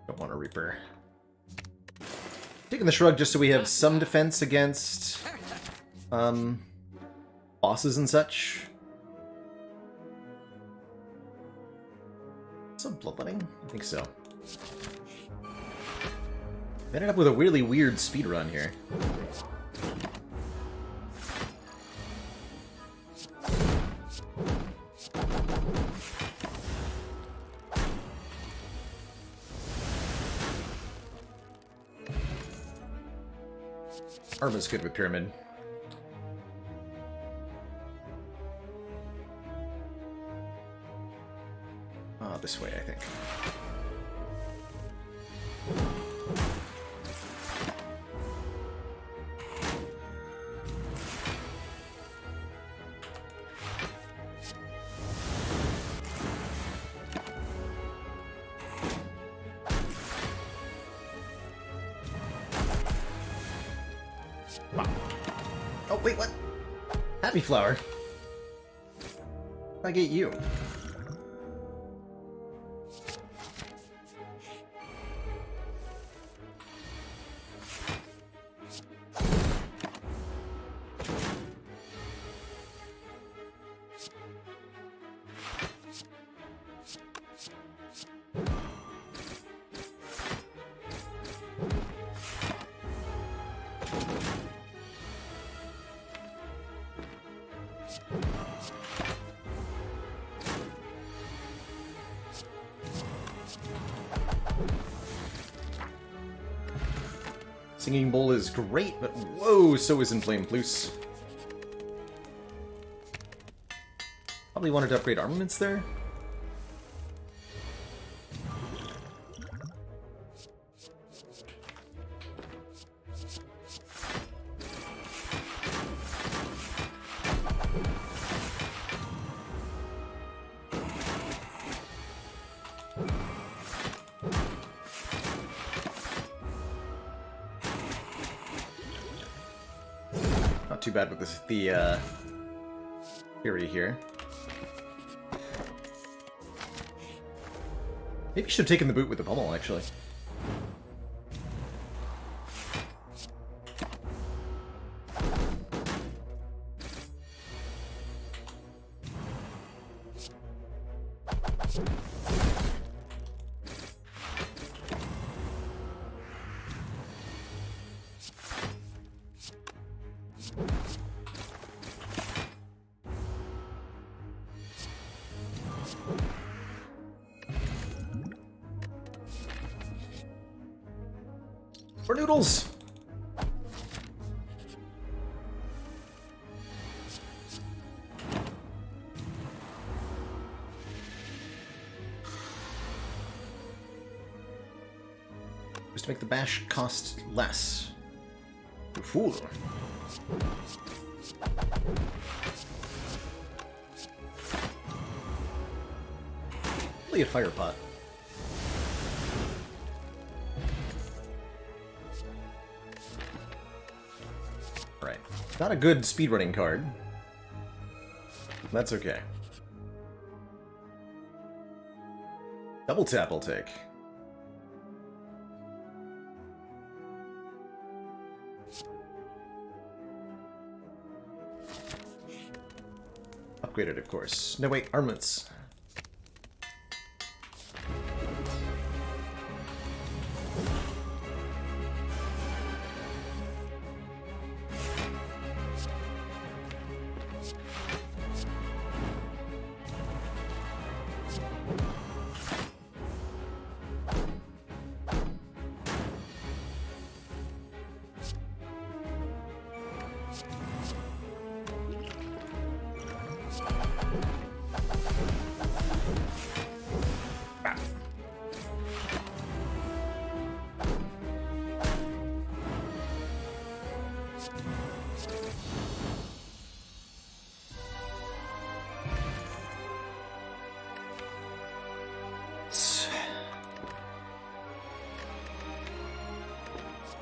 Speaker 1: Don't want a Reaper. Taking the shrug just so we have some defense against bosses and such. Some bloodletting? I think so. We ended up with a really weird speedrun here. Arma's good with Pyramid. This way, I think. Oh, wait, what? Happy Flower. I get you. Singing Bowl is great, but whoa, so is Inflame Plus. Probably wanted to upgrade armaments there. Too bad with this, the Fury here. Maybe should have taken the boot with the pummel, actually. For noodles! Just to make the bash cost less. You fool. Probably a fire pot. Not a good speedrunning card. That's okay. Double tap I'll take. Upgraded, of course. No, wait, armaments.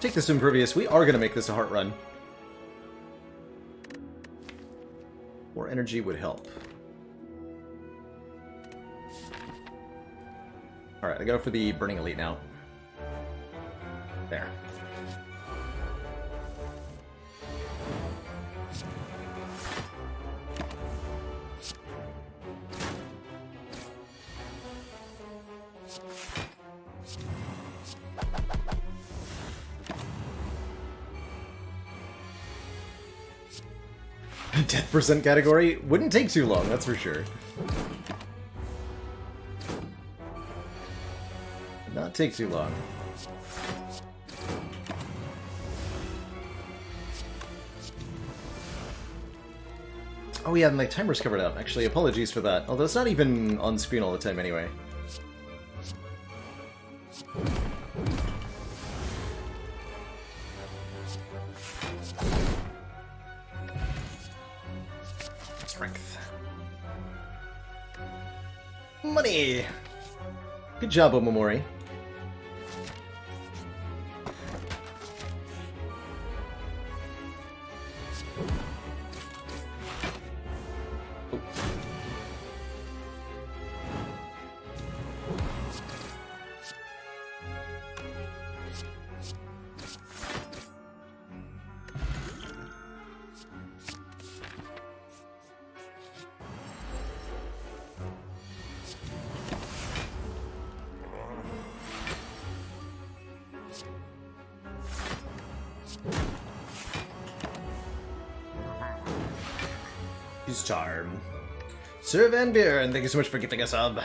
Speaker 1: Take this to Impervious. We are going to make this a heart run. More energy would help. Alright, I go for the Burning Elite now. There. Death percent category wouldn't take too long, that's for sure. Would not take too long. Oh yeah, my timer's covered up. Actually, apologies for that. Although it's not even on screen all the time anyway. Strength. Money! Good job, Omamori. Use Charm. Sir Van Buren, thank you so much for gifting a sub.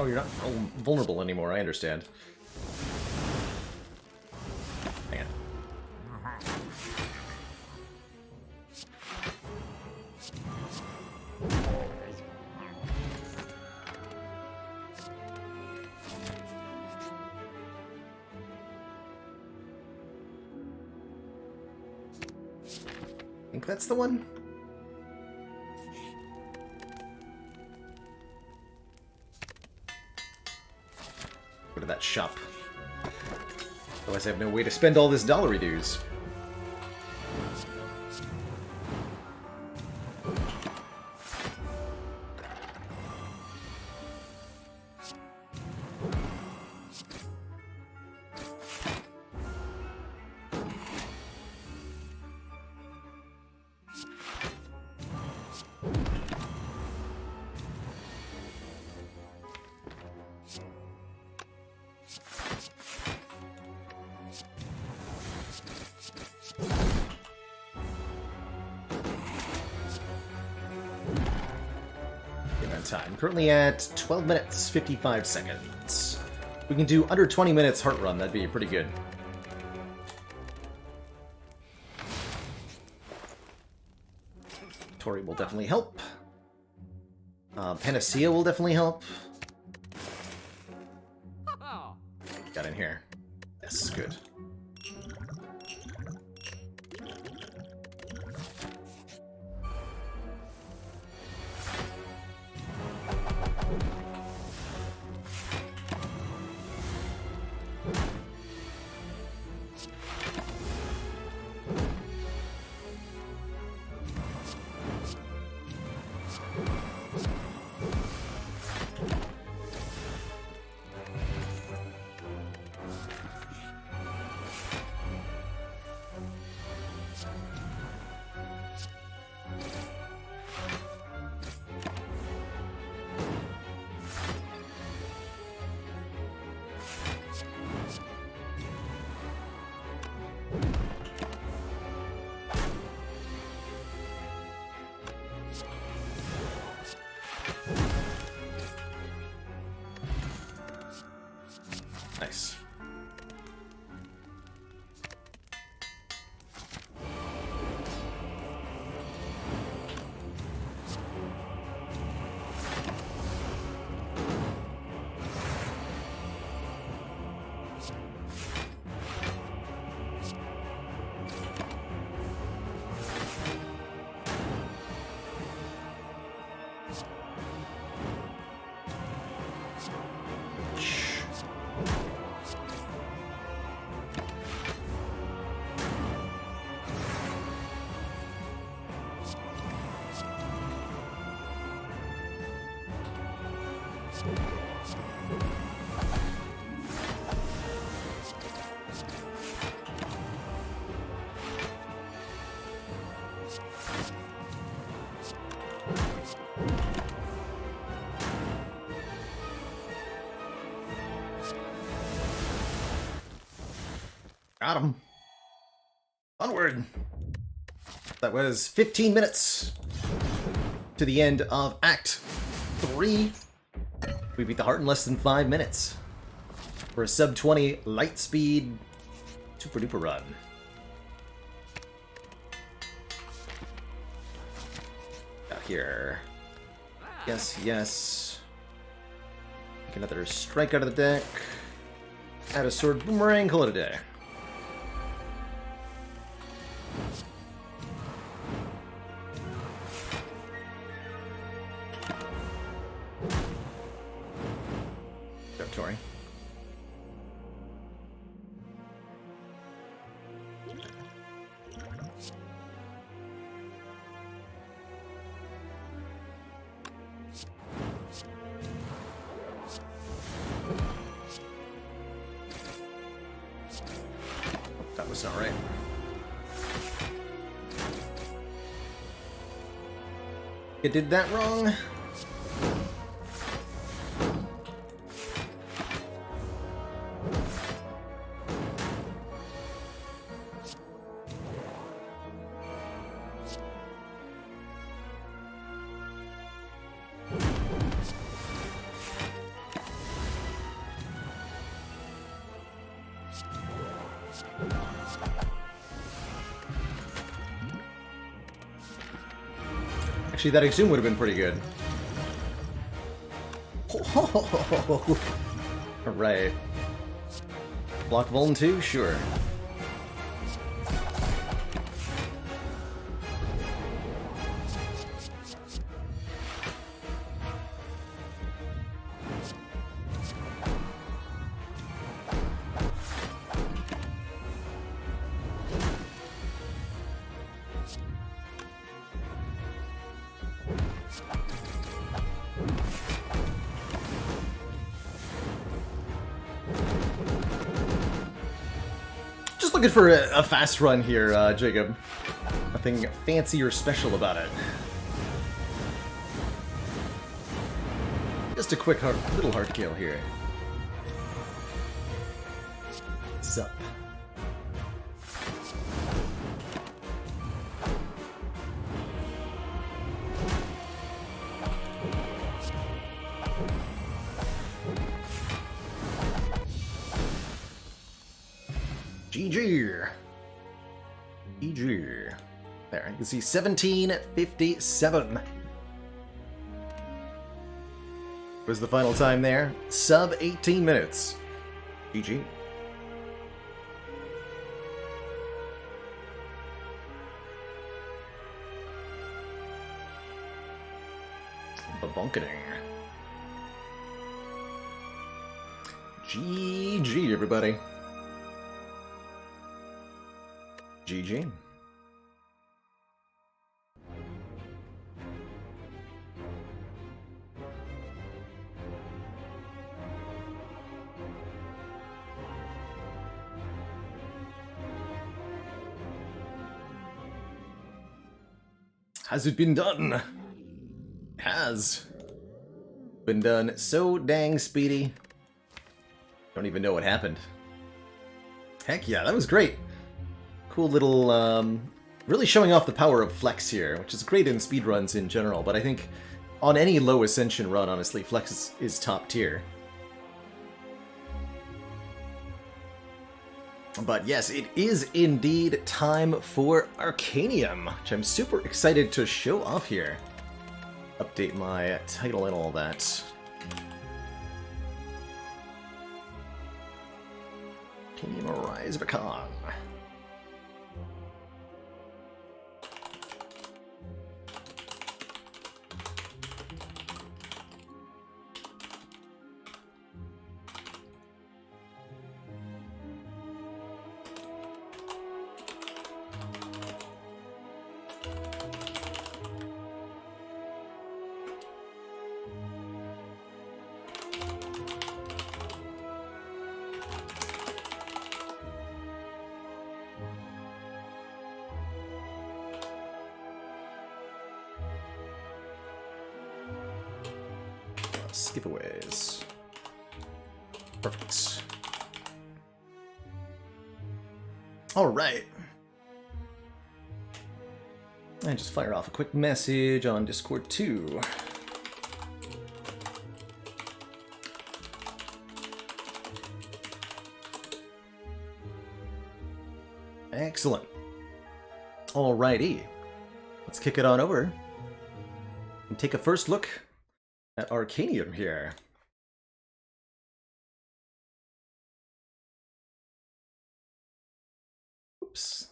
Speaker 1: Oh, you're not vulnerable anymore, I understand. Hang on. I think that's the one? Go to that shop. Otherwise I have no way to spend all this dollary dues. Time. Currently at 12 minutes, 55 seconds. We can do under 20 minutes heart run, that'd be pretty good. Tori will definitely help. Panacea will definitely help. Got in here. Yes, good. Nice. Got him. Onward. That was 15 minutes to the end of Act 3. We beat the heart in less than 5 minutes for a sub 20 light speed super duper run. Got here. Yes, yes. Make another strike out of the deck. Add a sword boomerang, call it a day. Tori. That was not right. It did that wrong. Actually, that Exhume would have been pretty good. Alright. Block Vuln 2? Sure. Looking for a fast run here, Jacob. Nothing fancy or special about it. Just a quick little hard kill here. What's up? GG. GG. There, you can see 17:57 was the final time there. Sub 18 minutes. GG. Babunketing. GG, everybody. GG. Has it been done? It has been done so dang speedy. Don't even know what happened. Heck yeah, that was great. Cool little, really showing off the power of Flex here, which is great in speedruns in general, but I think on any low Ascension run, honestly, Flex is top tier. But yes, it is indeed time for Arcanium, which I'm super excited to show off here. Update my title and all that. Arcanium Rise of a Khan. Giveaways. Perfect. Alright. And just fire off a quick message on Discord too. Excellent. Alrighty. Let's kick it on over and take a first look at Arcanium here. Oops.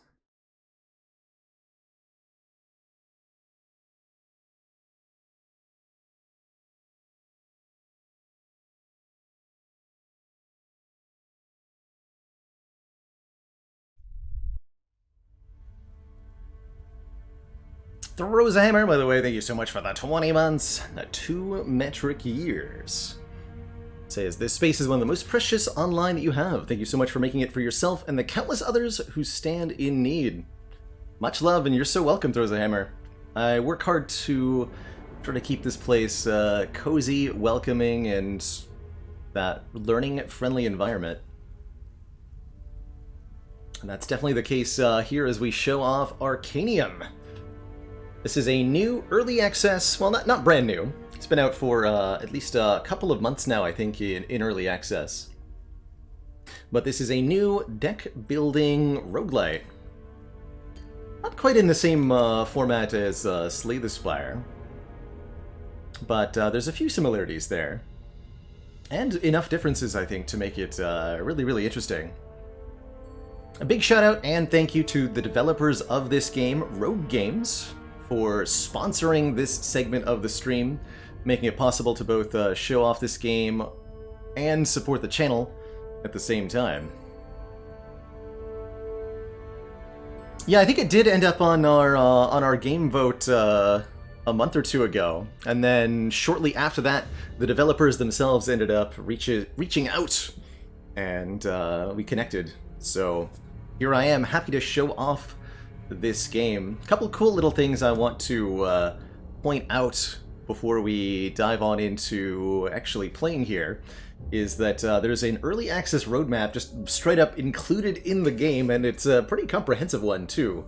Speaker 1: Throws a hammer, by the way, thank you so much for the 20 months, the 2 metric years. Says, this space is one of the most precious online that you have. Thank you so much for making it for yourself and the countless others who stand in need. Much love, and you're so welcome, Throws a Hammer. I work hard to try to keep this place cozy, welcoming, and that learning-friendly environment. And that's definitely the case here as we show off Arcanium. This is a new early access, well, not brand new. It's been out for at least a couple of months now, I think, in early access. But this is a new deck-building roguelite. Not quite in the same format as Slay the Spire, but there's a few similarities there. And enough differences, I think, to make it really, really interesting. A big shout out and thank you to the developers of this game, Rogue Games, for sponsoring this segment of the stream, making it possible to both show off this game and support the channel at the same time. Yeah, I think it did end up on our game vote a month or two ago, and then shortly after that, the developers themselves ended up reaching out, and we connected. So here I am, happy to show off this game. A couple cool little things I want to point out before we dive on into actually playing here is that there's an early access roadmap just straight up included in the game, and it's a pretty comprehensive one too.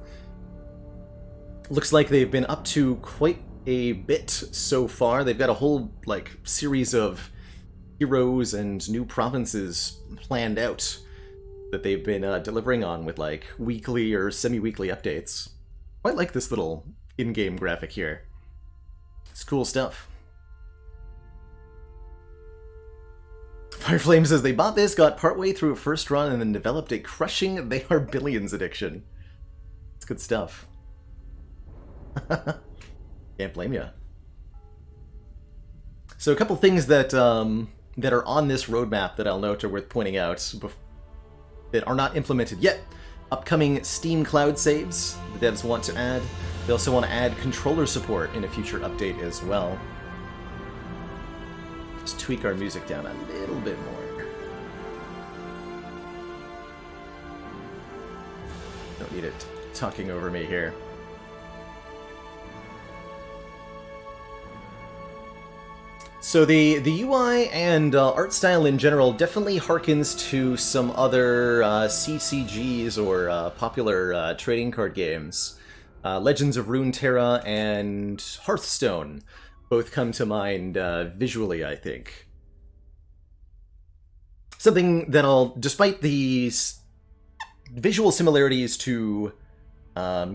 Speaker 1: Looks like they've been up to quite a bit so far. They've got a whole series of heroes and new provinces planned out that they've been delivering on with weekly or semi-weekly updates. Quite like this little in-game graphic here. It's cool stuff. Fireflame says they bought this, got partway through a first run, and then developed a crushing They Are Billions addiction. It's good stuff. Can't blame ya. So a couple things that that are on this roadmap that I'll note are worth pointing out that are not implemented yet. Upcoming Steam Cloud saves the devs want to add. They also want to add controller support in a future update as well. Let's tweak our music down a little bit more. Don't need it talking over me here. So the UI and art style in general definitely harkens to some other CCGs or popular trading card games. Legends of Runeterra and Hearthstone both come to mind visually, I think. Something that despite the visual similarities to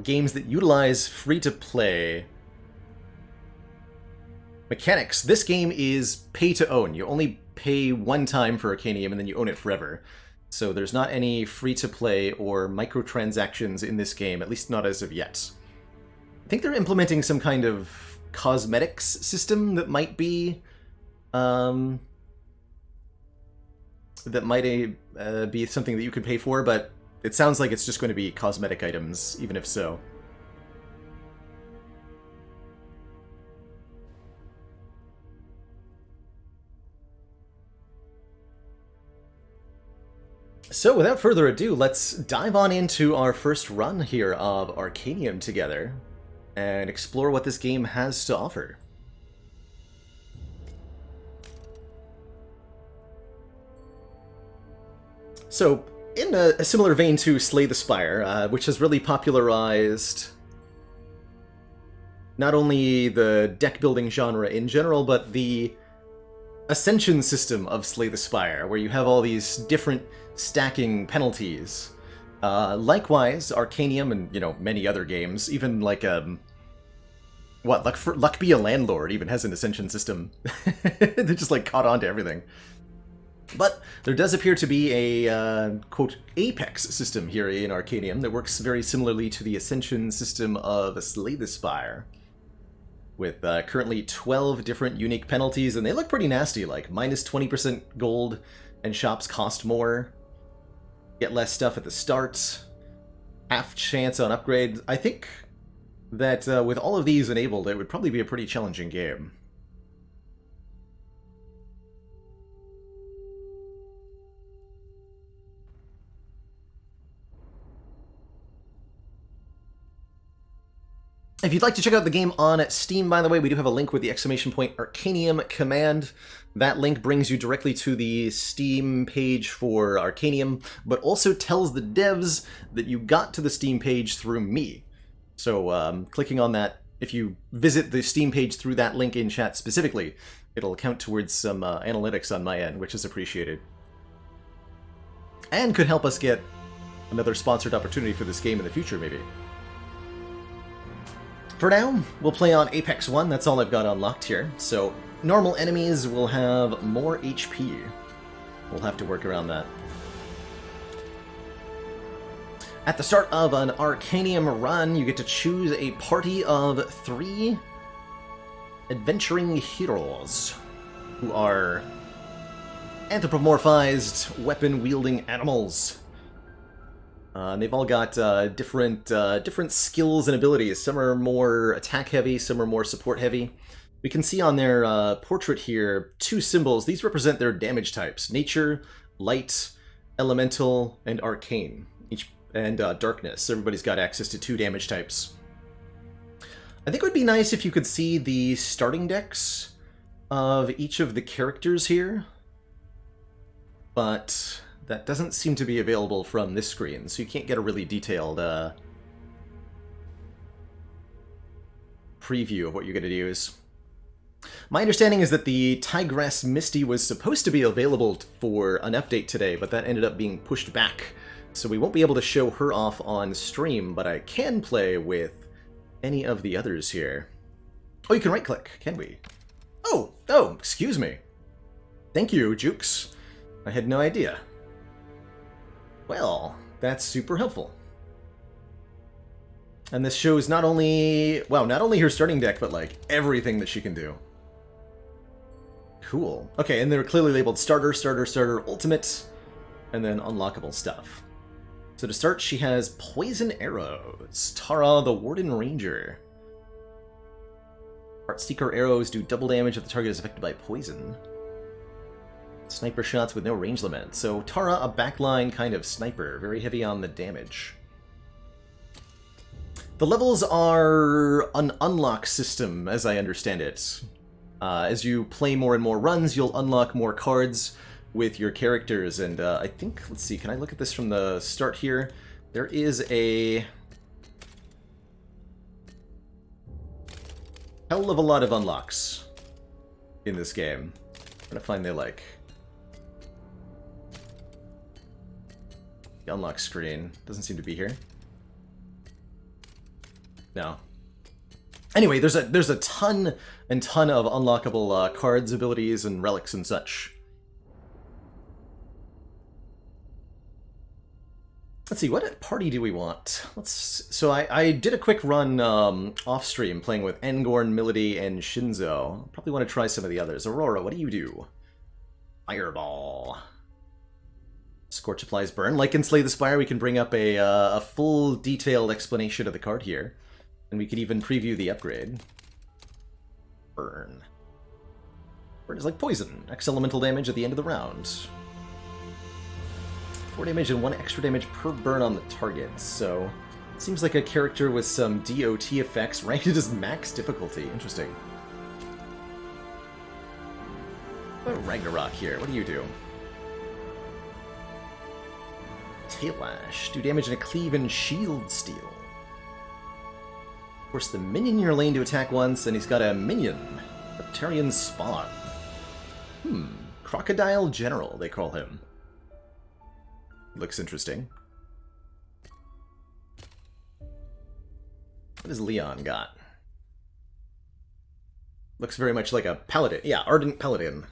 Speaker 1: games that utilize free-to-play mechanics. This game is pay-to-own. You only pay one time for Arcanium, and then you own it forever. So there's not any free-to-play or microtransactions in this game, at least not as of yet. I think they're implementing some kind of cosmetics system that might be be something that you could pay for, but it sounds like it's just going to be cosmetic items, even if so. So without further ado, let's dive on into our first run here of Arcanium together and explore what this game has to offer. So, in a similar vein to Slay the Spire, which has really popularized not only the deck-building genre in general, but the Ascension system of Slay the Spire, where you have all these different stacking penalties. Likewise, Arcanium and, you know, many other games, even like, Luck Be a Landlord even has an Ascension system. They're just, like, caught on to everything. But there does appear to be a, quote, Apex system here in Arcanium that works very similarly to the Ascension system of Slay the Spire, with currently 12 different unique penalties, and they look pretty nasty, like minus 20% gold, and shops cost more, get less stuff at the start, half chance on upgrade. I think that with all of these enabled, it would probably be a pretty challenging game. If you'd like to check out the game on Steam, by the way, we do have a link with the !Arcanium command. That link brings you directly to the Steam page for Arcanium, but also tells the devs that you got to the Steam page through me. So clicking on that, if you visit the Steam page through that link in chat specifically, it'll count towards some analytics on my end, which is appreciated. And could help us get another sponsored opportunity for this game in the future, maybe. For now, we'll play on Apex 1, that's all I've got unlocked here. So, normal enemies will have more HP. We'll have to work around that. At the start of an Arcanium run, you get to choose a party of 3 adventuring heroes, who are anthropomorphized, weapon-wielding animals. And they've all got different skills and abilities. Some are more attack-heavy, some are more support-heavy. We can see on their portrait here 2 symbols. These represent their damage types: nature, light, elemental, and arcane. And darkness. Everybody's got access to 2 damage types. I think it would be nice if you could see the starting decks of each of the characters here, but that doesn't seem to be available from this screen, so you can't get a really detailed preview of what you're going to use. My understanding is that the Tigress Misty was supposed to be available for an update today, but that ended up being pushed back, so we won't be able to show her off on stream, but I can play with any of the others here. Oh, you can right-click, can we? Oh, excuse me. Thank you, Jukes. I had no idea. Well, that's super helpful. And this shows not only her starting deck, but like everything that she can do. Cool. Okay, and they're clearly labeled starter, starter, starter, ultimate, and then unlockable stuff. So to start, she has poison arrows. Tara, the Warden Ranger. Heartseeker arrows do double damage if the target is affected by poison. Sniper shots with no range limit. So Tara, a backline kind of sniper, very heavy on the damage. The levels are an unlock system, as I understand it. As you play more and more runs, you'll unlock more cards with your characters, and I think, let's see, can I look at this from the start here? There is a hell of a lot of unlocks in this game. I'm gonna find the, like, The unlock screen doesn't seem to be here. No. Anyway, there's a ton and ton of unlockable cards, abilities, and relics and such. Let's see, what party do we want? So I did a quick run off stream playing with Engorn, Milady, and Shinzo. Probably want to try some of the others. Aurora, what do you do? Fireball. Scorch applies burn. Like in Slay the Spire, we can bring up a full detailed explanation of the card here. And we could even preview the upgrade. Burn. Burn is like poison. X elemental damage at the end of the round. 4 damage and 1 extra damage per burn on the target, so... Seems like a character with some DOT effects ranked as max difficulty. Interesting. What about Ragnarok here? What do you do? Tail Lash. Do damage in a cleave and shield steal. Force the minion in your lane to attack once, and he's got a minion. Reptarian Spawn. Crocodile General, they call him. Looks interesting. What does Leon got? Looks very much like a paladin. Yeah, Ardent Paladin.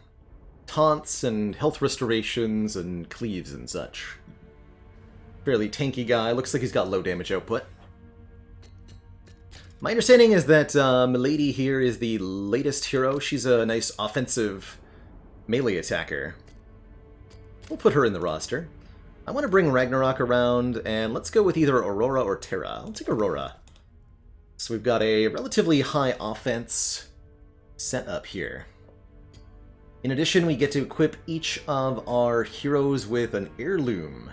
Speaker 1: Taunts and health restorations and cleaves and such. Fairly tanky guy. Looks like he's got low damage output. My understanding is that Milady here is the latest hero. She's a nice offensive melee attacker. We'll put her in the roster. I want to bring Ragnarok around, and let's go with either Aurora or Terra. I'll take Aurora. So we've got a relatively high offense set up here. In addition, we get to equip each of our heroes with an heirloom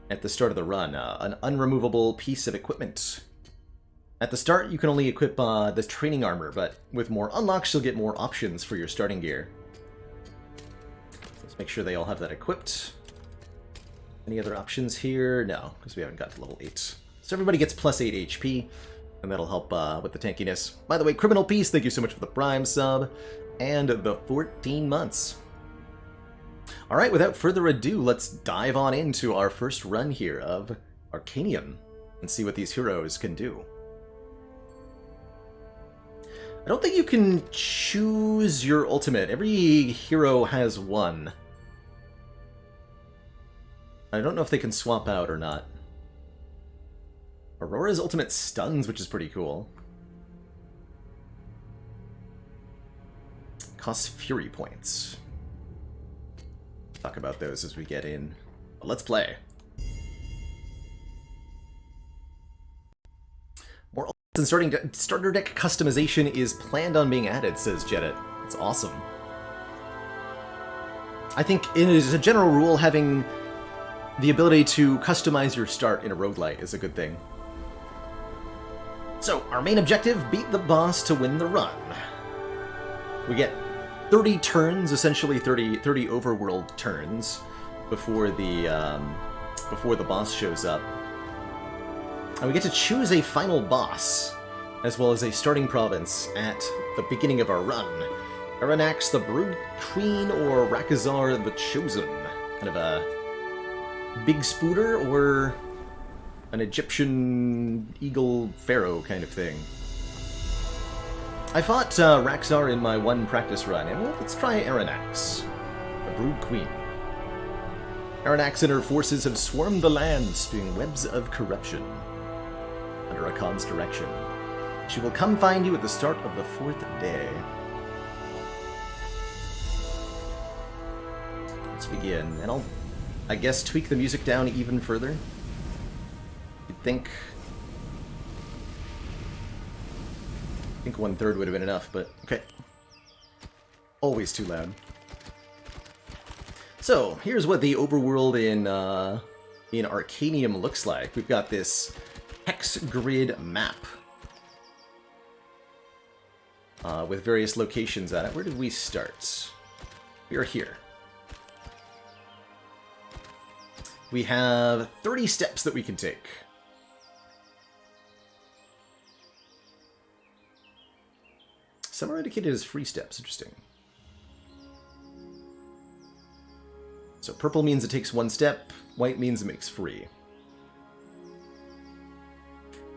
Speaker 1: at the start of the run, an unremovable piece of equipment. At the start, you can only equip the training armor, but with more unlocks, you'll get more options for your starting gear. Let's make sure they all have that equipped. Any other options here? No, because we haven't got to level 8. So everybody gets plus 8 HP, and that'll help with the tankiness. By the way, Criminal Peace, thank you so much for the Prime sub, and the 14 months. Alright, without further ado, let's dive on into our first run here of Arcanium, and see what these heroes can do. I don't think you can choose your ultimate. Every hero has one. I don't know if they can swap out or not. Aurora's ultimate stuns, which is pretty cool. Costs Fury points. Talk about those as we get in. But let's play. More ultimates and starter deck customization is planned on being added, says Jedit. It's awesome. I think it is a general rule having the ability to customize your start in a roguelite is a good thing. So, our main objective, beat the boss to win the run. We get 30 turns, essentially 30 overworld turns, before the boss shows up. And we get to choose a final boss, as well as a starting province at the beginning of our run. Aranax the Brood Queen or Rakazar the Chosen. Kind of a big spooter or an Egyptian eagle pharaoh kind of thing. I fought Rakazar in my one practice run, and well, let's try Aranax, the Brood Queen. Aranax and her forces have swarmed the land, spewing webs of corruption. Under Akan's direction, she will come find you at the start of the 4th day. Let's begin, and I'll, I guess, tweak the music down even further. You'd think 1/3 would have been enough, but okay. Always too loud. So, here's what the overworld in Arcanium looks like. We've got this hex grid map with various locations at it. Where did we start? We are here. We have 30 steps that we can take. Some are indicated as free steps. Interesting. So purple means it takes 1 step, white means it makes free.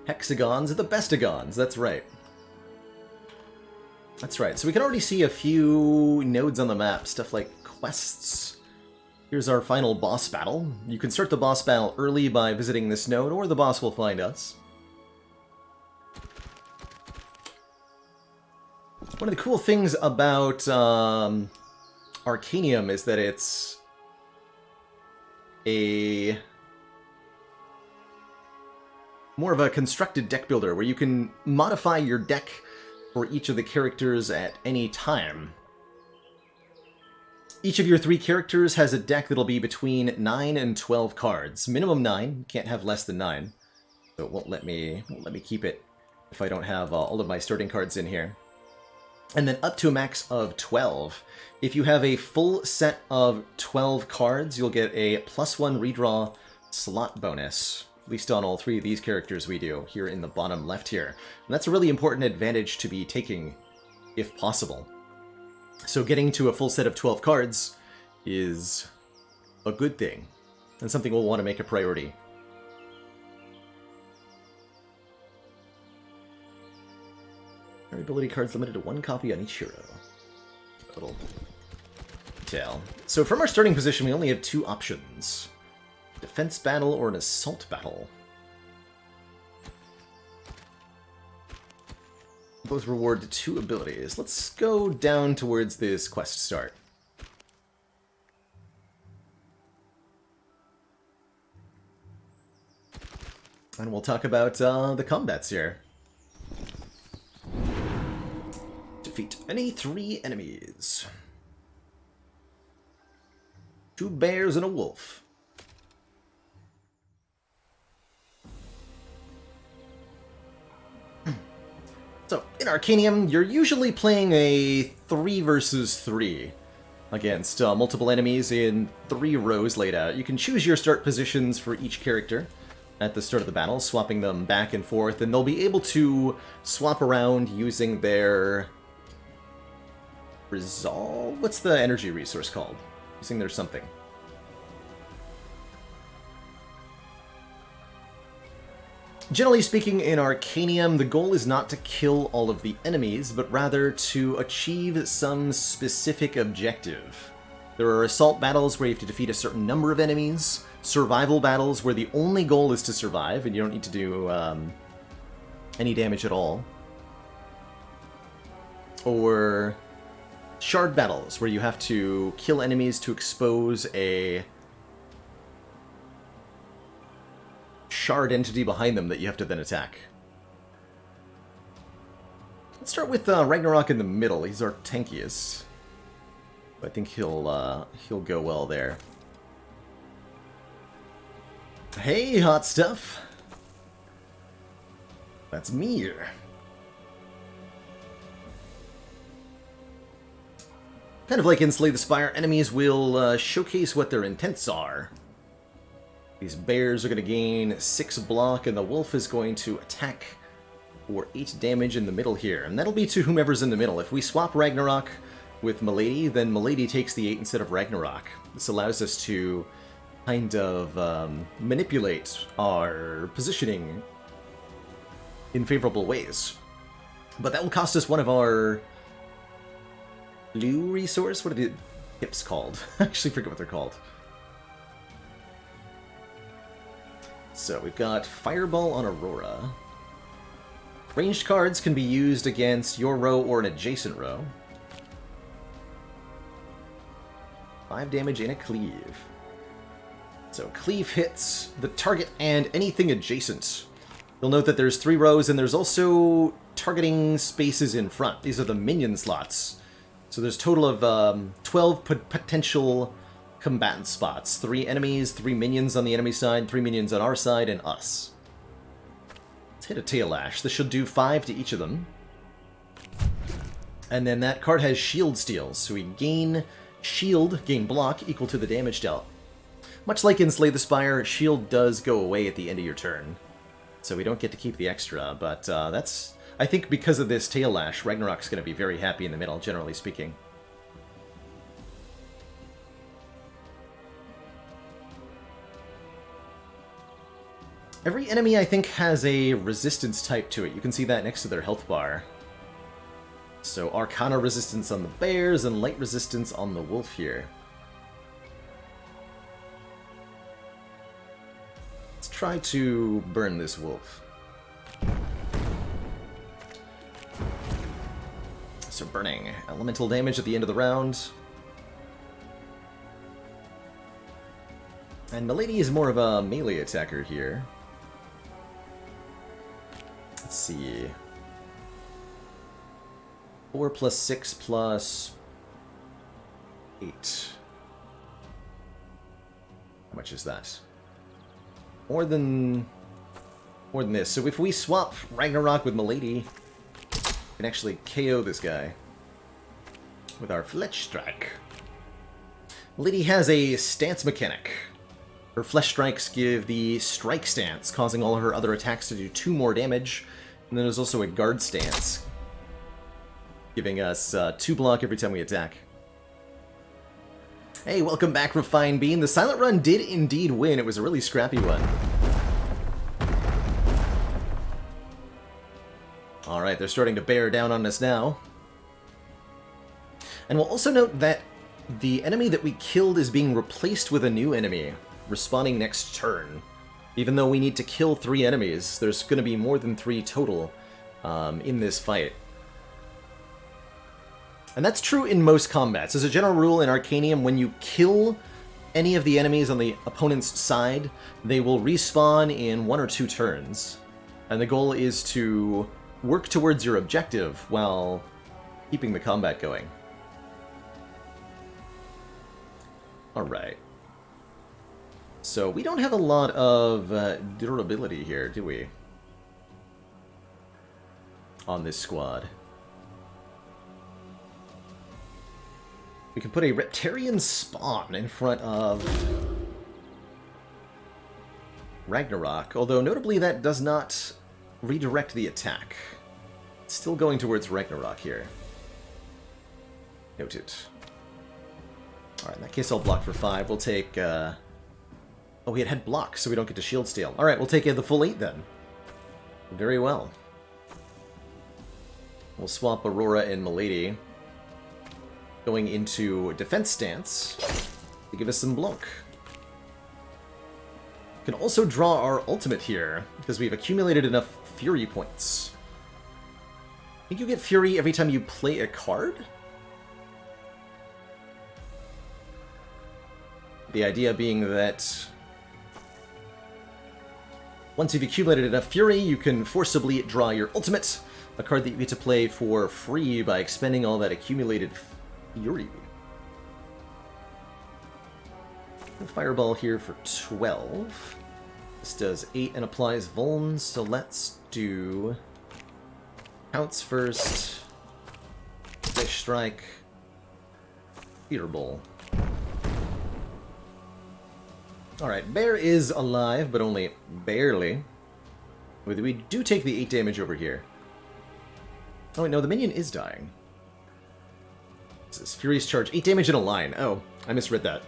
Speaker 1: Hexagons are the bestagons, that's right. That's right, so we can already see a few nodes on the map, stuff like quests. Here's our final boss battle. You can start the boss battle early by visiting this node, or the boss will find us. One of the cool things about Arcanium is that it's more of a constructed deck builder, where you can modify your deck for each of the characters at any time. Each of your 3 characters has a deck that'll be between 9 and 12 cards. Minimum 9, you can't have less than 9. So it won't let me keep it if I don't have all of my starting cards in here. And then up to a max of 12. If you have a full set of 12 cards, you'll get a +1 redraw slot bonus. At least on all 3 of these characters we do, here in the bottom left here. And that's a really important advantage to be taking, if possible. So getting to a full set of 12 cards is a good thing, and something we'll want to make a priority. Ability cards limited to 1 copy on each hero. A little detail. So from our starting position, we only have 2 options. Defense battle or an assault battle. Both reward 2 abilities. Let's go down towards this quest start. And we'll talk about the combats here. Defeat any 3 enemies. 2 bears and a wolf. So, in Arcanium, you're usually playing a 3 versus 3 against multiple enemies in 3 rows laid out. You can choose your start positions for each character at the start of the battle, swapping them back and forth, and they'll be able to swap around using their resolve? What's the energy resource called? Using their something. Generally speaking, in Arcanium, the goal is not to kill all of the enemies, but rather to achieve some specific objective. There are assault battles where you have to defeat a certain number of enemies, survival battles where the only goal is to survive, and you don't need to do any damage at all, or shard battles where you have to kill enemies to expose a shard entity behind them that you have to then attack. Let's start with Ragnarok in the middle. He's our tankiest. I think he'll go well there. Hey, hot stuff. That's me. Kind of like in Slay the Spire, enemies will showcase what their intents are. These bears are going to gain 6 block, and the wolf is going to attack for 8 damage in the middle here. And that'll be to whomever's in the middle. If we swap Ragnarok with Milady, then Milady takes the 8 instead of Ragnarok. This allows us to kind of manipulate our positioning in favorable ways. But that will cost us one of our blue resource? What are the hips called? I actually forget what they're called. So we've got Fireball on Aurora. Ranged cards can be used against your row or an adjacent row. 5 damage and a cleave. So cleave hits the target and anything adjacent. You'll note that there's 3 rows, and there's also targeting spaces in front. These are the minion slots. So there's a total of 12 potential combatant spots. 3 enemies, 3 minions on the enemy side, 3 minions on our side, and us. Let's hit a Tail Lash. This should do 5 to each of them. And then that card has shield steals, so we gain shield, gain block, equal to the damage dealt. Much like in Slay the Spire, shield does go away at the end of your turn. So we don't get to keep the extra, but that's... I think because of this Tail Lash, Ragnarok's going to be very happy in the middle, generally speaking. Every enemy, I think, has a resistance type to it. You can see that next to their health bar. So Arcana resistance on the bears and light resistance on the wolf here. Let's try to burn this wolf. So burning. Elemental damage at the end of the round. And Milady is more of a melee attacker here. Let's see. 4 plus 6 plus 8. How much is that? More than this. So if we swap Ragnarok with Milady, we can actually KO this guy with our Fletch Strike. Milady has a stance mechanic. Her Flesh Strikes give the strike stance, causing all her other attacks to do 2 more damage. And then there's also a guard stance, giving us 2 block every time we attack. Hey, welcome back, Refined Bean. The Silent Run did indeed win. It was a really scrappy one. Alright, they're starting to bear down on us now. And we'll also note that the enemy that we killed is being replaced with a new enemy, respawning next turn. Even though we need to kill 3 enemies, there's going to be more than 3 total in this fight. And that's true in most combats. As a general rule in Arcanium, when you kill any of the enemies on the opponent's side, they will respawn in 1 or 2 turns. And the goal is to work towards your objective while keeping the combat going. Alright. So we don't have a lot of durability here, do we? On this squad. We can put a Reptarian Spawn in front of Ragnarok, although notably that does not redirect the attack. It's still going towards Ragnarok here. Noted. Alright, in that case I'll block for 5. We'll take... Oh, we had block, so we don't get to shield steal. Alright, we'll take the full 8 then. Very well. We'll swap Aurora and Milady, going into defense stance to give us some block. We can also draw our ultimate here, because we've accumulated enough Fury points. I think you get Fury every time you play a card? The idea being that once you've accumulated enough Fury, you can forcibly draw your ultimate, a card that you get to play for free by expending all that accumulated Fury. Fireball here for 12. This does 8 and applies Vuln, so let's do Pounce first, Fish Strike, Feeder Bowl. Alright, Bear is alive, but only barely. We do take the 8 damage over here. Oh wait, no, the minion is dying. This is Furious Charge, 8 damage in a line. Oh, I misread that.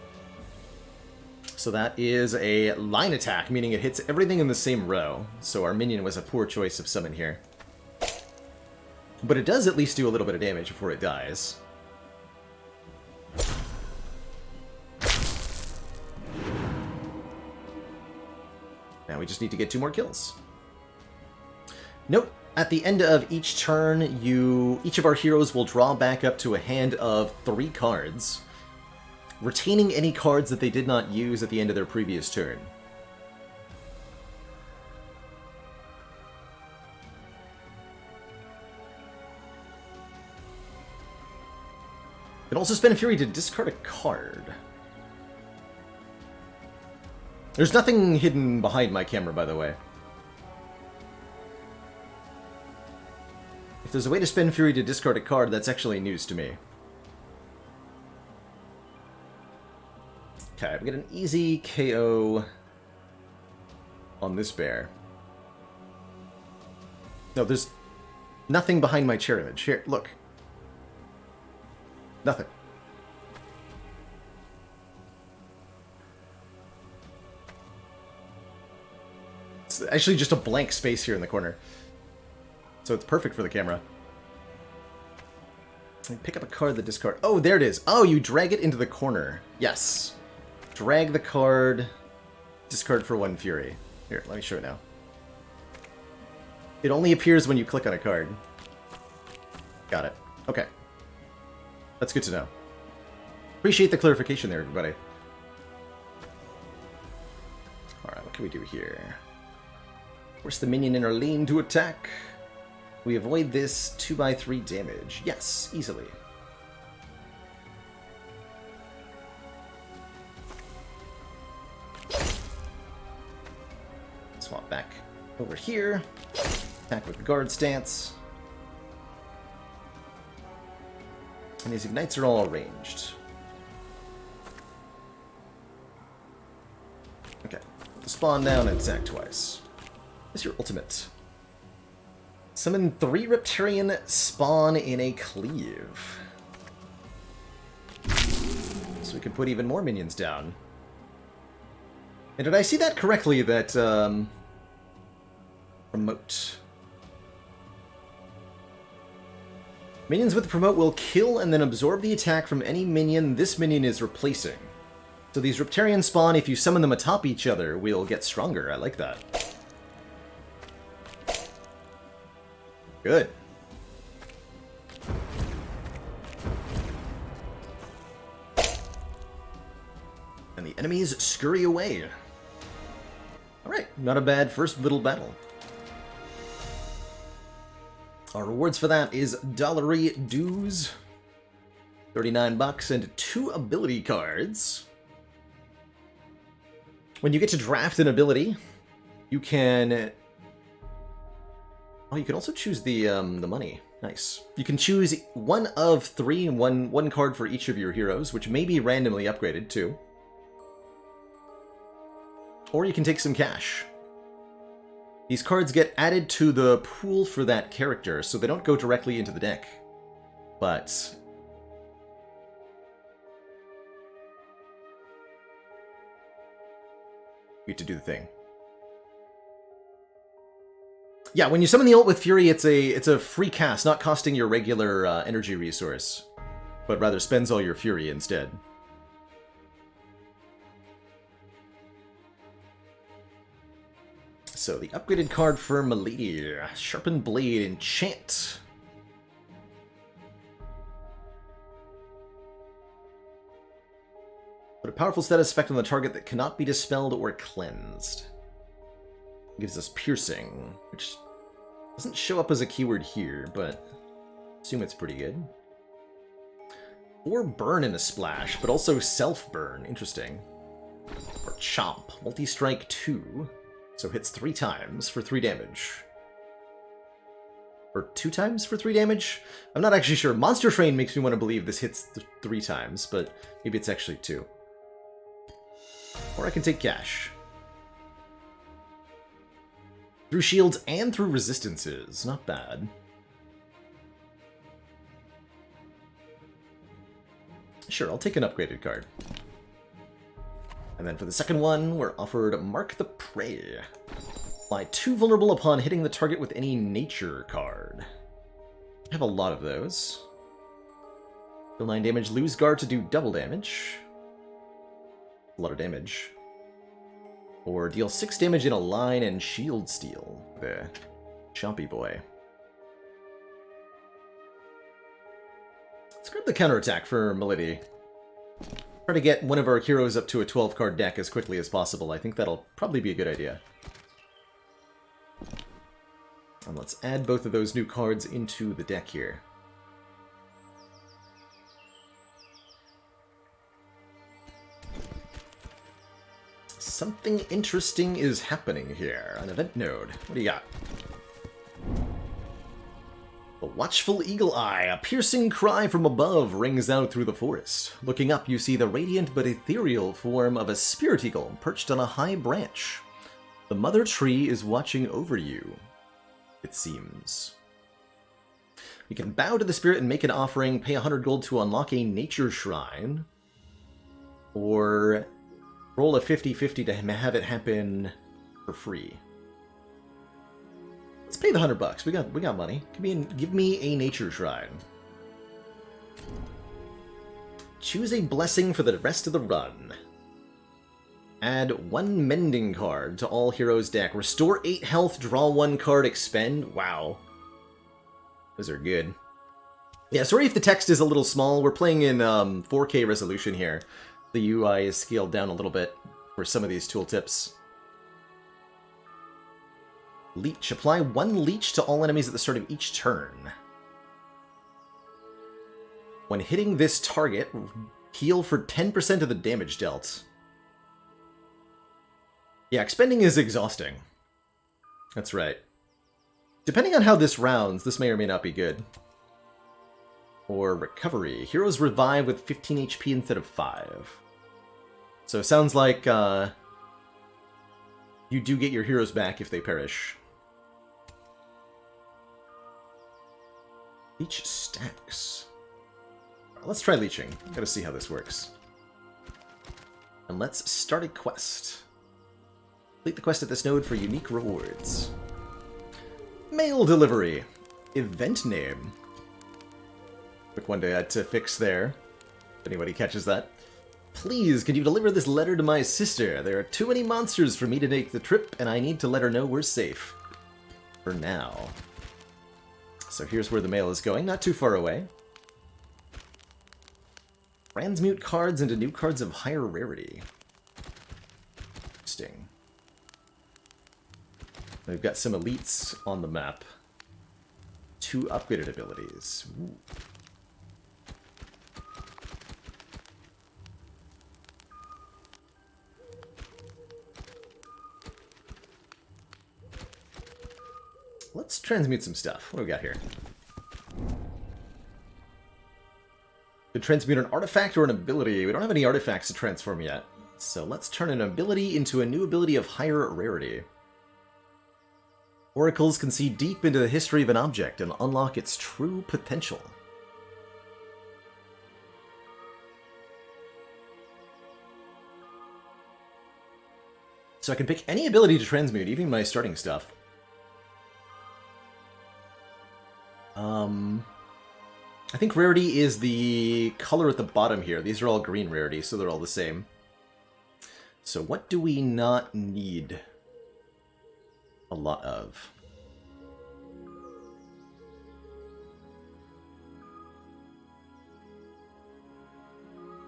Speaker 1: So that is a line attack, meaning it hits everything in the same row. So our minion was a poor choice of summon here. But it does at least do a little bit of damage before it dies. Now we just need to get 2 more kills. Note, at the end of each turn, each of our heroes will draw back up to a hand of 3 cards, retaining any cards that they did not use at the end of their previous turn. You can also spend Fury to discard a card. There's nothing hidden behind my camera, by the way. If there's a way to spend Fury to discard a card, that's actually news to me. Okay, we get an easy KO on this bear. No, there's nothing behind my chair image. Here, look. Nothing. It's actually just a blank space here in the corner. So it's perfect for the camera. Pick up a card, the discard. Oh, there it is. Oh, you drag it into the corner. Yes. Drag the card, discard for 1 fury. Here, let me show it now. It only appears when you click on a card. Got it. Okay. That's good to know. Appreciate the clarification there, everybody. Alright, what can we do here? Force the minion in our lane to attack. We avoid this 2x3 damage. Yes, easily. Swap back over here. Attack with the guard stance. And these ignites are all arranged. Okay. Spawn down and attack twice. What's your ultimate? Summon 3 Reptarian, spawn in a cleave. So we can put even more minions down. And did I see that correctly, that, promote? Minions with promote will kill and then absorb the attack from any minion this minion is replacing. So these Reptarian spawn, if you summon them atop each other, will get stronger. I like that. Good. And the enemies scurry away. Alright, not a bad first little battle. Our rewards for that is dollary dues, 39 bucks, and 2 ability cards. When you get to draft an ability, you can... Oh, you can also choose the money. Nice. You can choose 1 of 3, one card for each of your heroes, which may be randomly upgraded too. Or you can take some cash. These cards get added to the pool for that character, so they don't go directly into the deck. But... you get to do the thing. Yeah, when you summon the ult with Fury, it's a free cast, not costing your regular energy resource, but rather spends all your Fury instead. So, the upgraded card for Milady, Sharpened Blade, Enchant. Put a powerful status effect on the target that cannot be dispelled or cleansed. Gives us Piercing, which doesn't show up as a keyword here, but I assume it's pretty good. Or Burn in a splash, but also Self-Burn, interesting. Or Chomp, Multi-Strike 2, so hits 3 times for 3 damage. Or 2 times for 3 damage? I'm not actually sure. Monster Train makes me want to believe this hits 3 times, but maybe it's actually 2. Or I can take cash. Through shields and through resistances. Not bad. Sure, I'll take an upgraded card. And then for the second one, we're offered Mark the Prey. Apply 2 vulnerable upon hitting the target with any nature card. I have a lot of those. Deal 9 damage, lose guard to do double damage. A lot of damage. Or deal 6 damage in a line and shield steal. The chompy boy. Let's grab the counterattack for Milady. Try to get one of our heroes up to a 12-card deck as quickly as possible. I think that'll probably be a good idea. And let's add both of those new cards into the deck here. Something interesting is happening here. An event node. What do you got? A watchful eagle eye, a piercing cry from above rings out through the forest. Looking up, you see the radiant but ethereal form of a spirit eagle perched on a high branch. The mother tree is watching over you, it seems. You can bow to the spirit and make an offering, pay 100 gold to unlock a nature shrine, or roll a 50-50 to have it happen for free. pay the $100. We got money. Give me a nature shrine. Choose a blessing for the rest of the run. Add 1 mending card to all heroes' deck. Restore 8 health, draw 1 card, expend. Wow. Those are good. Yeah, sorry if the text is a little small. We're playing in 4K resolution here. The UI is scaled down a little bit for some of these tooltips. Leech. Apply 1 leech to all enemies at the start of each turn. When hitting this target, heal for 10% of the damage dealt. Yeah, expending is exhausting. That's right. Depending on how this rounds, this may or may not be good. Or recovery. Heroes revive with 15 HP instead of 5. So it sounds like you do get your heroes back if they perish. Leech stacks. Let's try leeching. Gotta see how this works. And let's start a quest. Complete the quest at this node for unique rewards. Mail delivery. Event name. Quick one to fix there. If anybody catches that. Please, can you deliver this letter to my sister? There are too many monsters for me to make the trip, and I need to let her know we're safe. For now. So here's where the mail is going, not too far away. Transmute cards into new cards of higher rarity. Interesting. We've got some elites on the map. 2 upgraded abilities. Ooh. Let's transmute some stuff. What do we got here? To transmute an artifact or an ability. We don't have any artifacts to transform yet. So let's turn an ability into a new ability of higher rarity. Oracles can see deep into the history of an object and unlock its true potential. So I can pick any ability to transmute, even my starting stuff. I think rarity is the color at the bottom here. These are all green rarity, so they're all the same. So what do we not need a lot of?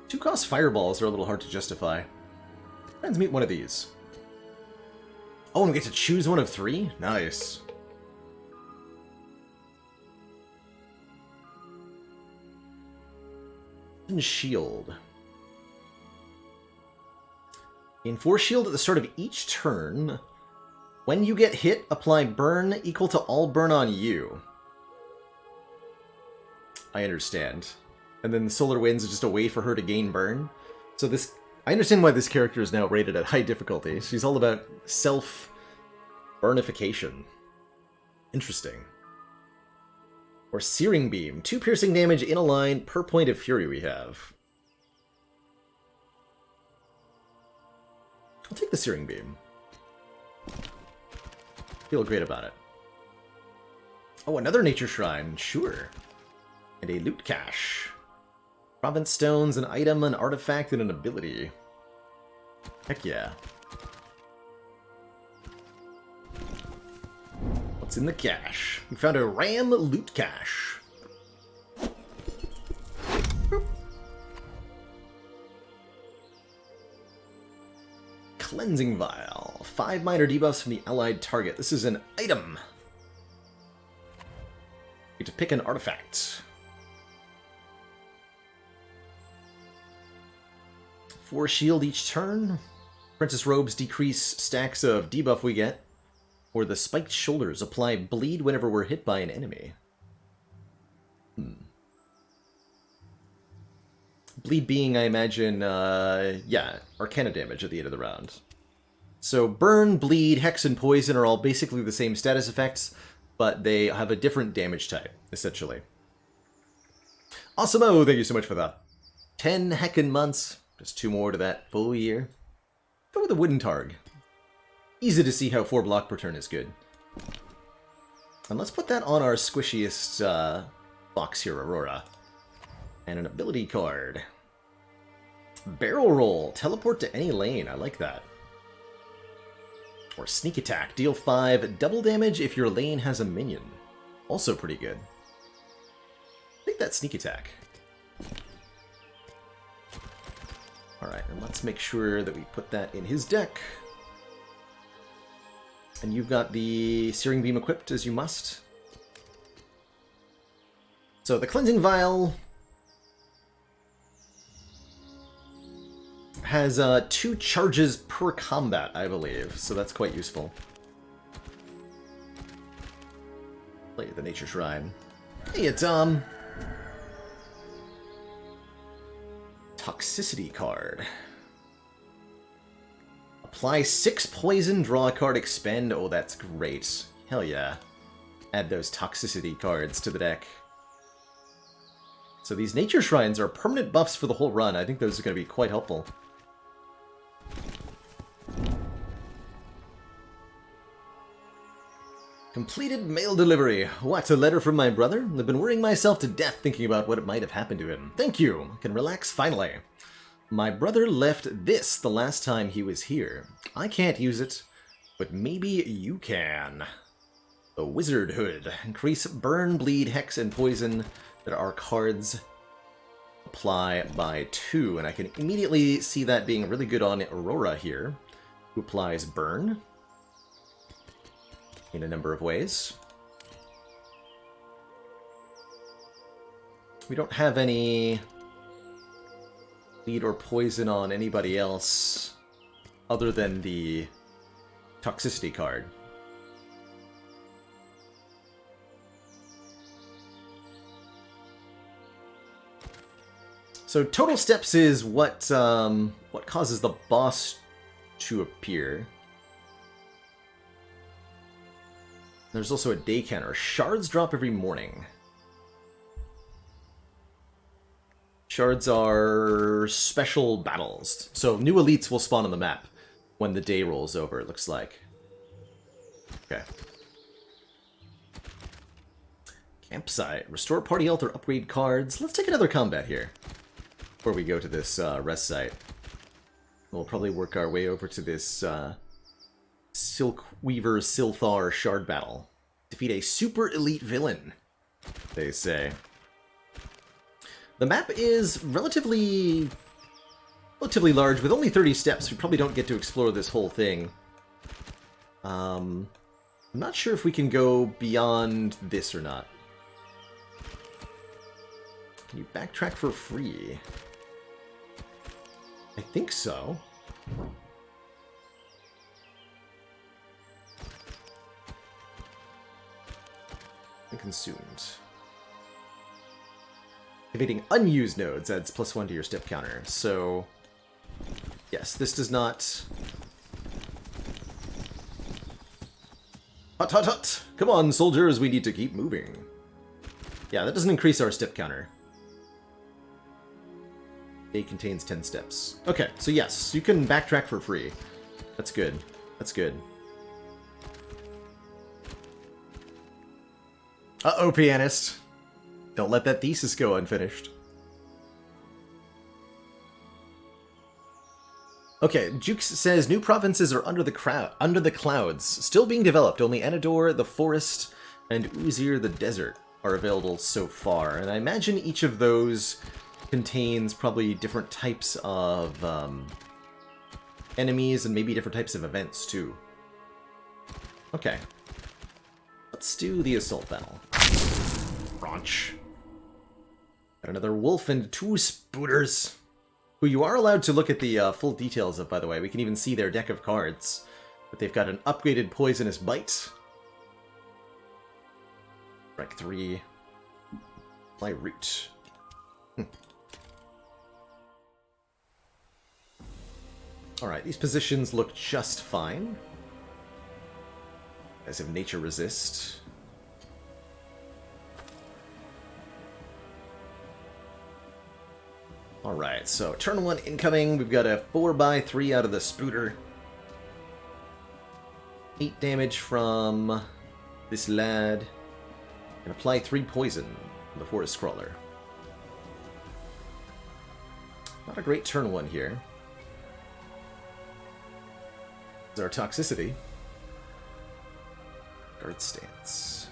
Speaker 1: Two-cost fireballs are a little hard to justify. Transmute one of these. Oh, and we get to choose one of 3? Nice. Shield. Enforce shield at the start of each turn. When you get hit, apply burn equal to all burn on you. I understand. And then Solar Winds is just a way for her to gain burn. So this, I understand why this character is now rated at high difficulty. She's all about self-burnification. Interesting. Or Searing Beam. 2 piercing damage in a line per point of fury we have. I'll take the Searing Beam. Feel great about it. Oh, another nature shrine. Sure. And a loot cache. Province stones, an item, an artifact, and an ability. Heck yeah. What's in the cache? We found a Ram loot cache. Boop. Cleansing Vial. 5 minor debuffs from the allied target. This is an item. You get to pick an artifact. 4 shield each turn. Princess Robes decrease stacks of debuff we get. Or the spiked shoulders apply bleed whenever we're hit by an enemy. Bleed being, I imagine, yeah, Arcana damage at the end of the round. So burn, bleed, hex, and poison are all basically the same status effects, but they have a different damage type, essentially. Awesome-o, thank you so much for that. 10 heckin' months, just 2 more to that full year. Go with a wooden targ. Easy to see how 4 block per turn is good. And let's put that on our squishiest box here, Aurora. And an ability card. Barrel Roll. Teleport to any lane. I like that. Or Sneak Attack. Deal 5 double damage if your lane has a minion. Also pretty good. Take that Sneak Attack. Alright, and let's make sure that we put that in his deck. And you've got the Searing Beam equipped, as you must. So the Cleansing Vial has 2 charges per combat, I believe, so that's quite useful. Play the Nature Shrine. Hey, it's, Toxicity card. Apply 6 poison, draw a card, expend. Oh, that's great. Hell yeah. Add those toxicity cards to the deck. So these Nature Shrines are permanent buffs for the whole run. I think those are going to be quite helpful. Completed mail delivery. What, a letter from my brother? I've been worrying myself to death thinking about what might have happened to him. Thank you. I can relax finally. My brother left this the last time he was here. I can't use it, but maybe you can. The Wizard Hood. Increase burn, bleed, hex, and poison that our cards apply by 2. And I can immediately see that being really good on Aurora here, who applies burn in a number of ways. We don't have any bleed or poison on anybody else other than the toxicity card. So total steps is what causes the boss to appear. There's also a day counter. Shards drop every morning. Shards are special battles. So new elites will spawn on the map when the day rolls over, it looks like. Okay. Campsite. Restore party health or upgrade cards. Let's take another combat here before we go to this rest site. We'll probably work our way over to this Silkweaver Silthar Shard Battle. Defeat a super elite villain, they say. The map is relatively large, with only 30 steps. We probably don't get to explore this whole thing. I'm not sure if we can go beyond this or not. Can you backtrack for free? I think so. Consumed. Activating unused nodes adds +1 to your step counter. So, yes, this does not... Hut, hut, hut! Come on, soldiers, we need to keep moving. Yeah, that doesn't increase our step counter. It contains 10 steps. Okay, so yes, you can backtrack for free. That's good. That's good. Uh-oh, pianist. Don't let that thesis go unfinished. Okay, Jukes says new provinces are under the clouds, still being developed. Only Anador, the Forest, and Uzir, the Desert, are available so far. And I imagine each of those contains probably different types of enemies and maybe different types of events too. Okay. Let's do the assault battle. Raunch. Got another wolf and 2 spooters, who you are allowed to look at the full details of, by the way. We can even see their deck of cards. But they've got an upgraded Poisonous Bite. Rank 3. Fly Root. Alright, these positions look just fine. As if Nature Resist. Alright, so turn 1 incoming. We've got a 4x3 out of the Spooter. 8 damage from this lad. And apply 3 poison on the Forest Crawler. Not a great turn 1 here. This is our toxicity. Guard Stance.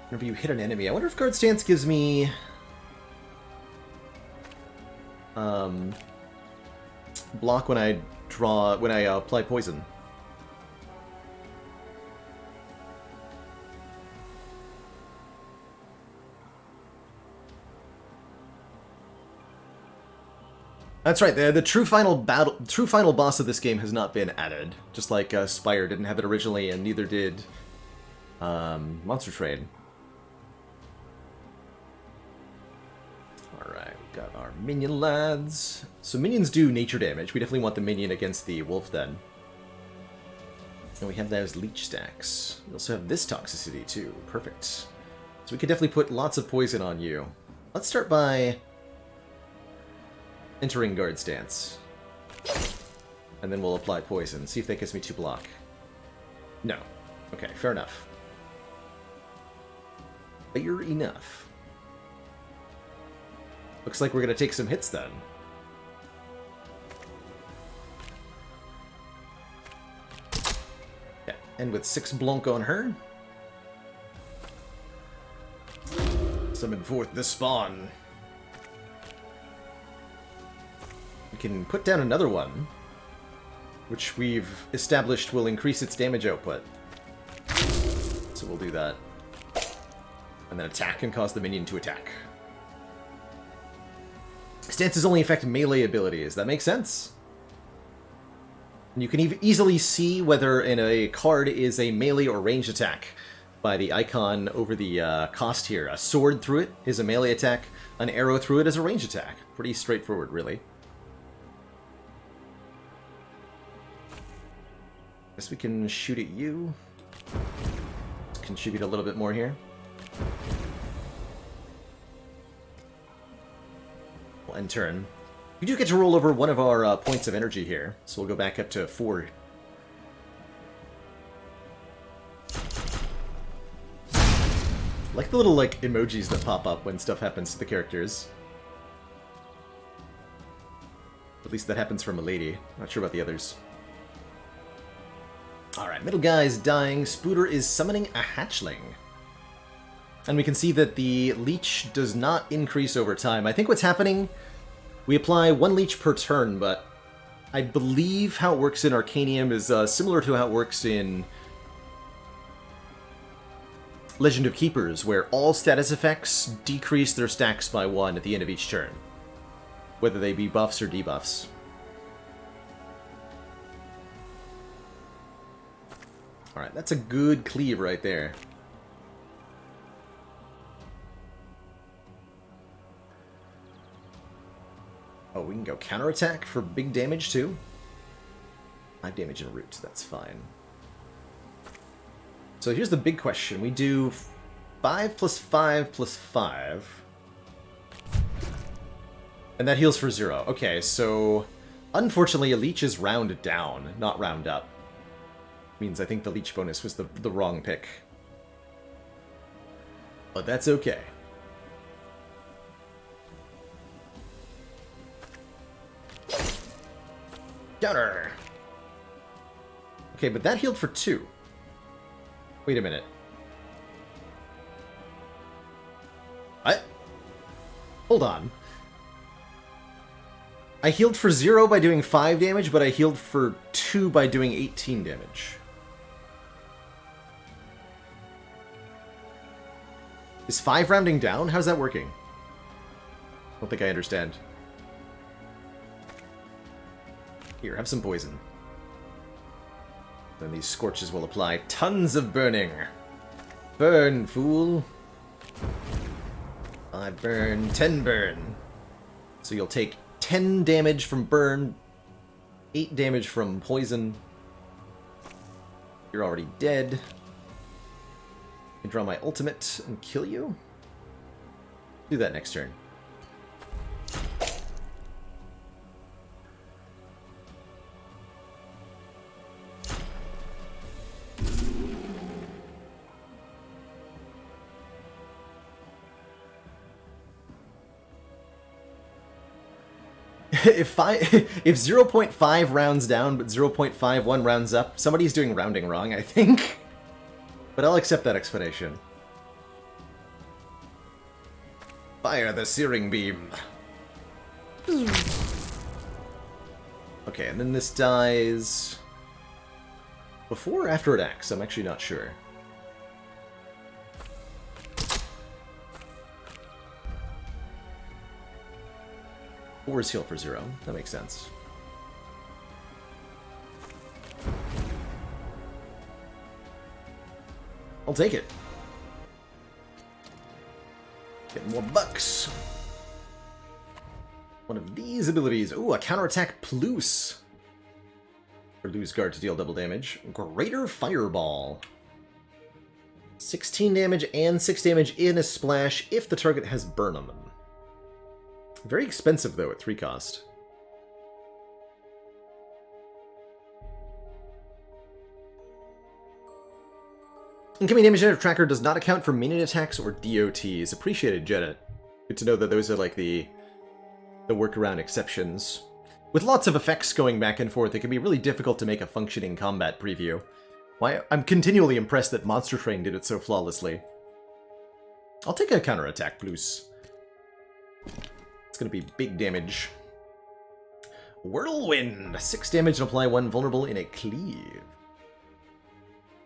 Speaker 1: Whenever you hit an enemy, I wonder if Guard Stance gives me block when I apply poison. That's right. The true final boss of this game has not been added. Just like Spire didn't have it originally, and neither did Monster Trade. All right, we got our minion lads. So minions do nature damage. We definitely want the minion against the wolf then. And we have those leech stacks. We also have this toxicity too. Perfect. So we could definitely put lots of poison on you. Let's start by entering Guard Stance. And then we'll apply poison. See if that gives me 2 block. No. Okay, fair enough. Fair enough. Looks like we're gonna take some hits then. Yeah, and with 6 Blanc on her. Summon forth the spawn. We can put down another one, which we've established will increase its damage output. So we'll do that. And then attack and cause the minion to attack. Stances only affect melee abilities. That makes sense? And you can easily see whether a card is a melee or ranged attack by the icon over the cost here. A sword through it is a melee attack. An arrow through it is a ranged attack. Pretty straightforward, really. Guess we can shoot at you. Let's contribute a little bit more here. We'll end turn. We do get to roll over one of our points of energy here, so we'll go back up to 4. I like the little emojis that pop up when stuff happens to the characters. At least that happens for Milady. Not sure about the others. Alright, middle guy is dying. Spooter is summoning a hatchling. And we can see that the leech does not increase over time. I think what's happening, we apply 1 leech per turn, but I believe how it works in Arcanium is similar to how it works in Legend of Keepers, where all status effects decrease their stacks by 1 at the end of each turn, whether they be buffs or debuffs. Alright, that's a good cleave right there. Oh, we can go counterattack for big damage too? 5 damage in root, that's fine. So here's the big question. We do 5 plus 5 plus 5. And that heals for 0. Okay, so unfortunately a leech is round down, not round up. Means I think the leech bonus was the wrong pick. But that's okay. Counter! Okay, but that healed for 2. Wait a minute. What? Hold on. I healed for 0 by doing 5 damage, but I healed for 2 by doing 18 damage. Is 5 rounding down? How's that working? I don't think I understand. Here, have some poison. Then these scorches will apply tons of burning. Burn, fool. 5 burn, 10 burn. So you'll take 10 damage from burn, 8 damage from poison. You're already dead. I draw my ultimate and kill you. Do that next turn. if 0.5 rounds down but 0.51 rounds up, somebody's doing rounding wrong, I think. But I'll accept that explanation. Fire the searing beam. Okay, and then this dies before or after it acts. I'm actually not sure. Or is heal for 0. That makes sense. I'll take it. Get more bucks. One of these abilities. Ooh, a counterattack plus. Or lose guard to deal double damage. Greater Fireball. 16 damage and 6 damage in a splash if the target has Burn on them. Very expensive, though, at 3 cost. Incoming damage generator tracker does not account for minion attacks or DOTs. Appreciated, Janet. Good to know that those are like the workaround exceptions. With lots of effects going back and forth, it can be really difficult to make a functioning combat preview. Why, I'm continually impressed that Monster Train did it so flawlessly. I'll take a counterattack plus. It's gonna be big damage. Whirlwind! 6 damage and apply 1 vulnerable in a cleave.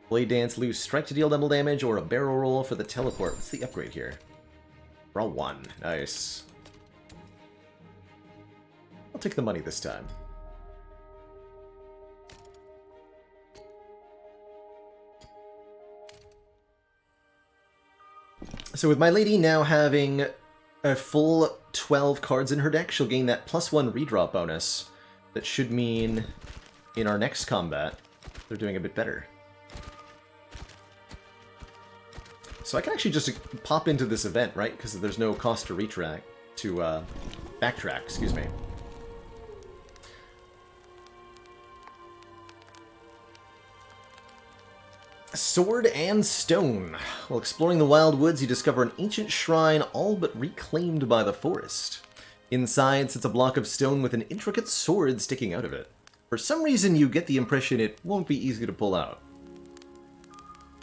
Speaker 1: Blade Dance, lose strike to deal double damage, or a barrel roll for the teleport. What's the upgrade here? Draw 1. Nice. I'll take the money this time. So with my lady now having a full 12 cards in her deck, she'll gain that +1 redraw bonus. That should mean in our next combat, they're doing a bit better. So I can actually just pop into this event, right? Because there's no cost to backtrack, excuse me. Sword and Stone. While exploring the wild woods, you discover an ancient shrine all but reclaimed by the forest. Inside sits a block of stone with an intricate sword sticking out of it. For some reason, you get the impression it won't be easy to pull out.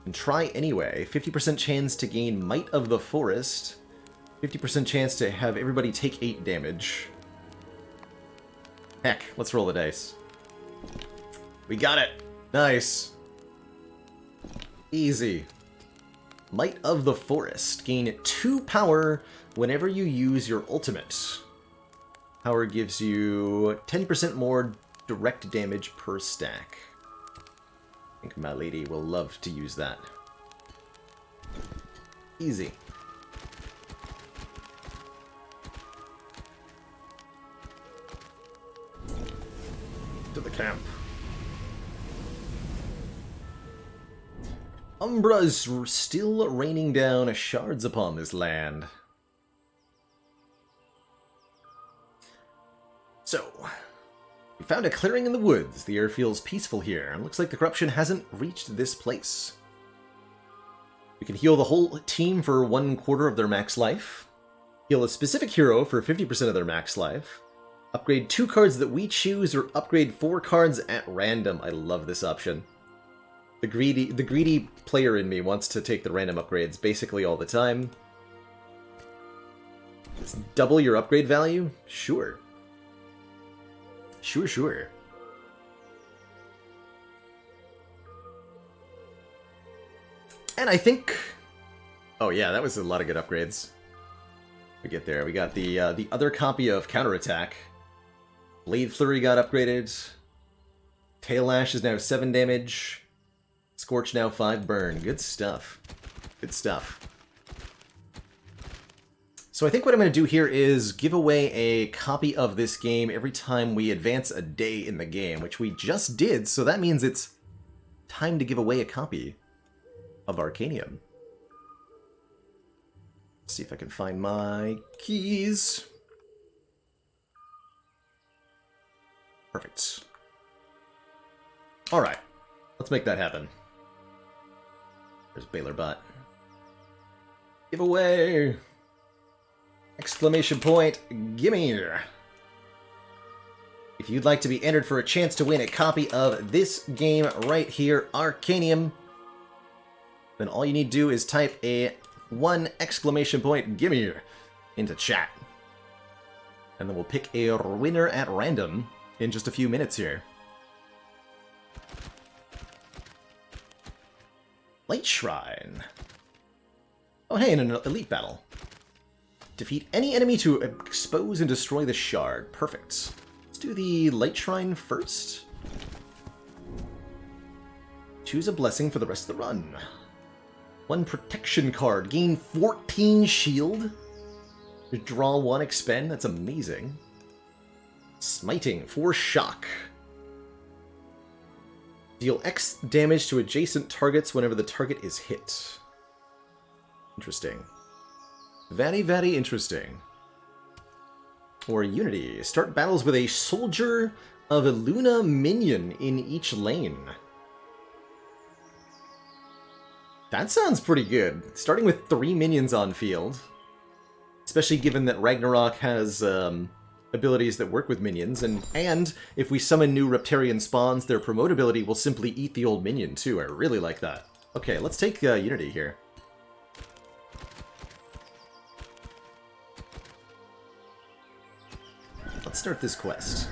Speaker 1: And try anyway. 50% chance to gain Might of the Forest. 50% chance to have everybody take 8 damage. Heck, let's roll the dice. We got it! Nice! Easy. Might of the Forest. Gain 2 power whenever you use your ultimate. Power gives you 10% more direct damage per stack. I think my lady will love to use that. Easy. To the camp. Umbra's still raining down shards upon this land. So, we found a clearing in the woods. The air feels peaceful here, and looks like the corruption hasn't reached this place. We can heal the whole team for 1/4 of their max life. Heal a specific hero for 50% of their max life. Upgrade 2 cards that we choose, or upgrade 4 cards at random. I love this option. The greedy player in me wants to take the random upgrades basically all the time. It's double your upgrade value? Sure. Sure. And I think... Oh yeah, that was a lot of good upgrades. We get there. We got the other copy of Counterattack. Blade Flurry got upgraded. Tail Lash is now 7 damage. Scorch now 5 burn. Good stuff. Good stuff. So I think what I'm going to do here is give away a copy of this game every time we advance a day in the game, which we just did, so that means it's time to give away a copy of Arcanium. Let's see if I can find my keys. Perfect. Alright, let's make that happen. There's Baylor Butt. Giveaway! Exclamation point, gimme! If you'd like to be entered for a chance to win a copy of this game right here, Arcanium, then all you need to do is type a 1 exclamation point gimme into chat. And then we'll pick a winner at random in just a few minutes here. Light Shrine. Oh hey, in an elite battle. Defeat any enemy to expose and destroy the shard. Perfect. Let's do the Light Shrine first. Choose a blessing for the rest of the run. 1 protection card. Gain 14 shield. Draw 1, expend. That's amazing. Smiting. 4 shock. Deal X damage to adjacent targets whenever the target is hit. Interesting. Very, very interesting. Or Unity. Start battles with a Soldier of a Luna minion in each lane. That sounds pretty good. Starting with 3 minions on field. Especially given that Ragnarok has abilities that work with minions, and if we summon new Reptarian spawns, their promotability will simply eat the old minion too. I really like that. Okay, let's take Unity here. Let's start this quest.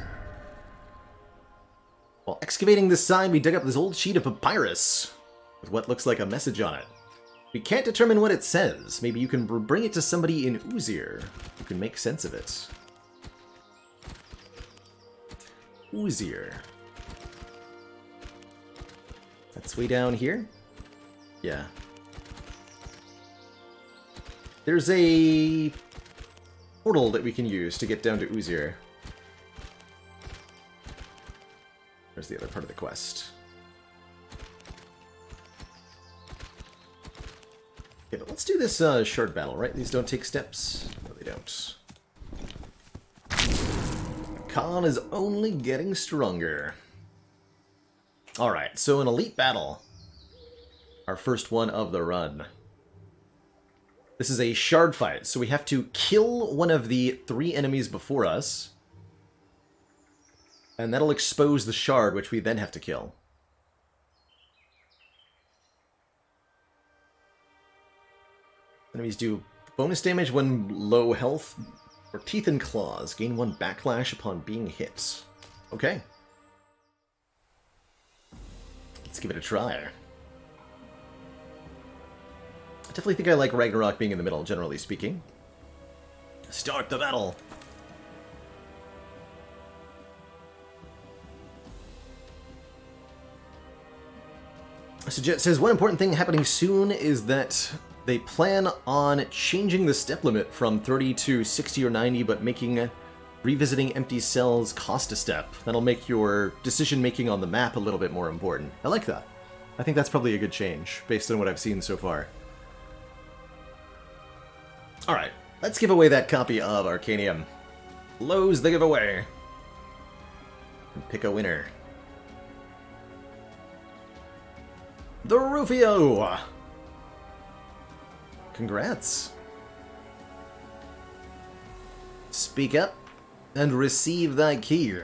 Speaker 1: While excavating this sign, we dug up this old sheet of papyrus with what looks like a message on it. We can't determine what it says. Maybe you can bring it to somebody in Uzir who can make sense of it. Uzir. That's way down here? Yeah. There's a portal that we can use to get down to Uzir. Where's the other part of the quest? Okay, but let's do this shard battle, right? These don't take steps? No, they don't. Khan is only getting stronger. Alright, so an elite battle. Our first one of the run. This is a shard fight, so we have to kill one of the 3 enemies before us. And that'll expose the shard, which we then have to kill. Enemies do bonus damage when low health, or teeth and claws. Gain 1 backlash upon being hit. Okay. Let's give it a try. I definitely think I like Ragnarok being in the middle, generally speaking. Start the battle! So Jet says, one important thing happening soon is that they plan on changing the step limit from 30 to 60 or 90, but making revisiting empty cells cost a step. That'll make your decision-making on the map a little bit more important. I like that. I think that's probably a good change, based on what I've seen so far. Alright, let's give away that copy of Arcanium. Lowe's the giveaway. And pick a winner. The Rufio! Congrats. Speak up and receive thy key.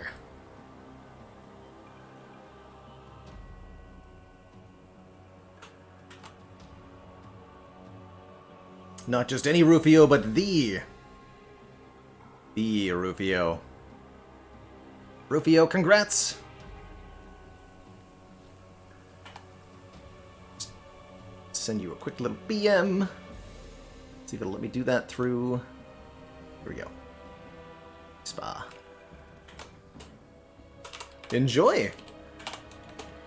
Speaker 1: Not just any Rufio, but the Rufio. Rufio, congrats! Send you a quick little BM. See if it'll let me do that through... Here we go. Spa. Enjoy!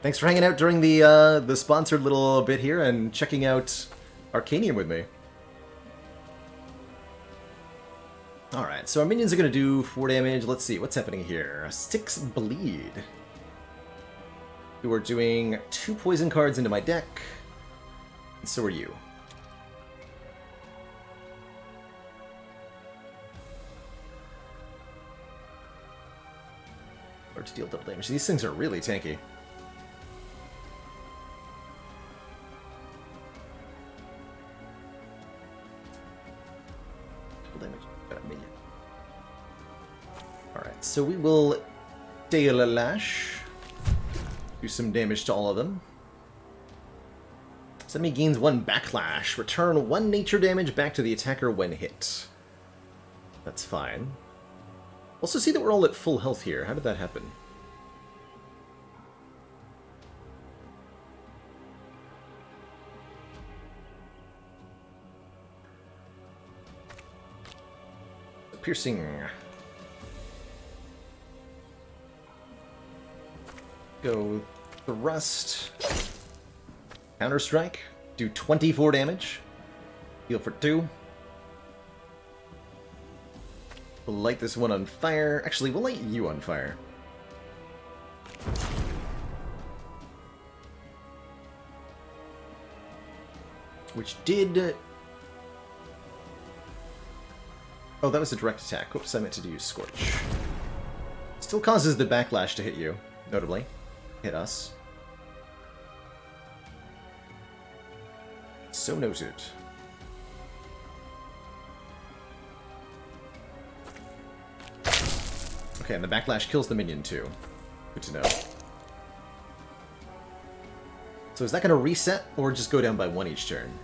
Speaker 1: Thanks for hanging out during the sponsored little bit here and checking out Arcanium with me. Alright, so our minions are going to do 4 damage. Let's see, what's happening here? 6 bleed. You are doing 2 poison cards into my deck. And so are you. Or to deal double damage. These things are really tanky. Double damage. Got a minion. Alright, so we will Tail Lash. Do some damage to all of them. This enemy gains 1 backlash. Return 1 nature damage back to the attacker when hit. That's fine. Also see that we're all at full health here. How did that happen? Piercing. Go Thrust. Counter Strike. Do 24 damage. Heal for 2. We'll light this one on fire. Actually, we'll light you on fire. Which did... Oh, that was a direct attack. Whoops, I meant to do Scorch. Still causes the backlash to hit you, notably. Hit us. So noted. Okay, and the backlash kills the minion too. Good to know. So is that going to reset, or just go down by 1 each turn?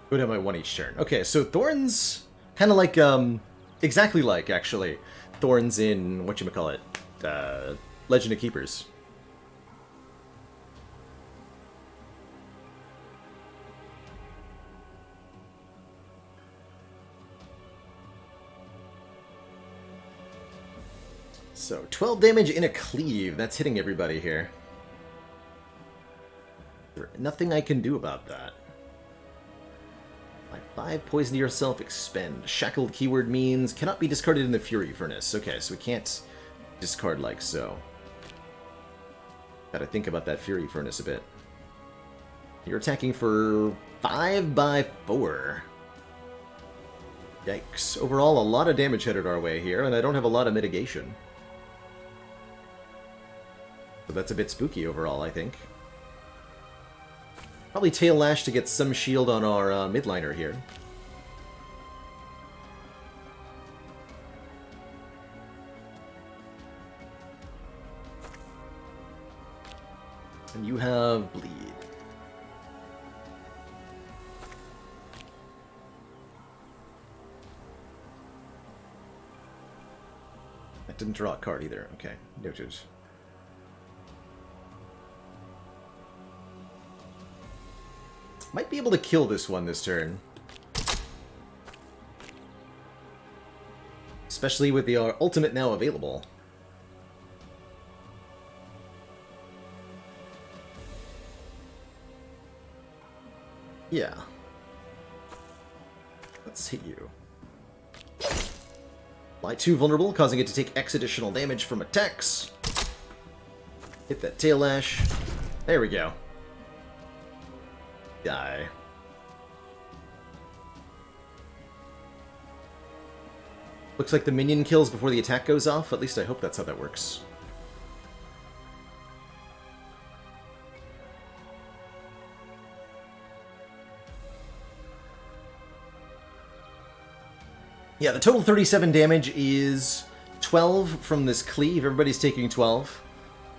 Speaker 1: Go down by 1 each turn. Okay, so Thorns, kind of like, exactly like, actually, Thorns in, whatchamacallit, Legend of Keepers. So, 12 damage in a cleave. That's hitting everybody here. There's nothing I can do about that. By 5, poison to yourself, expend. Shackled keyword means cannot be discarded in the Fury Furnace. Okay, so we can't discard like so. Gotta think about that Fury Furnace a bit. You're attacking for 5 by 4. Yikes. Overall, a lot of damage headed our way here, and I don't have a lot of mitigation. So that's a bit spooky overall, I think. Probably Tail Lash to get some shield on our midliner here. And you have Bleed. That didn't draw a card either. Okay, noted. Might be able to kill this one this turn. Especially with the ultimate now available. Yeah. Let's hit you. Lie 2 vulnerable, causing it to take X additional damage from attacks. Hit that Tail Lash. There we go. Die. Looks like the minion kills before the attack goes off. At least I hope that's how that works. Yeah, the total 37 damage is 12 from this cleave. Everybody's taking 12.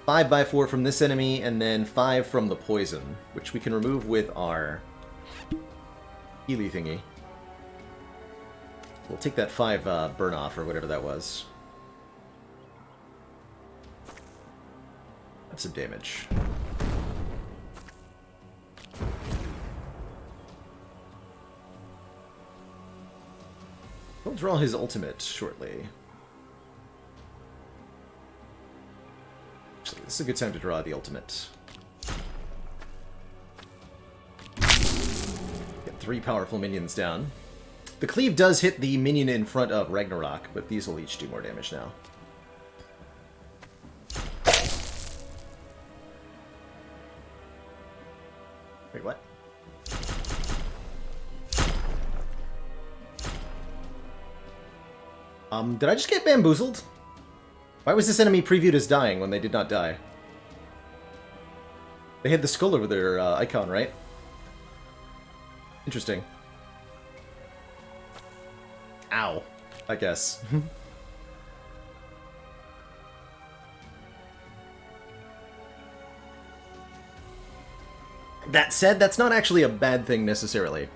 Speaker 1: 5 by 4 from this enemy, and then 5 from the poison, which we can remove with our Healy thingy. We'll take that 5 burn off, or whatever that was. That's some damage. He'll draw his ultimate shortly. Actually, this is a good time to draw the ultimate. Get 3 powerful minions down. The cleave does hit the minion in front of Ragnarok, but these will each do more damage now. Wait, what? Did I just get bamboozled? Why was this enemy previewed as dying when they did not die? They had the skull over their icon, right? Interesting. Ow. I guess. That said, that's not actually a bad thing necessarily.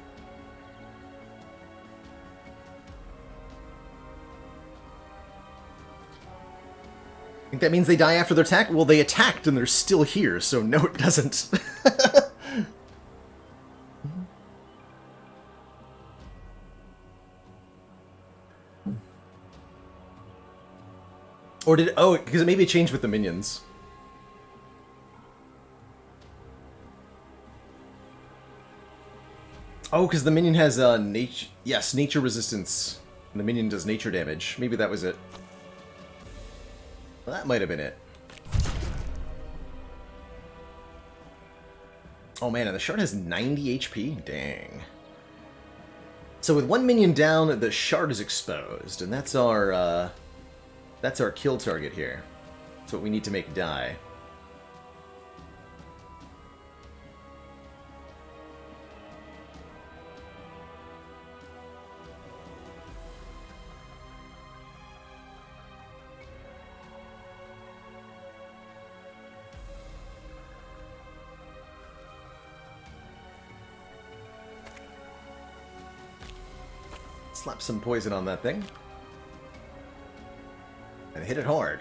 Speaker 1: I think that means they die after their attack? Well, they attacked and they're still here, so no, it doesn't. Or did... Oh, because it maybe changed with the minions. Oh, because the minion has nature... Yes, nature resistance. And the minion does nature damage. Maybe that was it. Well, that might have been it. Oh man, and the shard has 90 HP? Dang. So with one minion down, the shard is exposed. And that's our kill target here. That's what we need to make die. Slap some poison on that thing. And hit it hard.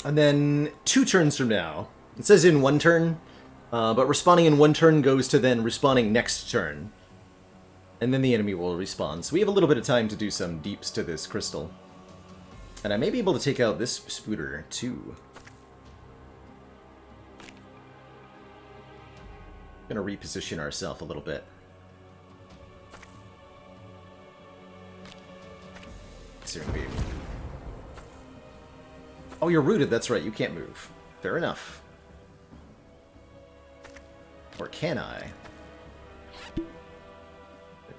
Speaker 1: And then 2 turns from now. It says in 1 turn, but respawning in 1 turn goes to then respawning next turn. And then the enemy will respawn. So we have a little bit of time to do some deeps to this crystal. And I may be able to take out this spooter too. Gonna reposition ourselves a little bit. Searing Beam. Oh, you're rooted, that's right, you can't move. Fair enough. Or can I? It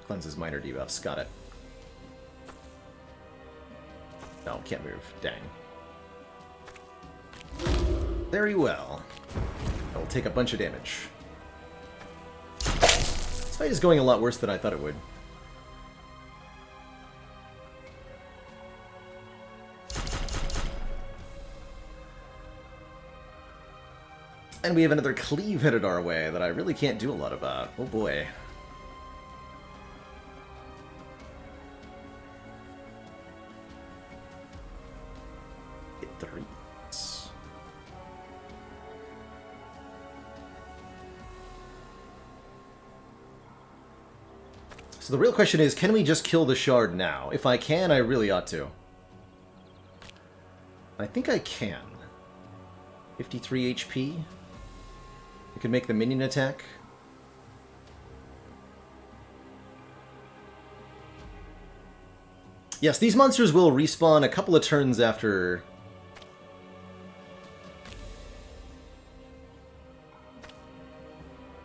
Speaker 1: cleanses minor debuffs, got it. No, can't move, dang. Very well. I will take a bunch of damage. This fight is going a lot worse than I thought it would. And we have another cleave headed our way that I really can't do a lot about. Oh boy. Hit 3. So the real question is, can we just kill the shard now? If I can, I really ought to. I think I can. 53 HP. We can make the minion attack. Yes, these monsters will respawn a couple of turns after...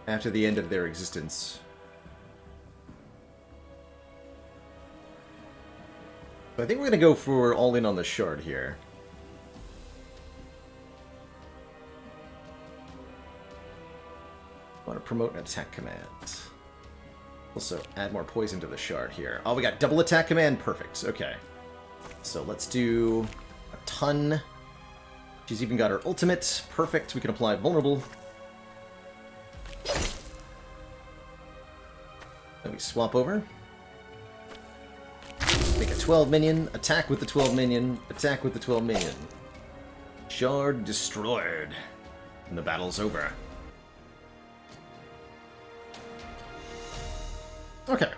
Speaker 1: after the end of their existence. But I think we're going to go for all in on the shard here. I want to promote an attack command. Also, add more poison to the shard here. Oh, we got double attack command? Perfect. Okay. So let's do a ton. She's even got her ultimate. Perfect. We can apply vulnerable. Then we swap over. Make a 12 minion, attack with the 12 minion, attack with the 12 minion. Shard destroyed. And the battle's over. Okay.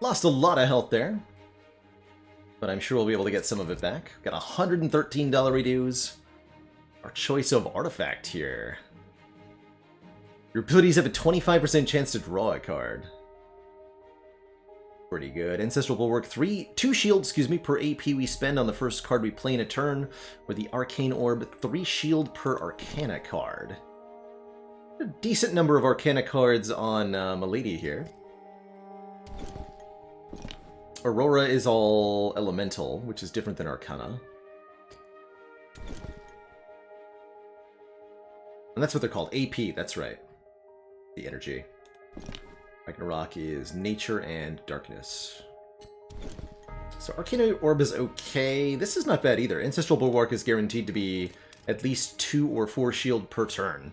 Speaker 1: Lost a lot of health there. But I'm sure we'll be able to get some of it back. Got $113 redues. Our choice of artifact here. Your abilities have a 25% chance to draw a card. Pretty good. Ancestral Bulwark, 2 shield, per AP we spend on the first card we play in a turn, or the Arcane Orb, 3 shield per Arcana card. A decent number of Arcana cards on Milady here. Aurora is all Elemental, which is different than Arcana. And that's what they're called. AP, that's right. The energy. Ragnarok is nature and darkness. So Arcanium Orb is okay. This is not bad either. Ancestral Bulwark is guaranteed to be at least 2 or 4 shield per turn.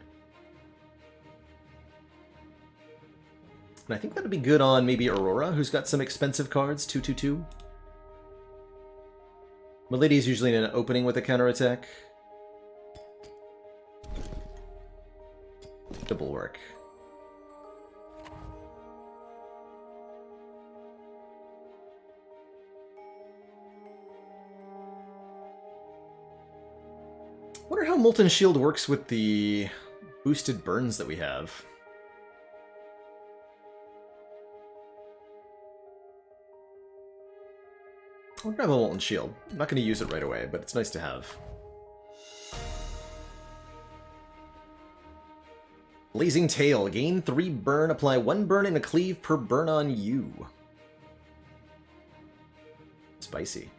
Speaker 1: And I think that'd be good on maybe Aurora, who's got some expensive cards, 2/2/2. Milady's usually in an opening with a counterattack. The Bulwark. Wonder how Molten Shield works with the boosted burns that we have. I'll grab a Molten Shield. I'm not going to use it right away, but it's nice to have. Blazing Tail. Gain 3 burn, apply 1 burn and a cleave per burn on you. Spicy.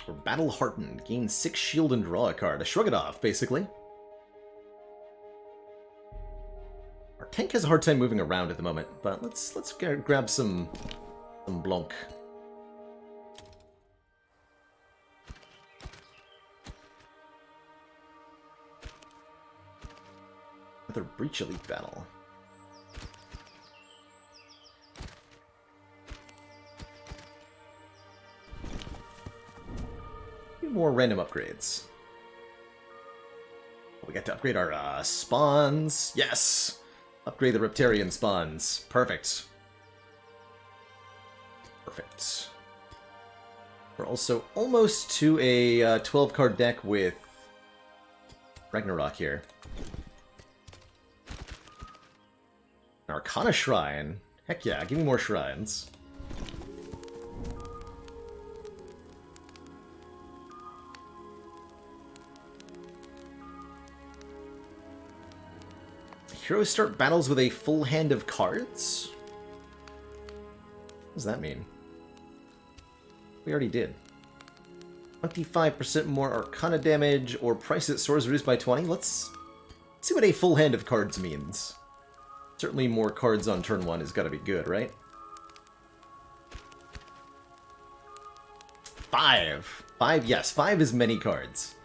Speaker 1: Or Battle Heartened. Gain 6 shield and draw a card. Shrug it off, basically. Our tank has a hard time moving around at the moment, but let's grab some Blanc. Another Breach Elite battle. More random upgrades. We got to upgrade our spawns. Yes! Upgrade the Reptarian spawns. Perfect. Perfect. We're also almost to a 12-card deck with Ragnarok here. Arcana Shrine. Heck yeah, give me more shrines. Heroes start battles with a full hand of cards? What does that mean? We already did. 25% more Arcana damage, or price at soars reduced by 20? Let's see what a full hand of cards means. Certainly more cards on turn 1 has got to be good, right? 5! 5, yes, 5 is many cards.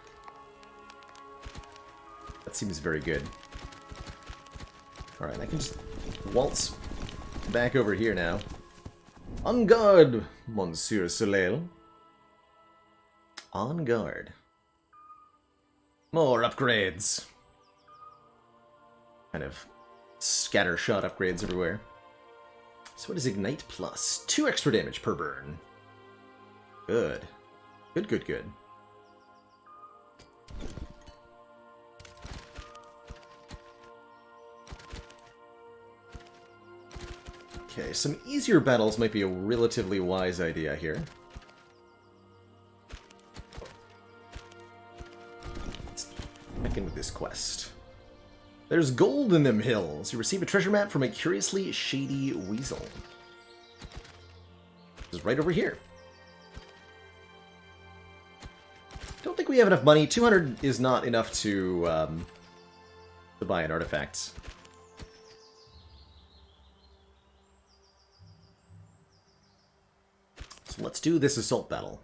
Speaker 1: That seems very good. Alright, I can just waltz back over here now. On guard, Monsieur Soleil. On guard. More upgrades. Kind of scattershot upgrades everywhere. So what is Ignite Plus? 2 extra damage per burn. Good. Good, good, good. Okay, some easier battles might be a relatively wise idea here. Let's check in with this quest. There's gold in them hills. You receive a treasure map from a curiously shady weasel. This is right over here. Don't think we have enough money. 200 is not enough to buy an artifact. So let's do this assault battle.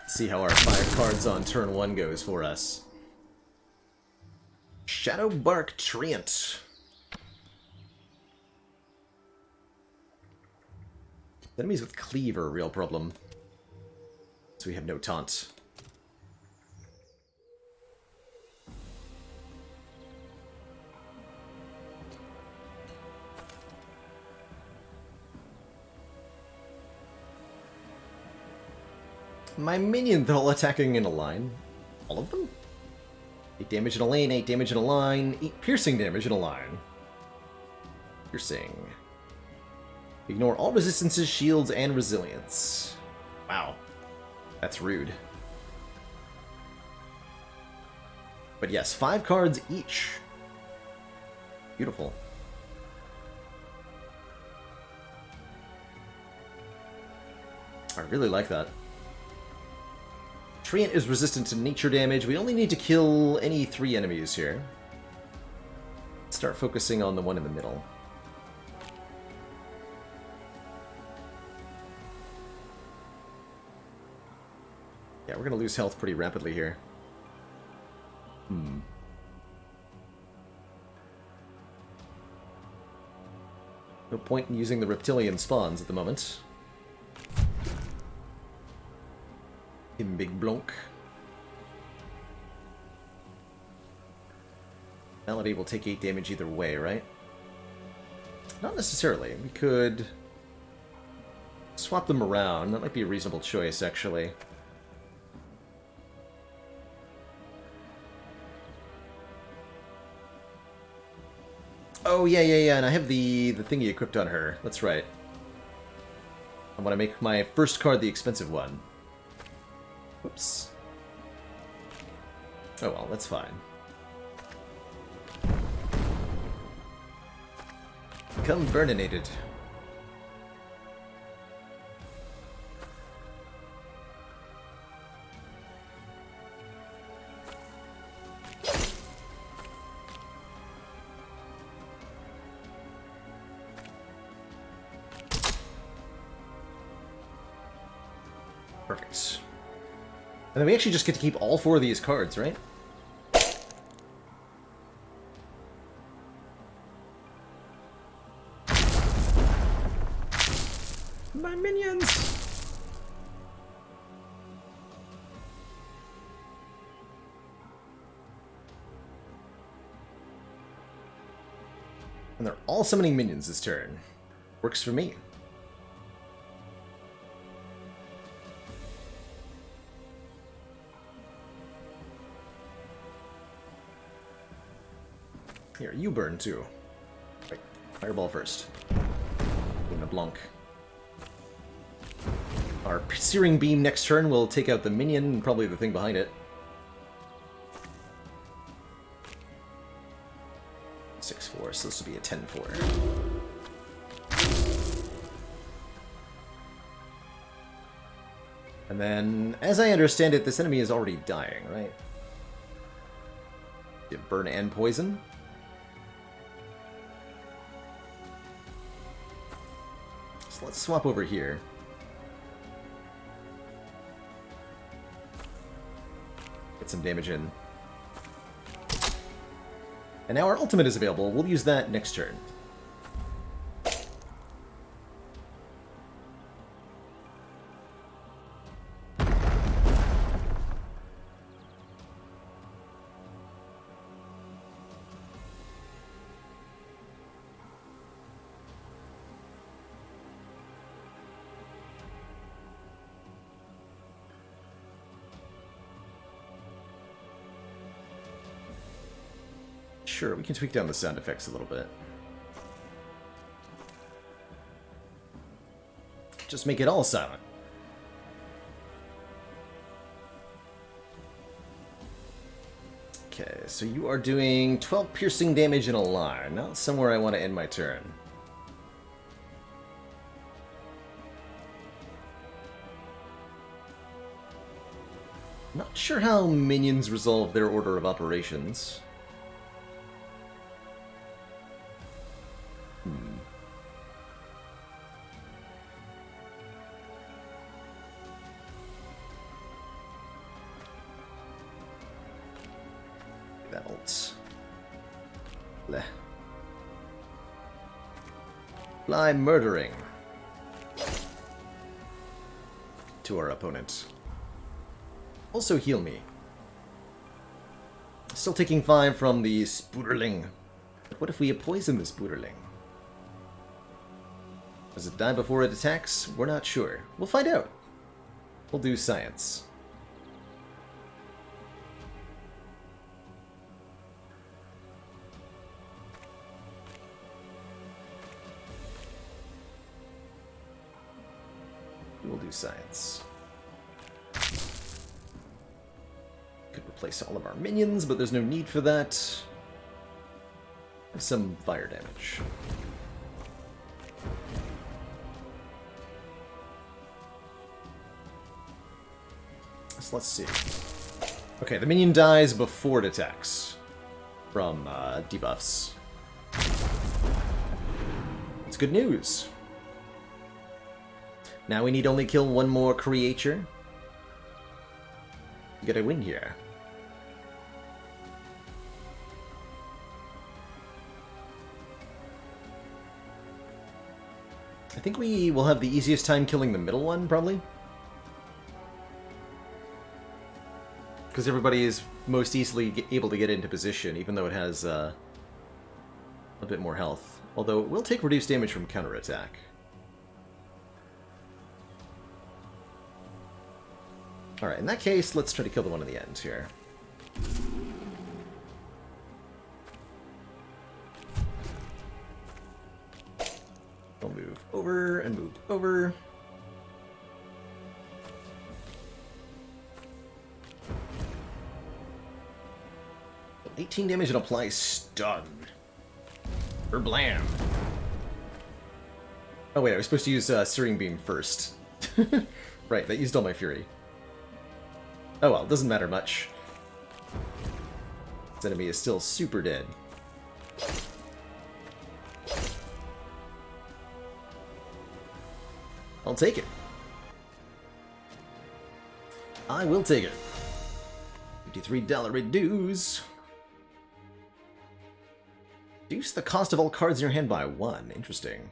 Speaker 1: See how our 5 cards on turn 1 goes for us. Shadowbark Treant. Enemies with cleave are a real problem. So we have no taunt. My minions all attacking in a line. All of them? 8 damage in a lane, 8 damage in a line, 8 piercing damage in a line. Piercing. Ignore all resistances, shields, and resilience. Wow. That's rude. But yes, 5 cards each. Beautiful. I really like that. Treant is resistant to nature damage. We only need to kill any 3 enemies here. Let's start focusing on the one in the middle. Yeah, we're gonna lose health pretty rapidly here. No point in using the reptilian spawns at the moment. In Big Blunk. Melody will take 8 damage either way, right? Not necessarily. We could swap them around. That might be a reasonable choice, actually. Oh, yeah, and I have the thingy equipped on her. That's right. I want to make my first card the expensive one. Whoops. Oh well, that's fine. Become burninated. Perfect. And then we actually just get to keep all 4 of these cards, right? My minions! And they're all summoning minions this turn. Works for me. Here, you burn too. Wait, fireball first. Luna Blanc. Our Searing Beam next turn will take out the minion and probably the thing behind it. 6-4, so this will be a 10-4. And then, as I understand it, this enemy is already dying, right? You burn and poison? So let's swap over here. Get some damage in. And now our ultimate is available. We'll use that next turn. Sure, we can tweak down the sound effects a little bit. Just make it all silent. Okay, so you are doing 12 piercing damage in a line. Not somewhere I want to end my turn. Not sure how minions resolve their order of operations. That ults. Bleh. Fly murdering to our opponent. Also heal me. Still taking 5 from the Spooderling. But what if we poison the Spooderling? Does it die before it attacks? We're not sure. We'll find out. We'll do science. We'll do science. Could replace all of our minions, but there's no need for that. Some fire damage. So attacks. Let's see. Okay, the minion dies before it attacks from debuffs. It's good news. Now we need only kill one more creature. Get a win here. I think we will have the easiest time killing the middle one, probably. Because everybody is most easily able to get into position, even though it has a bit more health. Although it will take reduced damage from counterattack. Alright, in that case, let's try to kill the one in the end here. I'll move over and move over. Well, 18 damage and apply stun. Or blam. Oh wait, I was supposed to use Searing Beam first. Right, that used all my fury. Oh well, doesn't matter much. This enemy is still super dead. I'll take it. I will take it. $53 reduce. Reduce the cost of all cards in your hand by 1. Interesting.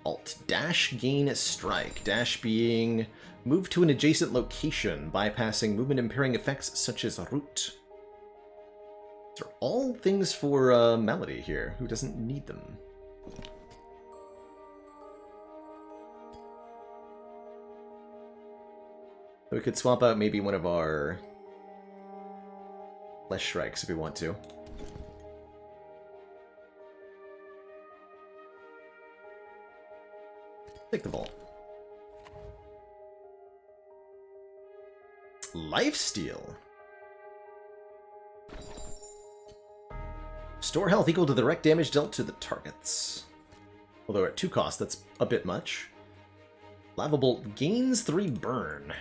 Speaker 1: Alt. Dash, gain, strike. Dash being move to an adjacent location, bypassing movement impairing effects such as root. These are all things for Melody here, who doesn't need them. We could swap out maybe one of our less strikes if we want to. Take the vault. Lifesteal. Store health equal to the direct damage dealt to the targets. Although at 2 cost, that's a bit much. Lava Bolt gains 3 burn.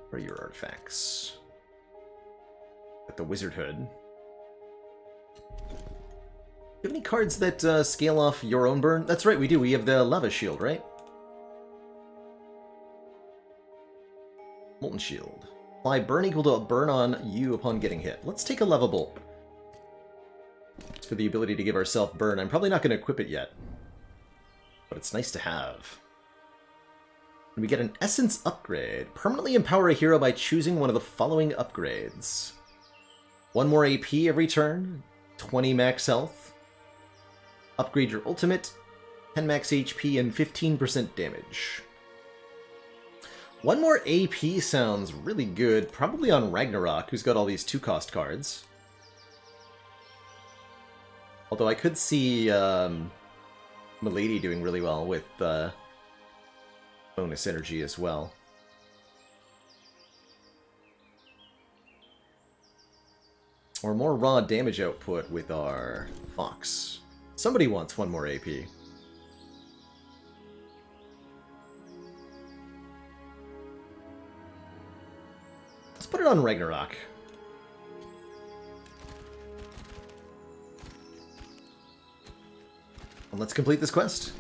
Speaker 1: What are your artifacts? Got the Wizard Hood. Do you have any cards that scale off your own burn? That's right, we do. We have the Lava Shield, right? Molten Shield. Apply burn equal to a burn on you upon getting hit. Let's take a Lava Bolt. It's for the ability to give ourselves burn. I'm probably not going to equip it yet. But it's nice to have. And we get an Essence upgrade. Permanently empower a hero by choosing one of the following upgrades. 1 more AP every turn. 20 max health. Upgrade your ultimate, 10 max HP, and 15% damage. 1 more AP sounds really good, probably on Ragnarok, who's got all these 2-cost cards. Although I could see Milady doing really well with bonus energy as well. Or more raw damage output with our Fox. Somebody wants 1 more AP. Let's put it on Ragnarok. And let's complete this quest.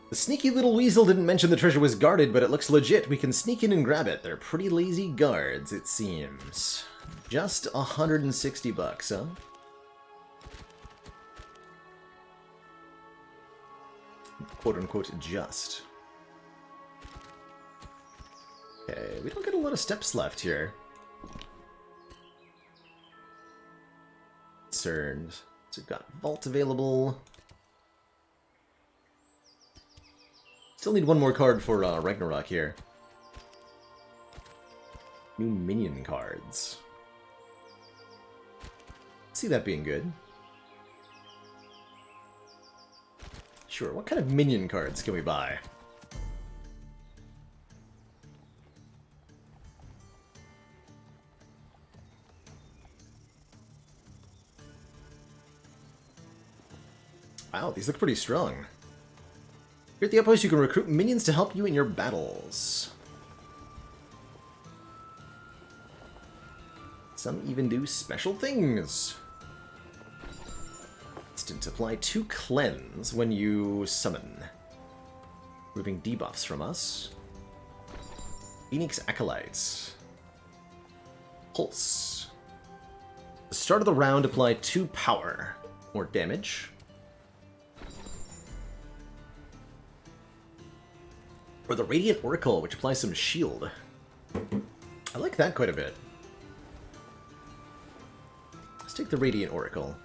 Speaker 1: The sneaky little weasel didn't mention the treasure was guarded, but it looks legit. We can sneak in and grab it. They're pretty lazy guards, it seems. Just $160, huh? Quote-unquote just. Okay, we don't get a lot of steps left here. Concerned. So we've got Vault available. Still need 1 more card for Ragnarok here. New minion cards. See that being good. Sure, what kind of minion cards can we buy? Wow, these look pretty strong. Here at the outpost, you can recruit minions to help you in your battles. Some even do special things. Instant apply 2 cleanse when you summon. Removing debuffs from us. Phoenix Acolytes. Pulse. At the start of the round, apply 2 power. More damage. Or the Radiant Oracle, which applies some shield. I like that quite a bit. Let's take the Radiant Oracle.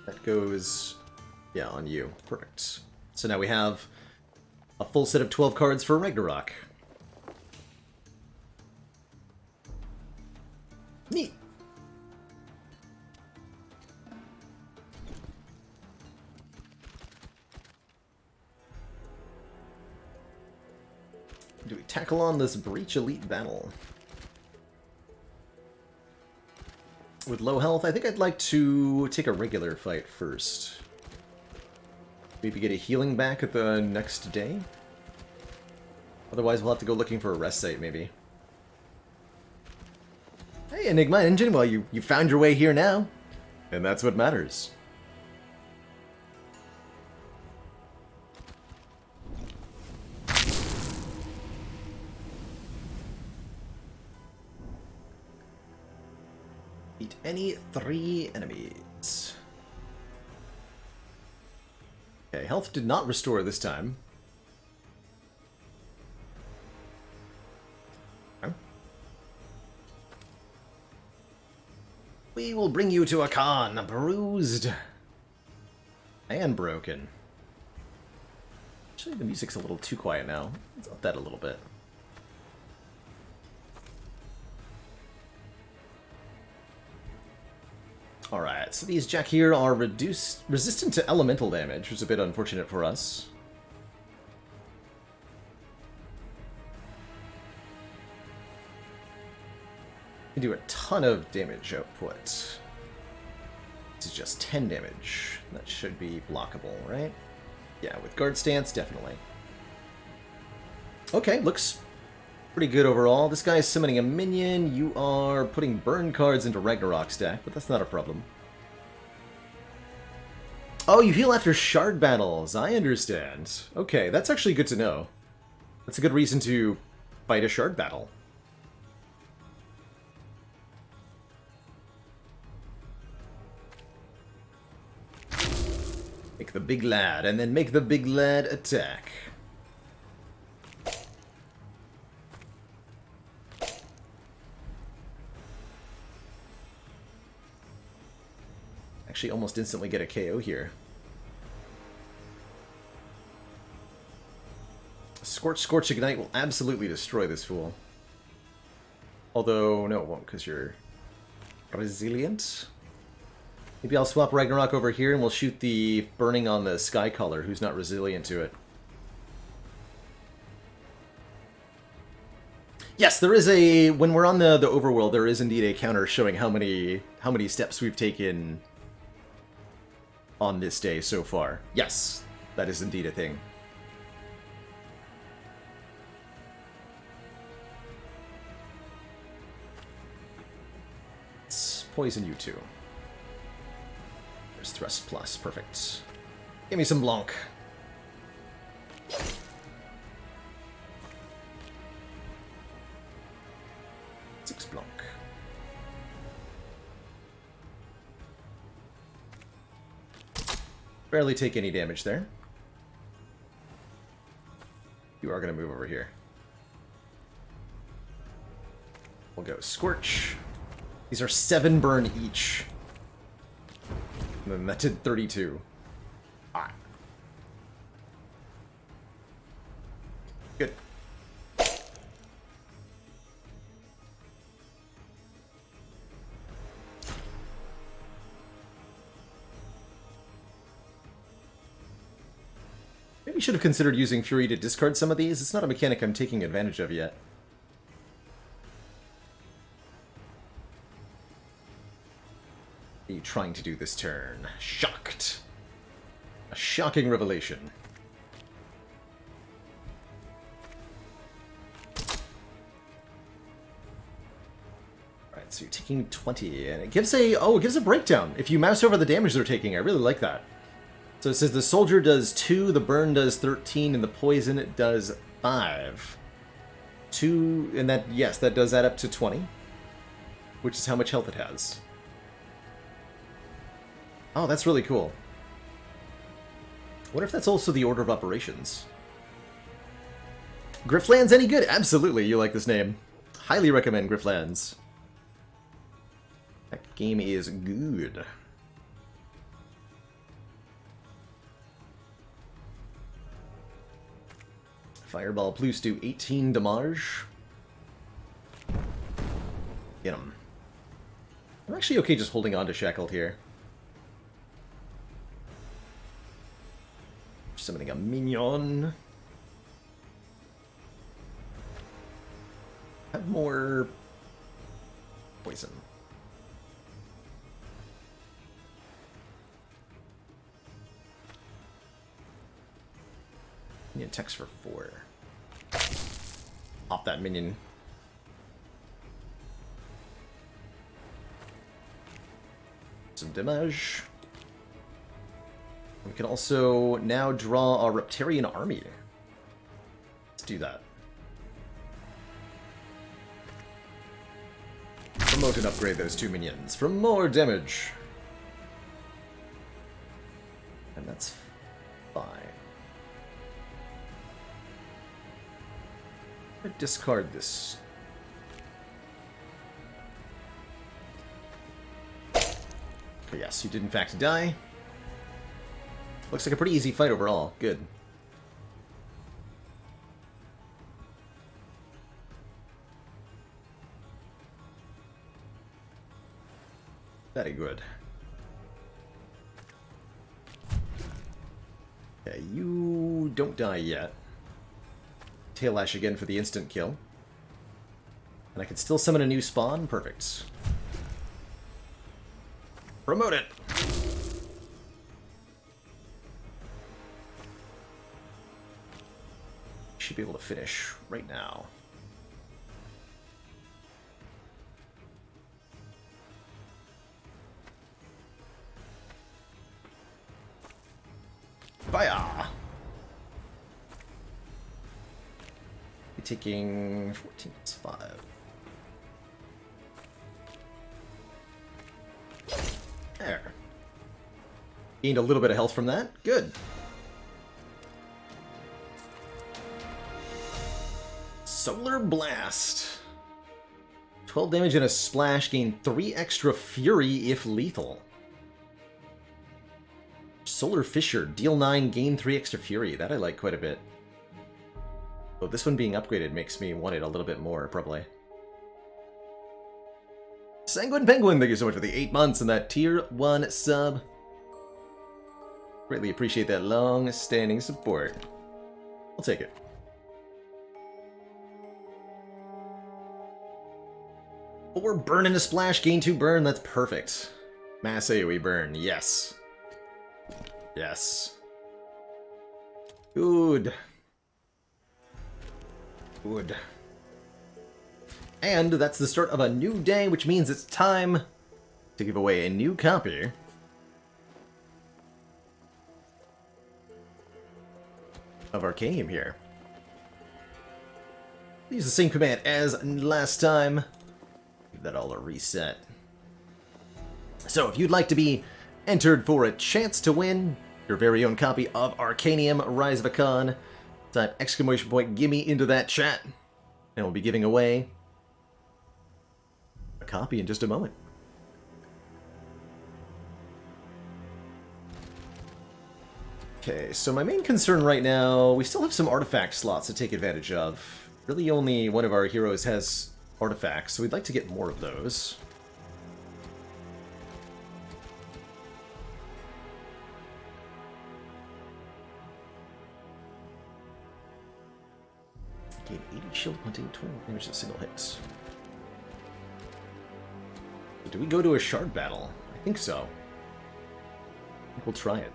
Speaker 1: That goes, yeah, on you. Perfect. So now we have a full set of 12 cards for Ragnarok. Neat. Do we tackle on this Breach Elite battle? With low health, I think I'd like to take a regular fight first. Maybe get a healing back at the next day? Otherwise, we'll have to go looking for a rest site, maybe. Hey, Enigma Engine, well, you found your way here now. And that's what matters. Beat any 3 enemies. Okay, health did not restore this time. Okay. We will bring you to a con, bruised and broken. Actually, the music's a little too quiet now. Let's up that a little bit. Alright, so these Jack here are resistant to elemental damage, which is a bit unfortunate for us. We do a ton of damage output. This is just 10 damage. That should be blockable, right? Yeah, with guard stance, definitely. Okay, looks pretty good overall. This guy is summoning a minion. You are putting burn cards into Ragnarok stack, but that's not a problem. Oh, you heal after shard battles. I understand. Okay, that's actually good to know. That's a good reason to fight a shard battle. Make the big lad, and then make the big lad attack. Actually almost instantly get a KO here. Scorch Ignite will absolutely destroy this fool. Although, no it won't, because you're resilient. Maybe I'll swap Ragnarok over here and we'll shoot the burning on the Sky Color, who's not resilient to it. Yes, there is a... When we're on the overworld, there is indeed a counter showing how many steps we've taken on this day so far. Yes, that is indeed a thing. Let's poison you too. There's Thrust Plus, perfect. Give me some Blanc. 6 Blanc. Barely take any damage there. You are going to move over here. We'll go Scorch. These are 7 burn each. And then that did 32. Ah. Good. Maybe should have considered using Fury to discard some of these. It's not a mechanic I'm taking advantage of yet. You trying to do this turn? Shocked. A shocking revelation. Alright, so you're taking 20, and it gives a... Oh, it gives a breakdown. If you mouse over the damage they're taking, I really like that. So it says the soldier does 2, the burn does 13, and the poison it does 5. 2, and that, yes, that does add up to 20. Which is how much health it has. Oh, that's really cool. What if that's also the order of operations? Grifflands any good? Absolutely, you like this name. Highly recommend Grifflands. That game is good. Fireball plus do 18 damage. Get him. I'm actually okay just holding on to Shackled here. Summoning a minion. Have more poison. Minion text for 4. Pop that minion. Some damage. We can also now draw a Reptarian army. Let's do that. Promote and upgrade those 2 minions for more damage. And that's fine. I'm gonna discard this. Okay, yes, you did in fact die. Looks like a pretty easy fight overall. Good. Very good. Okay, you don't die yet. Tail Lash again for the instant kill. And I can still summon a new spawn? Perfect. Promote it! Should be able to finish right now. Fire! You're taking 14 plus 5. There. Gained a little bit of health from that. Good. Solar Blast. 12 damage and a splash. Gain 3 extra fury if lethal. Solar Fissure. Deal 9, gain 3 extra fury. That I like quite a bit. Oh, this one being upgraded makes me want it a little bit more, probably. Sanguine Penguin, thank you so much for the 8 months and that tier 1 sub. Greatly appreciate that long-standing support. I'll take it. Or burn in a splash, gain 2 burn, that's perfect. Mass AoE burn, yes. Yes. Good. Good. And that's the start of a new day, which means it's time to give away a new copy of Arcanium here. Use the same command as last time. Give that all a reset. So if you'd like to be entered for a chance to win your very own copy of Arcanium Rise of a Khan, type exclamation point gimme into that chat, and we'll be giving away a copy in just a moment. Okay, so my main concern right now, we still have some artifact slots to take advantage of. Really only one of our heroes has artifacts, so we'd like to get more of those. Gain 80 shield hunting, 20 damage to single hits. Do we go to a shard battle? I think so. We'll try it.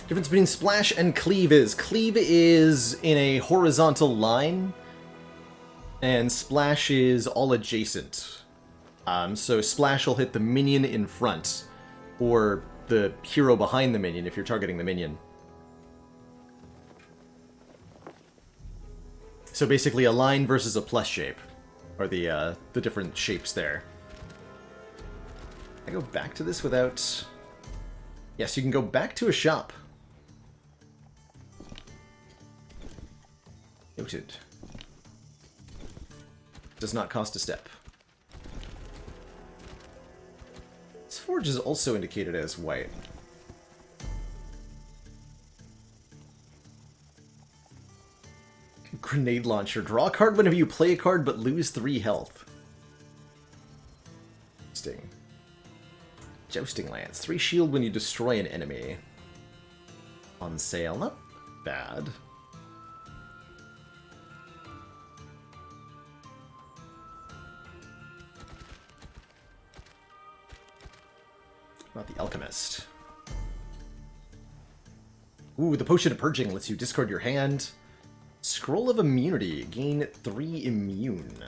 Speaker 1: Difference between splash and cleave is in a horizontal line, and splash is all adjacent. So splash will hit the minion in front, or the hero behind the minion if you're targeting the minion. So basically a line versus a plus shape are the different shapes there. Can I go back to this without... Yes, you can go back to a shop. Noted. Does not cost a step. This forge is also indicated as white. Grenade launcher. Draw a card whenever you play a card, but lose 3 health. Interesting. Jousting Lance. 3 shield when you destroy an enemy. On sale. Not bad. Not the Alchemist. Ooh, the Potion of Purging lets you discard your hand. Scroll of Immunity. Gain 3 immune.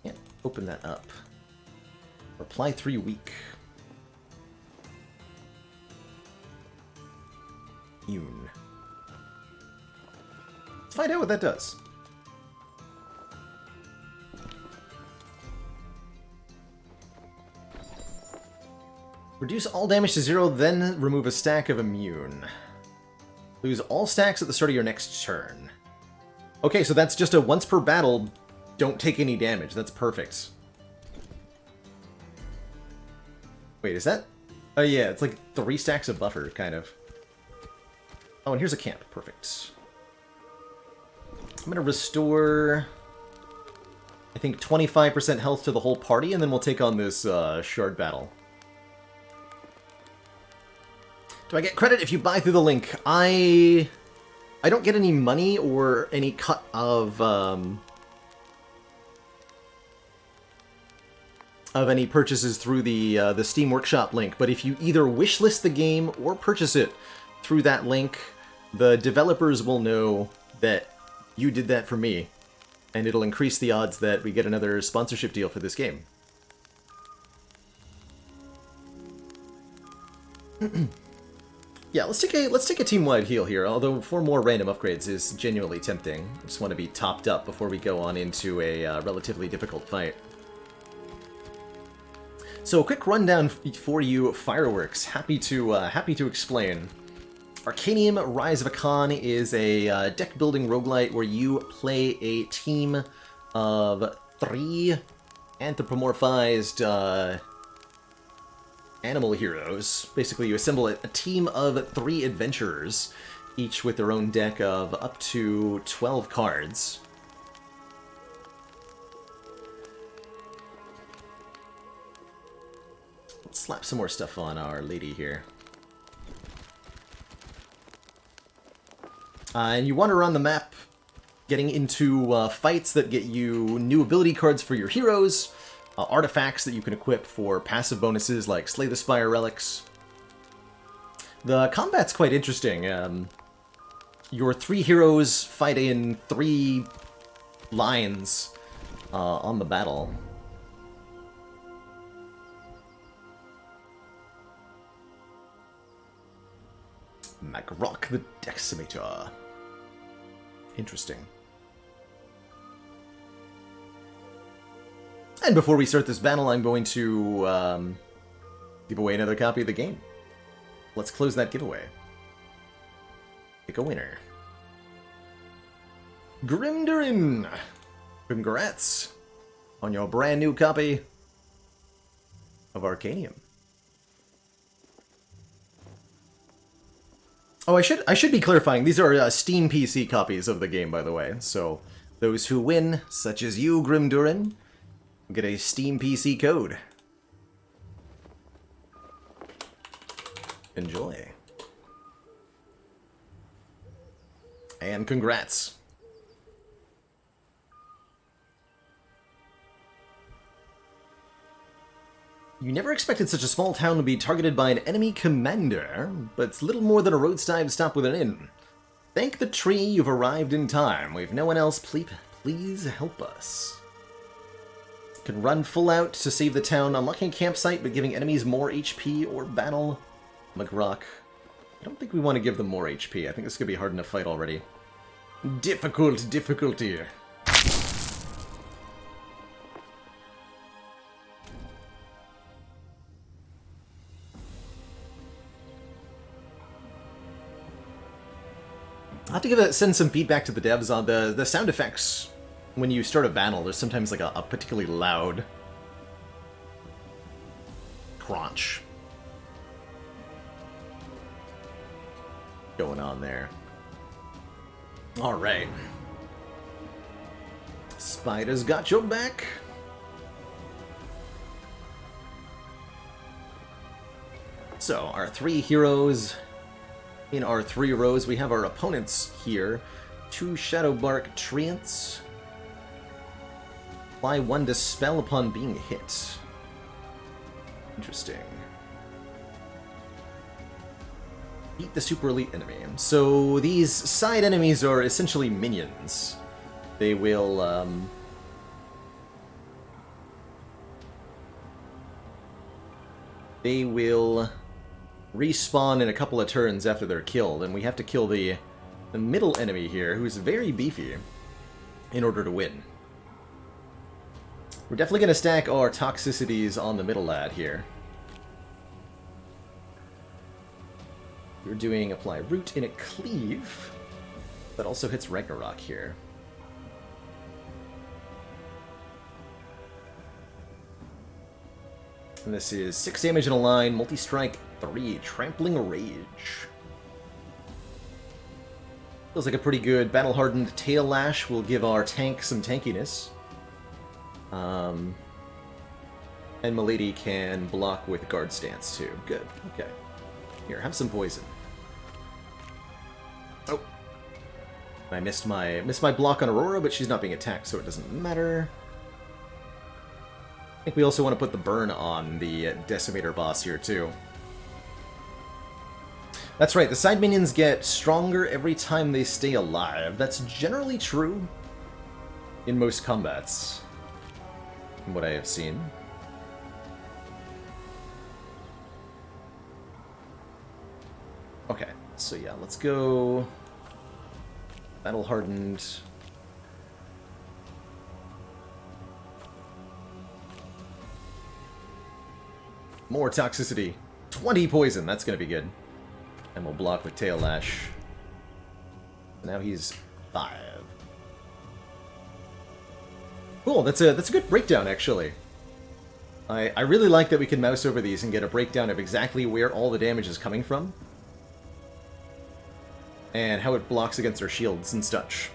Speaker 1: Can't open that up. Reply 3 weak. Immune. Let's find out what that does. Reduce all damage to 0, then remove a stack of immune. Lose all stacks at the start of your next turn. Okay, so that's just a once per battle, don't take any damage. That's perfect. Wait, is that... Oh yeah, it's like 3 stacks of buffer, kind of. Oh, and here's a camp. Perfect. I'm gonna restore... I think 25% health to the whole party, and then we'll take on this shard battle. Do I get credit if you buy through the link? I don't get any money or any cut of any purchases through the Steam Workshop link, but if you either wishlist the game or purchase it through that link, the developers will know that you did that for me, and it'll increase the odds that we get another sponsorship deal for this game. Yeah, let's take a team-wide heal here, although 4 more random upgrades is genuinely tempting. I just want to be topped up before we go on into a relatively difficult fight. So a quick rundown for you, Fireworks. Happy to explain. Arcanium Rise of a Khan is a deck-building roguelite where you play a team of 3 anthropomorphized animal heroes. Basically, you assemble a team of 3 adventurers, each with their own deck of up to 12 cards. Let's slap some more stuff on our lady here. And you wander around the map, getting into fights that get you new ability cards for your heroes, artifacts that you can equip for passive bonuses like Slay the Spire relics. The combat's quite interesting. Your 3 heroes fight in 3 lines on the battle. Magrok the Decimator. Interesting. And before we start this battle, I'm going to give away another copy of the game. Let's close that giveaway. Pick a winner. Grimdurin! Congrats on your brand new copy of Arcanium. Oh, I should be clarifying, these are Steam PC copies of the game, by the way. So, those who win, such as you, Grimdurin, get a Steam PC code. Enjoy. And congrats. You never expected such a small town to be targeted by an enemy commander, but it's little more than a roadside stop with an inn. Thank the tree you've arrived in time. We've no one else. Please help us. Can run full out to save the town, unlocking a campsite but giving enemies more HP or battle. McRock. I don't think we want to give them more HP. I think this is going to be hard enough fight already. Difficulty. I'll have to send some feedback to the devs on the sound effects. When you start a battle, there's sometimes like a particularly loud crunch going on there. Alright. Spider's got your back. So, our 3 heroes. In our 3 rows, we have our opponents here. 2 Shadowbark Treants. Apply 1 Dispel upon being hit. Interesting. Beat the super elite enemy. So these side enemies are essentially minions. They will, respawn in a couple of turns after they're killed, and we have to kill the middle enemy here, who's very beefy, in order to win. We're definitely going to stack our toxicities on the middle lad here. We're doing apply root in a cleave, that also hits Ragnarok here. And this is 6 damage in a line, multi-strike 3, Trampling Rage. Feels like a pretty good battle-hardened Tail Lash will give our tank some tankiness. And Milady can block with Guard Stance too. Good, okay. Here, have some poison. Oh! I missed my block on Aurora, but she's not being attacked, so it doesn't matter. I think we also want to put the burn on the Decimator boss here, too. That's right, the side minions get stronger every time they stay alive. That's generally true in most combats, from what I have seen. Okay, so yeah, let's go battle-hardened. More toxicity. 20 poison, that's gonna be good. And we'll block with Tail Lash. Now he's 5. Cool, that's a good breakdown, actually. I really like that we can mouse over these and get a breakdown of exactly where all the damage is coming from. And how it blocks against our shields and such.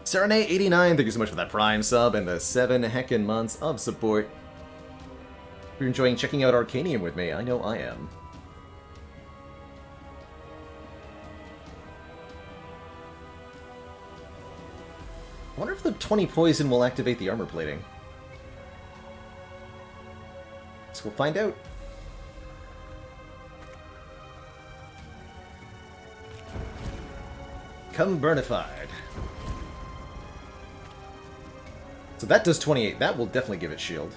Speaker 1: Serenade89, thank you so much for that Prime sub and the 7 heckin' months of support. If you're enjoying checking out Arcanium with me, I know I am. I wonder if the 20 poison will activate the armor plating. So we'll find out. Come Burnified. So that does 28. That will definitely give it shield.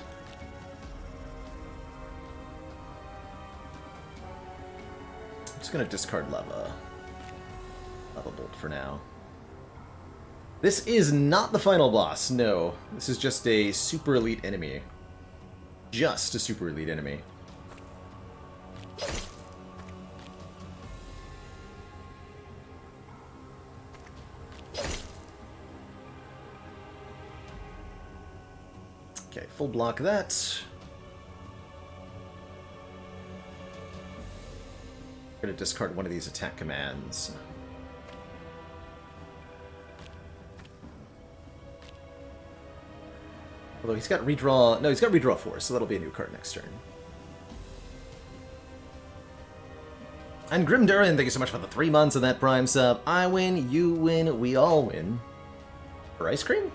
Speaker 1: I'm just going to discard Lava Bolt for now. This is not the final boss, no. This is just a super elite enemy. Just a super elite enemy. Okay, full block that. I'm gonna discard one of these attack commands. Although he's got redraw... No, he's got redraw 4, so that'll be a new card next turn. And Grim Durin, thank you so much for the 3 months of that Prime sub. I win, you win, we all win. For ice cream?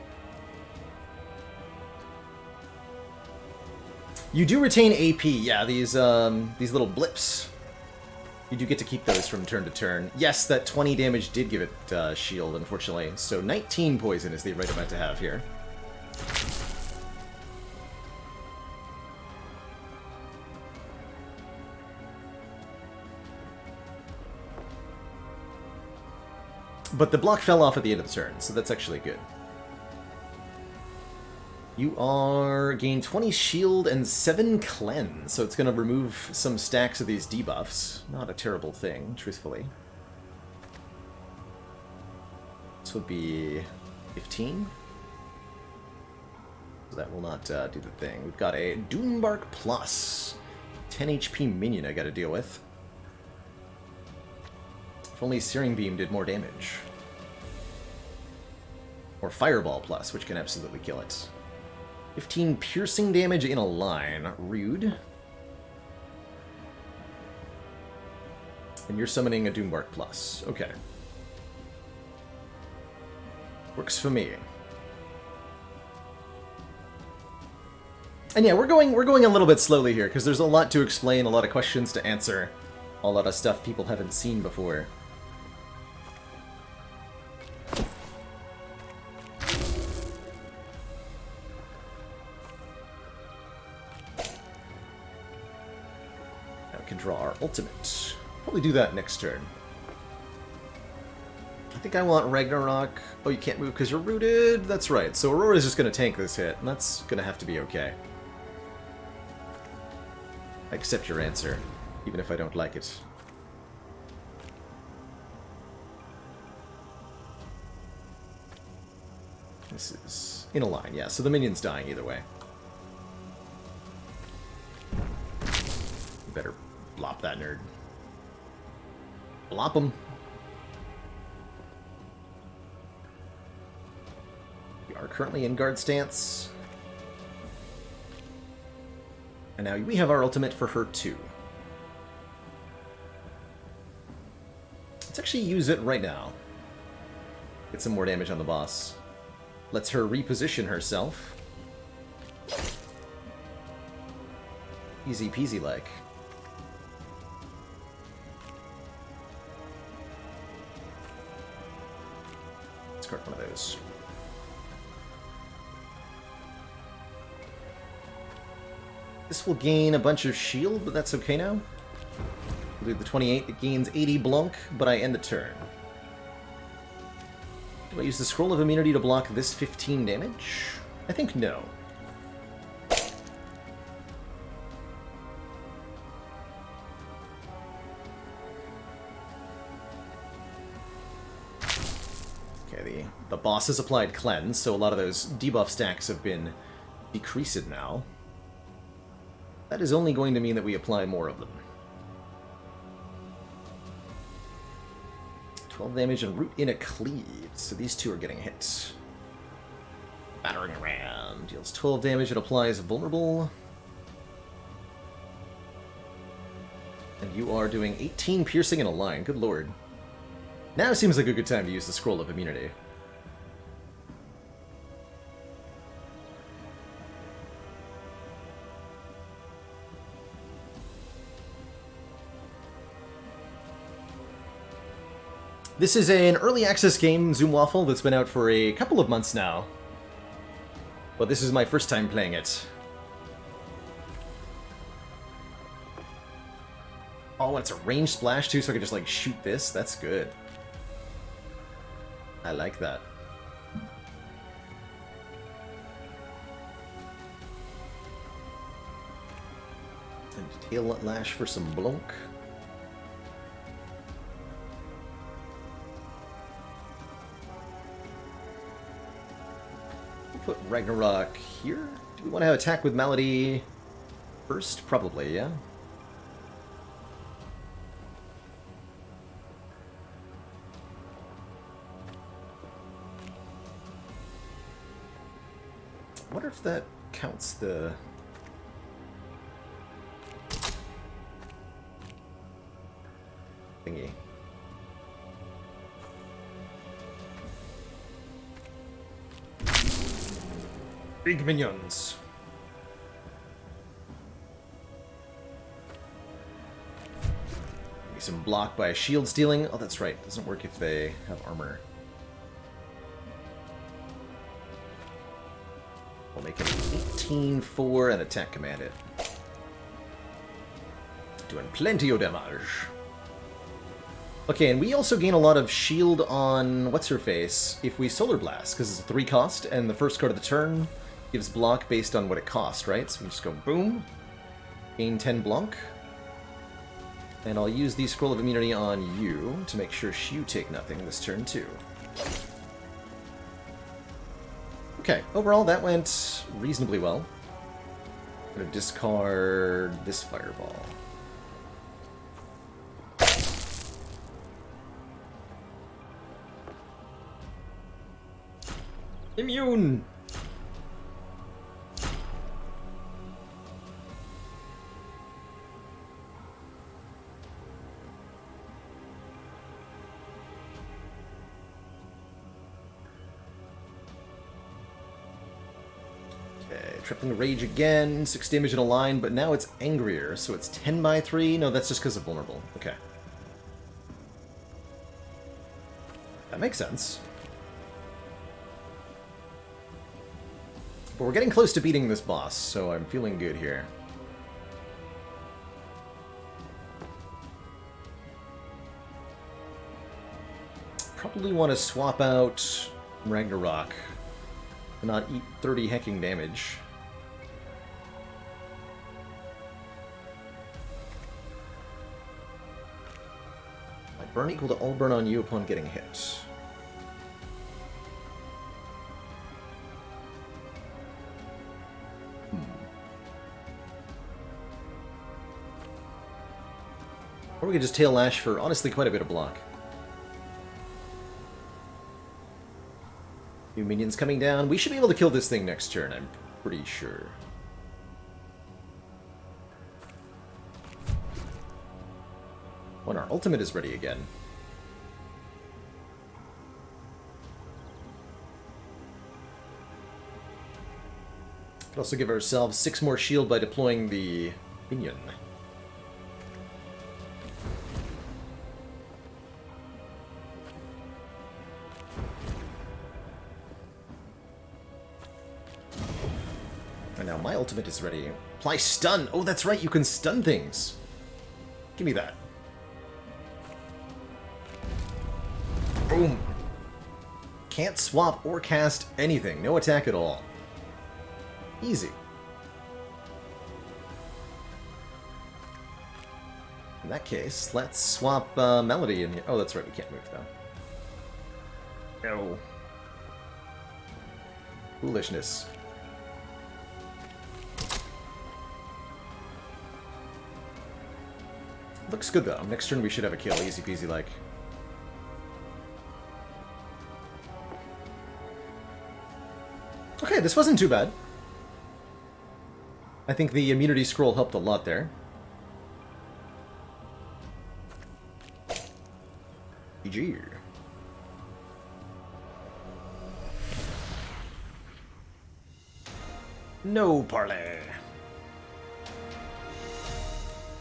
Speaker 1: You do retain AP, yeah, these little blips. You do get to keep those from turn to turn. Yes, that 20 damage did give it shield, unfortunately. So 19 poison is the right amount to have here. But the block fell off at the end of the turn, so that's actually good. You are gain 20 shield and 7 cleanse, so it's going to remove some stacks of these debuffs. Not a terrible thing, truthfully. This would be 15. So that will not do the thing. We've got a Doombark Plus. 10 HP minion I got to deal with. If only Searing Beam did more damage. Or Fireball Plus, which can absolutely kill it. 15 piercing damage in a line. Rude. And you're summoning a Doombark Plus. Okay. Works for me. And yeah, we're going a little bit slowly here, because there's a lot to explain, a lot of questions to answer, a lot of stuff people haven't seen before. Now we can draw our ultimate. Probably do that next turn. I think I want Ragnarok. Oh, you can't move because you're rooted? That's right. So Aurora's just going to tank this hit, and that's going to have to be okay. I accept your answer, even if I don't like it. This is in a line, yeah, so the minion's dying either way. You better blop that nerd. Blop him. We are currently in guard stance. And now we have our ultimate for her too. Let's actually use it right now. Get some more damage on the boss. Lets her reposition herself. Easy peasy like. Let's card one of those. This will gain a bunch of shield, but that's okay now. We'll do the 28 that gains 80 Blanc, but I end the turn. Do I use the Scroll of Immunity to block this 15 damage? I think no. Okay, the boss has applied Cleanse, so a lot of those debuff stacks have been decreased now. That is only going to mean that we apply more of them. 12 damage and Root in a Cleave, so these two are getting hit. Battering Ram deals 12 damage, it applies Vulnerable. And you are doing 18 piercing in a line, good lord. Now seems like a good time to use the Scroll of Immunity. This is an early access game, Zoom Waffle, that's been out for a couple of months now. But this is my first time playing it. Oh, and it's a ranged splash too, so I can just like shoot this. That's good. I like that. And tail lash for some Blanc. Put Ragnarok here. Do we want to have attack with Malady first? Probably, yeah. I wonder if that counts the... thingy. Big minions. some block by shield stealing. Oh, that's right. Doesn't work if they have armor. We'll make it 18-4 and attack command it. Doing plenty of damage. Okay, and we also gain a lot of shield on what's-her-face if we Solar Blast, because it's a 3 cost, and the first card of the turn gives block based on what it costs, right? So we just go boom, gain 10 block, and I'll use the Scroll of Immunity on you to make sure you take nothing this turn too. Okay, overall that went reasonably well. I'm gonna discard this Fireball. Immune! Okay, tripling Rage again, 6 damage in a line, but now it's angrier, so it's 10 by 3? No, that's just because of vulnerable. Okay. That makes sense. But we're getting close to beating this boss, so I'm feeling good here. Probably want to swap out Ragnarok and not eat 30 hecking damage. My burn equal to all burn on you upon getting hit. Or we could just Tail Lash for, honestly, quite a bit of block. New minions coming down. We should be able to kill this thing next turn, I'm pretty sure. When our ultimate is ready again. Could also give ourselves 6 more shield by deploying the minion. And now my ultimate is ready. Apply stun! Oh, that's right, you can stun things! Give me that. Boom! Can't swap or cast anything. No attack at all. Easy. In that case, let's swap Melody in here. Oh, that's right, we can't move though. No. Foolishness. Looks good though. Next turn we should have a kill. Easy peasy like. Okay, this wasn't too bad. I think the immunity scroll helped a lot there. GG. No parley.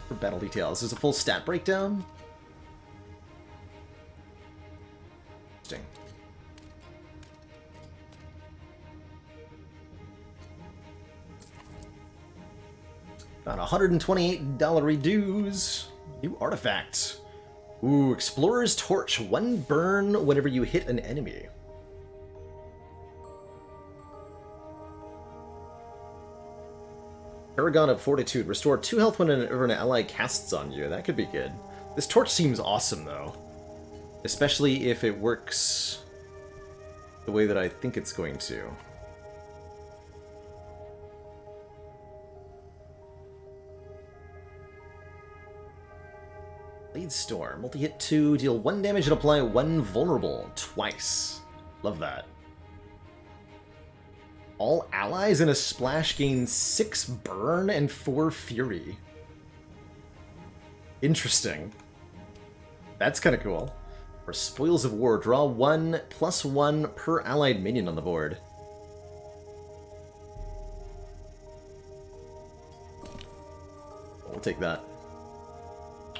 Speaker 1: For battle details, there's a full stat breakdown. Interesting. Got $128 reduce. New artifact. Ooh, Explorer's Torch. 1 burn whenever you hit an enemy. Paragon of Fortitude. Restore 2 health whenever an ally casts on you. That could be good. This torch seems awesome, though. Especially if it works the way that I think it's going to. Blade Storm. Multi-hit 2, deal 1 damage and apply 1 vulnerable twice. Love that. All allies in a splash gain 6 burn and 4 fury. Interesting. That's kind of cool. For Spoils of War, draw 1 +1 per allied minion on the board. We'll take that.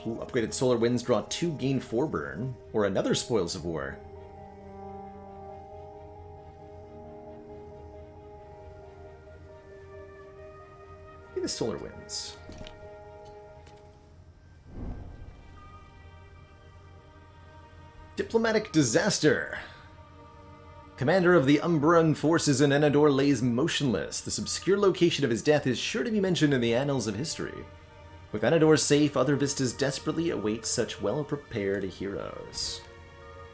Speaker 1: Ooh, upgraded Solar Winds draw 2, gain 4 burn. Or another Spoils of War. Maybe the Solar Winds. Diplomatic Disaster. Commander of the Umbran forces in Enador lays motionless. This obscure location of his death is sure to be mentioned in the annals of history. With Enador safe, other vistas desperately await such well-prepared heroes.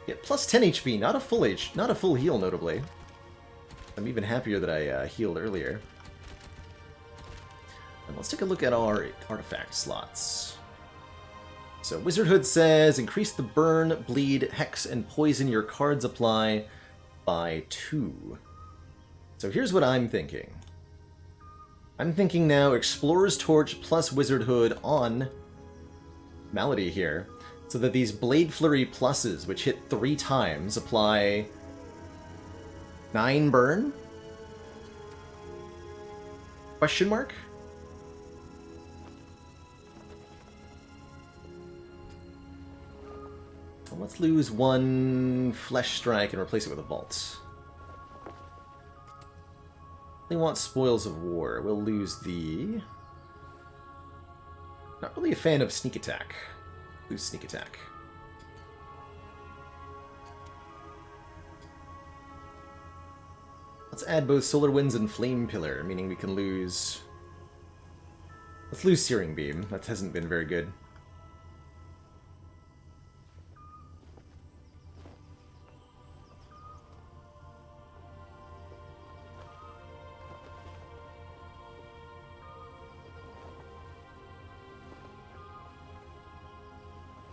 Speaker 1: Yeah, plus 10 HP, not a full heal, notably. I'm even happier that I healed earlier. And let's take a look at our artifact slots. So Wizardhood says, increase the burn, bleed, hex, and poison your cards apply by 2. So here's what I'm thinking. I'm thinking now Explorer's Torch plus Wizardhood on Malady here, so that these Blade Flurry pluses, which hit 3 times, apply 9 burn? Question mark? Well, let's lose 1 Flesh Strike and replace it with a Vault. They want Spoils of War. We'll lose the... Not really a fan of Sneak Attack. Lose Sneak Attack. Let's add both Solar Winds and Flame Pillar, meaning we can lose... Let's lose Searing Beam. That hasn't been very good.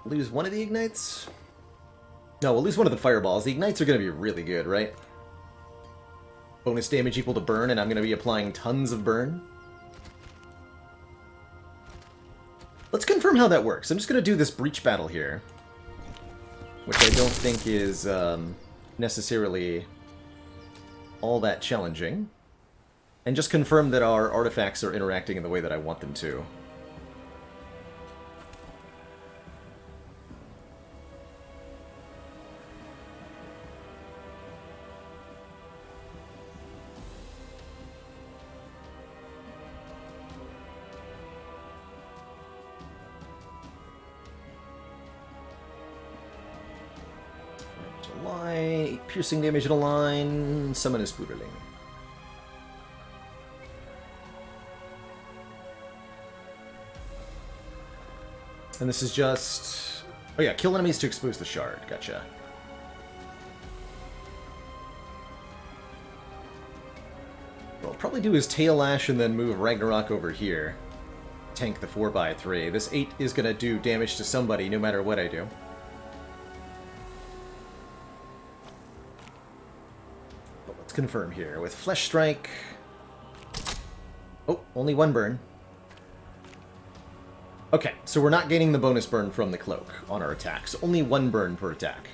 Speaker 1: Lose one of the Ignites? No, we'll lose one of the Fireballs. The Ignites are going to be really good, right? Bonus damage equal to burn, and I'm going to be applying tons of burn. Let's confirm how that works. I'm just going to do this Breach Battle here, which I don't think is necessarily all that challenging. And just confirm that our artifacts are interacting in the way that I want them to. Piercing damage in a line, summon a Spooderling. And this is just... Oh yeah, kill enemies to expose the shard. Gotcha. What I'll probably do is Tail Lash and then move Ragnarok over here. Tank the 4x3. This 8 is going to do damage to somebody no matter what I do. Confirm here with Flesh Strike. Oh, only 1 burn. Okay, so we're not gaining the bonus burn from the cloak on our attacks. Only 1 burn per attack.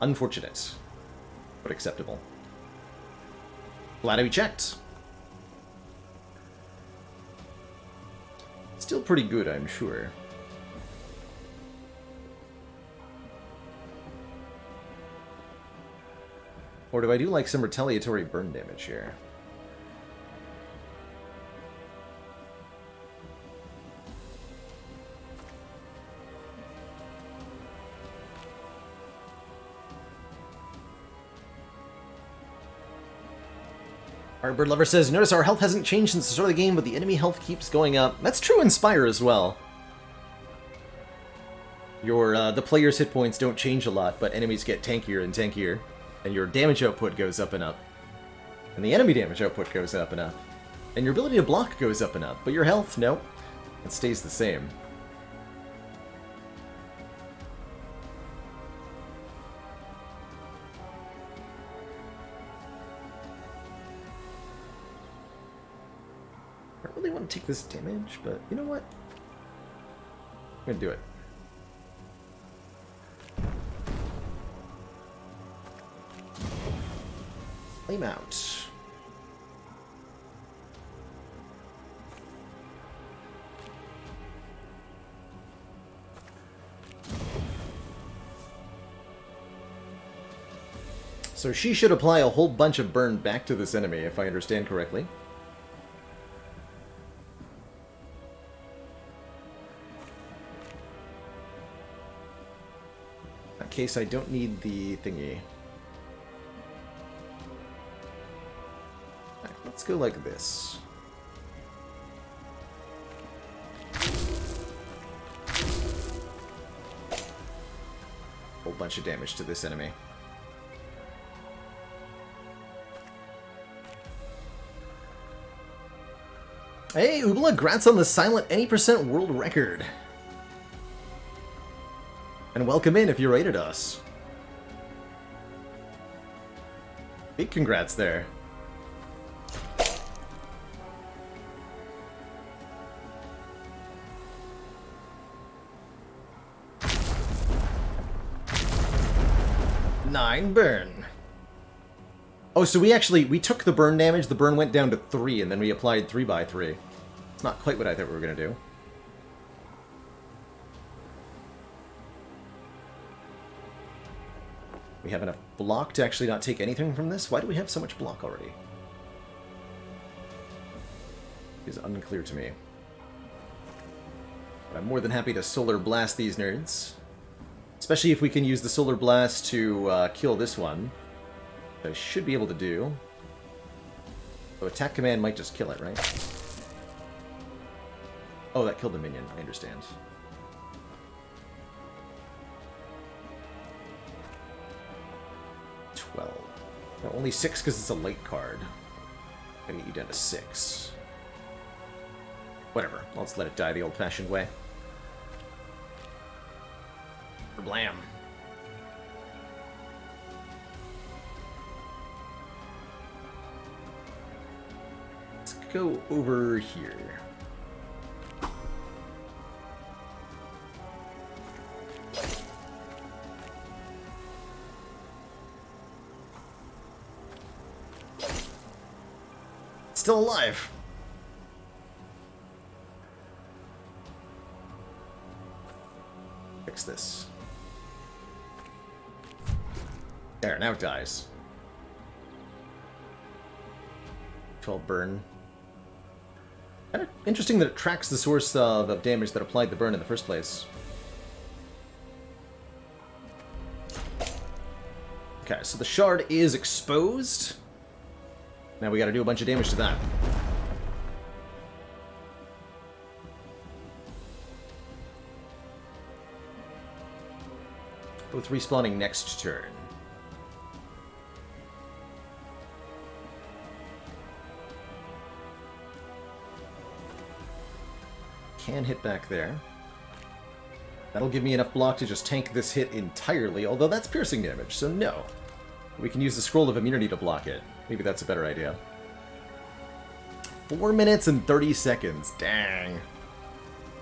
Speaker 1: Unfortunate, but acceptable. Glad we checked. Still pretty good, I'm sure. Or do I do like some retaliatory burn damage here? Bird Lover says, notice our health hasn't changed since the start of the game, but the enemy health keeps going up. That's true in Spire as well. The player's hit points don't change a lot, but enemies get tankier and tankier. And your damage output goes up and up. And the enemy damage output goes up and up. And your ability to block goes up and up. But your health, nope. It stays the same. I don't really want to take this damage, but you know what? I'm going to do it. Flame out. So she should apply a whole bunch of burn back to this enemy, if I understand correctly. In that case, I don't need the thingy. Right, let's go like this. Whole bunch of damage to this enemy. Hey, Ubla, grats on the silent any % world record. And welcome in if you rated us. Big congrats there. Nine burn. Oh, so we took the burn damage, the burn went down to 3, and then we applied 3x3. It's not quite what I thought we were going to do. We have enough block to actually not take anything from this? Why do we have so much block already? It's unclear to me. But I'm more than happy to Solar Blast these nerds. Especially if we can use the Solar Blast to kill this one. I should be able to do. So attack command might just kill it, right? Oh, that killed the minion. I understand. 12. No, only 6 because it's a late card. Gotta get you down to 6. Whatever. Let's let it die the old-fashioned way. Blam. Let's go over here. Still alive. Fix this. There, now it dies. 12 burn. Kind of interesting that it tracks the source of damage that applied the burn in the first place. Okay, so the shard is exposed. Now we gotta do a bunch of damage to that. Both respawning next turn. Can hit back there. That'll give me enough block to just tank this hit entirely, although that's piercing damage, so no. We can use the Scroll of Immunity to block it. Maybe that's a better idea. 4 minutes and 30 seconds. Dang.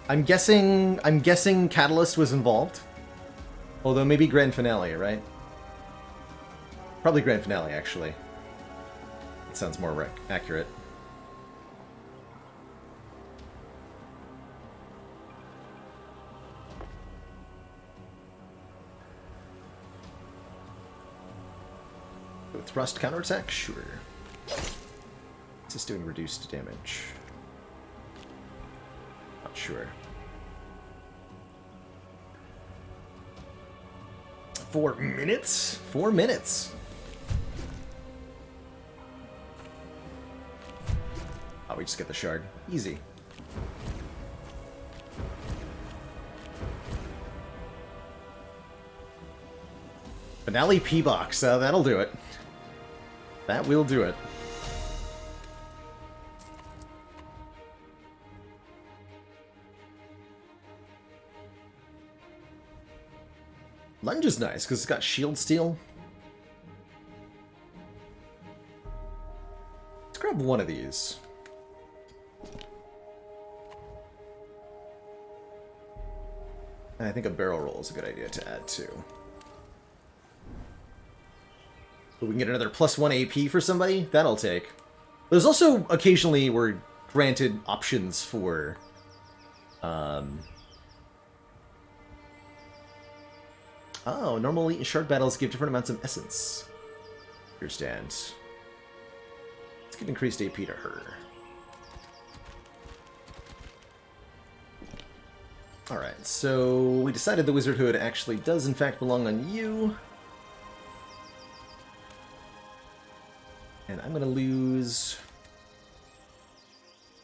Speaker 1: I'm guessing Catalyst was involved. Although maybe Grand Finale, right? Probably Grand Finale, actually. That sounds more accurate. Thrust counterattack? Sure. Is this doing reduced damage? Not sure. 4 minutes? 4 minutes! Oh, we just get the shard. Easy. Finale P-Box. That'll do it. That will do it. Lunge is nice because it's got shield steal. Let's grab one of these. And I think a barrel roll is a good idea to add too. But we can get another +1 AP for somebody? That'll take. There's also occasionally we're granted options for oh, normal elite and shard battles give different amounts of essence. Understand. Let's get increased AP to her. Alright, so we decided the Wizard Hood actually does in fact belong on you. And I'm going to lose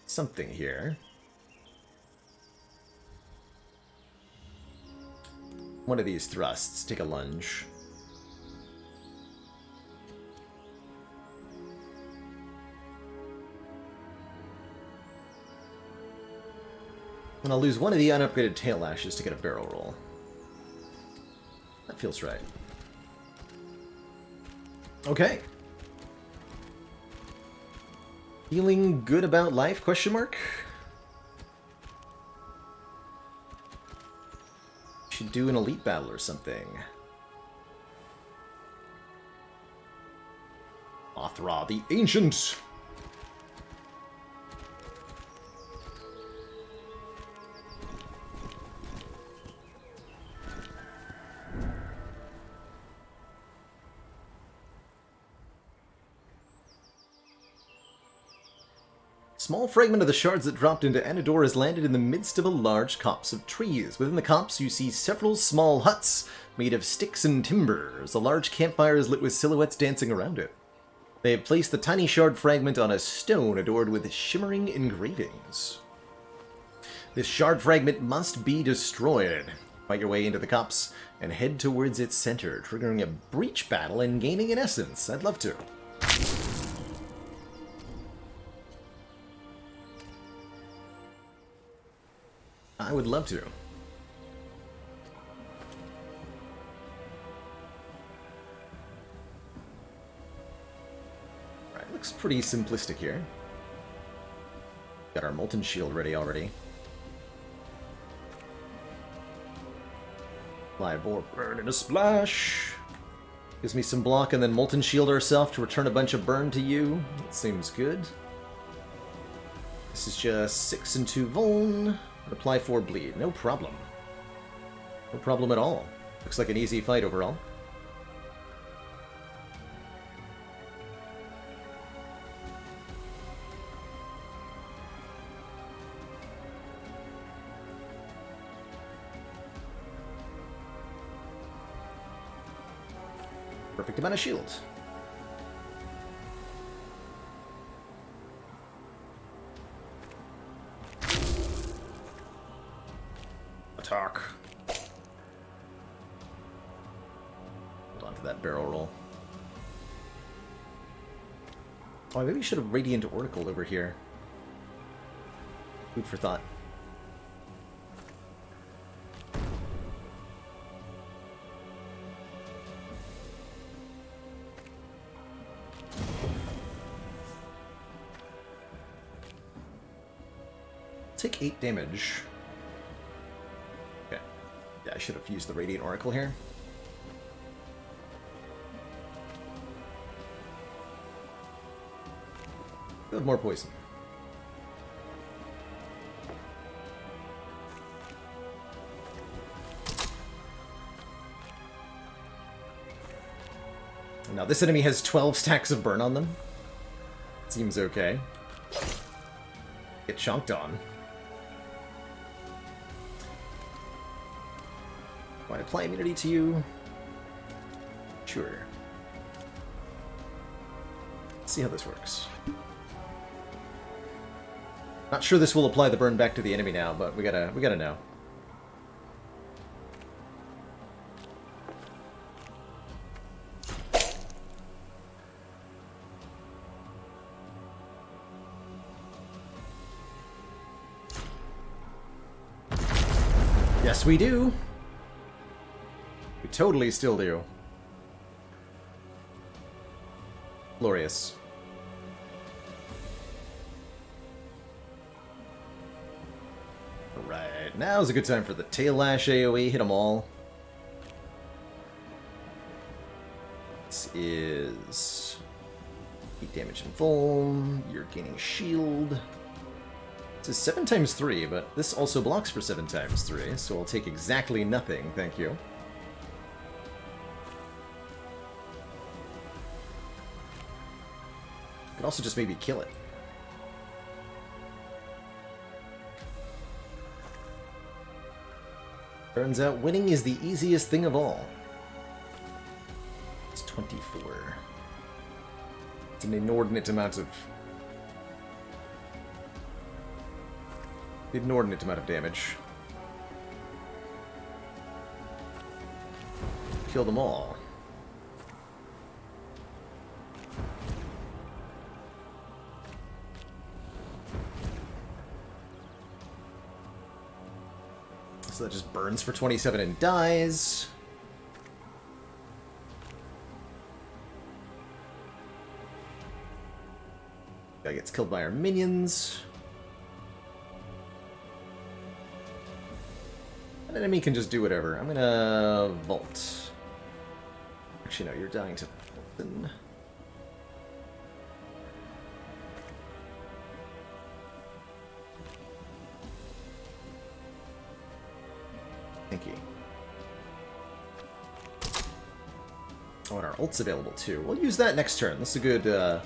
Speaker 1: something here. One of these thrusts. Take a lunge. And I'll lose one of the unupgraded tail lashes to get a barrel roll. That feels right. Okay. Feeling good about life, question mark? Should do an elite battle or something. Mothra the Ancient! Small fragment of the shards that dropped into Anador has landed in the midst of a large copse of trees. Within the copse, you see several small huts made of sticks and timbers. A large campfire is lit with silhouettes dancing around it. They have placed the tiny shard fragment on a stone adorned with shimmering engravings. This shard fragment must be destroyed. Fight your way into the copse and head towards its center, triggering a breach battle and gaining an essence. I'd love to. I would love to. Alright, looks pretty simplistic here. Got our Molten Shield ready already. Live Orb Burn in a splash. Gives me some block and then Molten Shield ourselves to return a bunch of burn to you. That seems good. This is just 6 and 2 Vuln. Apply 4 bleed. No problem. No problem at all. Looks like an easy fight overall. Perfect amount of shield. Attack. Hold on to that barrel roll. Oh, I maybe should have Radiant Oracle over here. Food for thought. Take 8 damage. Okay. Yeah, I should have used the Radiant Oracle here. Good, more poison. Now this enemy has 12 stacks of burn on them. Seems okay. Get chonked on. Want to apply immunity to you? Sure. Let's see how this works. Not sure this will apply the burn back to the enemy now, but we gotta know. Yes, we do. We totally still do. Glorious. Alright, now's a good time for the Tail Lash AoE. Hit them all. This is 8 damage in full. You're gaining shield. This is 7 times 3, but this also blocks for 7 times 3, so I'll take exactly nothing, thank you. also just maybe kill it. Turns out winning is the easiest thing of all. It's 24. It's an inordinate amount of... inordinate amount of damage. Kill them all. So that just burns for 27 and dies. Guy gets killed by our minions. An enemy can just do whatever. I'm gonna vault. Actually, no, you're dying to Vulcan. Thank you. Oh, and our ult's available too. We'll use that next turn. This is a good,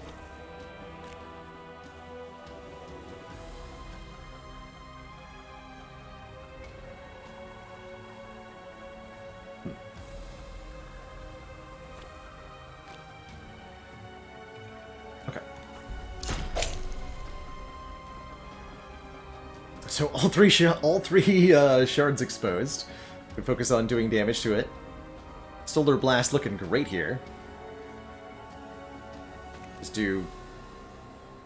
Speaker 1: Okay. So all three shards exposed. We focus on doing damage to it. Solar Blast looking great here. Just do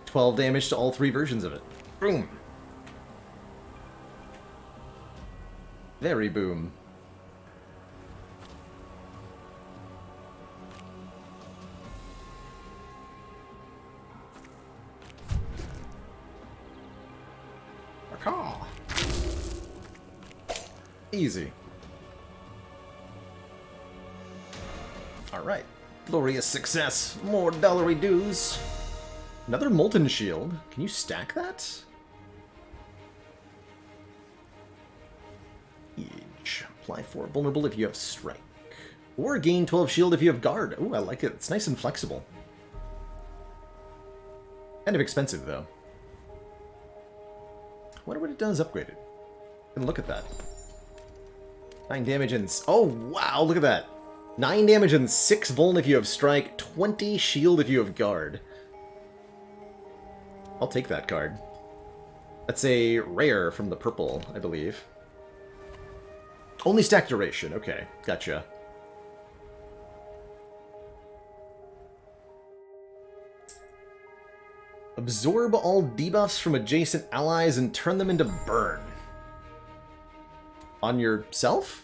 Speaker 1: 12 damage to all three versions of it. Boom. Very boom. Arcah. Easy. Alright. Glorious success. More dollary dues. Another Molten Shield. Can you stack that? Siege. Apply 4 vulnerable if you have strike. Or gain 12 shield if you have guard. Ooh, I like it. It's nice and flexible. Kind of expensive, though. I wonder what it does upgraded. And look at that. 9 damage and... oh, wow, look at that. 9 damage and 6 vuln if you have strike, 20 shield if you have guard. I'll take that card. That's a rare from the purple, I believe. Only stack duration, okay, gotcha. Absorb all debuffs from adjacent allies and turn them into burn. On yourself?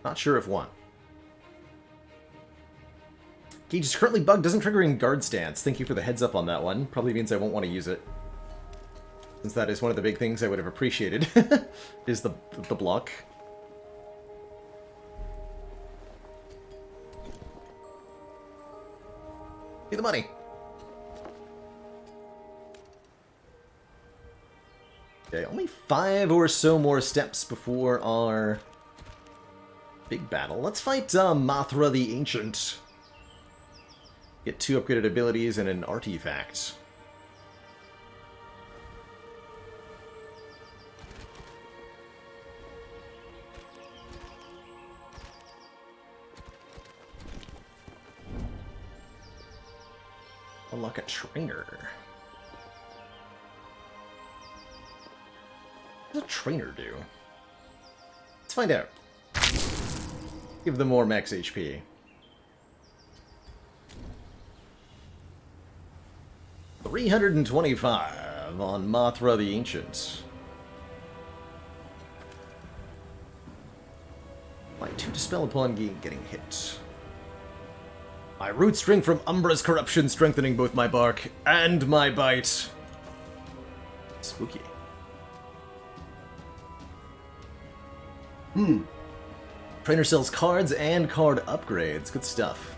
Speaker 1: Not sure if one. Gauge is currently bugged, doesn't trigger in guard stance. Thank you for the heads up on that one. Probably means I won't want to use it. Since that is one of the big things I would have appreciated, is the block. Get the money. Okay, only 5 or so more steps before our big battle. Let's fight Mothra the Ancient. Get 2 upgraded abilities and an artifact. Unlock a trainer. What does a trainer do? Let's find out. Give them more max HP. $325 on Mothra the Ancient. Apply 2 dispel upon getting hit. My root string from Umbra's corruption, strengthening both my bark and my bite. Spooky. Trainer sells cards and card upgrades. Good stuff.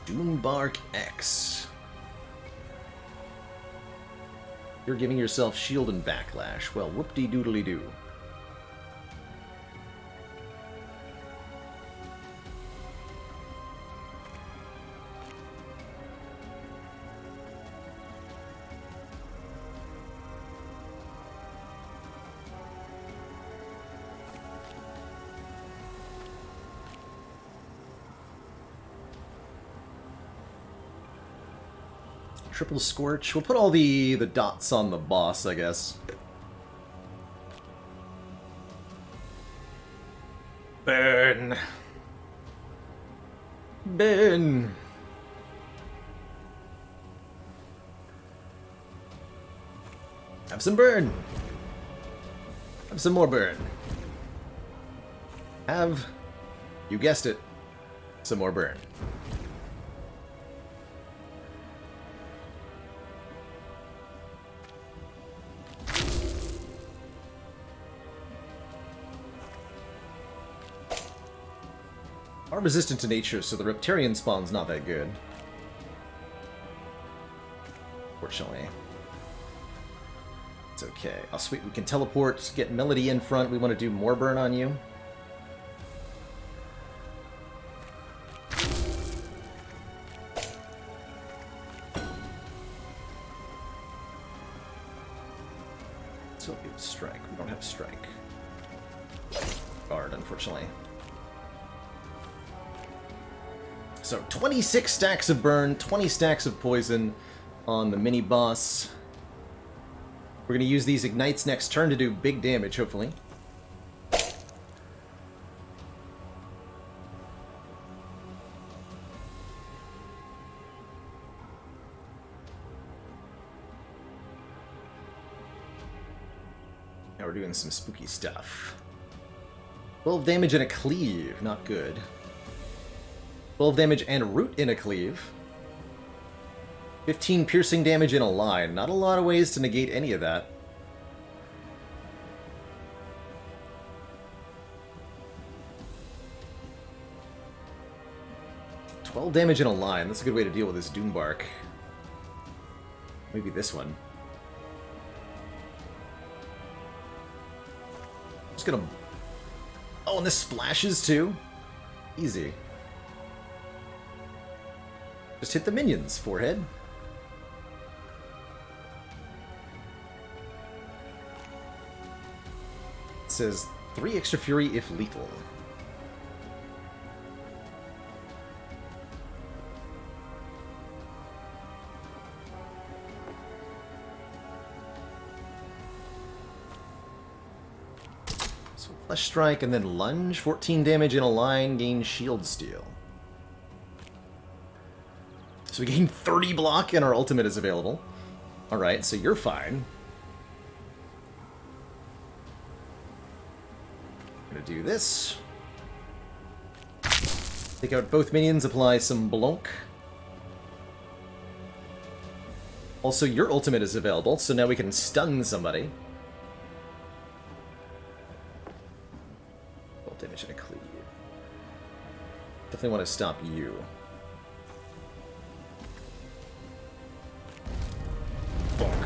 Speaker 1: Doombark X. You're giving yourself shield and backlash. Well, whoop-de-doodly-doo. Triple Scorch. We'll put all the dots on the boss, I guess. Burn. Burn. Have some burn. Have some more burn. Have, you guessed it, some more burn. Are resistant to nature, so the Reptarian spawn's not that good. Fortunately. It's okay. Oh, sweet. We can teleport, get Melody in front. We want to do more burn on you. So it was strike. We don't have strike. Guard, unfortunately. So 26 stacks of burn, 20 stacks of poison on the mini-boss. We're going to use these ignites next turn to do big damage, hopefully. Now we're doing some spooky stuff. 12 damage and a cleave, not good. 12 damage and root in a cleave. 15 piercing damage in a line. Not a lot of ways to negate any of that. "12 damage in a line. That's a good way to deal with this Doombark. Maybe this one. Just gonna... Oh, and this splashes too? Easy. Just hit the minions, forehead. It says 3 extra fury if lethal. So flesh strike and then lunge. 14 damage in a line, gain shield steal. So we gain 30 block and our ultimate is available. Alright, so you're fine. Gonna do this. Take out both minions, apply some Blonk. Also, your ultimate is available, so now we can stun somebody. 12 damage and a cleave. Definitely want to stop you. Bonk.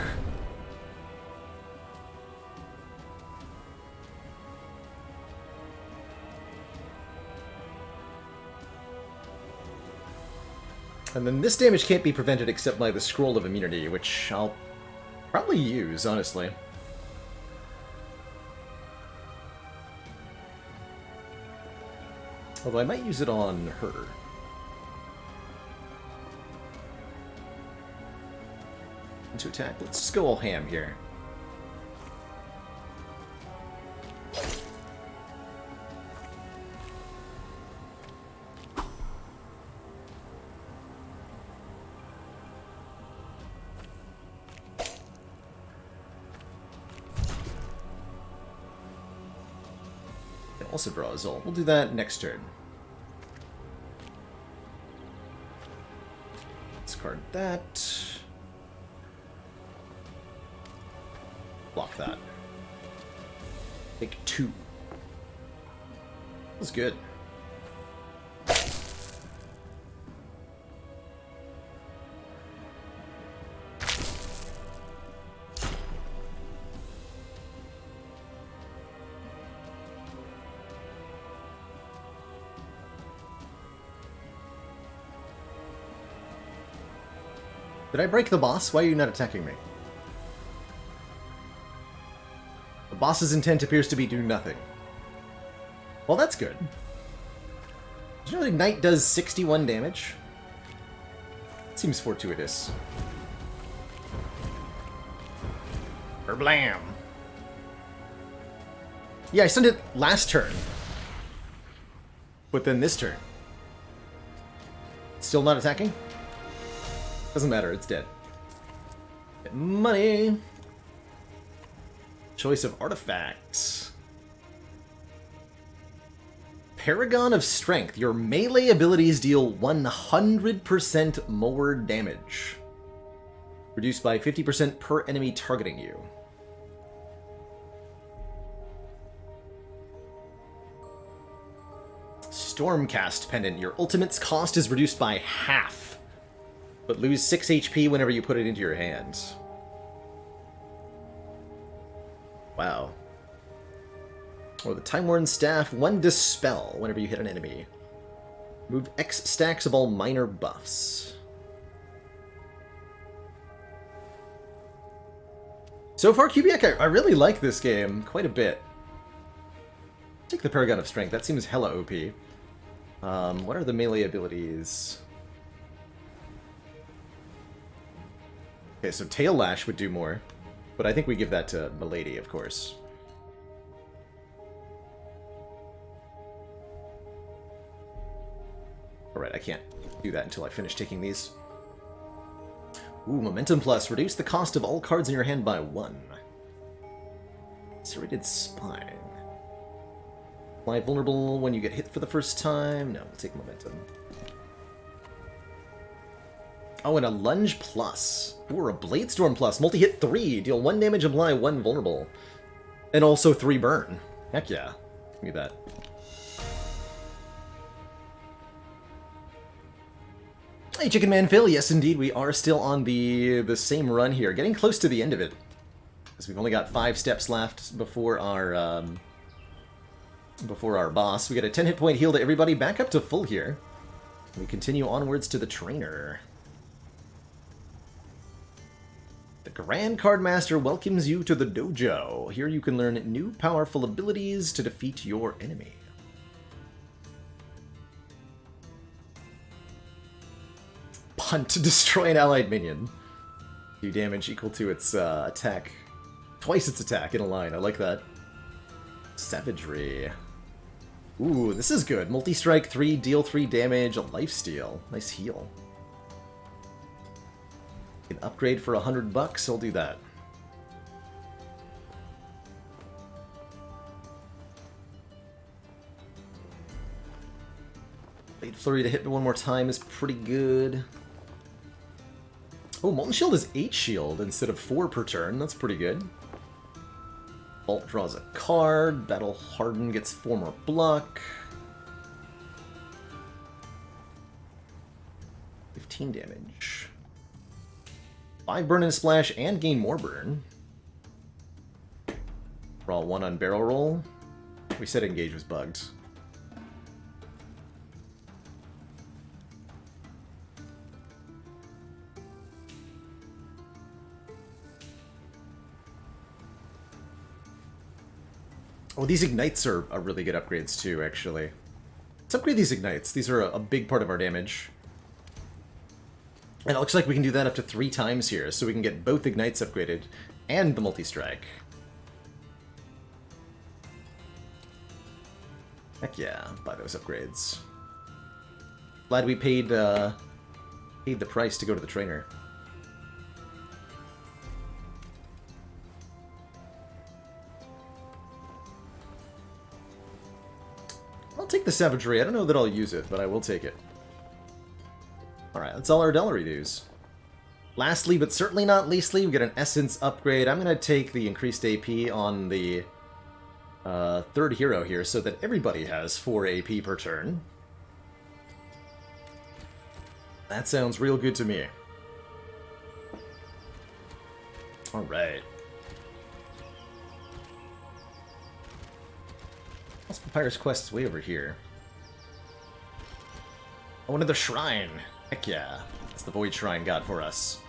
Speaker 1: And then this damage can't be prevented except by the Scroll of Immunity, which I'll probably use, honestly. Although I might use it on her. To attack. Let's just go all ham here. Can also draw a Zol. We'll do that next turn. Discard that. Block that. Take 2. That's good. Did I break the boss? Why are you not attacking me? The boss's intent appears to be do nothing. Well, that's good. Did you know Ignite does 61 damage? Seems fortuitous. Blam. Yeah, I sent it last turn. But then this turn. Still not attacking? Doesn't matter, it's dead. Get money. Choice of artifacts. Paragon of Strength. Your melee abilities deal 100% more damage. Reduced by 50% per enemy targeting you. Stormcast Pendant. Your ultimate's cost is reduced by half, but lose 6 HP whenever you put it into your hands. Wow. Or the Time Worn Staff. 1 Dispel whenever you hit an enemy. Move X stacks of all minor buffs. So far, Kubiak, I really like this game quite a bit. Take the Paragon of Strength. That seems hella OP. What are the melee abilities? Okay, so Tail Lash would do more, but I think we give that to Milady, of course. Alright, I can't do that until I finish taking these. Ooh, Momentum Plus. Reduce the cost of all cards in your hand by 1. Serrated Spine. Apply vulnerable when you get hit for the first time. No, we'll take Momentum. Oh, and a Lunge Plus. Or a Blade Storm Plus. Multi-hit 3. Deal 1 damage, apply 1 vulnerable. And also 3 burn. Heck yeah. Give me that. Hey, Chicken Man Phil. Yes, indeed, we are still on the same run here. Getting close to the end of it. Because we've only got 5 steps left before our boss. We got a 10 hit point heal to everybody. Back up to full here. We continue onwards to the trainer. The Grand Card Master welcomes you to the dojo. Here you can learn new powerful abilities to defeat your enemy. Punt to destroy an allied minion. Do damage equal to its attack. Twice its attack in a line. I like that. Savagery. Ooh, this is good. Multi-strike 3, deal 3 damage, a lifesteal. Nice heal. An upgrade for $100, I'll do that. Blade Flurry to hit me one more time is pretty good. Oh, Molten Shield is 8 shield instead of 4 per turn. That's pretty good. Bolt draws a card. Battle Harden gets 4 more block. 15 damage. 5 burn and splash and gain more burn. Draw 1 on barrel roll. We said engage was bugged. Oh, these Ignites are really good upgrades too, actually. Let's upgrade these Ignites. These are a big part of our damage. And it looks like we can do that up to 3 times here, so we can get both Ignites upgraded and the multi-strike. Heck yeah, buy those upgrades. Glad we paid the price to go to the trainer. I'll take the Savagery. I don't know that I'll use it, but I will take it. Alright, that's all our Delary dues. Lastly, but certainly not leastly, we get an Essence upgrade. I'm going to take the increased AP on the third hero here so that everybody has 4 AP per turn. That sounds real good to me. Alright. What's Papyrus Quest's way over here? Oh, another shrine! Heck yeah. That's the Void Shrine got for us.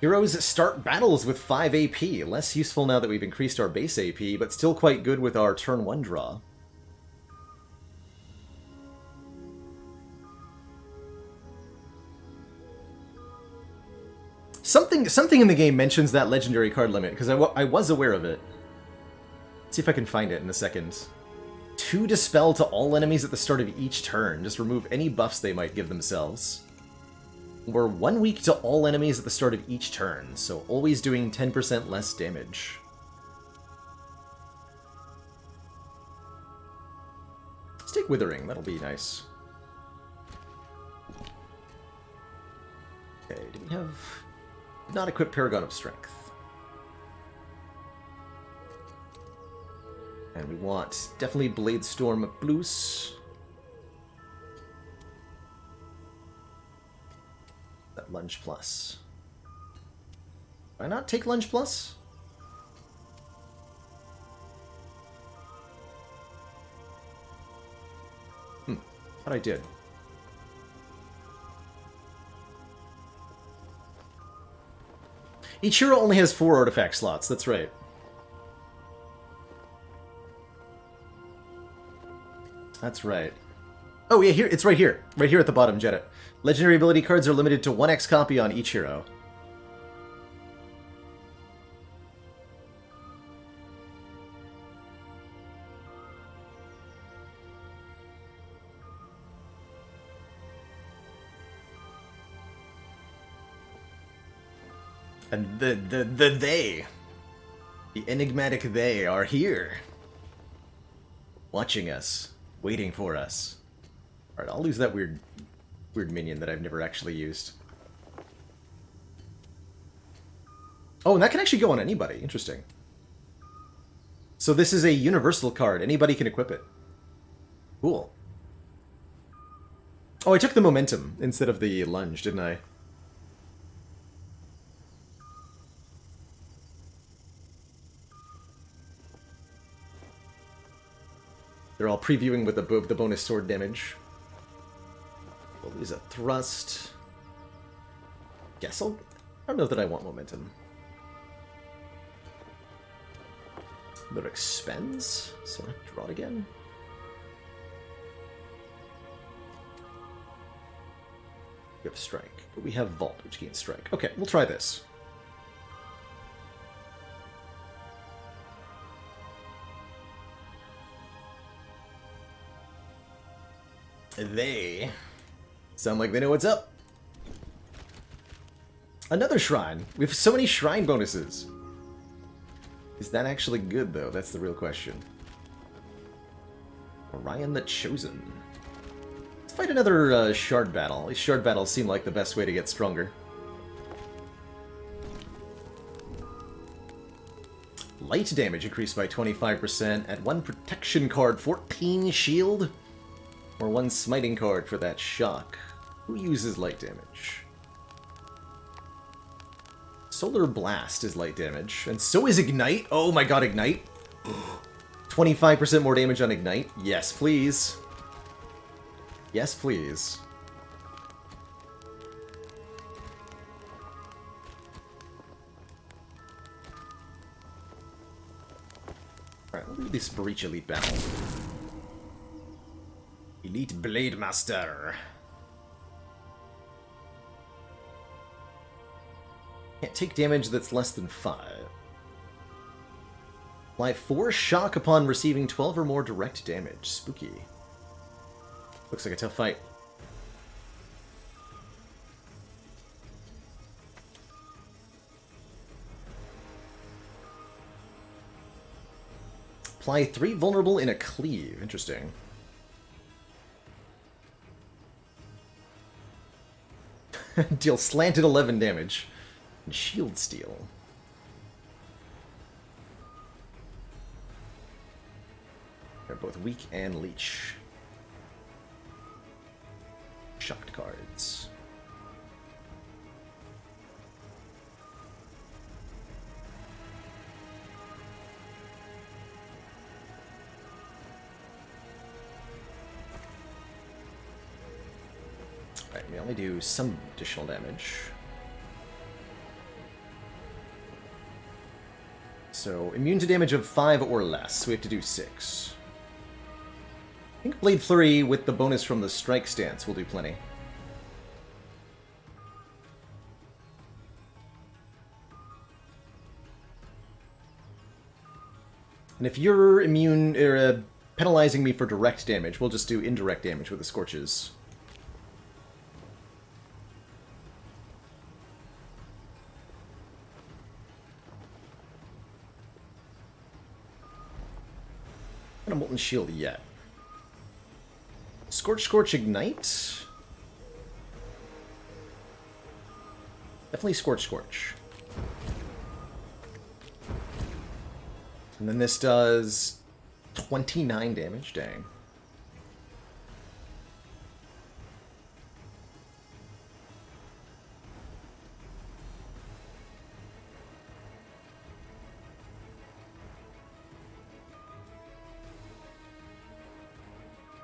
Speaker 1: Heroes start battles with 5 AP. Less useful now that we've increased our base AP, but still quite good with our turn 1 draw. Something in the game mentions that legendary card limit, because I was aware of it. Let's see if I can find it in a second. 2 Dispel to all enemies at the start of each turn. Just remove any buffs they might give themselves. Or 1 week to all enemies at the start of each turn, so always doing 10% less damage. Let's take Withering, that'll be nice. Okay, do we have... Not equip Paragon of Strength. And we want definitely Bladestorm Blues. That Lunge Plus. Why not take Lunge Plus? Thought I did. Each hero only has 4 artifact slots, that's right. That's right. Oh yeah, here it's right here. Right here at the bottom, Jedit. Legendary ability cards are limited to 1x copy on each hero. And the enigmatic they are here. Watching us. Waiting for us. Alright, I'll lose that weird minion that I've never actually used. Oh, and that can actually go on anybody. Interesting. So this is a universal card. Anybody can equip it. Cool. Oh, I took the momentum instead of the lunge, didn't I? They're all previewing with the bonus sword damage. We'll lose a thrust. Guess I don't know that I want momentum. That expends, so I have to draw it again. We have strike, but we have vault, which gains strike. Okay, we'll try this. They sound like they know what's up. Another shrine. We have so many shrine bonuses. Is that actually good, though? That's the real question. Orion the Chosen. Let's fight another shard battle. These shard battles seem like the best way to get stronger. Light damage increased by 25%. Add 1 protection card, 14 shield. Or 1 smiting card for that shock. Who uses light damage? Solar Blast is light damage. And so is Ignite. Oh my god, Ignite. 25% more damage on Ignite. Yes, please. Yes, please. Alright, we'll do this Breach Elite battle. Elite Blade Master. Can't take damage that's less than 5. Apply 4 shock upon receiving 12 or more direct damage. Spooky. Looks like a tough fight. Apply 3 vulnerable in a cleave. Interesting. Deal slanted 11 damage. And shield steal. They're both weak and leech. Shocked cards. Alright, we only do some additional damage. So, immune to damage of 5 or less, so we have to do 6. I think Blade Flurry with the bonus from the strike stance will do plenty. And if you're immune, or penalizing me for direct damage, we'll just do indirect damage with the Scorches. Not a Molten Shield yet. Scorch, Ignite? Definitely Scorch. And then this does 29 damage, dang.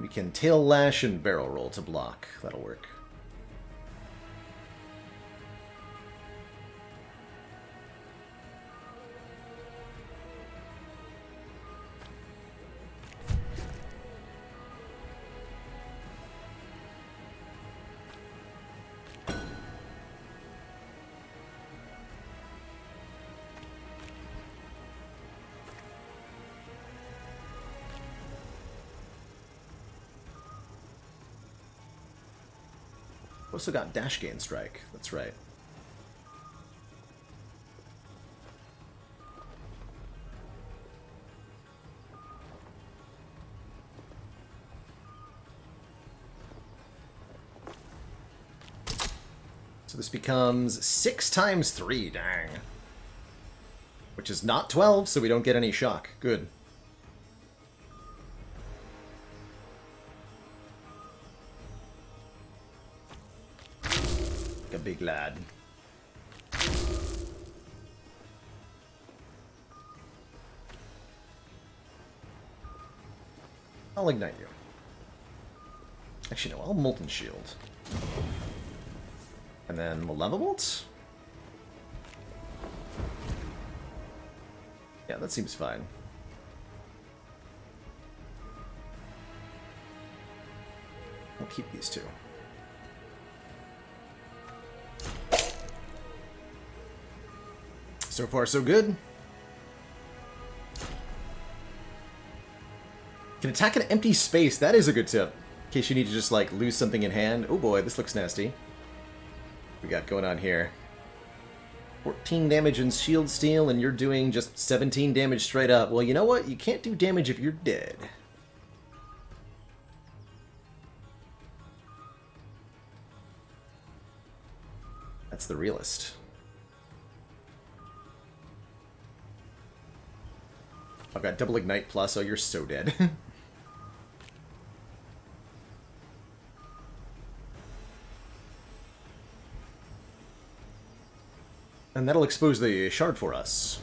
Speaker 1: We can Tail Lash and Barrel Roll to block. That'll work. Also got Dash Gain Strike. That's right. So this becomes 6 times 3, dang. Which is not 12, so we don't get any shock. Good. A big lad. I'll ignite you. Actually, no, I'll Molten Shield. And then Malevolent? Yeah, that seems fine. I'll keep these two. So far, so good. Can attack an empty space. That is a good tip. In case you need to just, like, lose something in hand. Oh boy, this looks nasty. We got going on here. 14 damage in Shield Steal, and you're doing just 17 damage straight up. Well, you know what? You can't do damage if you're dead. That's the realist. I've got double ignite plus, oh, you're so dead. And that'll expose the shard for us.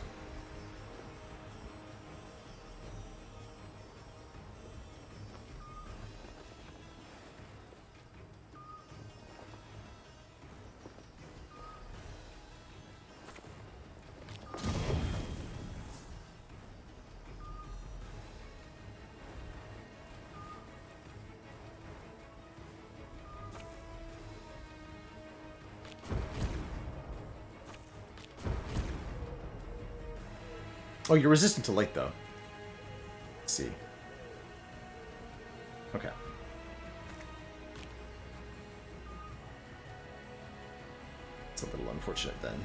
Speaker 1: Oh, you're resistant to light, though. Let's see. Okay. It's a little unfortunate, then.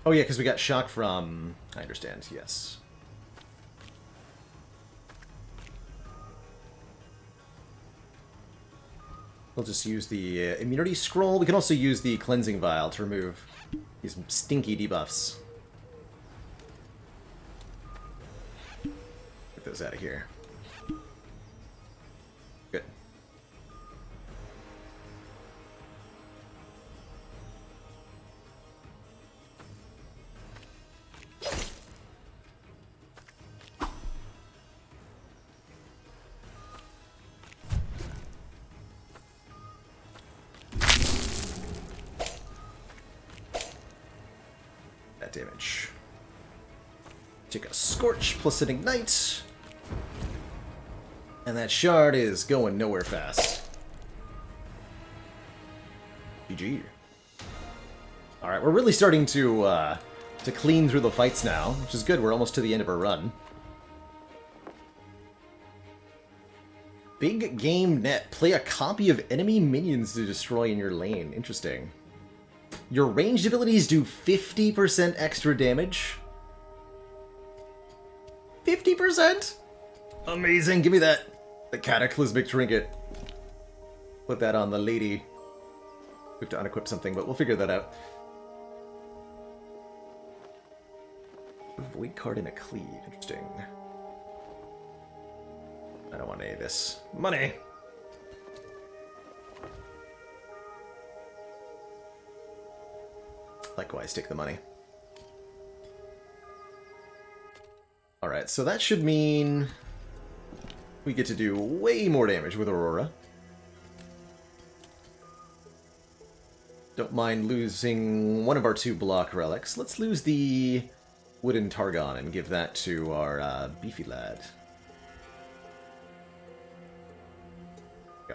Speaker 1: Oh yeah, because we got shock from... I understand, yes. We'll just use the immunity scroll. We can also use the cleansing vial to remove these stinky debuffs. Get those out of here. Good. Damage. Take a Scorch plus an Ignite. And that shard is going nowhere fast. GG. Alright, we're really starting to clean through the fights now, which is good. We're almost to the end of our run. Big Game Net. Play a copy of enemy minions to destroy in your lane. Interesting. Your ranged abilities do 50% extra damage. 50%? Amazing. Give me that. The Cataclysmic Trinket. Put that on the lady. We have to unequip something, but we'll figure that out. Void card in a cleave. Interesting. I don't want any of this. Money! Likewise, take the money. Alright, so that should mean we get to do way more damage with Aurora. Don't mind losing one of our 2 block relics. Let's lose the Wooden Targon and give that to our beefy lad. Go.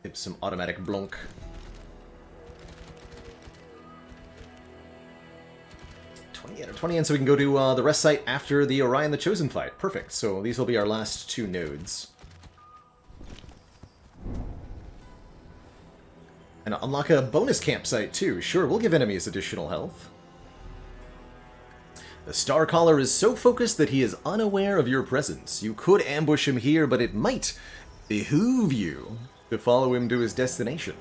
Speaker 1: Give some automatic blunk. Out of 20, and so we can go to the rest site after the Orion the Chosen fight. Perfect. So these will be our last 2 nodes. And unlock a bonus campsite too. Sure, we'll give enemies additional health. The Starcaller is so focused that he is unaware of your presence. You could ambush him here, but it might behoove you to follow him to his destination.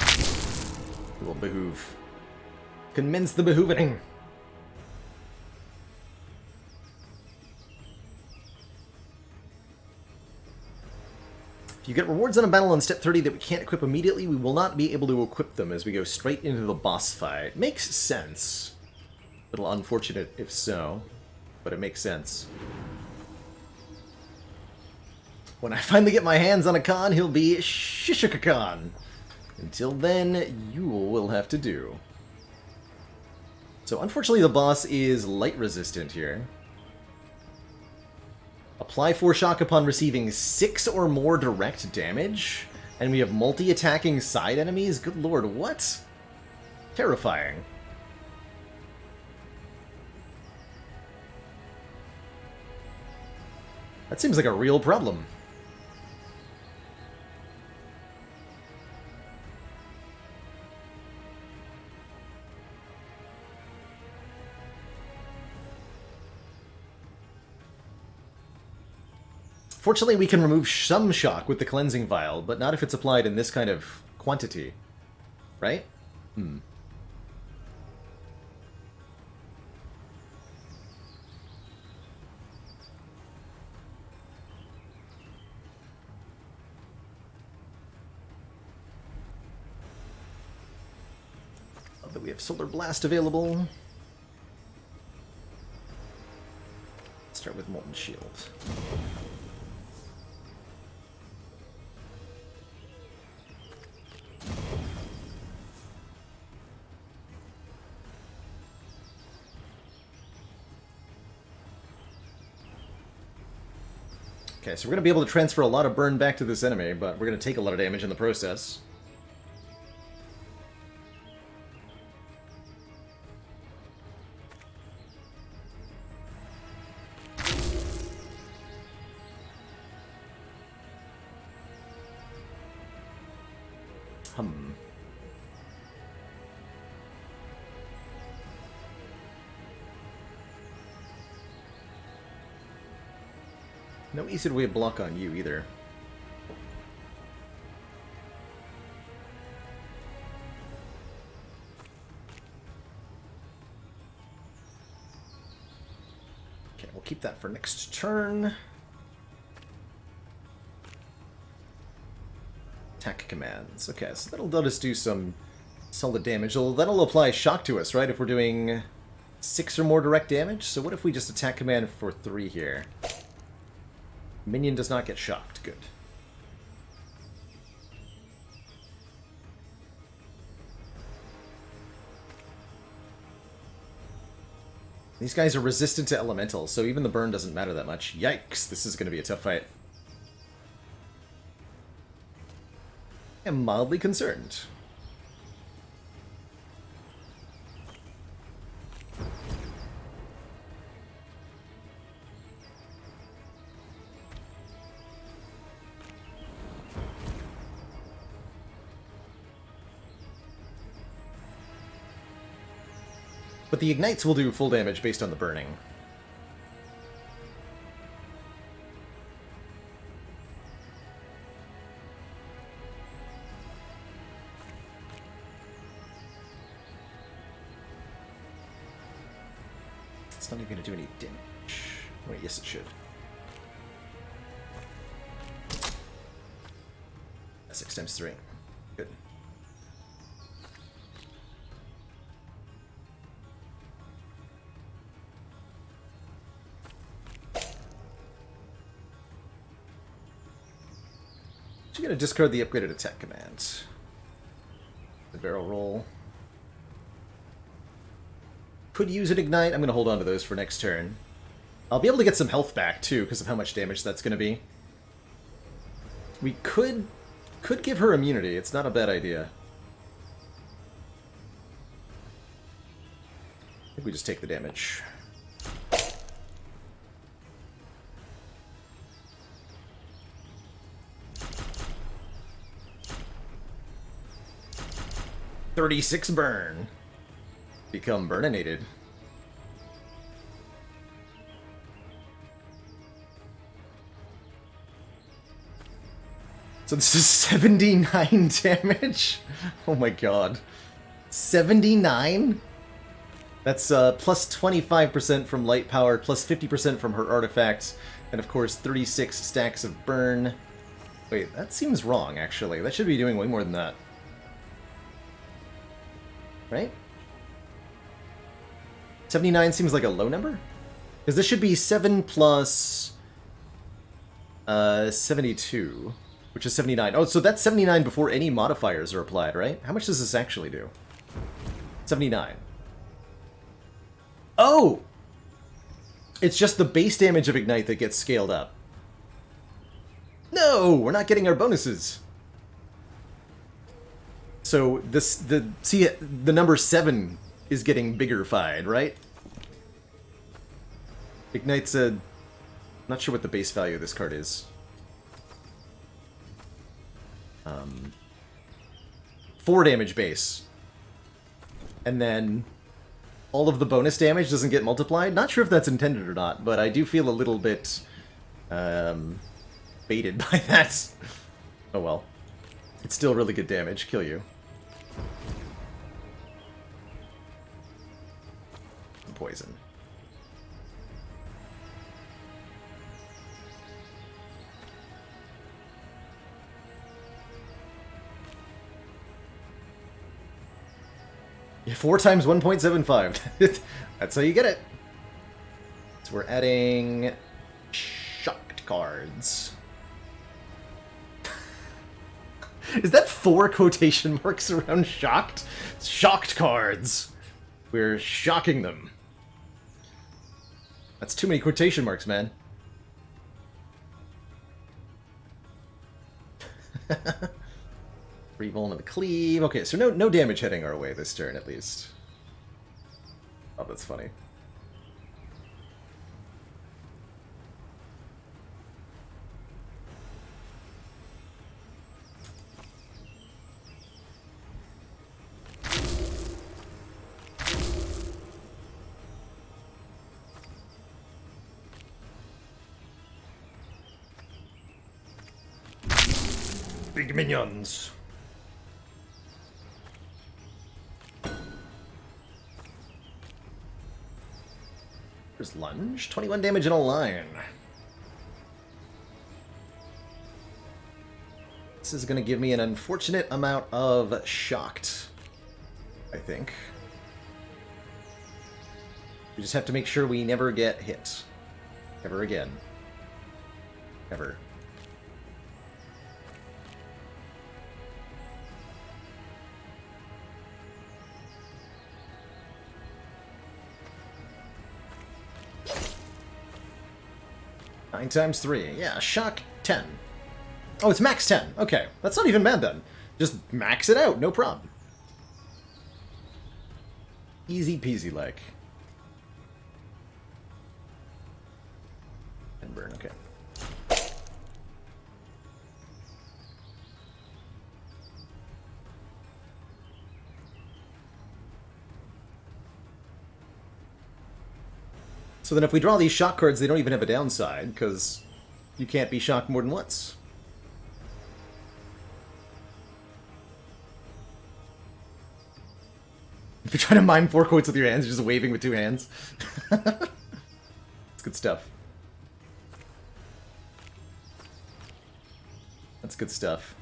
Speaker 1: It will behoove. Commence the behooving. If you get rewards on a battle on step 30 that we can't equip immediately, we will not be able to equip them as we go straight into the boss fight. Makes sense. A little unfortunate if so, but it makes sense. When I finally get my hands on a Khan, he'll be Shishaka Khan. Until then, you will have to do. So unfortunately the boss is light resistant here. Apply 4 shock upon receiving 6 or more direct damage? And we have multi-attacking side enemies? Good lord, what? Terrifying. That seems like a real problem. Fortunately, we can remove some shock with the cleansing vial, but not if it's applied in this kind of quantity. Right? Love that we have Solar Blast available. Let's start with Molten Shield. Okay, so we're going to be able to transfer a lot of burn back to this enemy, but we're going to take a lot of damage in the process. No easy way to block on you either. Okay, we'll keep that for next turn. Attack commands. Okay, so that'll let us do some solid damage. That'll apply shock to us, right? If we're doing 6 or more direct damage. So what if we just attack command for 3 here? Minion does not get shocked. Good. These guys are resistant to elementals, so even the burn doesn't matter that much. Yikes, this is going to be a tough fight. I am mildly concerned. But the ignites will do full damage based on the burning. It's not even going to do any damage. Wait, yes it should. That's 6 times 3. Good. You're going to discard the upgraded attack command. The barrel roll. Could use an ignite. I'm going to hold on to those for next turn. I'll be able to get some health back, too, because of how much damage that's going to be. We could give her immunity. It's not a bad idea. I think we just take the damage. $36 burn. Become burninated. So this is 79 damage? Oh my god. 79? That's plus 25% from light power, plus 50% from her artifacts, and of course 36 stacks of burn. Wait, that seems wrong, actually. That should be doing way more than that. Right? 79 seems like a low number? Because this should be 7 plus 72, which is 79. Oh, so that's 79 before any modifiers are applied, right? How much does this actually do? 79. Oh! It's just the base damage of Ignite that gets scaled up. No! We're not getting our bonuses! So, the number 7 is getting bigger-fied, right? Ignite's a... not sure what the base value of this card is. 4 damage base. And then all of the bonus damage doesn't get multiplied. Not sure if that's intended or not, but I do feel a little bit baited by that. Oh well. It's still really good damage. Kill you. Poison. Yeah, 4 times 1.75. That's how you get it. So we're adding shocked cards. Is that 4 quotation marks around shocked? Shocked cards. We're shocking them. That's too many quotation marks, man. Revuln of the cleave. Okay, so no damage heading our way this turn, at least. Oh, that's funny. Big minions. There's lunge. 21 damage in a line. This is going to give me an unfortunate amount of shocked, I think. We just have to make sure we never get hit. Ever again. Ever. 9 times 3. Yeah, shock 10. Oh, it's max 10. Okay, that's not even bad then. Just max it out, no problem. Easy peasy like. And burn, okay. So then if we draw these shock cards, they don't even have a downside, because you can't be shocked more than once. If you're trying to mine 4 quotes with your hands, you're just waving with 2 hands. It's good stuff. That's good stuff.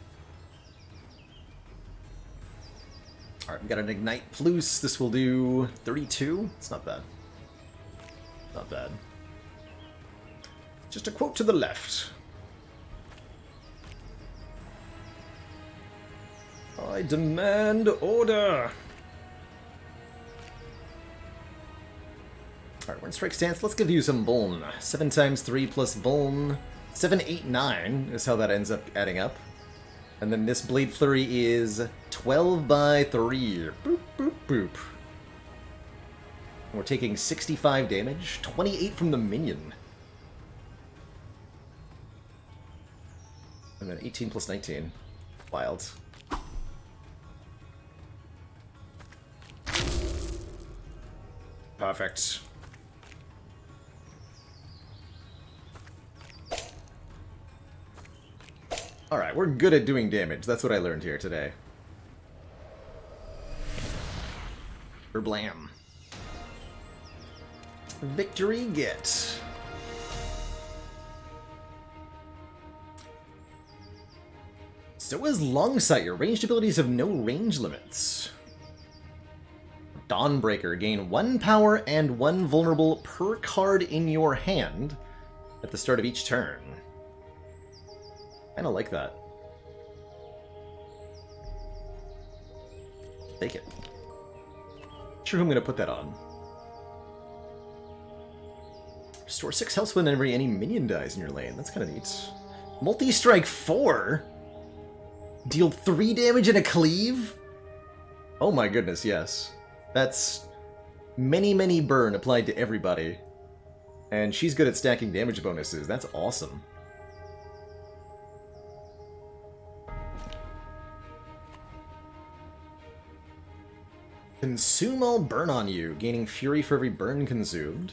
Speaker 1: Alright, we got an Ignite Plus. This will do 32. It's not bad. Not bad. Just a quote to the left. I demand order. Alright, we're in strike stance. Let's give you some Vuln. 7 times 3 plus Vuln. 7, 8, 9 is how that ends up adding up. And then this Blade Flurry is 12 by 3. Boop, boop, boop. And we're taking 65 damage, 28 from the minion. And then 18 plus 19. Wild. Perfect. Alright, we're good at doing damage. That's what I learned here today. Blam. Victory get. So is Longsight. Your ranged abilities have no range limits. Dawnbreaker. Gain 1 power and 1 vulnerable per card in your hand at the start of each turn. Kinda like that. Take it. Not sure who I'm gonna put that on. Restore 6 health whenever any minion dies in your lane. That's kind of neat. Multi-strike 4? Deal 3 damage and a cleave? Oh my goodness, yes. That's many burn applied to everybody. And she's good at stacking damage bonuses. That's awesome. Consume all burn on you, gaining fury for every burn consumed.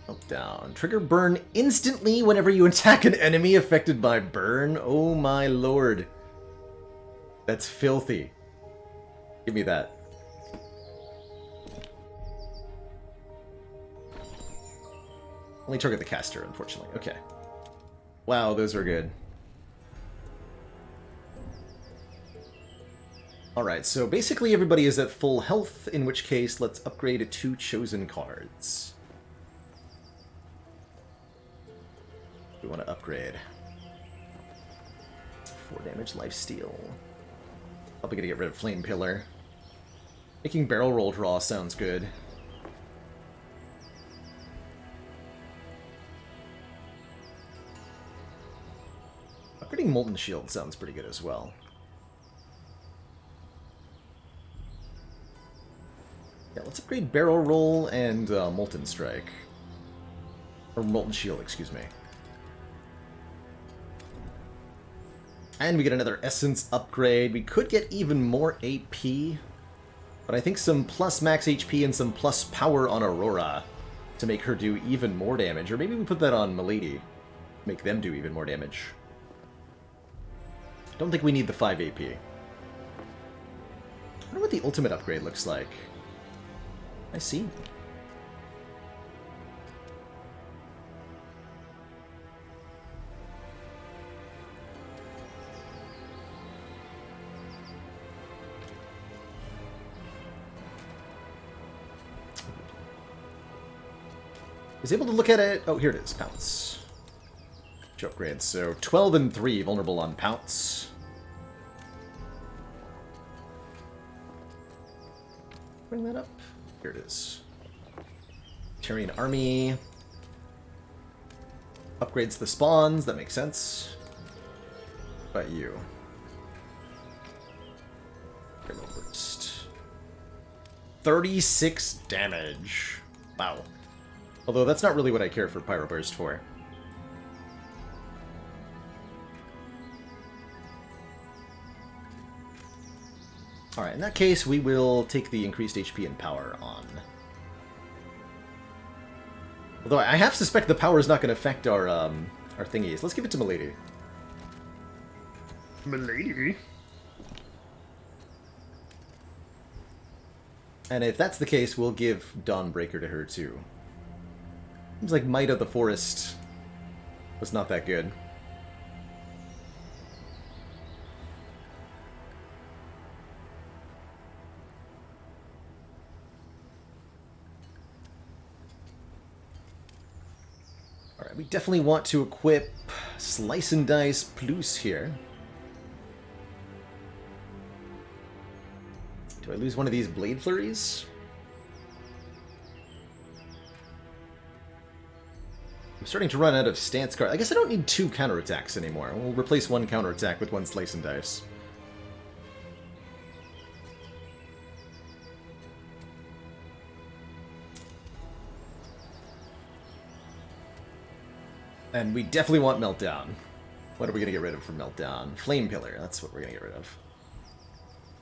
Speaker 1: Meltdown. Trigger burn instantly whenever you attack an enemy affected by burn. Oh my lord. That's filthy. Give me that. Only target the caster, unfortunately. Okay. Wow, those are good. Alright, so basically everybody is at full health, in which case let's upgrade 2 chosen cards. We want to upgrade. 4 damage lifesteal. Probably gonna get rid of Flame Pillar. Making barrel roll draw sounds good. Upgrading Molten Shield sounds pretty good as well. Yeah, let's upgrade Barrel Roll and Molten Strike. Or Molten Shield, excuse me. And we get another Essence upgrade. We could get even more AP, but I think some plus max HP and some plus power on Aurora to make her do even more damage. Or maybe we put that on Milady, make them do even more damage. Don't think we need the 5 AP. I wonder what the ultimate upgrade looks like. I see. Is able to look at it. Oh, here it is. Pounce. Two upgrades. So 12 and 3 vulnerable on Pounce. Bring that up. Here it is. Terran Army. Upgrades the spawns, that makes sense. What about you? Critical burst. 36 damage. Wow. Although that's not really what I care for Pyro Burst for. Alright, in that case, we will take the increased HP and power on. Although I half suspect the power is not going to affect our thingies. Let's give it to Milady.
Speaker 2: Milady?
Speaker 1: And if that's the case, we'll give Dawnbreaker to her too. Seems like Might of the Forest was not that good. Alright, we definitely want to equip Slice and Dice Plus here. Do I lose one of these Blade Flurries? I'm starting to run out of stance cards. I guess I don't need 2 counterattacks anymore. We'll replace 1 counterattack with 1 Slice and Dice. And we definitely want Meltdown. What are we going to get rid of from Meltdown? Flame Pillar, that's what we're going to get rid of.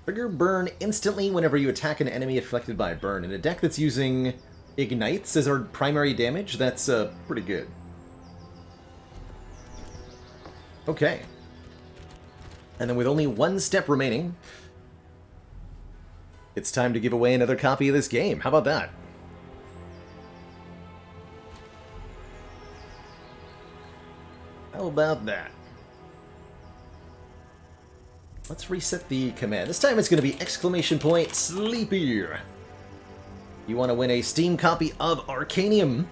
Speaker 1: Trigger burn instantly whenever you attack an enemy affected by burn. In a deck that's using Ignites as our primary damage, that's pretty good. Okay. And then with only 1 step remaining, it's time to give away another copy of this game. How about that? How about that? Let's reset the command. This time it's going to be !Sleepy. You want to win a Steam copy of Arcanium?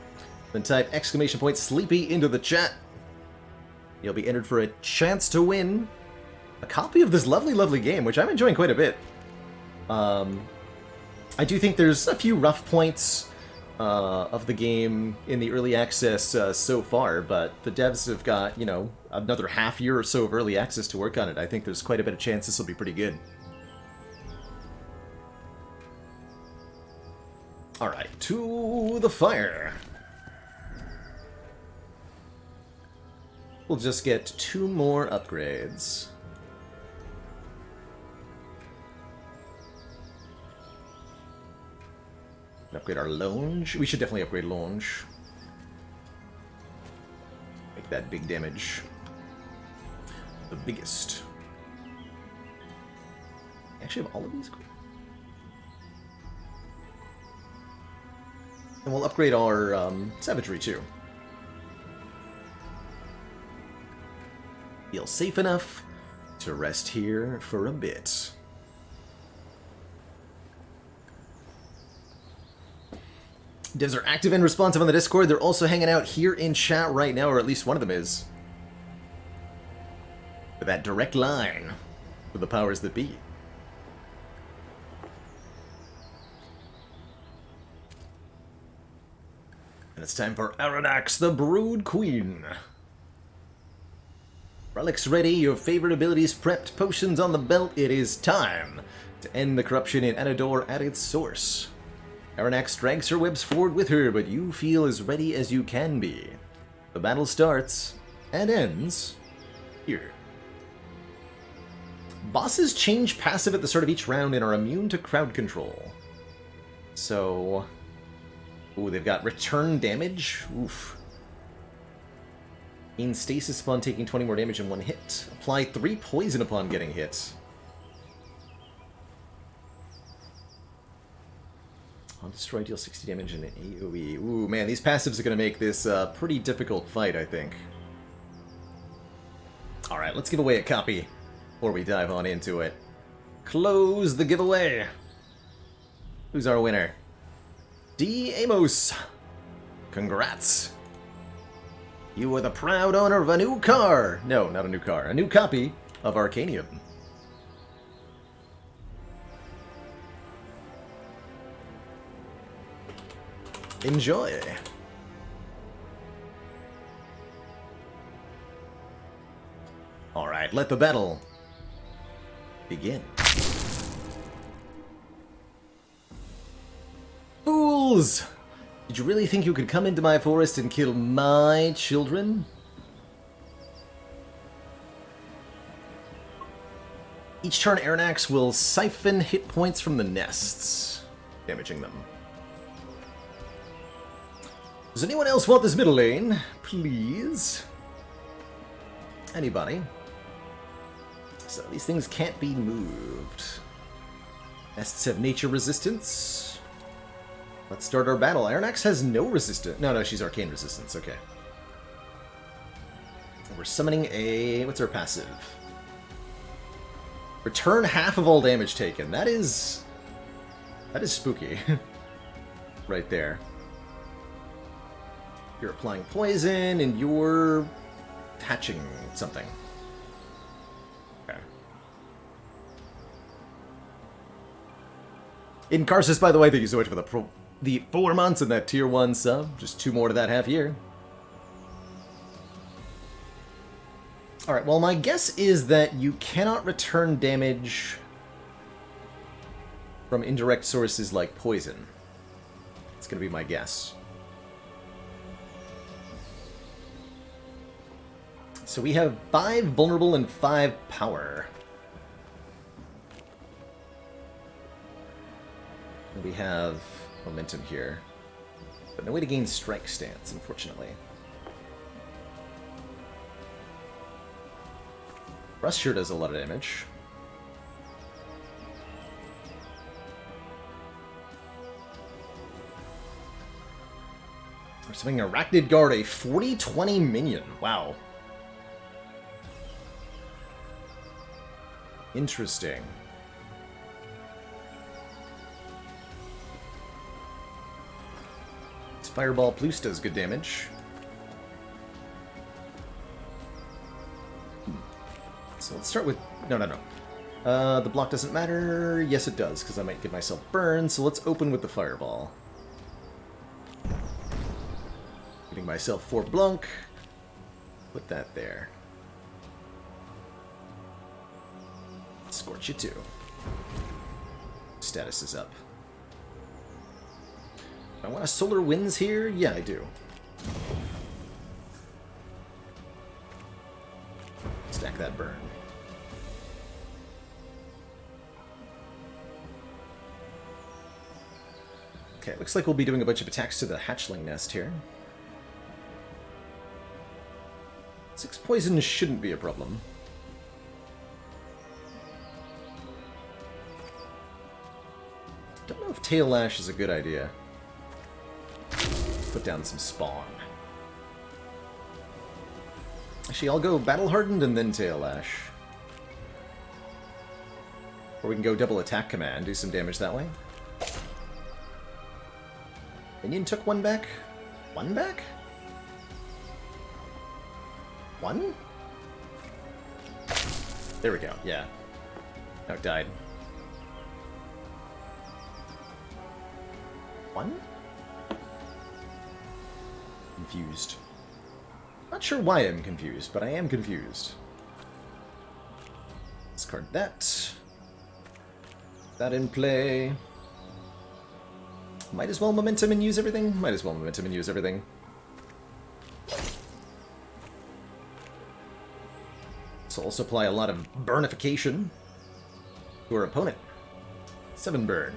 Speaker 1: Then type !Sleepy into the chat. You'll be entered for a chance to win a copy of this lovely, lovely game, which I'm enjoying quite a bit. I do think there's a few rough points of the game in the early access so far, but the devs have got, you know, another half year or so of early access to work on it. I think there's quite a bit of chance this will be pretty good. Alright, to the fire. We'll just get 2 more upgrades. Upgrade our Longe. We should definitely upgrade Longe. Make that big damage. The biggest. Actually have all of these? Cool. And we'll upgrade our Savagery too. Feel safe enough to rest here for a bit. Devs are active and responsive on the Discord. They're also hanging out here in chat right now, or at least one of them is. With that direct line with the powers that be. And it's time for Aranax, the Brood Queen. Relics ready, your favorite abilities prepped, potions on the belt. It is time to end the corruption in Anador at its source. Aranax drags her webs forward with her, but you feel as ready as you can be. The battle starts and ends here. Bosses change passive at the start of each round and are immune to crowd control. So... ooh, they've got return damage. Oof. In stasis upon taking 20 more damage in 1 hit. Apply 3 poison upon getting hit. On destroy, deal 60 damage in an AoE. Ooh, man, these passives are going to make this a pretty difficult fight, I think. Alright, let's give away a copy before we dive on into it. Close the giveaway. Who's our winner? D. Amos. Congrats. You are the proud owner of a new car. No, not a new car. A new copy of Arcanium. Enjoy. Alright, let the battle begin. Fools! Did you really think you could come into my forest and kill my children? Each turn, Aranax will siphon hit points from the nests, damaging them. Does anyone else want this middle lane? Please? Anybody? So these things can't be moved. Nests have nature resistance. Let's start our battle. Aranax has no resistance. No, she's arcane resistance. Okay. We're summoning a... What's our passive? Return half of all damage taken. That is spooky. Right there. You're applying poison, and you're hatching something. Okay. In Karsus, by the way, thank you so much for the 4 months and that tier 1 sub. Just 2 more to that half year. Alright, well, my guess is that you cannot return damage from indirect sources like poison. It's going to be my guess. So we have 5 vulnerable and 5 power. And we have momentum here. But no way to gain strike stance, unfortunately. Rust sure does a lot of damage. We're summoning Arachnid Guard, a 40-20 minion. Wow. Interesting. This Fireball Plus does good damage. So let's start with... No. The block doesn't matter. Yes, it does, because I might get myself burned. So let's open with the Fireball. Getting myself 4 Blunk. Put that there. Scorch you too. Status is up. I want a Solar Winds here? Yeah, I do. Stack that burn. Okay, looks like we'll be doing a bunch of attacks to the hatchling nest here. 6 poison shouldn't be a problem. Don't know if Tail Lash is a good idea. Put down some spawn. Actually, I'll go Battle Hardened and then Tail Lash. Or we can go double attack command, do some damage that way. Minion took 1 back. 1 back? 1? There we go, yeah. Oh, it died. 1? Confused. Not sure why I'm confused, but I am confused. Discard that. That in play. Might as well momentum and use everything? Might as well momentum and use everything. So also apply a lot of burnification to our opponent. 7 burn.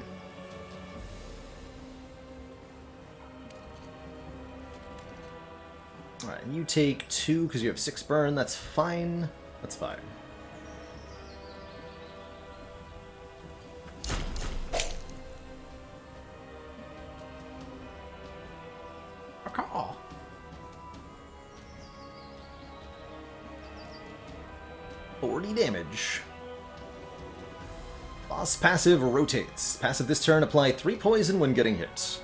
Speaker 1: Alright, and you take 2 because you have 6 burn. That's fine. That's fine. Okay. 40 damage. Boss passive rotates. Passive this turn, apply 3 poison when getting hit.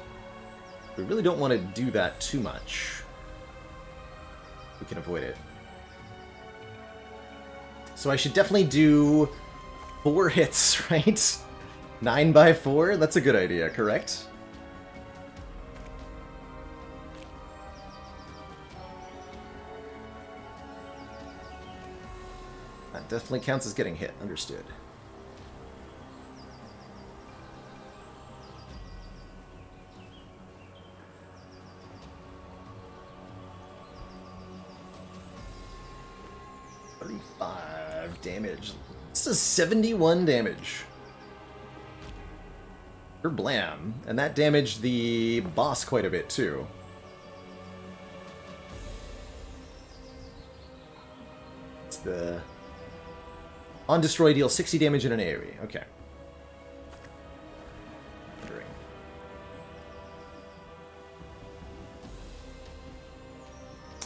Speaker 1: We really don't want to do that too much. We can avoid it. So I should definitely do 4 hits, right? 9 by 4? That's a good idea, correct? definitely counts as getting hit. Understood. Damage. This is 71 damage. For Blam. And that damaged the boss quite a bit, too. It's the... On destroy, deal 60 damage in an AoE. Okay.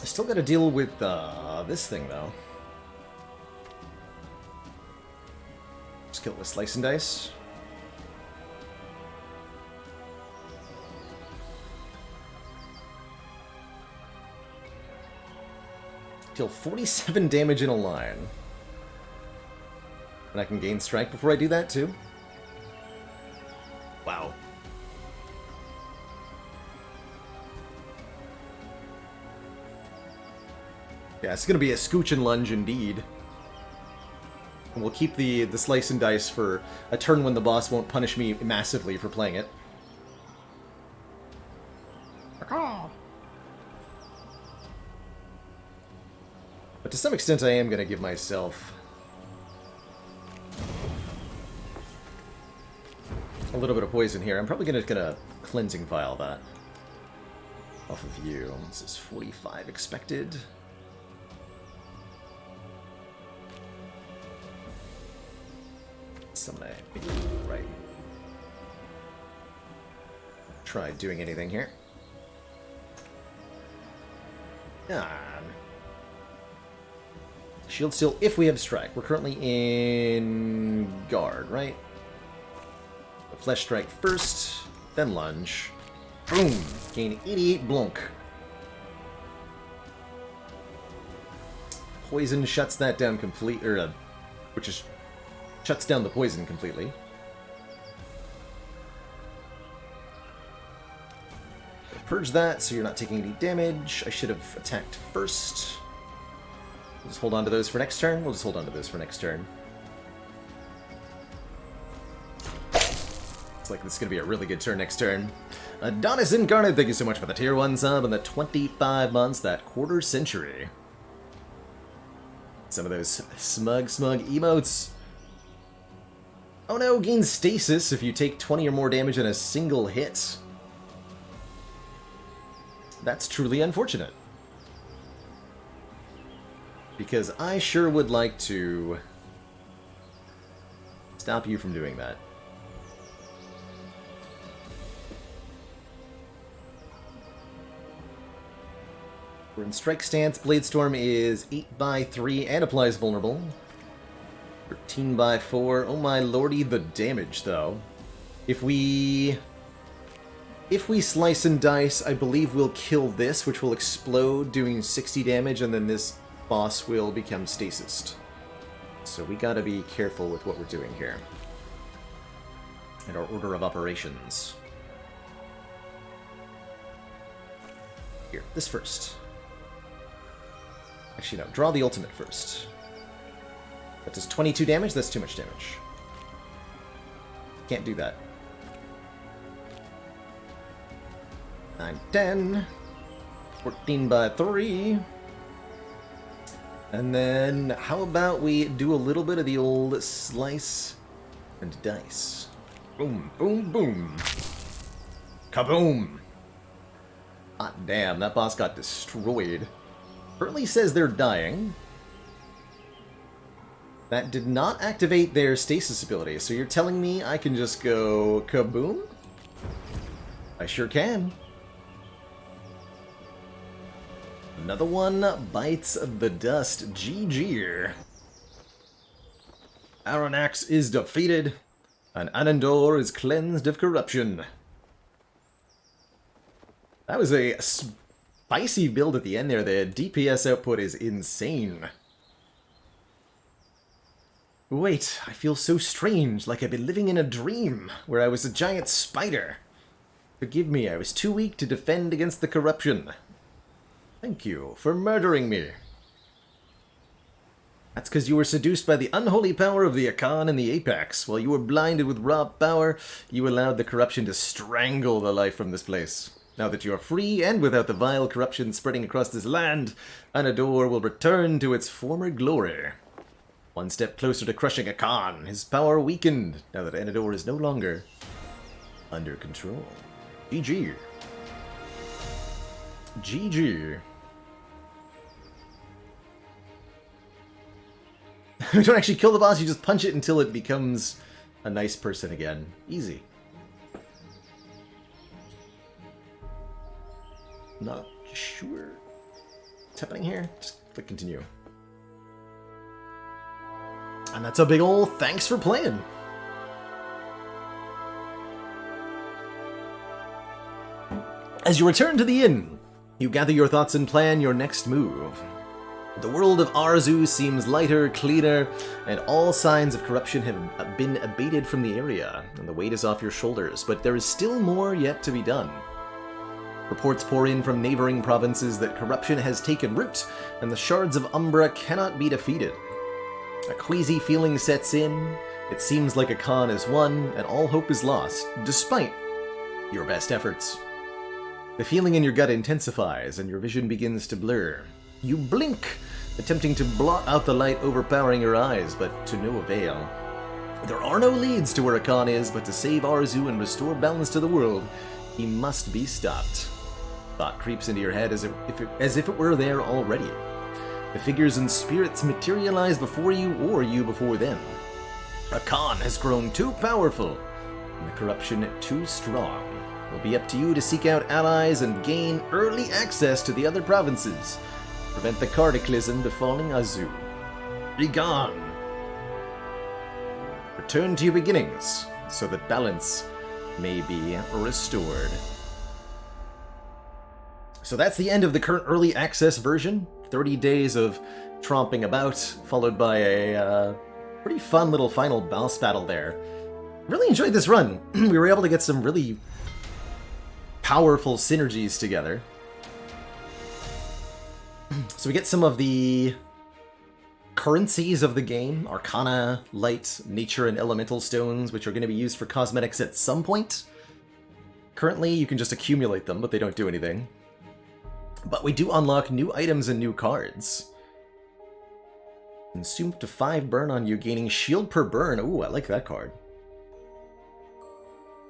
Speaker 1: I still gotta deal with this thing, though. Kill it with Slice and Dice. Deal 47 damage in a line. And I can gain strike before I do that too. Wow. Yeah, it's gonna be a Scoochin' Lunge indeed. And we'll keep the Slice and Dice for a turn when the boss won't punish me massively for playing it. But to some extent I am going to give myself a little bit of poison here. I'm probably gonna Cleansing Vial that off of you. This is 45 expected. Someday. Right. Try doing anything here. Shield still if we have strike. We're currently in guard, right? Flesh strike first, then lunge. Boom! Gain 88 blunk. Poison shuts that down completely, which is shuts down the poison completely. Purge that, so you're not taking any damage. I should have attacked first. We'll just hold on to those for next turn. Looks like this is going to be a really good turn next turn. Adonis Incarnate, thank you so much for the tier 1 sub and the 25 months, that quarter century. Some of those smug emotes. Oh no, gain stasis if you take 20 or more damage in a single hit. That's truly unfortunate. Because I sure would like to stop you from doing that. We're in Strike Stance. Blade Storm is 8/3 and applies vulnerable. 13/4. Oh my lordy, the damage though. If we Slice and Dice, I believe we'll kill this, which will explode, doing 60 damage, and then this boss will become stasised. So we gotta be careful with what we're doing here. And our order of operations. Here, this first. Actually, no, draw the ultimate first. That does 22 damage, that's too much damage. Can't do that. 9, 10. 14/3. And then, how about we do a little bit of the old Slice and Dice. Boom, boom, boom. Kaboom! Hot damn, that boss got destroyed. Currently says they're dying. That did not activate their stasis ability, so you're telling me I can just go kaboom? I sure can. Another one bites the dust. GG. Arronax is defeated, and Anandor is cleansed of corruption. That was a spicy build at the end there. The DPS output is insane. Wait, I feel so strange, like I've been living in a dream, where I was a giant spider. Forgive me, I was too weak to defend against the corruption. Thank you for murdering me. That's because you were seduced by the unholy power of the Akan and the Apex. While you were blinded with raw power, you allowed the corruption to strangle the life from this place. Now that you are free, and without the vile corruption spreading across this land, Anador will return to its former glory. One step closer to crushing Akan, his power weakened, now that Anador is no longer under control. GG. GG. You don't actually kill the boss, you just punch it until it becomes a nice person again. Easy. Not sure what's happening here. Just click continue. And that's a big ol' thanks for playing. As you return to the inn, you gather your thoughts and plan your next move. The world of Arzu seems lighter, cleaner, and all signs of corruption have been abated from the area, and the weight is off your shoulders, but there is still more yet to be done. Reports pour in from neighboring provinces that corruption has taken root, and the shards of Umbra cannot be defeated. A queasy feeling sets in, it seems like Akan is won, and all hope is lost, despite your best efforts. The feeling in your gut intensifies, and your vision begins to blur. You blink, attempting to blot out the light overpowering your eyes, but to no avail. There are no leads to where Akan is, but to save Arzu and restore balance to the world, he must be stopped. Thought creeps into your head as if it were there already. The figures and spirits materialize before you or you before them. Akan has grown too powerful, and the corruption too strong. It will be up to you to seek out allies and gain early access to the other provinces. Prevent the cataclysm befalling Arzu. Begone! Return to your beginnings, so that balance may be restored. So that's the end of the current early access version. 30 days of tromping about, followed by a pretty fun little final boss battle there. Really enjoyed this run. We were able to get some really powerful synergies together. So we get some of the currencies of the game, Arcana, Light, Nature, and Elemental Stones, which are going to be used for cosmetics at some point. Currently, you can just accumulate them, but they don't do anything. But we do unlock new items and new cards. Consume up to 5 burn on you, gaining shield per burn. Ooh, I like that card.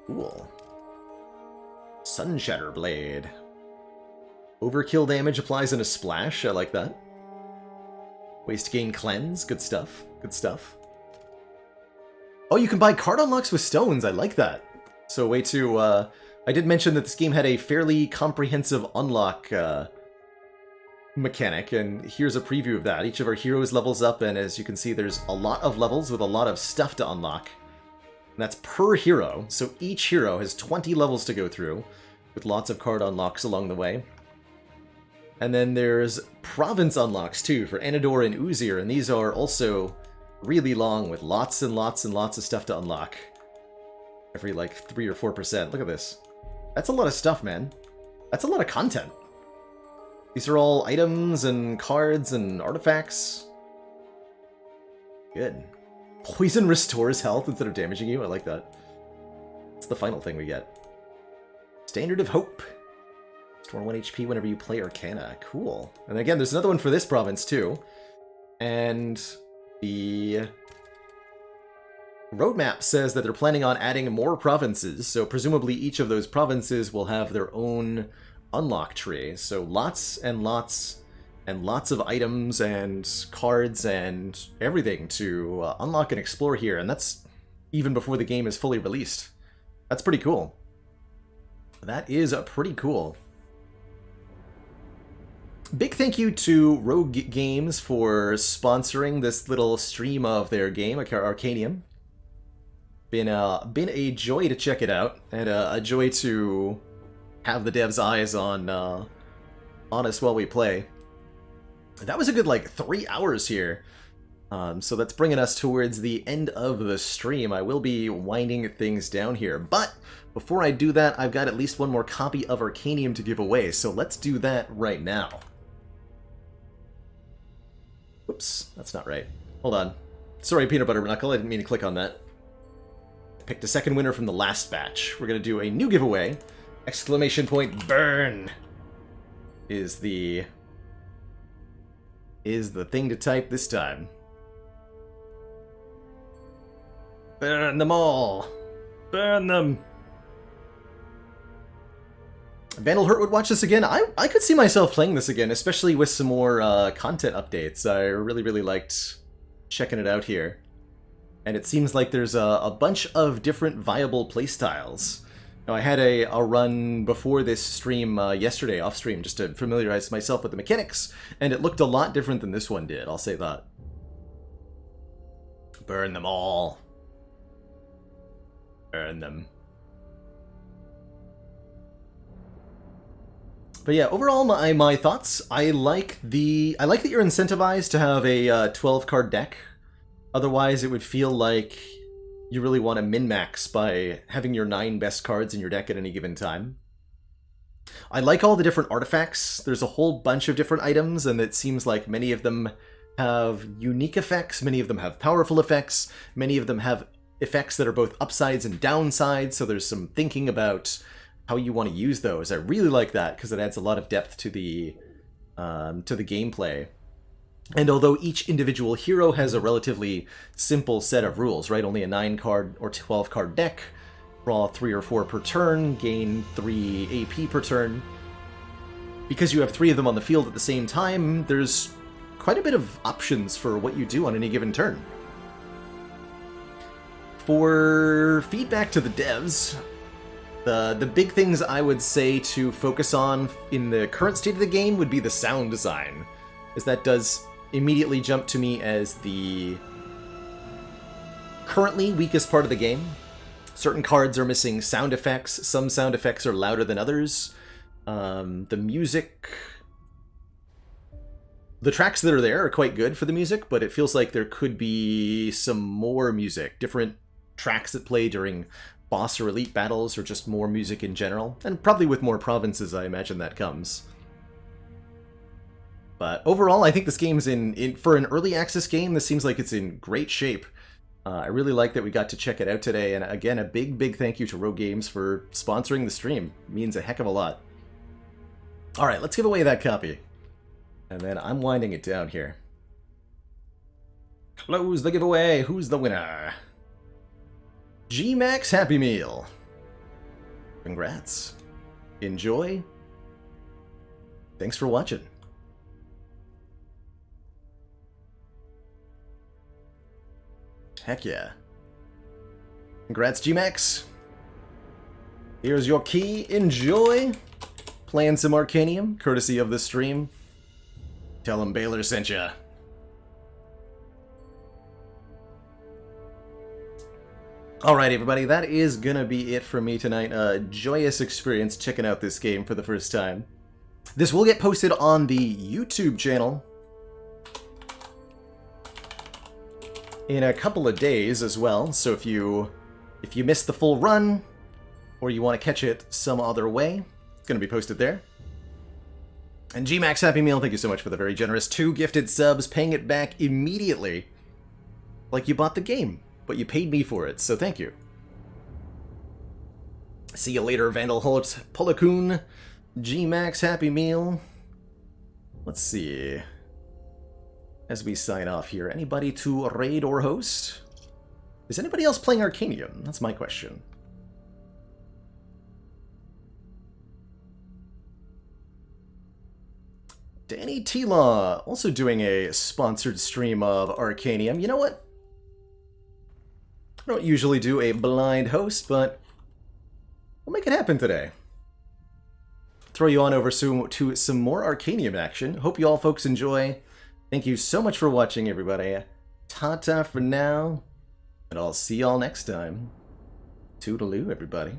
Speaker 1: Cool. Sunshatter Blade. Overkill damage applies in a splash. I like that. Ways to gain cleanse. Good stuff. Good stuff. Oh, you can buy card unlocks with stones. I like that. So a way to... I did mention that this game had a fairly comprehensive unlock mechanic, and here's a preview of that. Each of our heroes levels up, and as you can see, there's a lot of levels with a lot of stuff to unlock. And that's per hero, so each hero has 20 levels to go through, with lots of card unlocks along the way. And then there's province unlocks, too, for Anador and Uzir, and these are also really long, with lots and lots and lots of stuff to unlock. Every, like, 3 or 4%. Look at this. That's a lot of stuff, man. That's a lot of content. These are all items and cards and artifacts. Good. Poison restores health instead of damaging you. I like that. That's the final thing we get. Standard of Hope. Restore 1 HP whenever you play Arcana. Cool. And again, there's another one for this province, too. And the roadmap says that they're planning on adding more provinces, so presumably each of those provinces will have their own unlock tree. So lots and lots and lots of items and cards and everything to unlock and explore here, and that's even before the game is fully released. That's pretty cool. That is pretty cool. Big thank you to Rogue Games for sponsoring this little stream of their game, Arcanium. Been a joy to check it out, and a joy to have the devs' eyes on us while we play. That was a good, like, 3 hours here. So that's bringing us towards the end of the stream. I will be winding things down here, but before I do that, I've got at least one more copy of Arcanium to give away, so let's do that right now. Whoops, that's not right. Hold on. Sorry, Peanut Butter Knuckle, I didn't mean to click on that. Picked a second winner from the last batch. We're gonna do a new giveaway. Exclamation point burn is the thing to type this time. Burn them all! Burn them! Vandal Hurt would watch this again. I could see myself playing this again, especially with some more content updates. I really liked checking it out here. And it seems like there's a bunch of different viable playstyles. Now, I had a run before this stream yesterday, off stream, just to familiarize myself with the mechanics, and it looked a lot different than this one did, I'll say that. Burn them all. Burn them. But yeah, overall, my thoughts. I like that you're incentivized to have a 12-card deck. Otherwise, it would feel like you really want to min-max by having your 9 best cards in your deck at any given time. I like all the different artifacts. There's a whole bunch of different items, and it seems like many of them have unique effects, many of them have powerful effects, many of them have effects that are both upsides and downsides, so there's some thinking about how you want to use those. I really like that because it adds a lot of depth to the gameplay. And although each individual hero has a relatively simple set of rules, right? Only a 9-card or 12-card deck, draw 3 or 4 per turn, gain 3 AP per turn. Because you have 3 of them on the field at the same time, there's quite a bit of options for what you do on any given turn. For feedback to the devs, the big things I would say to focus on in the current state of the game would be the sound design, as that does immediately jump to me as the currently weakest part of the game. Certain cards are missing sound effects, some sound effects are louder than others. The music... The tracks that are there are quite good for the music, but it feels like there could be some more music, different tracks that play during boss or elite battles, or just more music in general, and probably with more provinces I imagine that comes. But overall, I think this game's for an early access game, this seems like it's in great shape. I really like that we got to check it out today, and again, a big thank you to Rogue Games for sponsoring the stream. It means a heck of a lot. Alright, let's give away that copy. And then I'm winding it down here. Close the giveaway. Who's the winner? G-Max Happy Meal. Congrats. Enjoy. Thanks for watching. Heck yeah. Congrats, G-Max. Here's your key. Enjoy. Playing some Arcanium, courtesy of the stream. Tell him Baylor sent ya. Alright, everybody, that is gonna be it for me tonight. A joyous experience checking out this game for the first time. This will get posted on the YouTube channel in a couple of days as well, so if you missed the full run, or you want to catch it some other way, it's gonna be posted there. And G-Max Happy Meal, thank you so much for the very generous 2 gifted subs, paying it back immediately. Like you bought the game, but you paid me for it, so thank you. See you later, Vandal Holt, Polakun, G-Max Happy Meal. Let's see. As we sign off here, anybody to raid or host? Is anybody else playing Arcanium? That's my question. Danny T-Law, also doing a sponsored stream of Arcanium. You know what? I don't usually do a blind host, but we'll make it happen today. Throw you on over to some more Arcanium action. Hope you all folks enjoy. Thank you so much for watching, everybody. Ta-ta for now, and I'll see y'all next time. Toodaloo, everybody.